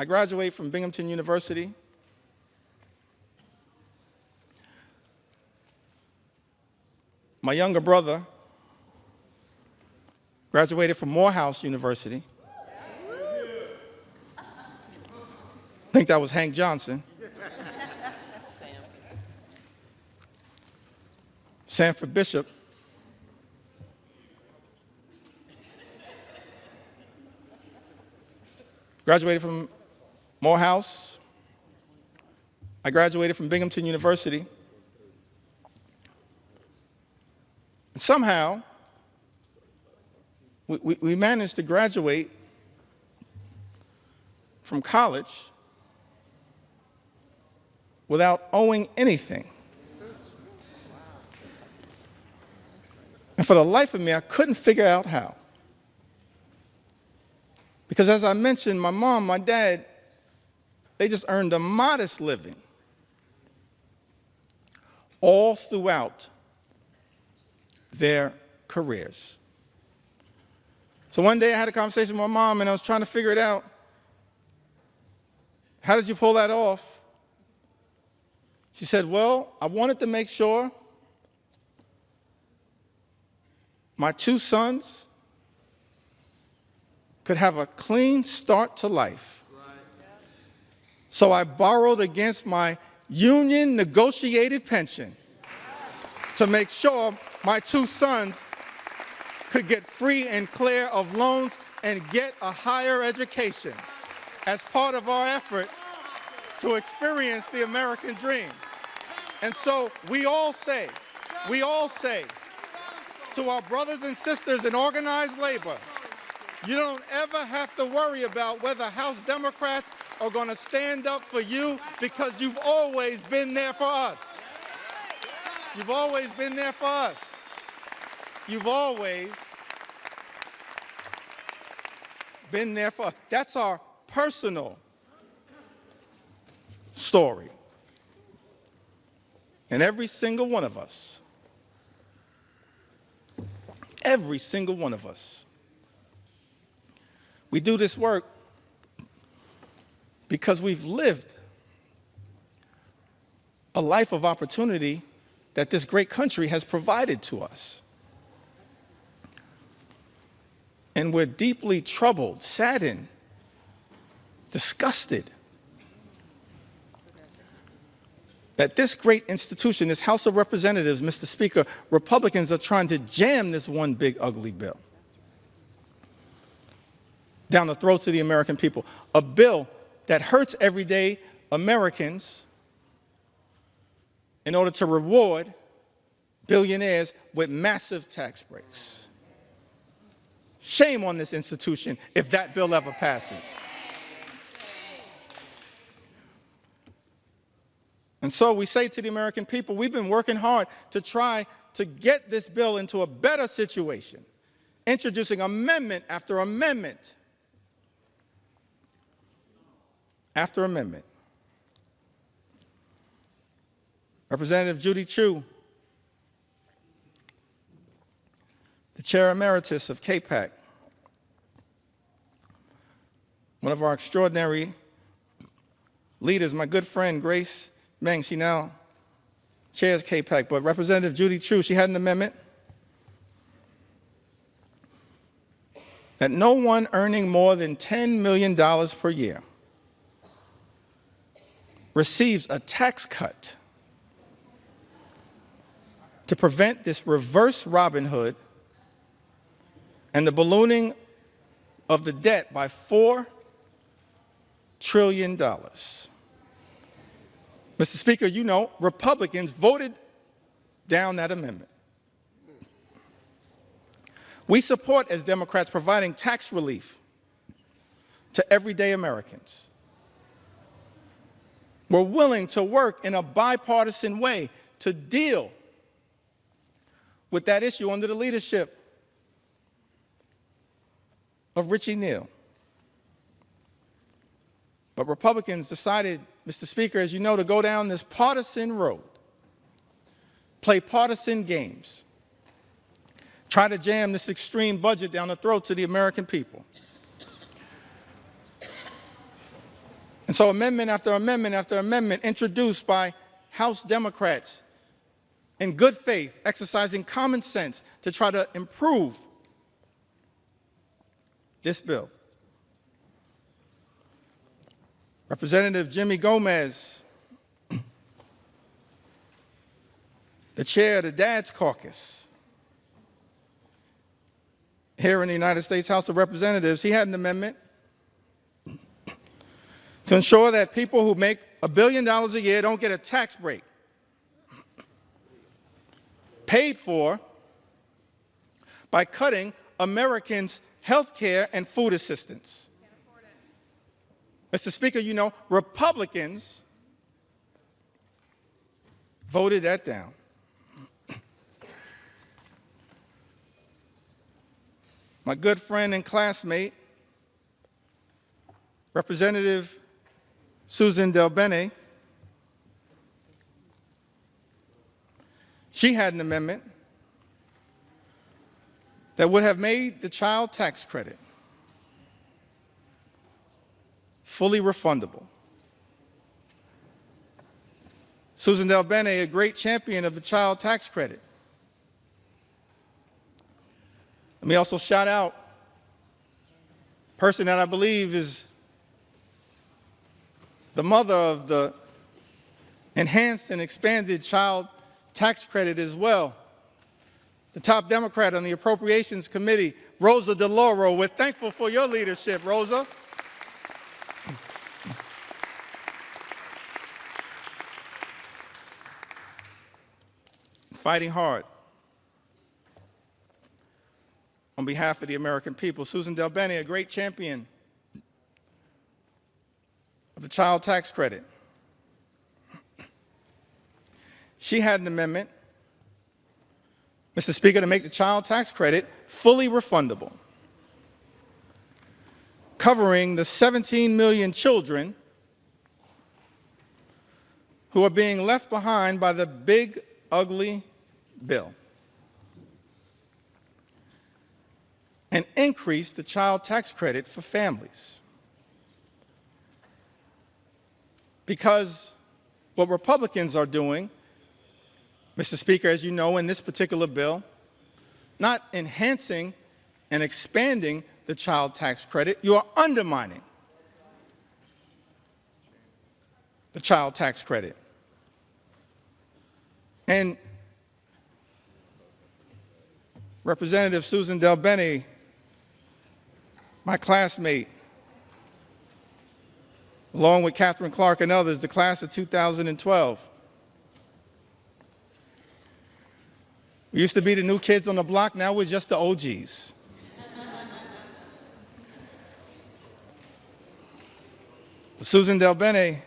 graduated from Binghamton University. My younger brother graduated from Morehouse University. I think that was Hank Johnson. Sanford Bishop. Graduated from Morehouse. I graduated from Binghamton University. And somehow, we managed to graduate from college without owing anything. And for the life of me, I couldn't figure out how. Because as I mentioned, my mom, my dad, they just earned a modest living all throughout their careers. So one day I had a conversation with my mom and I was trying to figure it out. How did you pull that off? She said, well, I wanted to make sure my two sons could have a clean start to life. So I borrowed against my union negotiated pension to make sure my two sons could get free and clear of loans and get a higher education as part of our effort to experience the American dream. And so we all say to our brothers and sisters in organized labor, you don't ever have to worry about whether House Democrats are going to stand up for you, because you've always been there for us. You've always been there for us. You've always been there for us. That's our personal story. And every single one of us, we do this work because we've lived a life of opportunity that this great country has provided to us. And we're deeply troubled, saddened, disgusted that this great institution, this House of Representatives, Mr. Speaker, Republicans are trying to jam this one big ugly bill down the throats of the American people. A bill that hurts everyday Americans in order to reward billionaires with massive tax breaks. Shame on this institution if that bill ever passes. And so we say to the American people, we've been working hard to try to get this bill into a better situation, introducing amendment after amendment after amendment. Representative Judy Chu, the Chair Emeritus of KPAC, one of our extraordinary leaders, my good friend Grace Meng, she now chairs KPAC, but Representative Judy Chu, she had an amendment that no one earning more than $10 million per year receives a tax cut to prevent this reverse Robin Hood and the ballooning of the debt by $4 trillion. Mr. Speaker, you know, Republicans voted down that amendment. We support, as Democrats, providing tax relief to everyday Americans. We're willing to work in a bipartisan way to deal with that issue under the leadership of Richie Neal. But Republicans decided, Mr. Speaker, as you know, to go down this partisan road, play partisan games, try to jam this extreme budget down the throats of the American people. And so amendment after amendment after amendment introduced by House Democrats in good faith, exercising common sense to try to improve this bill. Representative Jimmy Gomez, the chair of the Dad's Caucus here in the United States House of Representatives, he had an amendment to ensure that people who make $1 billion a year don't get a tax break paid for by cutting Americans' health care and food assistance. Mr. Speaker, you know, Republicans voted that down. My good friend and classmate, Representative Susan DelBene, she had an amendment that would have made the child tax credit fully refundable. Susan DelBene, a great champion of the child tax credit. Let me also shout out a person that I believe is the mother of the enhanced and expanded child tax credit as well. The top Democrat on the Appropriations Committee, Rosa DeLauro. We're thankful for your leadership, Rosa. Fighting hard on behalf of the American people. Susan DelBene, a great champion of the child tax credit. She had an amendment, Mr. Speaker, to make the child tax credit fully refundable, covering the 17 million children who are being left behind by the big, ugly bill, and increase the child tax credit for families. because what Republicans are doing, Mr. Speaker, as you know, in this particular bill, not enhancing and expanding the child tax credit, you are undermining the child tax credit. And Representative Susan DelBene, my classmate, along with Catherine Clark and others, the class of 2012. We used to be the new kids on the block, now we're just the OGs. Susan DelBene,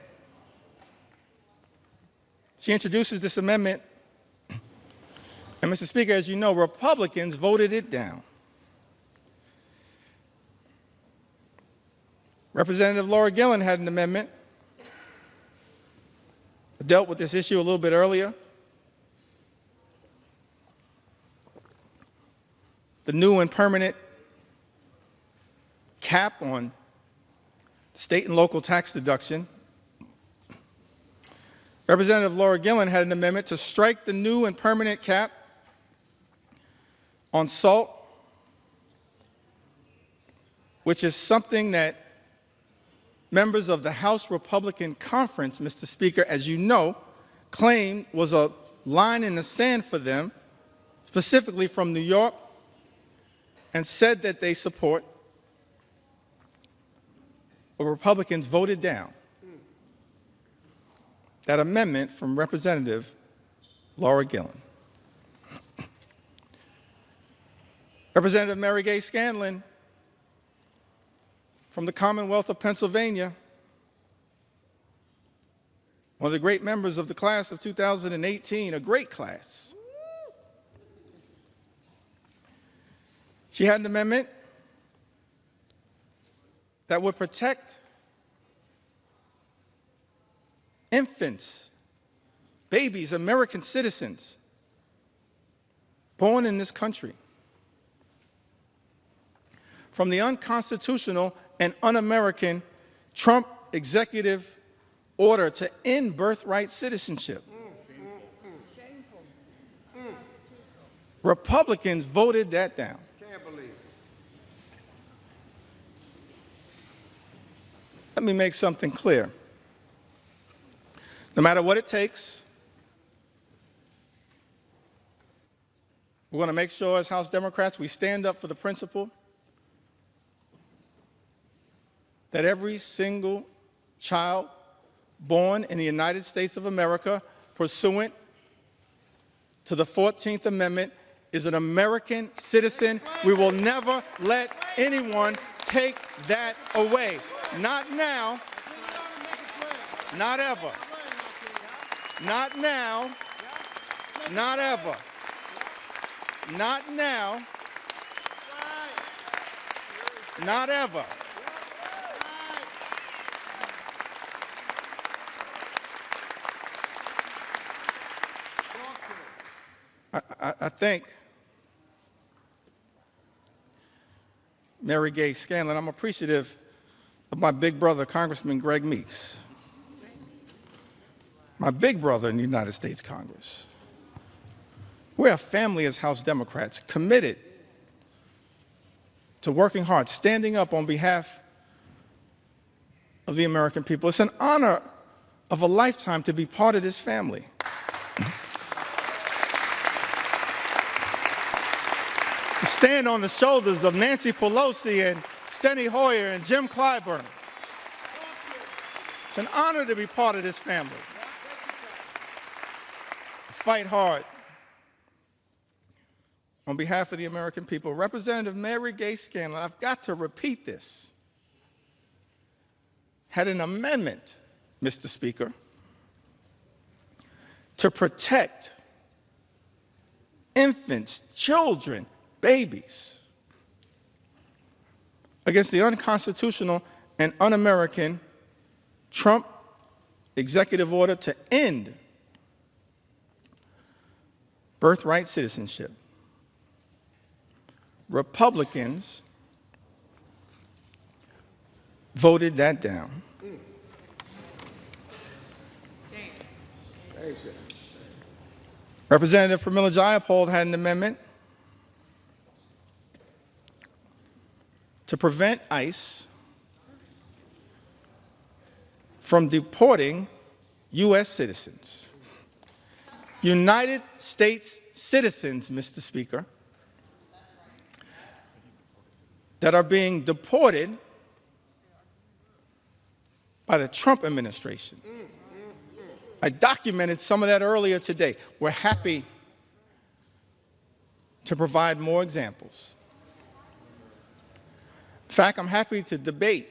she introduces this amendment, and Mr. Speaker, as you know, Republicans voted it down. Representative Laura Gillen had an amendment that dealt with this issue a little bit earlier. The new and permanent cap on state and local tax deduction. Representative Laura Gillen had an amendment to strike the new and permanent cap on SALT, which is something that members of the House Republican Conference, Mr. Speaker, as you know, claimed was a line in the sand for them, specifically from New York, and said that they support. But Republicans voted down that amendment from Representative Laura Gillen. Representative Mary Gay Scanlon from the Commonwealth of Pennsylvania, one of the great members of the class of 2018, a great class. She had an amendment that would protect infants, babies, American citizens born in this country from the unconstitutional and un-American Trump executive order to end birthright citizenship. Republicans voted that down. Can't believe it. Let me make something clear. No matter what it takes, we're going to make sure as House Democrats we stand up for the principle that every single child born in the United States of America, pursuant to the 14th Amendment, is an American citizen. We will never let anyone take that away. Not now, not ever. Not now, not ever. Not now, not ever. I thank Mary Gay Scanlon. I'm appreciative of my big brother, Congressman Greg Meeks, my big brother in the United States Congress. We're a family as House Democrats, committed to working hard, standing up on behalf of the American people. It's an honor of a lifetime to be part of this family. To stand on the shoulders of Nancy Pelosi and Steny Hoyer and Jim Clyburn. It's an honor to be part of this family. Fight hard on behalf of the American people. Representative Mary Gay Scanlon, I've got to repeat this, had an amendment, Mr. Speaker, to protect infants, children, babies against the unconstitutional and un-American Trump executive order to end birthright citizenship. Republicans voted that down. Representative Pramila Jayapal had an amendment to prevent ICE from deporting U.S. citizens. United States citizens, Mr. Speaker, that are being deported by the Trump administration. I documented some of that earlier today. We're happy to provide more examples. In fact, I'm happy to debate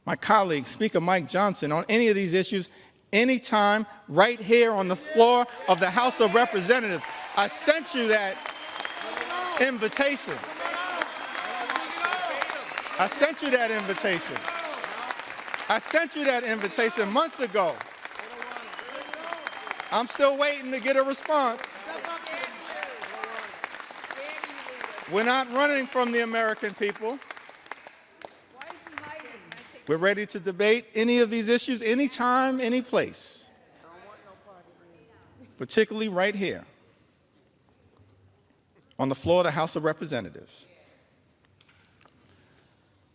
my colleague, Speaker Mike Johnson, on any of these issues anytime right here on the floor of the House of Representatives. I sent you that invitation. I sent you that invitation. I sent you that invitation months ago. I'm still waiting to get a response. We're not running from the American people. We're ready to debate any of these issues anytime, any place, particularly right here on the floor of the House of Representatives.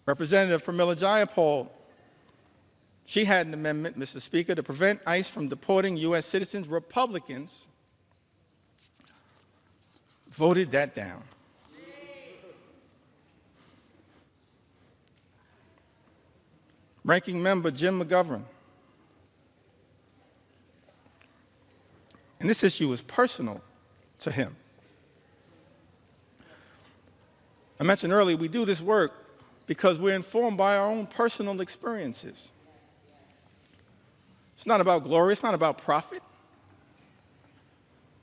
Representative Pramila Jayapal, she had an amendment, Mr. Speaker, to prevent ICE from deporting U.S. citizens. Republicans voted that down. Ranking Member Jim McGovern, and this issue is personal to him. I mentioned earlier, we do this work because we're informed by our own personal experiences. It's not about glory, it's not about profit.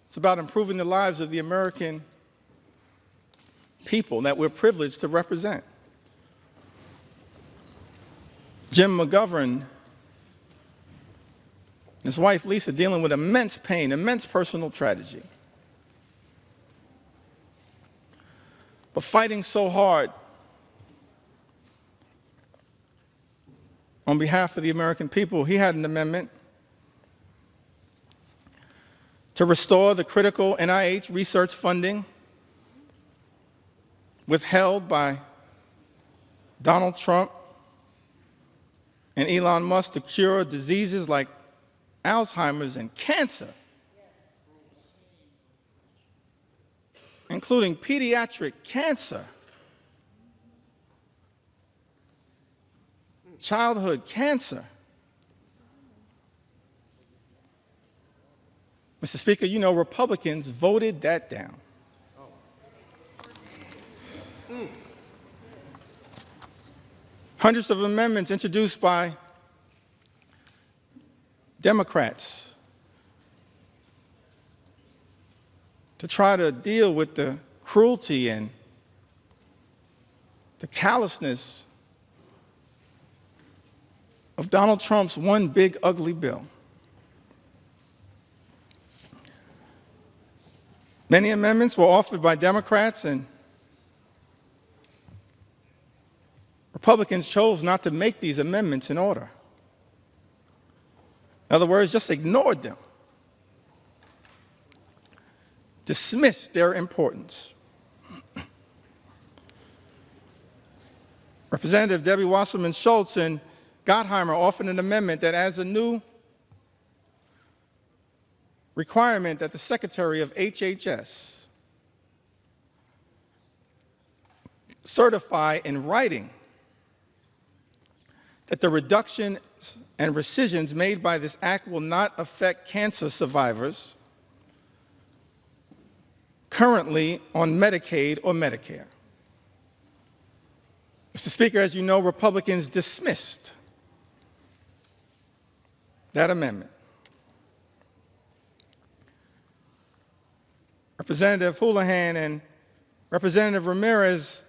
It's about improving the lives of the American people that we're privileged to represent. Jim McGovern and his wife Lisa dealing with immense pain, immense personal tragedy, but fighting so hard on behalf of the American people. He had an amendment to restore the critical NIH research funding withheld by Donald Trump and Elon Musk to cure diseases like Alzheimer's and cancer, including pediatric cancer, childhood cancer. Mr. Speaker, you know Republicans voted that down. Hundreds of amendments introduced by Democrats to try to deal with the cruelty and the callousness of Donald Trump's one big ugly bill. Many amendments were offered by Democrats, and Republicans chose not to make these amendments in order. In other words, just ignored them, dismissed their importance. Representative Debbie Wasserman Schultz and Gottheimer offered an amendment that adds a new requirement that the Secretary of HHS certify in writing that the reductions and rescissions made by this act will not affect cancer survivors currently on Medicaid or Medicare. Mr. Speaker, as you know, Republicans dismissed that amendment. Representative Houlihan and Representative Ramirez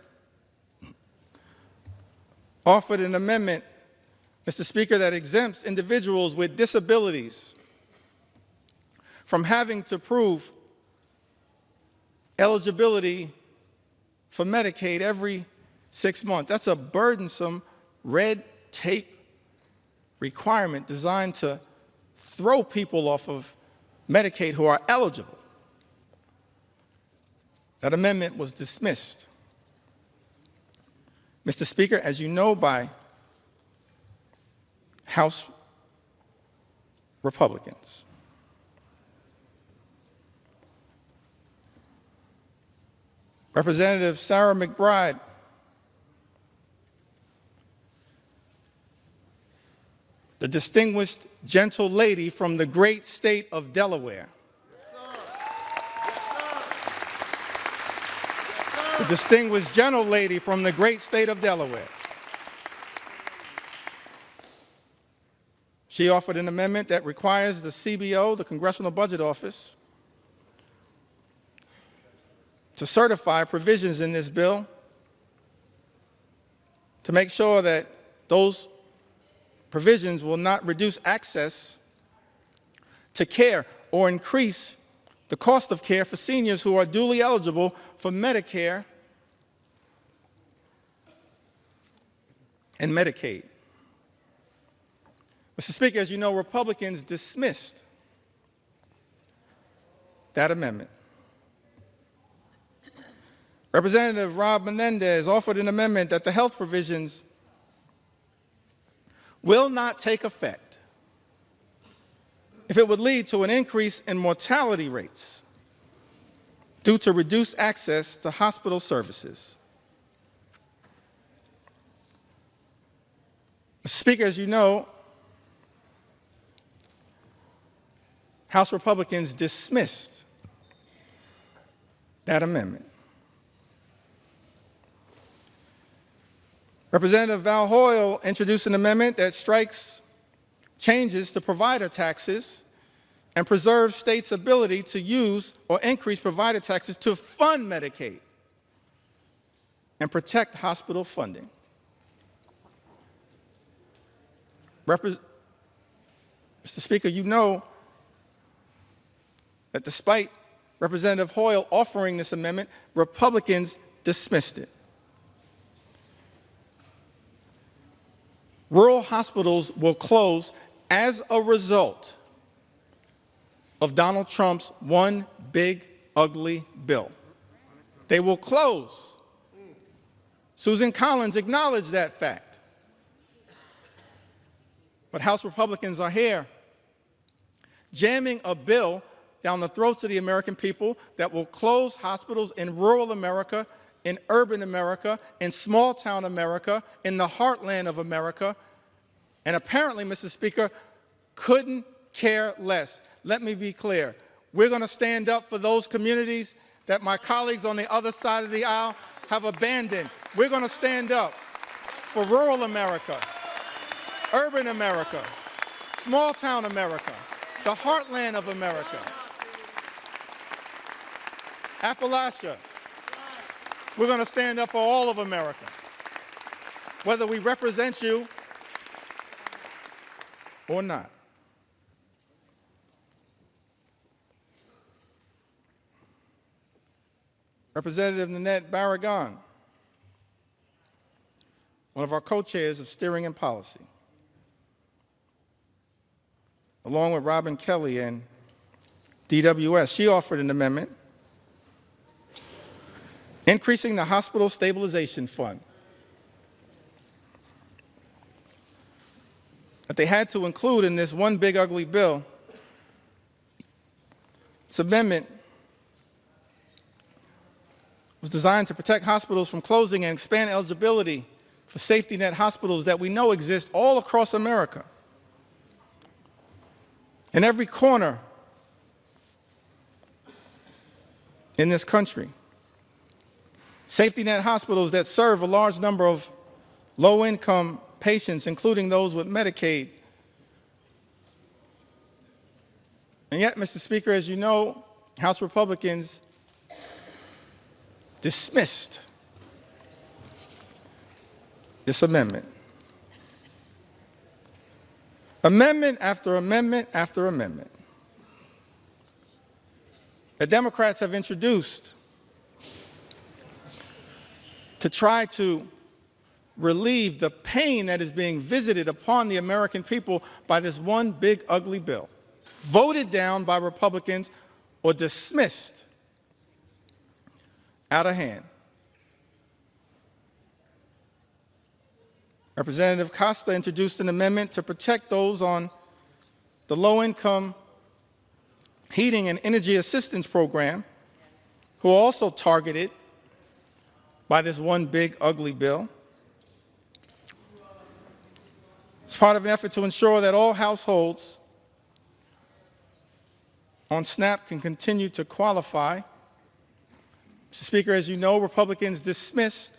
offered an amendment, Mr. Speaker, that exempts individuals with disabilities from having to prove eligibility for Medicaid every 6 months. That's a burdensome red tape requirement designed to throw people off of Medicaid who are eligible. That amendment was dismissed. Mr. Speaker, as you know, by House Republicans. Representative Sarah McBride the distinguished gentle lady from the great state of Delaware. The distinguished gentle lady from the great state of Delaware. She offered an amendment that requires the CBO, the Congressional Budget Office, to certify provisions in this bill to make sure that those provisions will not reduce access to care or increase the cost of care for seniors who are duly eligible for Medicare and Medicaid. Mr. Speaker, as you know, Republicans dismissed that amendment. Representative Rob Menendez offered an amendment that the health provisions will not take effect if it would lead to an increase in mortality rates due to reduced access to hospital services. Mr. Speaker, as you know, House Republicans dismissed that amendment. Representative Val Hoyle introduced an amendment that strikes changes to provider taxes and preserves states' ability to use or increase provider taxes to fund Medicaid and protect hospital funding. Mr. Speaker, you know that despite Representative Hoyle offering this amendment, Republicans dismissed it. Rural hospitals will close as a result of Donald Trump's one big, ugly bill. They will close. Susan Collins acknowledged that fact. But House Republicans are here jamming a bill down the throats of the American people that will close hospitals in rural America, in urban America, in small-town America, in the heartland of America, and apparently, Mr. Speaker, couldn't care less. Let me be clear. We're going to stand up for those communities that my colleagues on the other side of the aisle have abandoned. We're going to stand up for rural America, urban America, small-town America, the heartland of America, Appalachia. We're going to stand up for all of America, whether we represent you or not. Representative Nanette Barragan, one of our co-chairs of Steering and Policy, along with Robin Kelly and DWS, she offered an amendment increasing the Hospital Stabilization Fund that they had to include in this one big ugly bill. This amendment was designed to protect hospitals from closing and expand eligibility for safety net hospitals that we know exist all across America, in every corner in this country. Safety net hospitals that serve a large number of low-income patients, including those with Medicaid. And yet, Mr. Speaker, as you know, House Republicans dismissed this amendment. Amendment after amendment after amendment that Democrats have introduced to try to relieve the pain that is being visited upon the American people by this one big ugly bill, voted down by Republicans or dismissed out of hand. Representative Costa introduced an amendment to protect those on the low-income heating and energy assistance program who are also targeted by this one big ugly bill. It's part of an effort to ensure that all households on SNAP can continue to qualify. Mr. Speaker, as you know, Republicans dismissed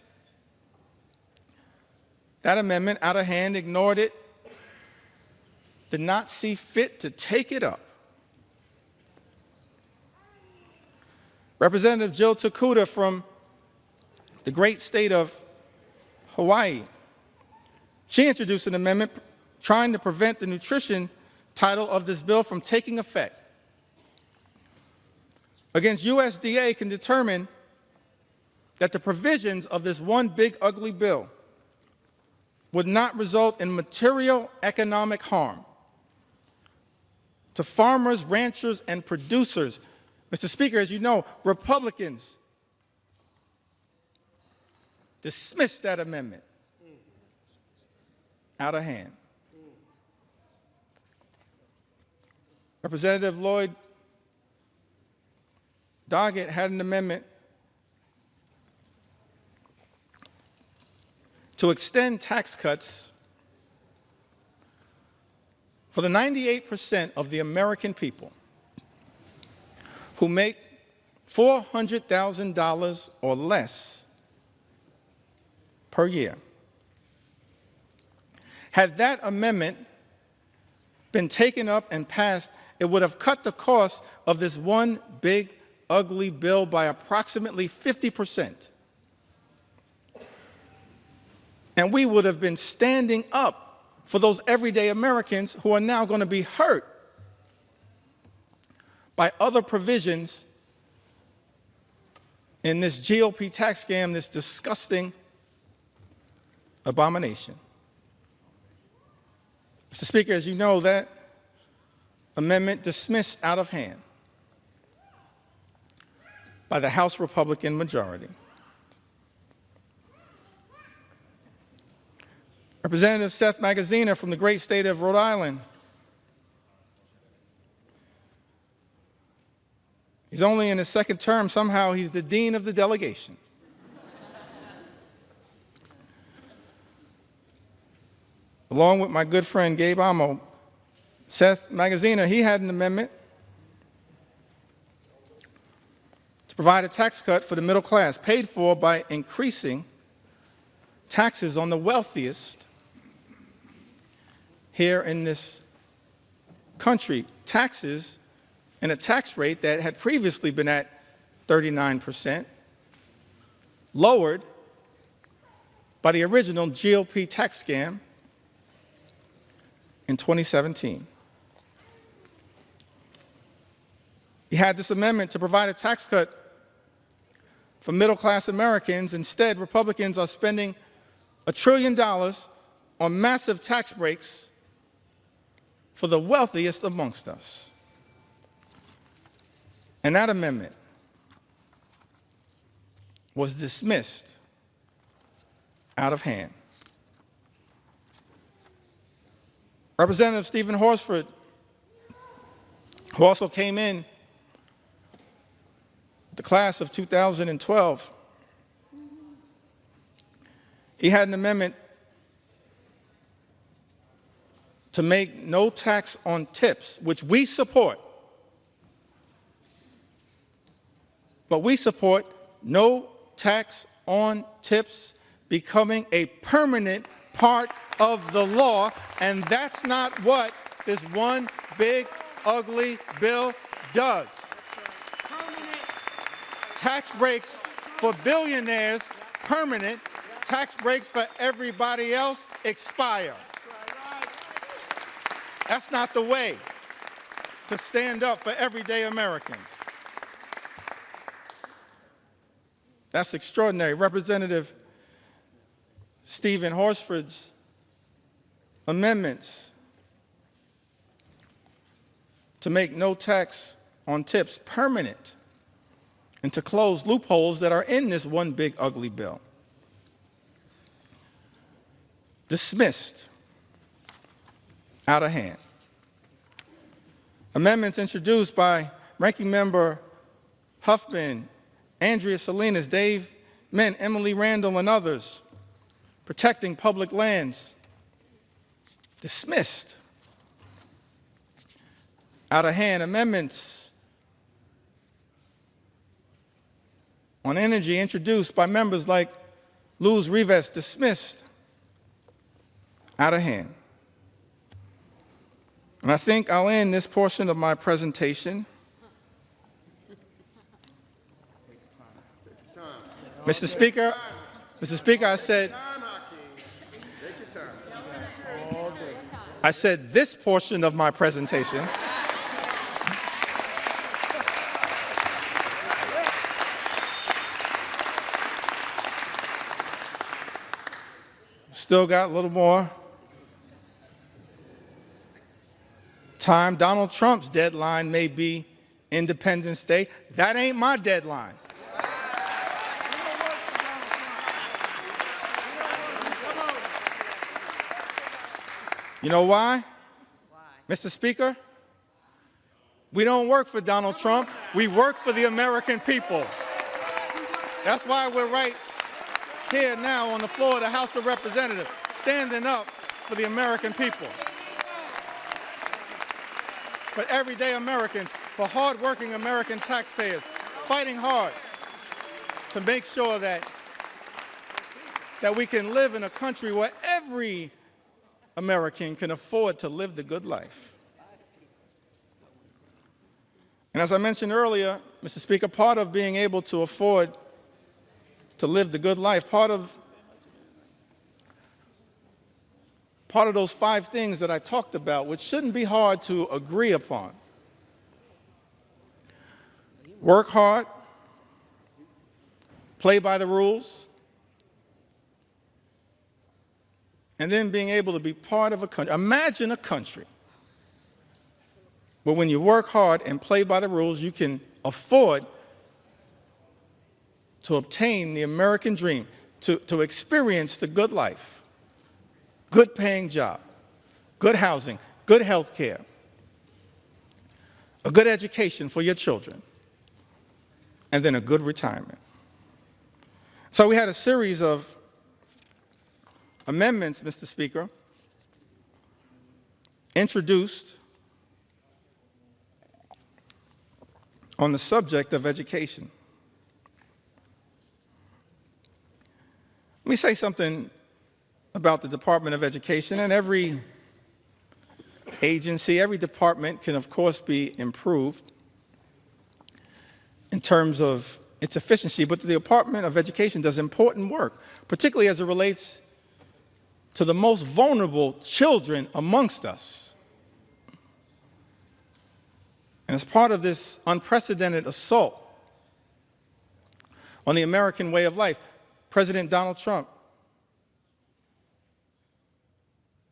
that amendment out of hand, ignored it, did not see fit to take it up. Representative Jill Takuda from the great state of Hawaii, she introduced an amendment trying to prevent the nutrition title of this bill from taking effect. Against USDA can determine that the provisions of this one big ugly bill would not result in material economic harm to farmers, ranchers, and producers. Mr. Speaker, as you know, Republicans dismissed that amendment out of hand. Representative Lloyd Doggett had an amendment to extend tax cuts for the 98% of the American people who make $400,000 or less per year. Had that amendment been taken up and passed, it would have cut the cost of this one big, ugly bill by approximately 50%. And we would have been standing up for those everyday Americans who are now going to be hurt by other provisions in this GOP tax scam, this disgusting abomination. Mr. Speaker, as you know, that amendment dismissed out of hand by the House Republican majority. Representative Seth Magaziner from the great state of Rhode Island. He's only in his second term. Somehow he's the dean of the delegation. Along with my good friend Gabe Amo, Seth Magaziner, he had an amendment to provide a tax cut for the middle class, paid for by increasing taxes on the wealthiest here in this country. Taxes and a tax rate that had previously been at 39%, lowered by the original GOP tax scam in 2017. He had this amendment to provide a tax cut for middle-class Americans. Instead, Republicans are spending $1 trillion on massive tax breaks for the wealthiest amongst us. And that amendment was dismissed out of hand. Representative Stephen Horsford, who also came in the class of 2012, he had an amendment to make no tax on tips, which we support. But we support no tax on tips becoming a permanent part of the law, and that's not what this one big, ugly bill does. Tax breaks for billionaires, permanent. Tax breaks for everybody else expire. That's not the way to stand up for everyday Americans. That's extraordinary. Representative Stephen Horsford's amendments to make no tax on tips permanent and to close loopholes that are in this one big ugly bill. Dismissed out of hand. Amendments introduced by Ranking Member Huffman, Andrea Salinas, Dave Mint, Emily Randall, and others, protecting public lands. Dismissed out of hand. Amendments on energy introduced by members like Luz Rivas. Dismissed out of hand. And I think I'll end this portion of my presentation. Mr. Speaker, I said this portion of my presentation. Still got a little more time. Donald Trump's deadline may be Independence Day. That ain't my deadline. You know why? Mr. Speaker, we don't work for Donald Trump. We work for the American people. That's why we're right here now on the floor of the House of Representatives, standing up for the American people, for everyday Americans, for hardworking American taxpayers, fighting hard to make sure that we can live in a country where every American can afford to live the good life. And as I mentioned earlier, Mr. Speaker, part of being able to afford to live the good life, part of those 5 things that I talked about, which shouldn't be hard to agree upon. Work hard, play by the rules, and then being able to be part of a country. Imagine a country where when you work hard and play by the rules, you can afford to obtain the American dream, to experience the good life, good paying job, good housing, good health care, a good education for your children, and then a good retirement. So we had a series of amendments, Mr. Speaker, introduced on the subject of education. Let me say something about the Department of Education. And every agency, every department can, of course, be improved in terms of its efficiency, but the Department of Education does important work, particularly as it relates to the most vulnerable children amongst us. And as part of this unprecedented assault on the American way of life, President Donald Trump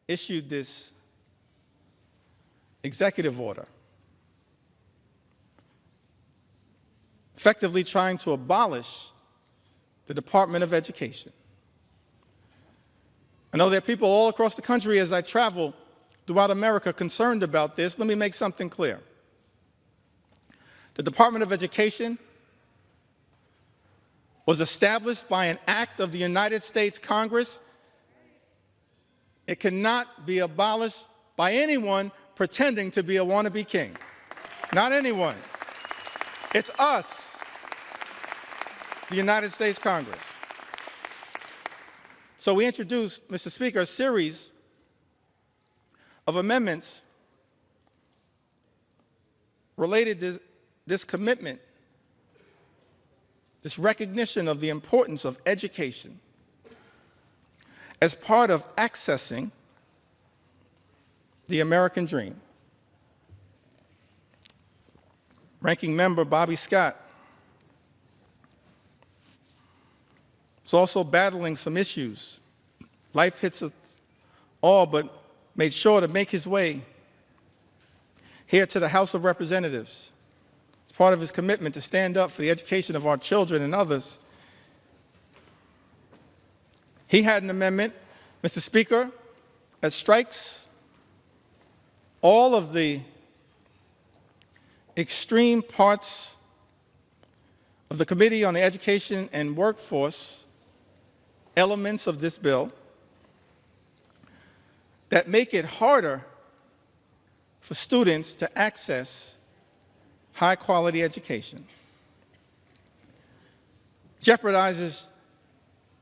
issued this executive order, effectively trying to abolish the Department of Education. I know there are people all across the country as I travel throughout America concerned about this. Let me make something clear. The Department of Education was established by an act of the United States Congress. It cannot be abolished by anyone pretending to be a wannabe king. Not anyone. It's us, the United States Congress. So we introduced, Mr. Speaker, a series of amendments related to this commitment, this recognition of the importance of education as part of accessing the American dream. Ranking Member Bobby Scott is also battling some issues life hits us all, but made sure to make his way here to the House of Representatives. As part of his commitment to stand up for the education of our children and others, he had an amendment, Mr. Speaker, that strikes all of the extreme parts of the Committee on the Education and Workforce elements of this bill that make it harder for students to access high-quality education, jeopardizes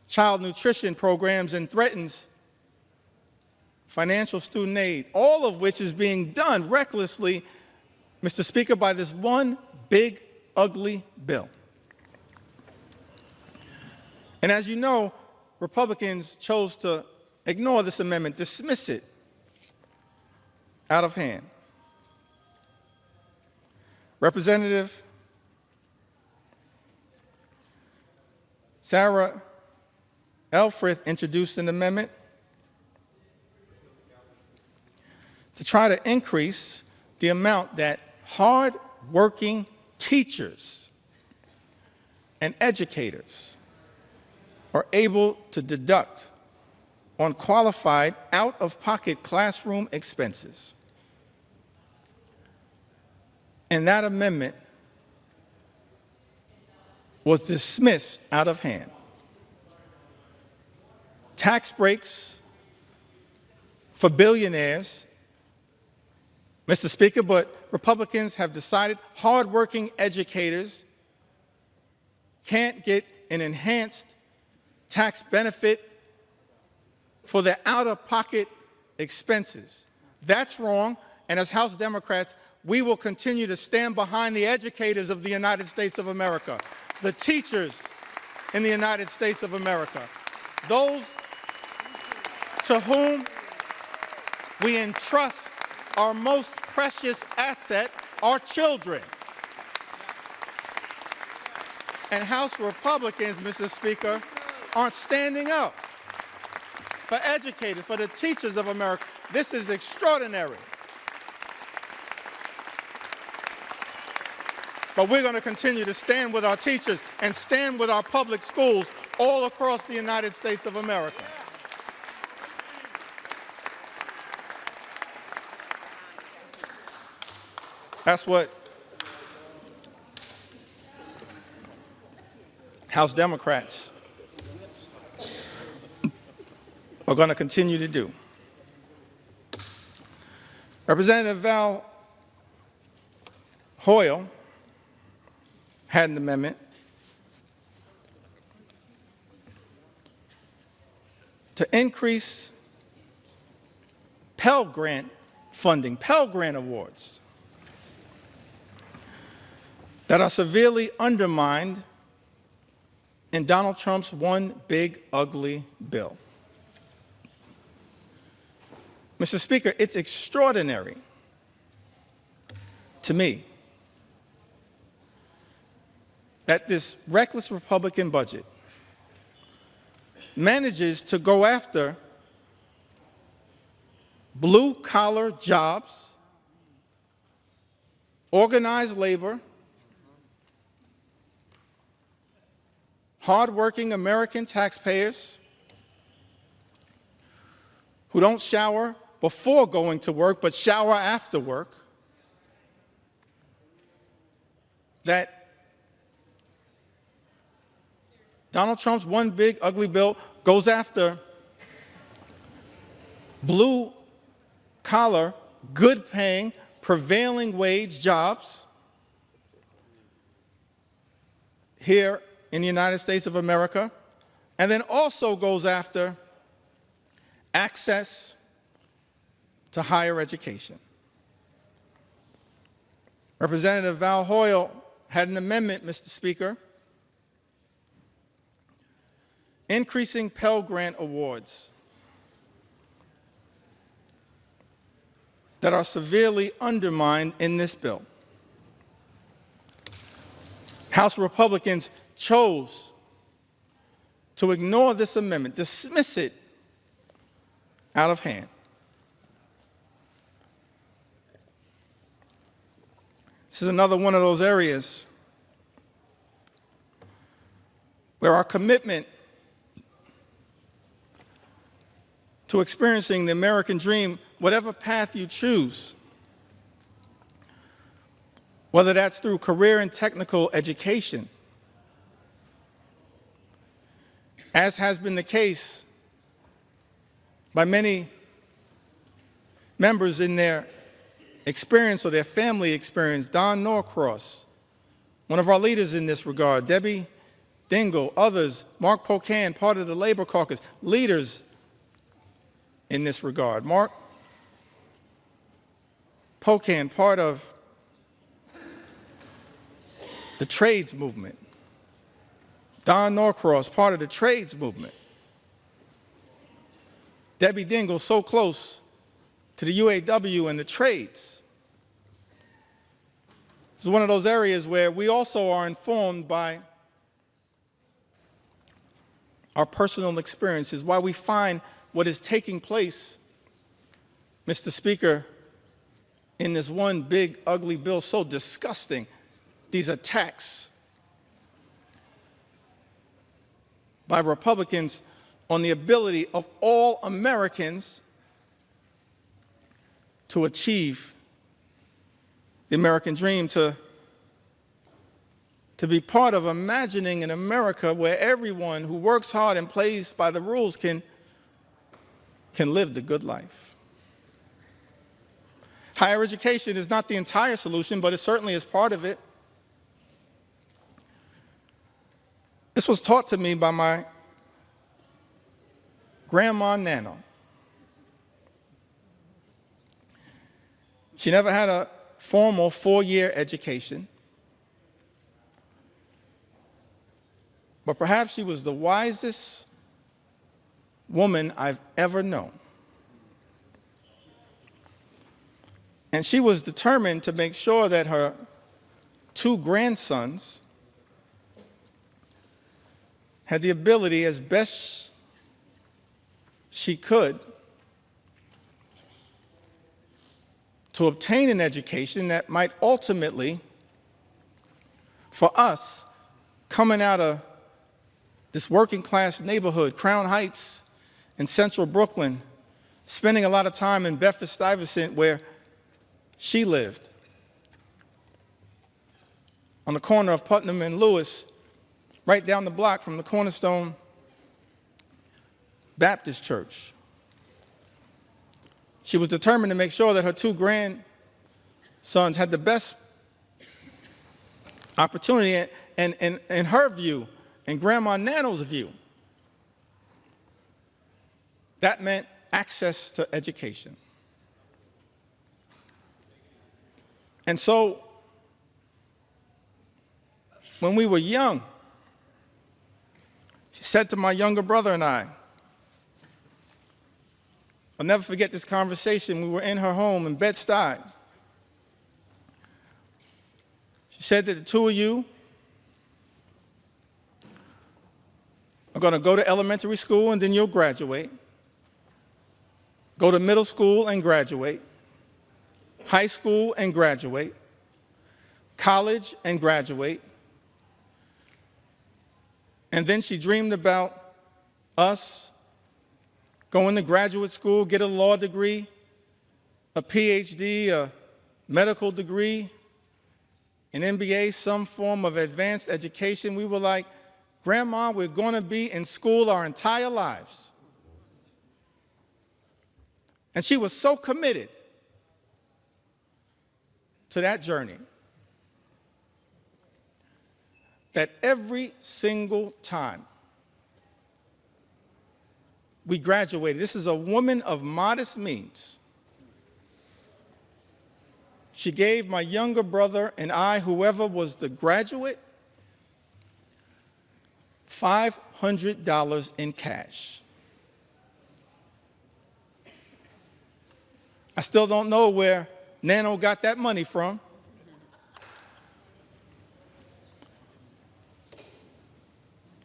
child nutrition programs, and threatens financial student aid, all of which is being done recklessly, Mr. Speaker, by this one big, ugly bill. And as you know, Republicans chose to ignore this amendment, dismiss it out of hand. Representative Sarah Elfreth introduced an amendment to try to increase the amount that hard-working teachers and educators are able to deduct on qualified out-of-pocket classroom expenses. And that amendment was dismissed out of hand. Tax breaks for billionaires, Mr. Speaker, but Republicans have decided hardworking educators can't get an enhanced tax benefit for their out-of-pocket expenses. That's wrong, and as House Democrats, we will continue to stand behind the educators of the United States of America, the teachers in the United States of America, those to whom we entrust our most precious asset, our children. And House Republicans, Mr. Speaker, aren't standing up for educators, for the teachers of America. This is extraordinary. But we're going to continue to stand with our teachers and stand with our public schools all across the United States of America. That's what House Democrats are going to continue to do. Representative Val Hoyle had an amendment to increase Pell Grant funding, Pell Grant awards that are severely undermined in Donald Trump's one big ugly bill. Mr. Speaker, it's extraordinary to me that this reckless Republican budget manages to go after blue-collar jobs, organized labor, hardworking American taxpayers who don't shower before going to work but shower after work, that Donald Trump's one big ugly bill goes after blue-collar, good-paying, prevailing wage jobs here in the United States of America, and then also goes after access to higher education. Representative Val Hoyle had an amendment, Mr. Speaker, increasing Pell Grant awards that are severely undermined in this bill. House Republicans chose to ignore this amendment, dismiss it out of hand. This is another one of those areas where our commitment to experiencing the American dream, whatever path you choose, whether that's through career and technical education, as has been the case by many members in their experience or their family experience. Don Norcross, one of our leaders in this regard, Debbie Dingell, others, Mark Pocan, part of the Labor Caucus, leaders in this regard. Mark Pocan, part of the trades movement. Don Norcross, part of the trades movement. Debbie Dingell, so close to the UAW and the trades. It's one of those areas where we also are informed by our personal experiences, why we find what is taking place, Mr. Speaker, in this one big, ugly bill so disgusting, these attacks by Republicans on the ability of all Americans to achieve the American dream, to be part of imagining an America where everyone who works hard and plays by the rules can live the good life. Higher education is not the entire solution, but it certainly is part of it. This was taught to me by my grandma Nana. She never had a formal 4-year education, but perhaps she was the wisest woman I've ever known. And she was determined to make sure that her 2 grandsons had the ability, as best she could, to obtain an education that might ultimately, for us, coming out of this working class neighborhood, Crown Heights in central Brooklyn, spending a lot of time in Bedford-Stuyvesant where she lived, on the corner of Putnam and Lewis, right down the block from the Cornerstone Baptist Church. She was determined to make sure that her 2 grandsons had the best opportunity, and in her view, and Grandma Nano's view, that meant access to education. And so, when we were young, she said to my younger brother and I, I'll never forget this conversation. We were in her home in Bed-Stuy. She said that the 2 of you are going to go to elementary school and then you'll graduate, go to middle school and graduate, high school and graduate, college and graduate. And then she dreamed about us going to graduate school, get a law degree, a PhD, a medical degree, an MBA, some form of advanced education. We were like, Grandma, we're going to be in school our entire lives. And she was so committed to that journey that every single time we graduated, this is a woman of modest means, she gave my younger brother and I, whoever was the graduate, $500 in cash. I still don't know where Nano got that money from.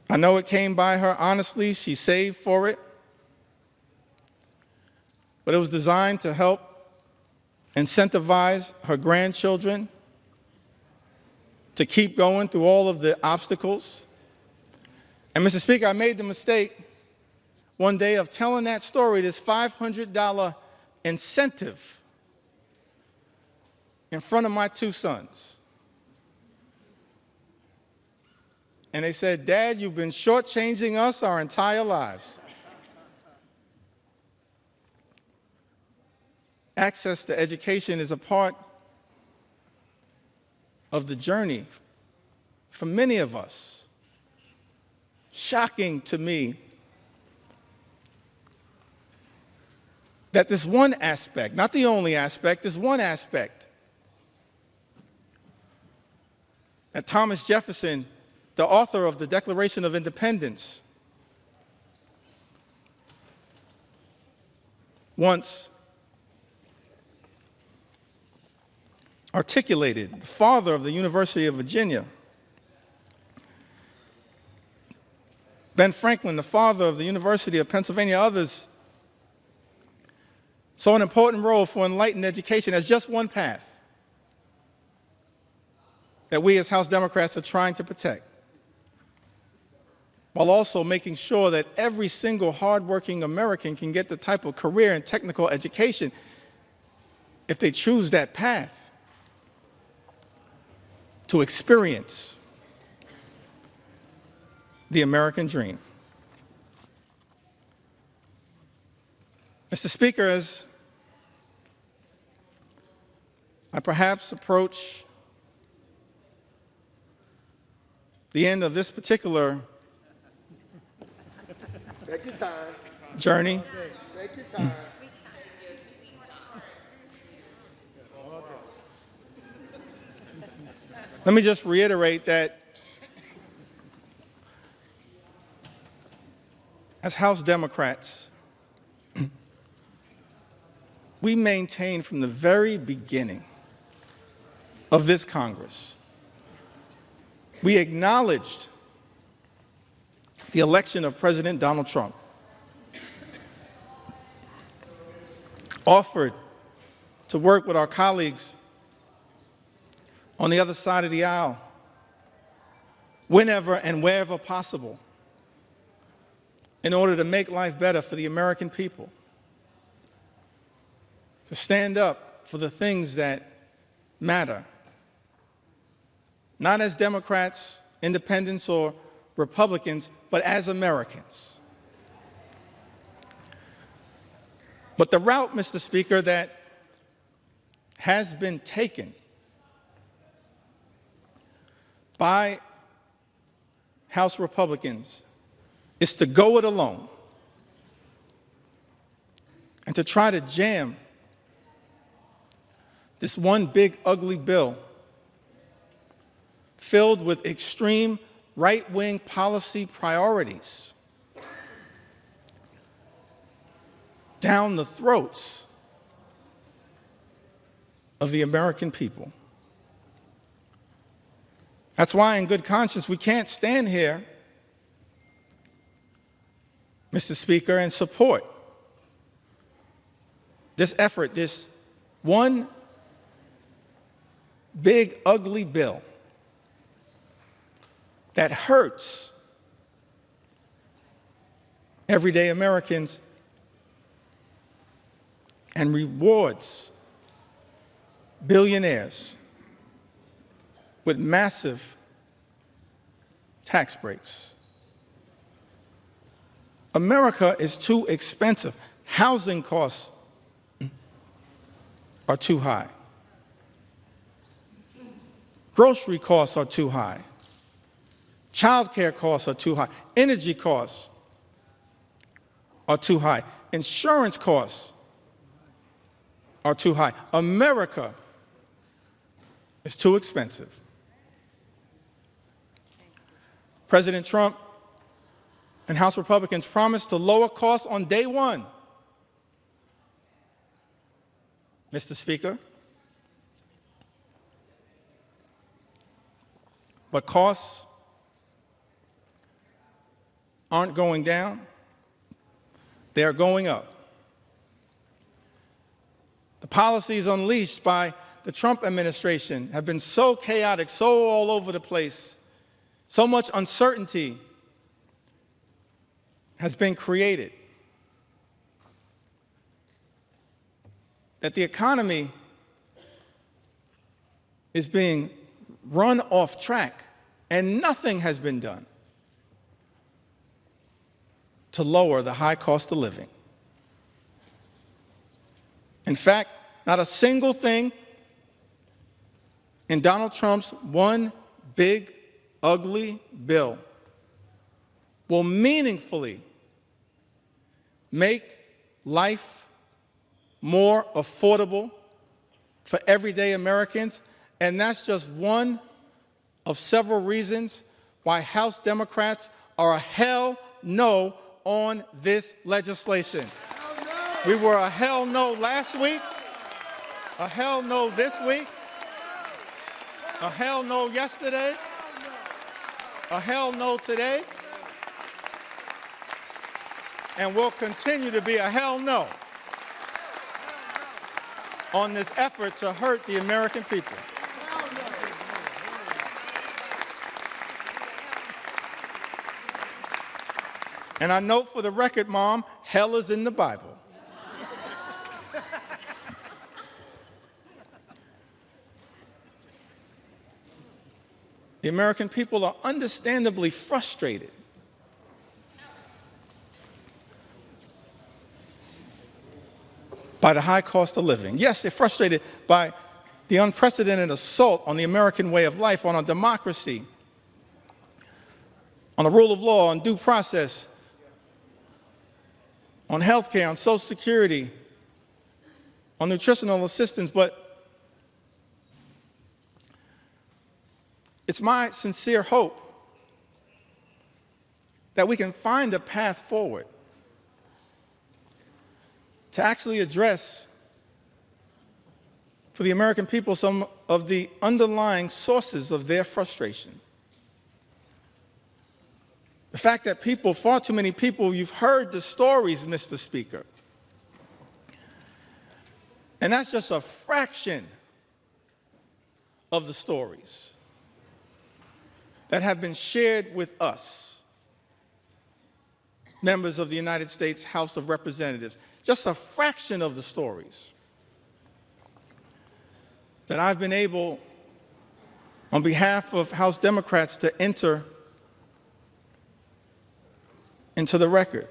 I know it came by her honestly. She saved for it. but it was designed to help incentivize her grandchildren to keep going through all of the obstacles. And Mr. Speaker, I made the mistake one day of telling that story, this $500 incentive, in front of my two sons. And they said, "Dad, you've been shortchanging us our entire lives." Access to education is a part of the journey for many of us. Shocking to me that this one aspect, not the only aspect, this one aspect that Thomas Jefferson, the author of the Declaration of Independence, once articulated, the father of the University of Virginia, Ben Franklin, the father of the University of Pennsylvania, others saw an important role for enlightened education as just one path that we as House Democrats are trying to protect, while also making sure that every single hardworking American can get the type of career and technical education if they choose that path to experience the American dream. Mr. Speaker, as I perhaps approach the end of this particular Take your time. journey, Take your time. let me just reiterate that as House Democrats, we maintain from the very beginning of this Congress, we acknowledged the election of President Donald Trump, offered to work with our colleagues on the other side of the aisle whenever and wherever possible in order to make life better for the American people, to stand up for the things that matter, not as Democrats, independents, or Republicans, but as Americans. But the route, Mr. Speaker, that has been taken by House Republicans is to go it alone and to try to jam this one big ugly bill filled with extreme right-wing policy priorities down the throats of the American people. That's why, in good conscience, we can't stand here, Mr. Speaker, and support this effort, this one big ugly bill that hurts everyday Americans and rewards billionaires with massive tax breaks. America is too expensive. Housing costs are too high. Grocery costs are too high. Childcare costs are too high. Energy costs are too high. Insurance costs are too high. America is too expensive. President Trump and House Republicans promised to lower costs on day one. Mr. Speaker, but costs aren't going down, they are going up. The policies unleashed by the Trump administration have been so chaotic, so all over the place, so much uncertainty has been created that the economy is being run off track, and nothing has been done to lower the high cost of living. In fact, not a single thing in Donald Trump's one big, ugly bill will meaningfully make life more affordable for everyday Americans. And that's just one of several reasons why House Democrats are a hell no on this legislation. We were a hell no last week, a hell no this week, a hell no yesterday, a hell no today, and will continue to be a hell no on this effort to hurt the American people. And I note for the record, Mom, hell is in the Bible. The American people are understandably frustrated by the high cost of living. Yes, they're frustrated by the unprecedented assault on the American way of life, on our democracy, on the rule of law, on due process, on health care, on Social Security, on nutritional assistance, but it's my sincere hope that we can find a path forward to actually address for the American people some of the underlying sources of their frustration. The fact that people, far too many people, you've heard the stories, Mr. Speaker. And that's just a fraction of the stories that have been shared with us, members of the United States House of Representatives. Just a fraction of the stories that I've been able, on behalf of House Democrats, to enter into the record.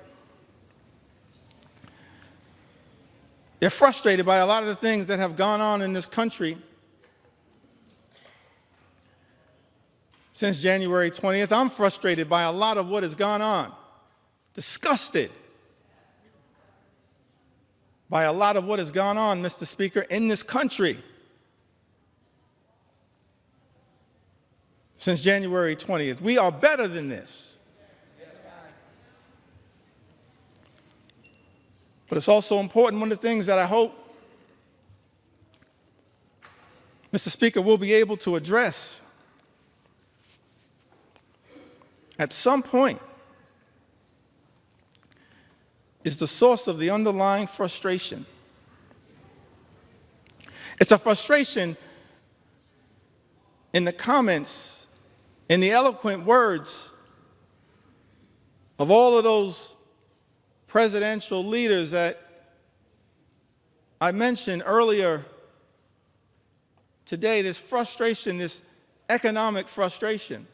They're frustrated by a lot of the things that have gone on in this country since January 20th. I'm frustrated by a lot of what has gone on, disgusted by a lot of what has gone on, Mr. Speaker, in this country since January 20th. We are better than this. But it's also important, one of the things that I hope, Mr. Speaker, we'll be able to address at some point is the source of the underlying frustration. It's a frustration in the comments, in the eloquent words of all of those presidential leaders that I mentioned earlier today, this frustration, this economic frustration.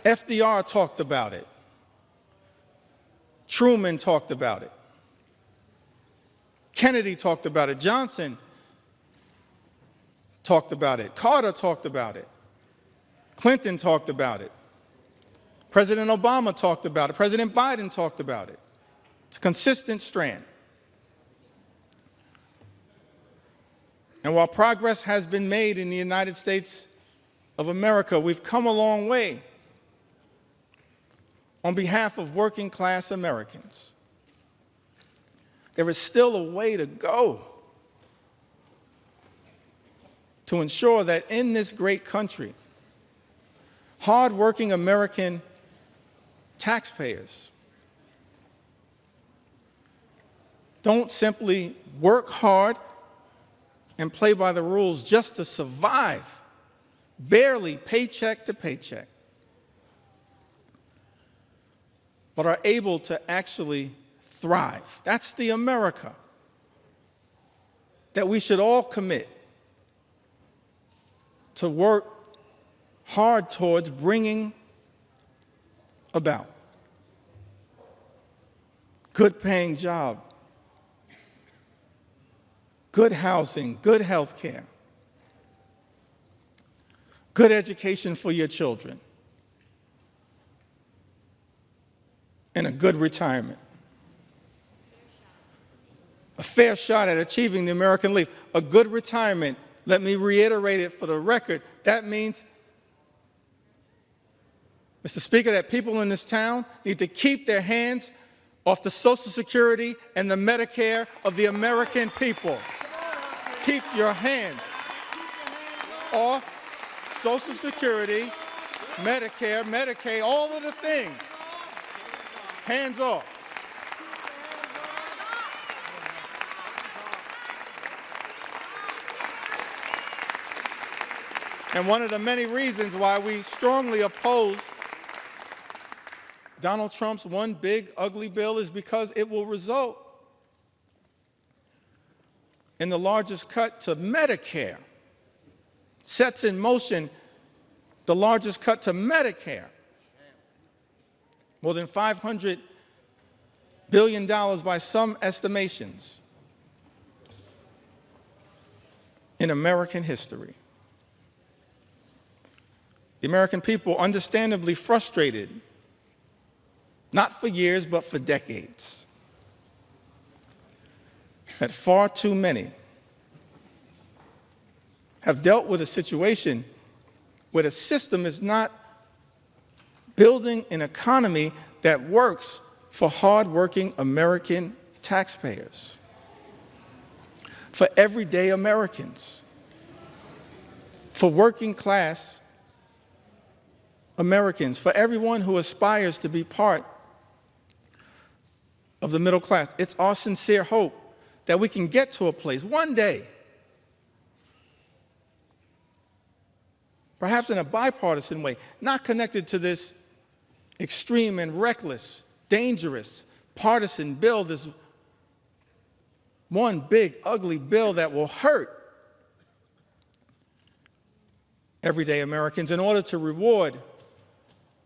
FDR talked about it. Truman talked about it. Kennedy talked about it. Johnson talked about it. Carter talked about it. Clinton talked about it. President Obama talked about it. President Biden talked about it. It's a consistent strand. And while progress has been made in the United States of America, we've come a long way on behalf of working class Americans. There is still a way to go to ensure that in this great country, hardworking American don't simply work hard and play by the rules just to survive, barely paycheck to paycheck, but are able to actually thrive. That's the America that we should all commit to work hard towards bringing about. Good paying job, good housing, good health care, good education for your children, and a good retirement. A fair shot at achieving the American Leap. A good retirement, let me reiterate it for the record, that means, Mr. Speaker, that people in this town need to keep their hands off the Social Security and the Medicare of the American people. Keep your hands off Social Security, Medicare, Medicaid, all of the things. Hands off. And one of the many reasons why we strongly oppose Donald Trump's one big ugly bill is because it will result in the largest cut to Medicare, sets in motion the largest cut to Medicare, more than $500 billion by some estimations in American history. The American people, understandably frustrated, not for years, but for decades, that far too many have dealt with a situation where the system is not building an economy that works for hardworking American taxpayers, for everyday Americans, for working class Americans, for everyone who aspires to be part of the middle class. It's our sincere hope that we can get to a place one day, perhaps in a bipartisan way, not connected to this extreme and reckless, dangerous, partisan bill, this one big, ugly bill that will hurt everyday Americans in order to reward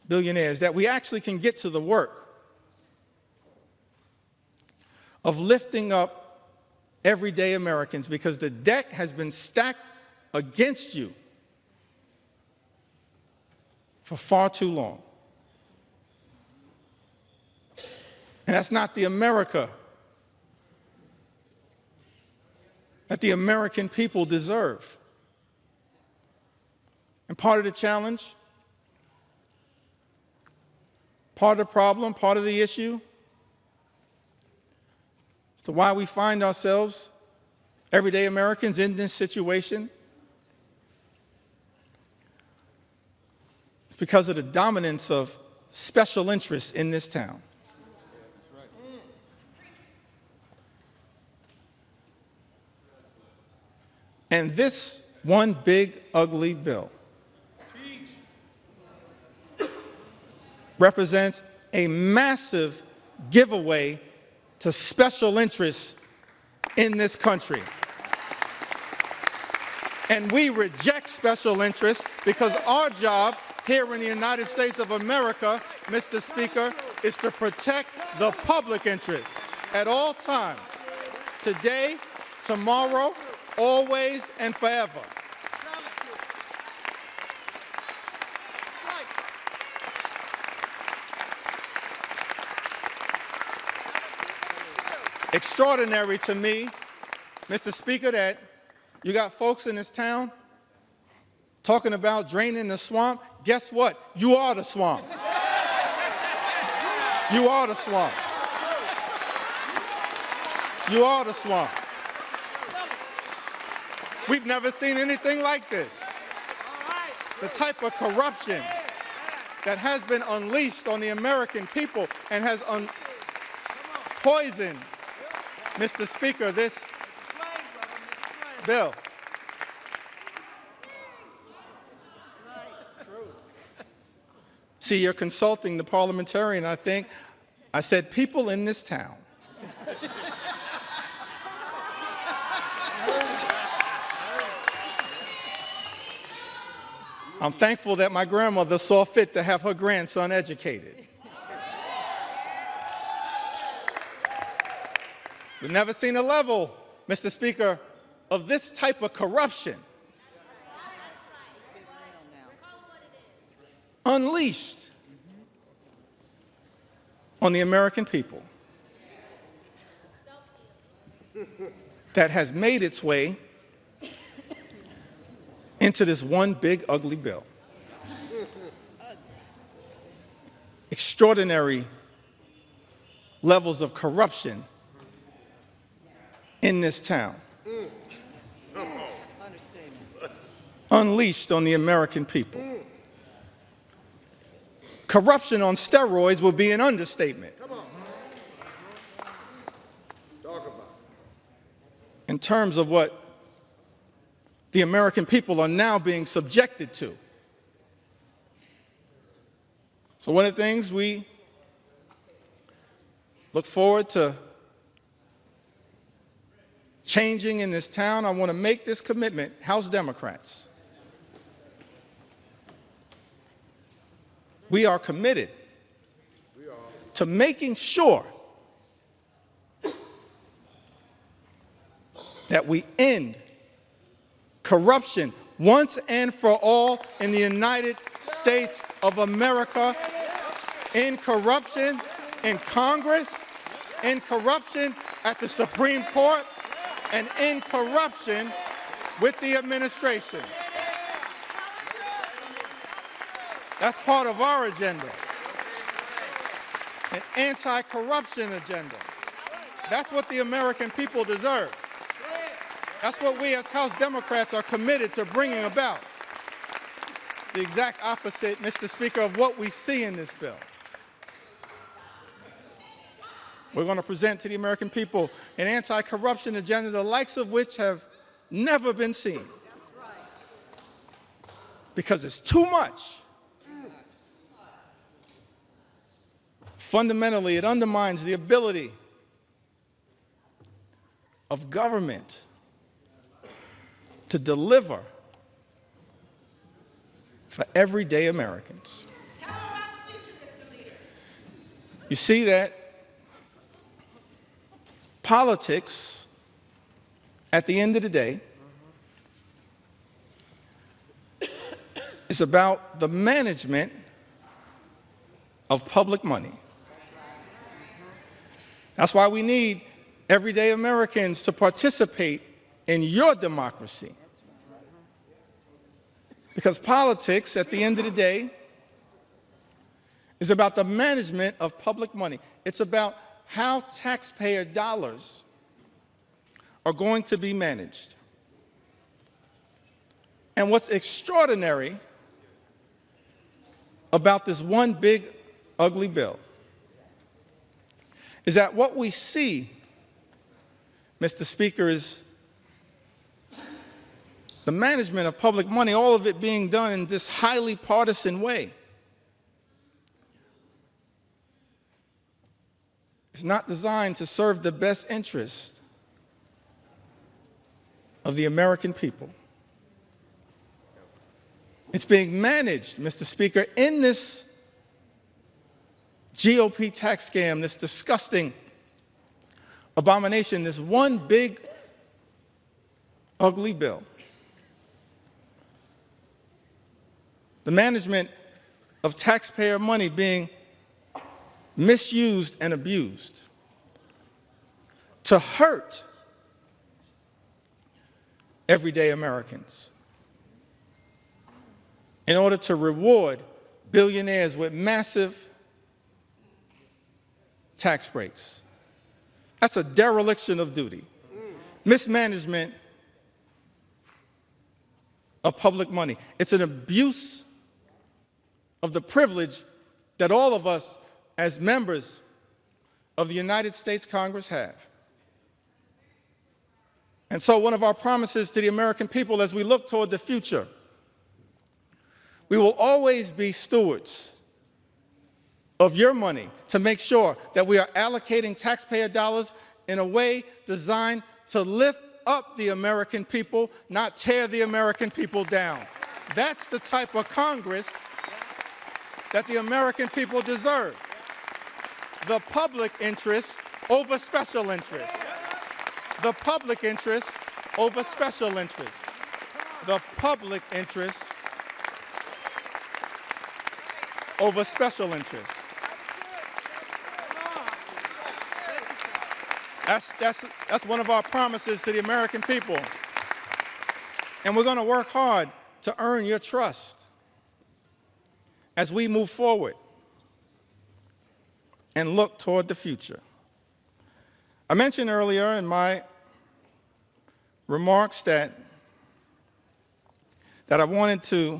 billionaires, that we actually can get to the work of lifting up everyday Americans, because the deck has been stacked against you for far too long. And that's not the America that the American people deserve. And part of the challenge, part of the problem, part of the issue as to why we find ourselves, everyday Americans, in this situation, it's because of the dominance of special interests in this town. And this one big, ugly bill represents a massive giveaway to special interests in this country. And we reject special interests because our job here in the United States of America, Mr. Speaker, is to protect the public interest at all times, today, tomorrow, always, and forever. Extraordinary to me, Mr. Speaker, that you got folks in this town talking about draining the swamp. Guess what? You are the swamp. You are the swamp. You are the swamp. We've never seen anything like this. The type of corruption that has been unleashed on the American people and has poisoned Mr. Speaker, this bill see, you're consulting the parliamentarian, I think. I said people in this town. I'm thankful that my grandmother saw fit to have her grandson educated. We've never seen a level, Mr. Speaker, of this type of corruption unleashed on the American people that has made its way into this one big ugly bill. Extraordinary levels of corruption in this town. Unleashed on the American people. Corruption on steroids would be an understatement. Come on. Talk about it. In terms of what the American people are now being subjected to. So one of the things we look forward to changing in this town, I want to make this commitment, House Democrats. We are committed to making sure that we end corruption once and for all in the United States of America, in corruption in Congress, in corruption at the Supreme Court, and in corruption with the administration. That's part of our agenda, an anti-corruption agenda. That's what the American people deserve. That's what we as House Democrats are committed to bringing about. The exact opposite, Mr. Speaker, of what we see in this bill. We're going to present to the American people an anti-corruption agenda, the likes of which have never been seen. Because it's too much. Fundamentally, it undermines the ability of government to deliver for everyday Americans. You see that politics, at the end of the day, is about the management of public money. That's why we need everyday Americans to participate in your democracy. Because politics, at the end of the day, is about the management of public money. It's about how taxpayer dollars are going to be managed. And what's extraordinary about this one big, ugly bill is that what we see, Mr. Speaker, is the management of public money, all of it being done in this highly partisan way. It's not designed to serve the best interest of the American people. It's being managed, Mr. Speaker, in this GOP tax scam, this disgusting abomination, this one big, ugly bill. The management of taxpayer money being misused and abused to hurt everyday Americans in order to reward billionaires with massive tax breaks. That's a dereliction of duty. Mismanagement of public money. It's an abuse of the privilege that all of us as members of the United States Congress have. And so one of our promises to the American people as we look toward the future, we will always be stewards of your money to make sure that we are allocating taxpayer dollars in a way designed to lift up the American people, not tear the American people down. That's the type of Congress that the American people deserve. The public interest over special interest. The public interest over special interest. The public interest over special interest. That's one of our promises to the American people. And we're going to work hard to earn your trust as we move forward and look toward the future. I mentioned earlier in my remarks that I wanted to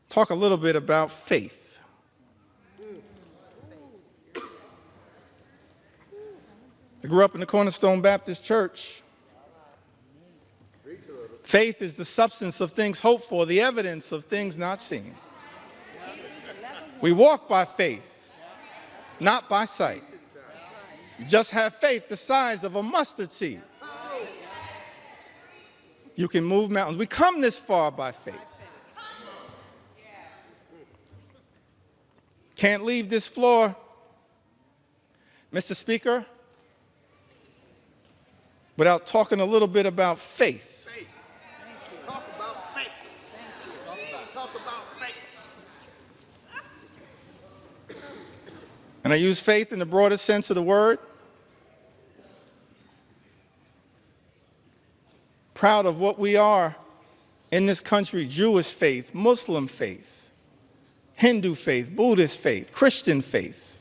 talk a little bit about faith. I grew up in the Cornerstone Baptist Church. Faith is the substance of things hoped for, the evidence of things not seen. We walk by faith, not by sight. You just have faith the size of a mustard seed. You can move mountains. We come this far by faith. Can't leave this floor, Mr. Speaker, without talking a little bit about faith. Faith. Talk about faith. Talk about faith. And I use faith in the broadest sense of the word. Proud of what we are in this country: Jewish faith, Muslim faith, Hindu faith, Buddhist faith, Christian faith.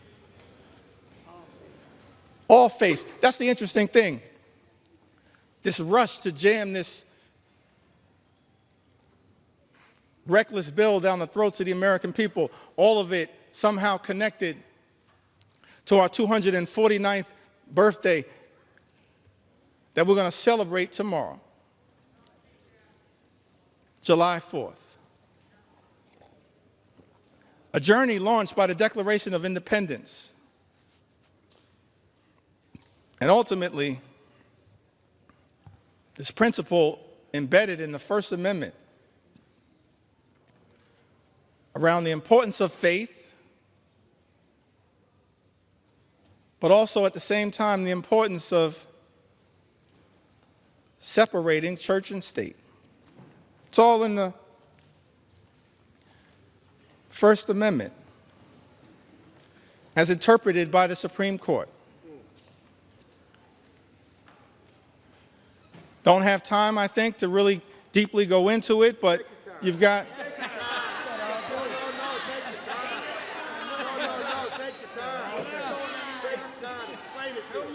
All faiths. That's the interesting thing. This rush to jam this reckless bill down the throats of the American people, all of it somehow connected to our 249th birthday that we're going to celebrate tomorrow, July 4th. A journey launched by the Declaration of Independence. And ultimately, this principle embedded in the First Amendment around the importance of faith, but also at the same time the importance of separating church and state. It's all in the First Amendment as interpreted by the Supreme Court. Don't have time, I think, to really deeply go into it, but you've got... Take your time. Explain it to us.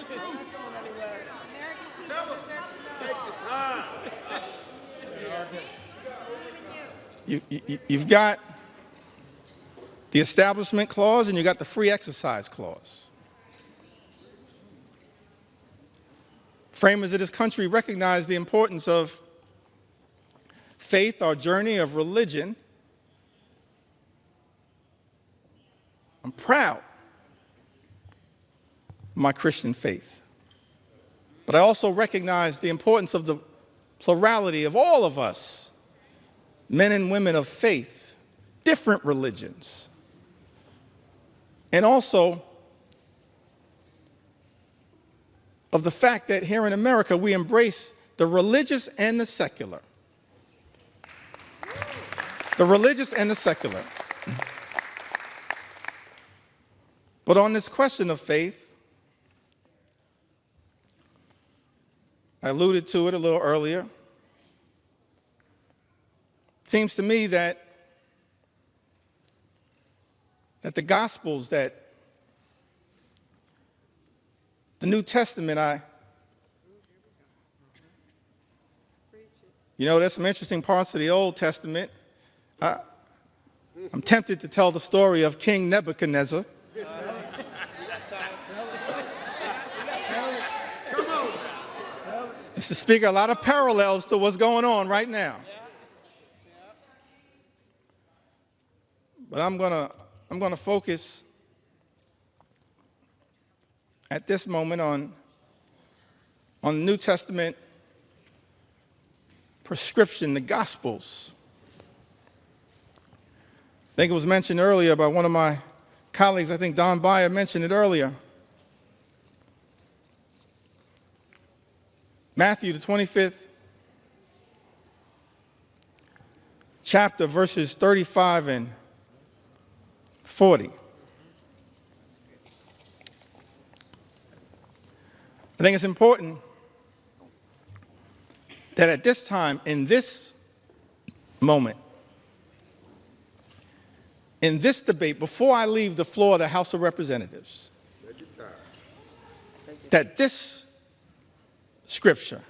Take your time. You've got the Establishment Clause and you've got the Free Exercise Clause. Framers of this country recognize the importance of faith, our journey of religion. I'm proud of my Christian faith. But I also recognize the importance of the plurality of all of us, men and women of faith, different religions. And also of the fact that here in America we embrace the religious and the secular. The religious and the secular. But on this question of faith, I alluded to it a little earlier. It seems to me that the Gospels, that the New Testament, there's some interesting parts of the Old Testament. I'm tempted to tell the story of King Nebuchadnezzar. Mr. Speaker, a lot of parallels to what's going on right now. But I'm gonna focus at this moment on the New Testament prescription, the Gospels. I think it was mentioned earlier by one of my colleagues. I think Don Beyer mentioned it earlier. Matthew, the 25th chapter, verses 35 and 40. I think it's important that at this time, in this moment, in this debate, before I leave the floor of the House of Representatives, that this scripture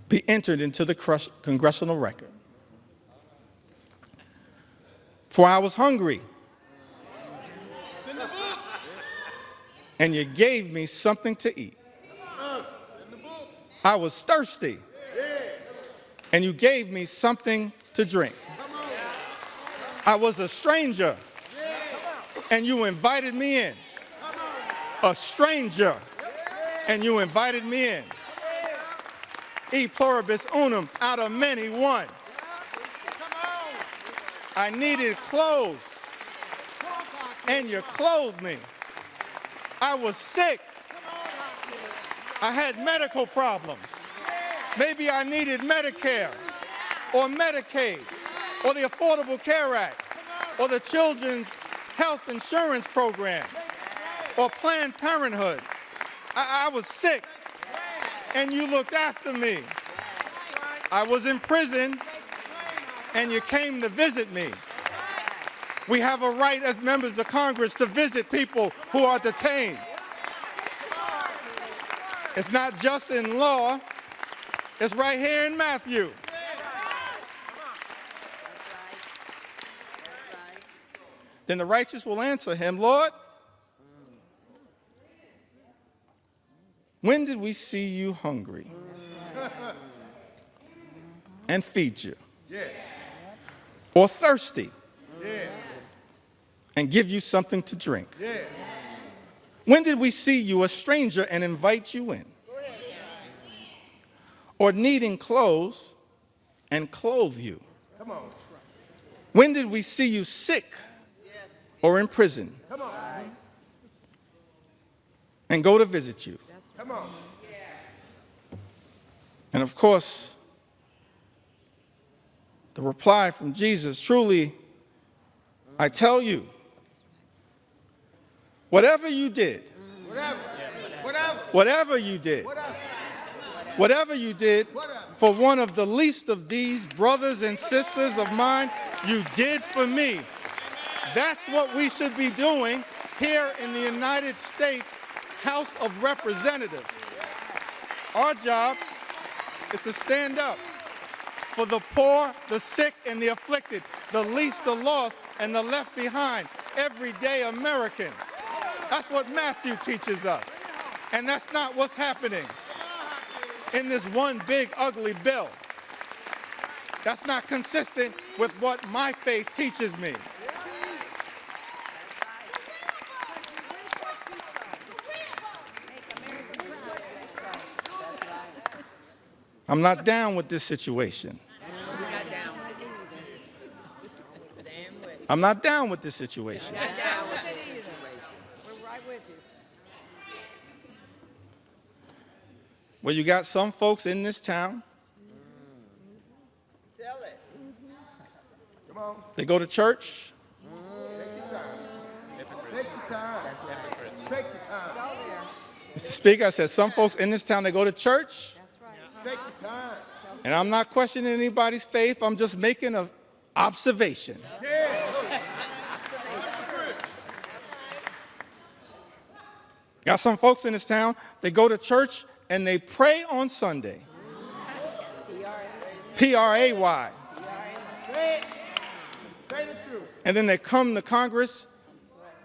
be entered into the congressional record. For I was hungry, and you gave me something to eat. I was thirsty, and you gave me something to drink. I was a stranger, and you invited me in. A stranger, and you invited me in. E pluribus unum, out of many, one. I needed clothes, and you clothed me. I was sick. I had medical problems. Maybe I needed Medicare or Medicaid or the Affordable Care Act or the Children's Health Insurance Program or Planned Parenthood. I was sick, and you looked after me. I was in prison, and you came to visit me. We have a right as members of Congress to visit people who are detained. It's not just in law, it's right here in Matthew. Then the righteous will answer him, Lord, when did we see you hungry and feed you? Or thirsty and give you something to drink? When did we see you a stranger and invite you in? Or needing clothes and clothe you? When did we see you sick or in prison and go to visit you? And of course, the reply from Jesus, truly, I tell you, whatever you did, whatever you did for one of the least of these brothers and sisters of mine, you did for me. That's what we should be doing here in the United States House of Representatives. Our job is to stand up for the poor, the sick, and the afflicted, the least, the lost, and the left behind, everyday Americans. That's what Matthew teaches us. And that's not what's happening in this one big ugly bill. That's not consistent with what my faith teaches me. I'm not down with this situation. I'm not down with this situation. Well, you got some folks in this town. Tell it. Come on. They go to church. Take your time. Take your time. Mr. Speaker, I said some folks in this town, they go to church. Take your time. And I'm not questioning anybody's faith. I'm just making an observation. Got some folks in this town, they go to church and they pray on Sunday. P-R-A-Y. Say the truth. And then they come to Congress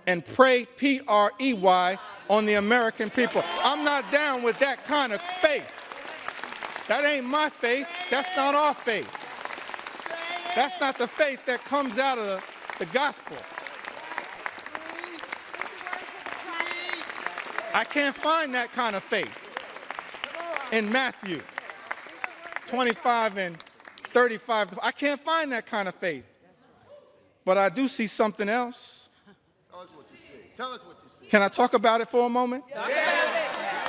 and pray P-R-E-Y on the American people. I'm not down with that kind of faith. That ain't my faith. That's not our faith. That's not the faith that comes out of the gospel. I can't find that kind of faith in Matthew 25 and 35. I can't find that kind of faith. But I do see something else. Tell us what you see. Tell us what you see. Can I talk about it for a moment? Talk about it.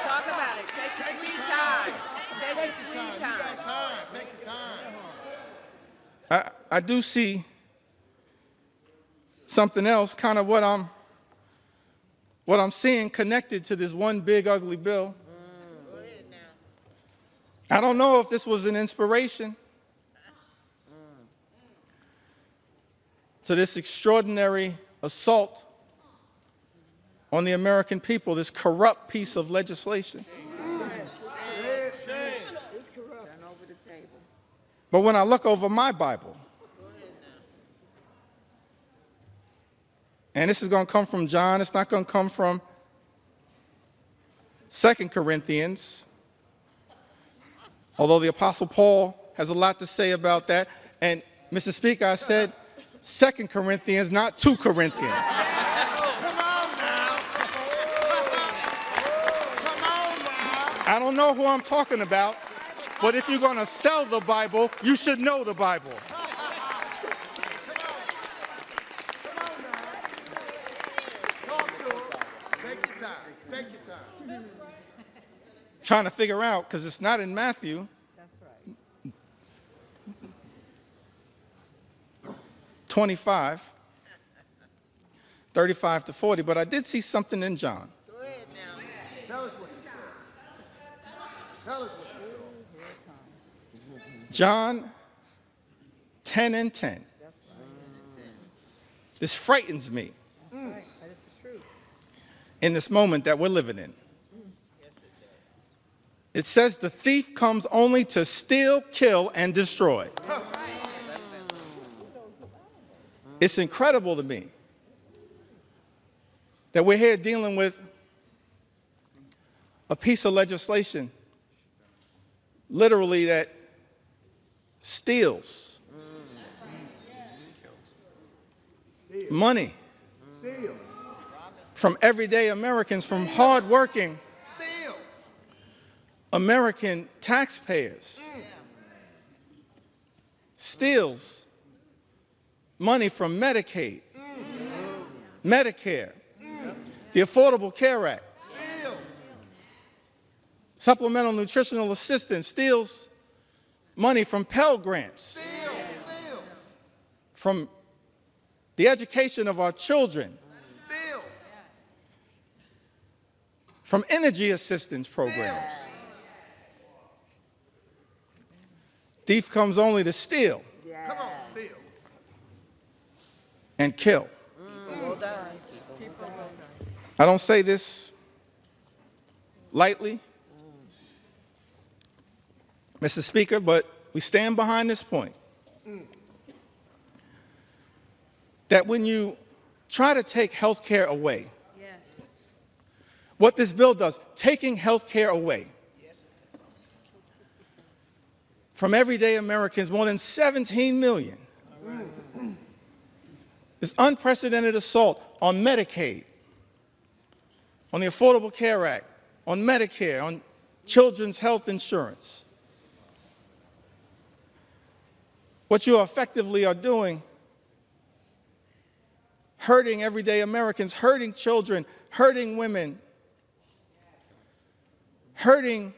Talk about it. Take your sweet time. Take your sweet time. Take your time. I do see something else, kind of what I'm seeing connected to this one big ugly bill. I don't know if this was an inspiration to this extraordinary assault on the American people, this corrupt piece of legislation. But when I look over my Bible, and this is going to come from John, it's not going to come from 2 Corinthians, although the Apostle Paul has a lot to say about that. And, Mr. Speaker, I said 2 Corinthians, not 2 Corinthians. Come on now. I don't know who I'm talking about, but if you're going to sell the Bible, you should know the Bible. Take your time. Trying to figure out, because it's not in Matthew. That's right. 25, 35 to 40, but I did see something in John. Go ahead now. Tell us what you see. Tell us what you see. John 10 and 10. That's right. This frightens me That's right. That is the truth. in this moment that we're living in. It says the thief comes only to steal, kill, and destroy. It's incredible to me that we're here dealing with a piece of legislation literally that steals money from everyday Americans, from hardworking American taxpayers, steals money from Medicaid, Medicare, the Affordable Care Act, supplemental nutritional assistance, steals money from Pell Grants, from the education of our children, from energy assistance programs. Thief comes only to steal Come on, steal. and kill. Well done. I don't say this lightly, Mr. Speaker, but we stand behind this point. That when you try to take health care away, Yes. what this bill does, taking health care away from everyday Americans, more than 17 million, this unprecedented assault on Medicaid, on the Affordable Care Act, on Medicare, on children's health insurance. What you effectively are doing, hurting everyday Americans, hurting children, hurting women, hurting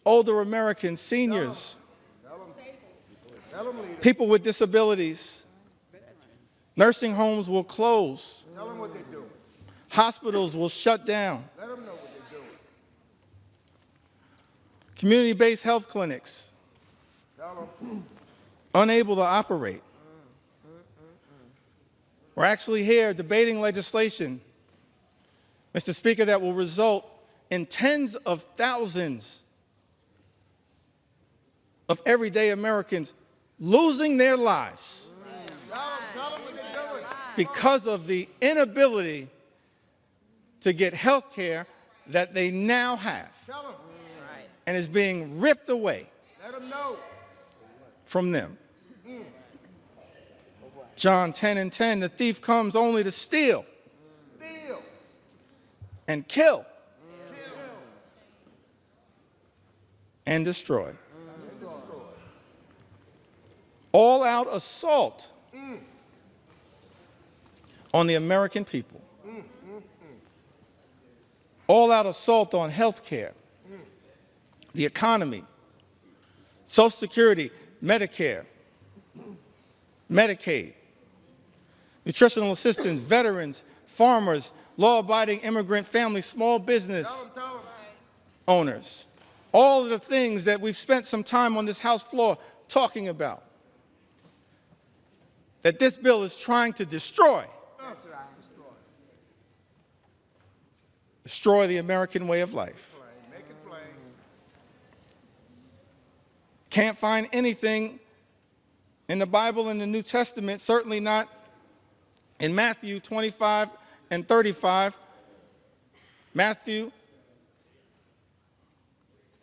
older Americans, seniors, Tell them, leader. people with disabilities. Nursing homes will close. Tell them what they're doing. Hospitals will shut down. Let them know what they're doing. Community-based health clinics Tell them. unable to operate. We're actually here debating legislation, Mr. Speaker, that will result in tens of thousands of everyday Americans losing their lives Tell them what they're doing. because of the inability to get health care that they now have Tell them. and is being ripped away Let them know. from them. John 10:10, the thief comes only to steal Deal. and kill Kill. and destroy. All-out assault on the American people. All-out assault on health care, the economy, Social Security, Medicare, Medicaid, nutritional assistance, veterans, farmers, law-abiding immigrant families, small business Tell them. owners. All of the things that we've spent some time on this House floor talking about, that this bill is trying to destroy. That's right. Destroy the American way of life. Make it plain. Can't find anything in the Bible and the New Testament, certainly not in Matthew 25 and 35. Matthew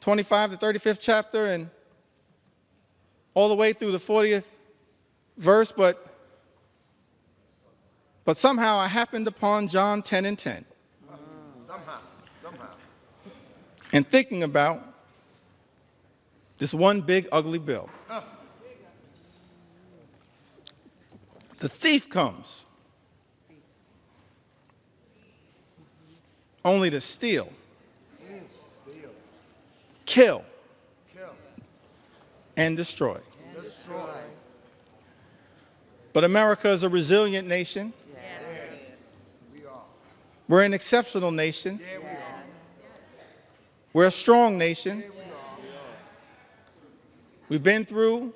25, the 35th chapter, and all the way through the 40th verse, but somehow I happened upon John 10:10. Somehow. And thinking about this one big ugly bill. The thief comes only to steal, kill, Kill. and destroy. Destroy. But America is a resilient nation. We are. We're an exceptional nation. Yeah, we are. We're a strong nation. We've been through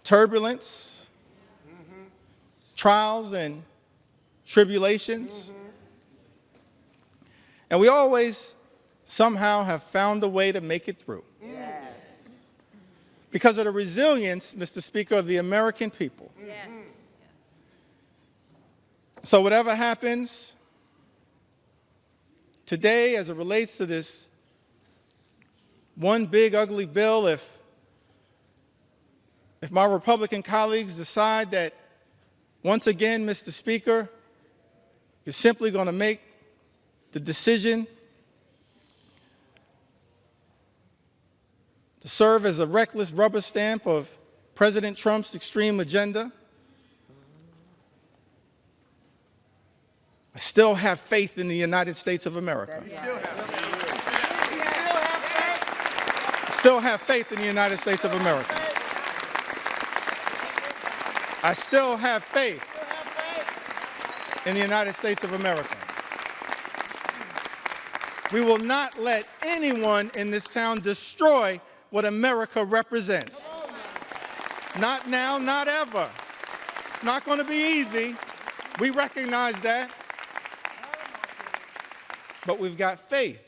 turbulence, trials, and tribulations. And we always somehow have found a way to make it through. Because of the resilience, Mr. Speaker, of the American people. Yes. So whatever happens today as it relates to this one big ugly bill, if my Republican colleagues decide that once again, Mr. Speaker, you're simply going to make the decision to serve as a reckless rubber stamp of President Trump's extreme agenda, I still have faith in the United States of America. Still have faith in the United States of America. I still have faith in the United States of America. We will not let anyone in this town destroy what America represents. Not now, not ever. It's not going to be easy. We recognize that. But we've got faith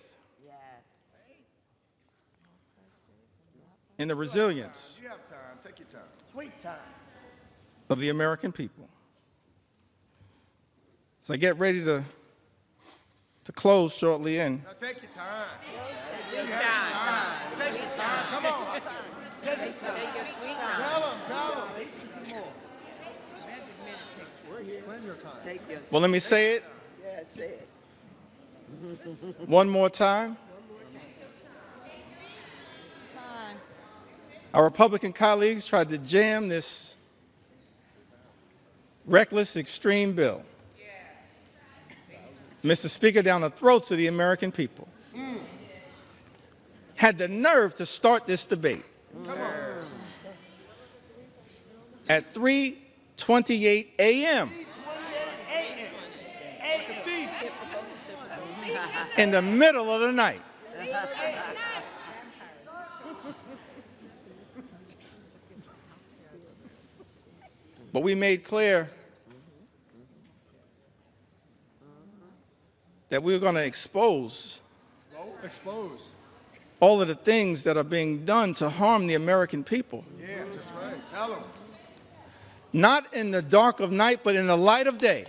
in the resilience You have time. Take your time. Sweet time. of the American people. As I get ready to close shortly in, Now take your time. Take your time. Take your time. Come on. Take your sweet time. Tell them. Plenty of time. Take your well, let me say it one more time. Time. Our Republican colleagues tried to jam this reckless, extreme bill, Mr. Speaker, down the throats of the American people. Had the nerve to start this debate at 3:28 a.m. in the middle of the night. But we made clear that we were going to expose Expose. all of the things that are being done to harm the American people. Yeah, that's right. Tell them. Not in the dark of night, but in the light of day.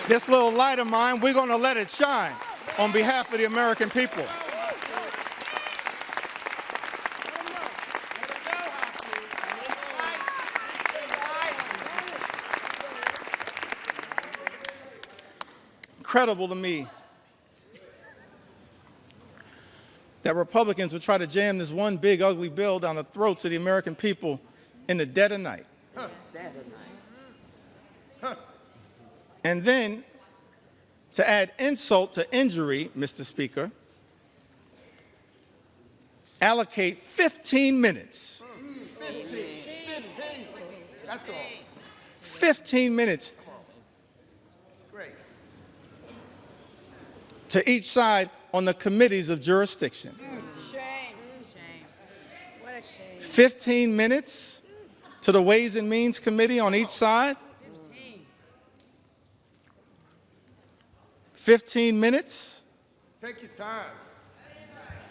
This little light of mine, we're going to let it shine on behalf of the American people. Incredible to me that Republicans would try to jam this one big ugly bill down the throats of the American people in the dead of night. And then, to add insult to injury, Mr. Speaker, allocate 15 minutes. 15 minutes to each side on the committees of jurisdiction. Shame. Shame. What a shame. 15 minutes to the Ways and Means Committee on each side. 15 minutes Take your time.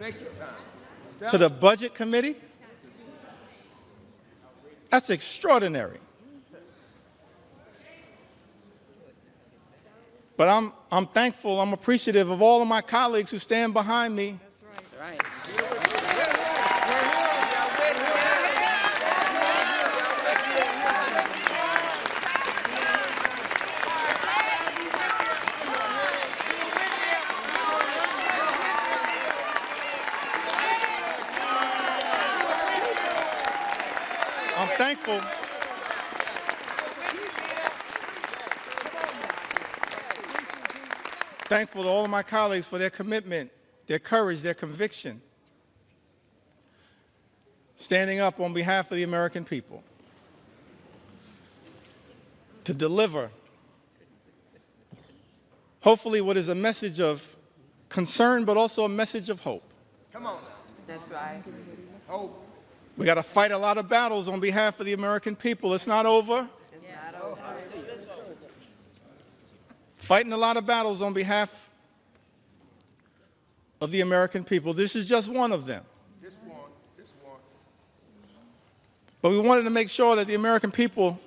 Take your time. to the Budget Committee. That's extraordinary. But I'm thankful, I'm appreciative of all of my colleagues who stand behind me. That's right. I'm thankful. Thankful to all of my colleagues for their commitment, their courage, their conviction, standing up on behalf of the American people to deliver, hopefully, what is a message of concern, but also a message of hope. Come on. That's right. Hope. We got to fight a lot of battles on behalf of the American people. It's not over. It's not over. Fighting a lot of battles on behalf of the American people. This is just one of them. This one. This one. But we wanted to make sure that the American people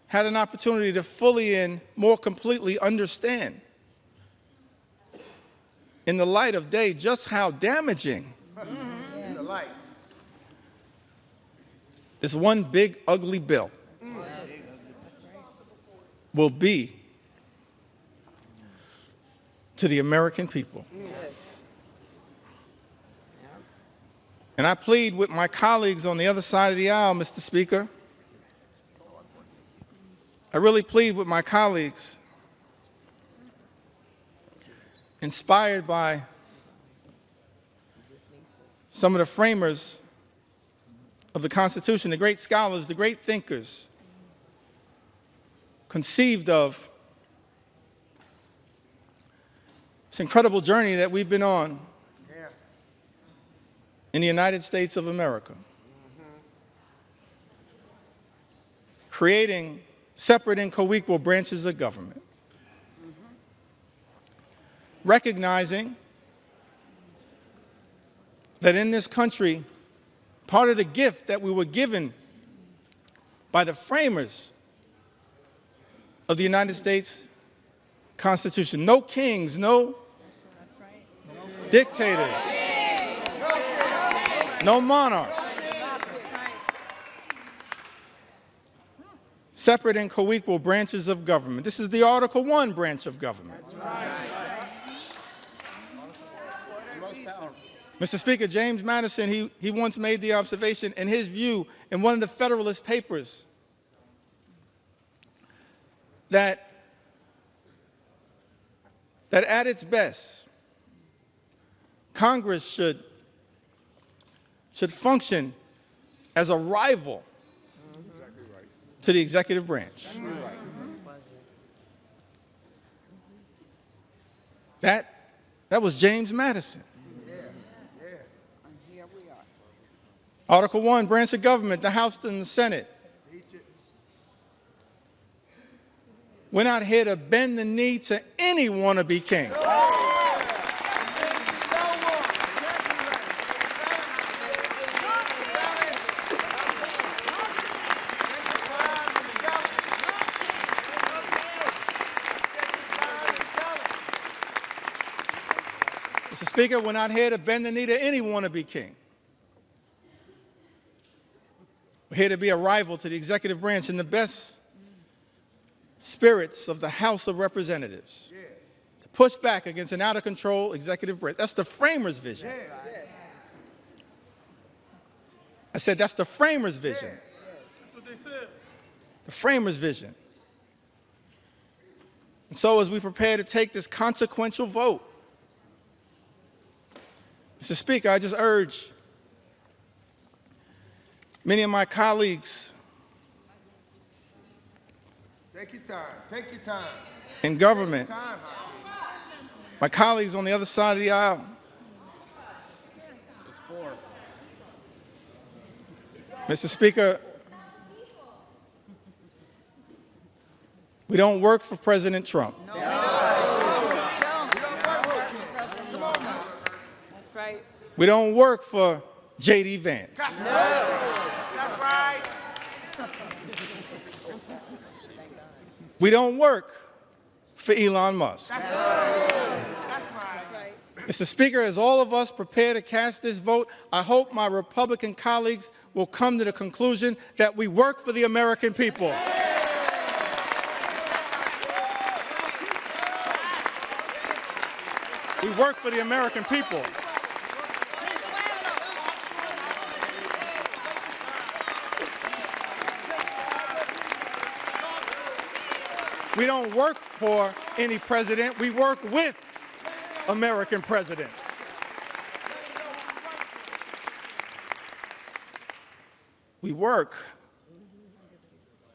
had an opportunity to fully and more completely understand, in the light of day, just how damaging In the light. this one big, ugly bill will be to the American people. And I plead with my colleagues on the other side of the aisle, Mr. Speaker. I really plead with my colleagues, inspired by some of the framers of the Constitution, the great scholars, the great thinkers, conceived of this incredible journey that we've been on Yeah. in the United States of America, creating separate and co-equal branches of government, recognizing that in this country, part of the gift that we were given by the framers of the United States Constitution, no kings, no dictators, no monarchs, separate and co-equal branches of government. This is the Article 1 branch of government. Mr. Speaker, James Madison, he once made the observation, in his view, in one of the Federalist Papers, that at its best, Congress should function as a rival to the executive branch. That was James Madison. Here we are. Article 1, branch of government, the House and the Senate. We're not here to bend the knee to any wannabe king. Speaker, we're not here to bend the knee to any wannabe king. We're here to be a rival to the executive branch in the best spirits of the House of Representatives. To push back against an out-of-control executive branch. That's the framers' vision. I said that's the framers' vision. That's what they said. The framers' vision. And so as we prepare to take this consequential vote, Mr. Speaker, I just urge many of my colleagues Take your time. Take your time. in government, Time. my colleagues on the other side of the aisle, Mr. Speaker, we don't work for President Trump. That's right. We don't work for J.D. Vance. That's right. We don't work for Elon Musk. That's right. Mr. Speaker, as all of us prepare to cast this vote, I hope my Republican colleagues will come to the conclusion that we work for the American people. We work for the American people. We don't work for any president. We work with American presidents. We work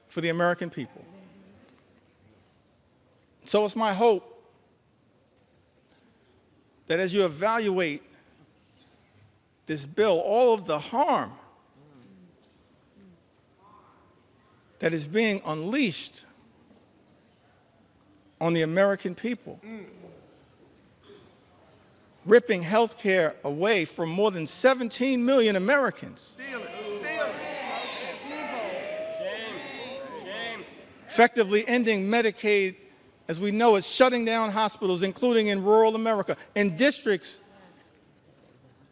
for the American people. So it's my hope that as you evaluate this bill, all of the harm that is being unleashed on the American people, ripping health care away from more than 17 million Americans, effectively ending Medicaid as we know it, shutting down hospitals, including in rural America, in districts,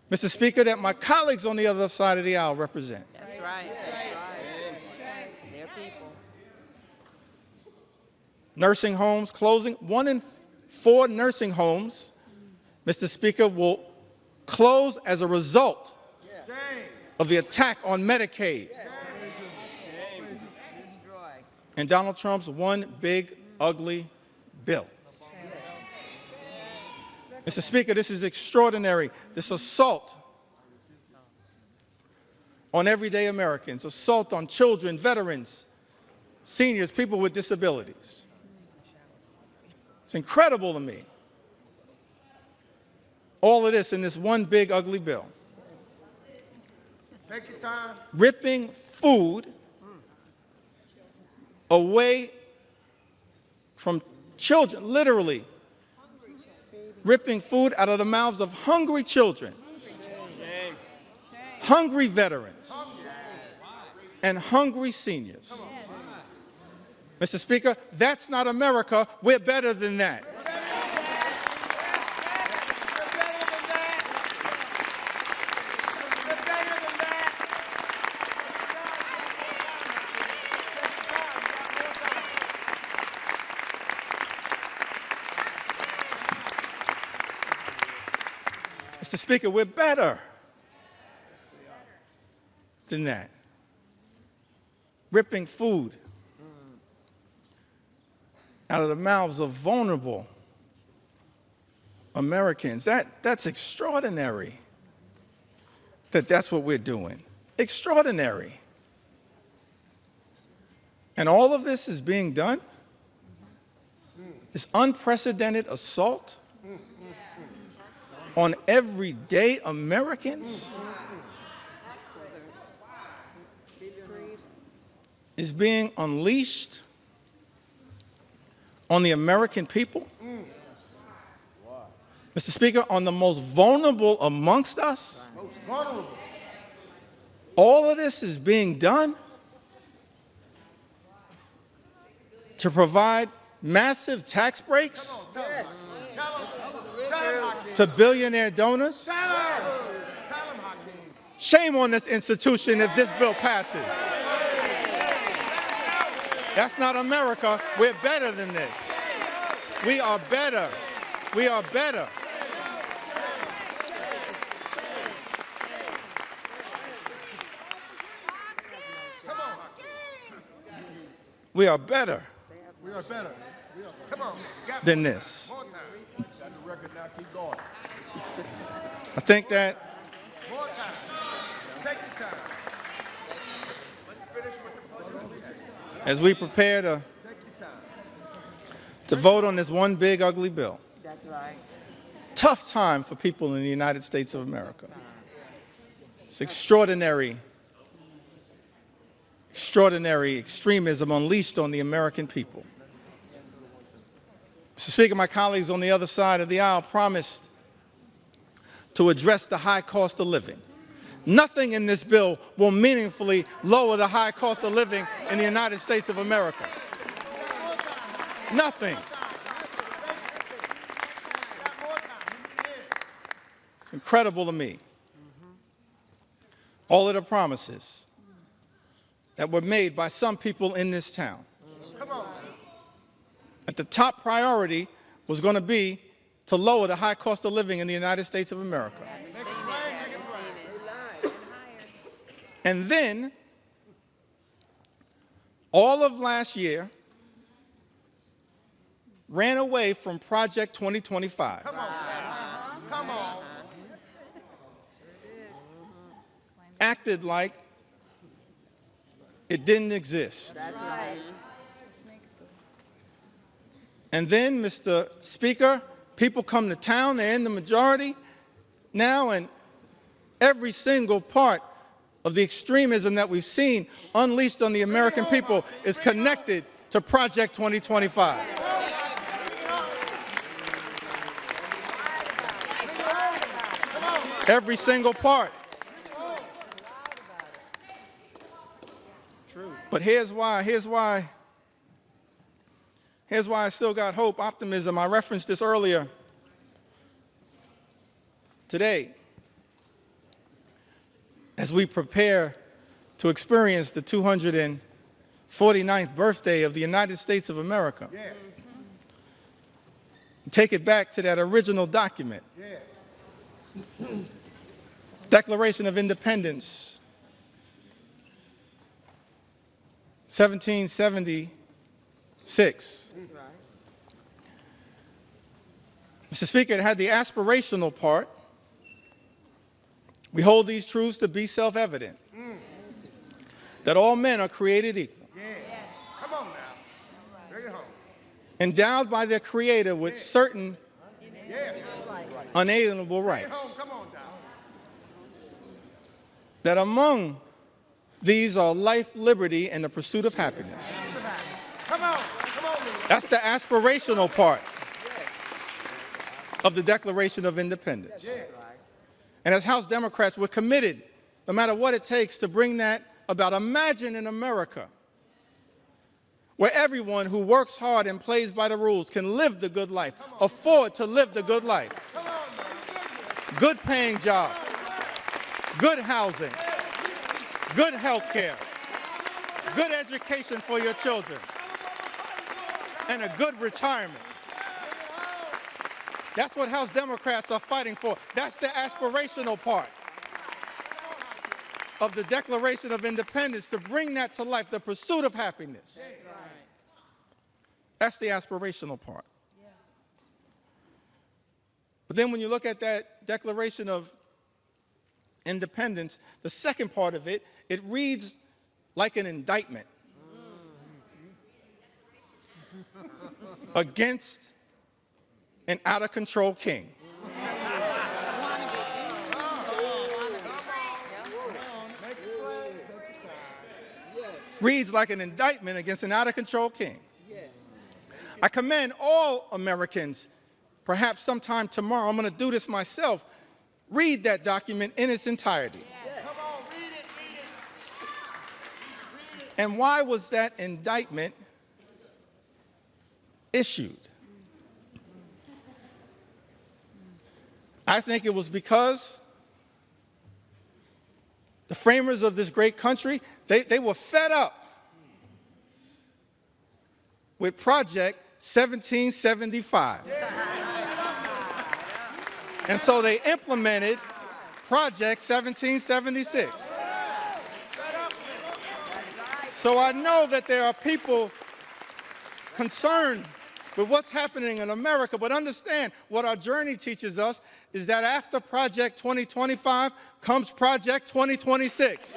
Mr. Speaker, that my colleagues on the other side of the aisle represent. That's right. They're people. Nursing homes closing. 1 in 4 nursing homes, Mr. Speaker, will close as a result of the attack on Medicaid and Donald Trump's one big, ugly bill. Mr. Speaker, this is extraordinary. This assault on everyday Americans, assault on children, veterans, seniors, people with disabilities. It's incredible to me. All of this in this one big, ugly bill. Take your time. Ripping food away from children, literally ripping food out of the mouths of hungry children, hungry veterans, and hungry seniors. Mr. Speaker, that's not America. We're better than that. Mr. Speaker, we're better than that. Ripping food out of the mouths of vulnerable Americans. That's extraordinary that's what we're doing. Extraordinary. And all of this is being done. This unprecedented assault on everyday Americans is being unleashed on the American people. Mr. Speaker, on the most vulnerable amongst us. Most vulnerable. All of this is being done to provide massive tax breaks Tell to billionaire donors? Shame on this institution if this bill passes. That's not America. We're better than this. We are better. We are better. We are better We are better. Come on. than this. More time. Got the record now. Keep going. I think that More time. Take your time. as we prepare to vote on this one big ugly bill, That's right. tough time for people in the United States of America. It's extraordinary extremism unleashed on the American people. Mr. Speaker, my colleagues on the other side of the aisle promised to address the high cost of living. Nothing in this bill will meaningfully lower the high cost of living in the United States of America. Nothing. It's incredible to me. All of the promises that were made by some people in this town. That the top priority was going to be to lower the high cost of living in the United States of America. And then, all of last year, ran away from Project 2025. Come on. Acted like it didn't exist. That's right. And then, Mr. Speaker, people come to town, they're in the majority now, and every single part of the extremism that we've seen unleashed on the American people is connected to Project 2025. Every single part. But here's why I still got hope, optimism. I referenced this earlier today. As we prepare to experience the 249th birthday of the United States of America. Yeah. Take it back to that original document. Yeah. Declaration of Independence, 1776. Mr. Speaker, it had the aspirational part. We hold these truths to be self-evident, that all men are created equal, Yeah. Come on now. Bring it home. endowed by their Creator with certain Yeah. unalienable Bring it rights, home. Come on now. that among these are life, liberty, and the pursuit of happiness. Come on. Come on. That's the aspirational part of the Declaration of Independence. Yeah. And as House Democrats, we're committed, no matter what it takes, to bring that about. Imagine in America where everyone who works hard and plays by the rules can live the good life, afford to live the good life. Good paying jobs, good housing, good health care, good education for your children, and a good retirement. That's what House Democrats are fighting for. That's the aspirational part of the Declaration of Independence, to bring that to life, the pursuit of happiness. That's the aspirational part. But then when you look at that Declaration of Independence, the second part of it, it reads like an indictment against an out-of-control king. Reads like an indictment against an out-of-control king. I commend all Americans, perhaps sometime tomorrow, I'm going to do this myself, read that document in its entirety. And why was that indictment issued? I think it was because the framers of this great country, they were fed up with Project 1775. And so they implemented Project 1776. So I know that there are people concerned with what's happening in America, but understand what our journey teaches us is that after Project 2025 comes Project 2026.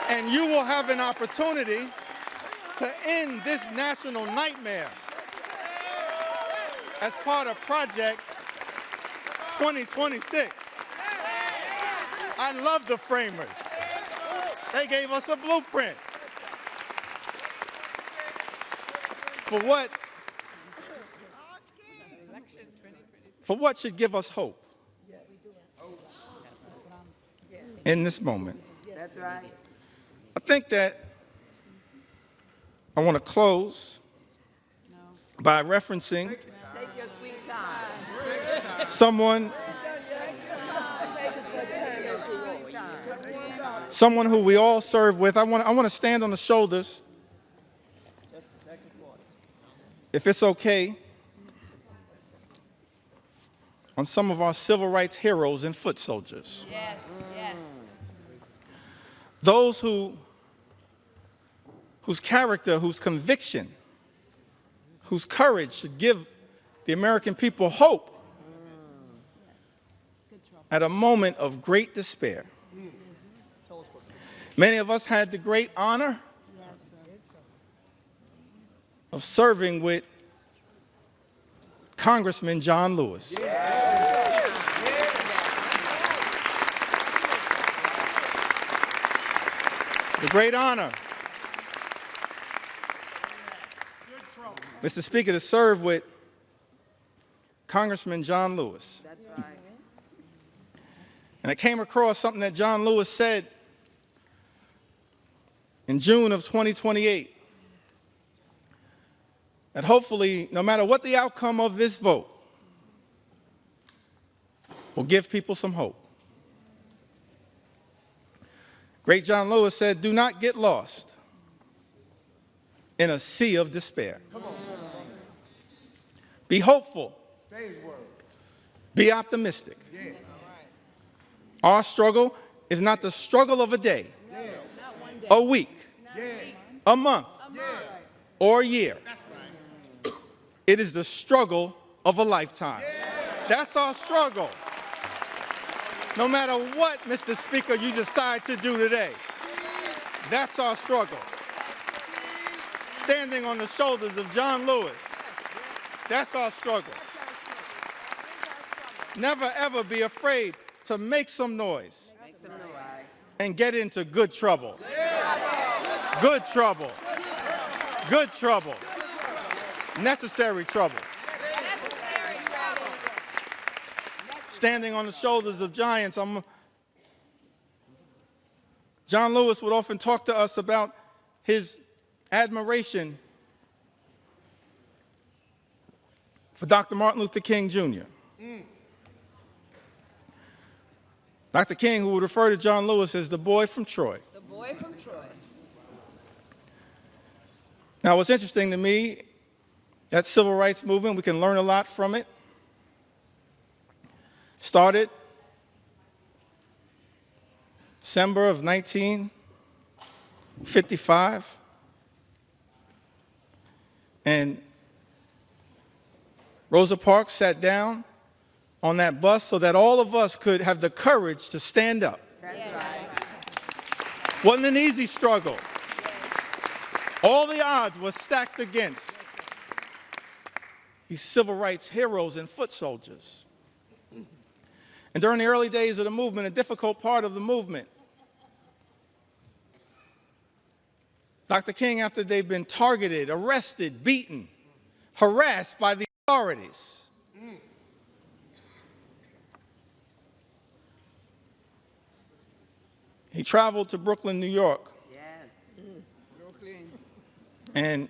And you will have an opportunity to end this national nightmare as part of Project 2026. I love the framers. They gave us a blueprint for what should give us hope in this moment. That's right. I think that I want to close by referencing Take your sweet time. someone who we all serve with. I want to stand on the shoulders, if it's okay, on some of our civil rights heroes and foot soldiers. Yes, yes. Those whose character, whose conviction, whose courage should give the American people hope at a moment of great despair. Many of us had the great honor of serving with Congressman John Lewis. The great honor, Mr. Speaker, to serve with Congressman John Lewis. That's right. And I came across something that John Lewis said in June of 2028, that hopefully, no matter what the outcome of this vote, will give people some hope. Great John Lewis said, "Do not get lost in a sea of despair. Be hopeful. Be optimistic. Our struggle is not the struggle of a day, a week, a month, or a year. It is the struggle of a lifetime." That's our struggle. No matter what, Mr. Speaker, you decide to do today, that's our struggle. Standing on the shoulders of John Lewis, that's our struggle. Never, ever be afraid to make some noise and get into good trouble. Good trouble. Good trouble. Necessary trouble. Standing on the shoulders of giants. John Lewis would often talk to us about his admiration for Dr. Martin Luther King Jr. Dr. King, who would refer to John Lewis as the boy from Troy. The boy from Troy. Now, what's interesting to me, that civil rights movement, we can learn a lot from it. Started December of 1955. And Rosa Parks sat down on that bus so that all of us could have the courage to stand up. That's right. Wasn't an easy struggle. All the odds were stacked against these civil rights heroes and foot soldiers. And during the early days of the movement, a difficult part of the movement, Dr. King, after they've been targeted, arrested, beaten, harassed by the authorities, he traveled to Brooklyn, New York, Yes. Brooklyn. and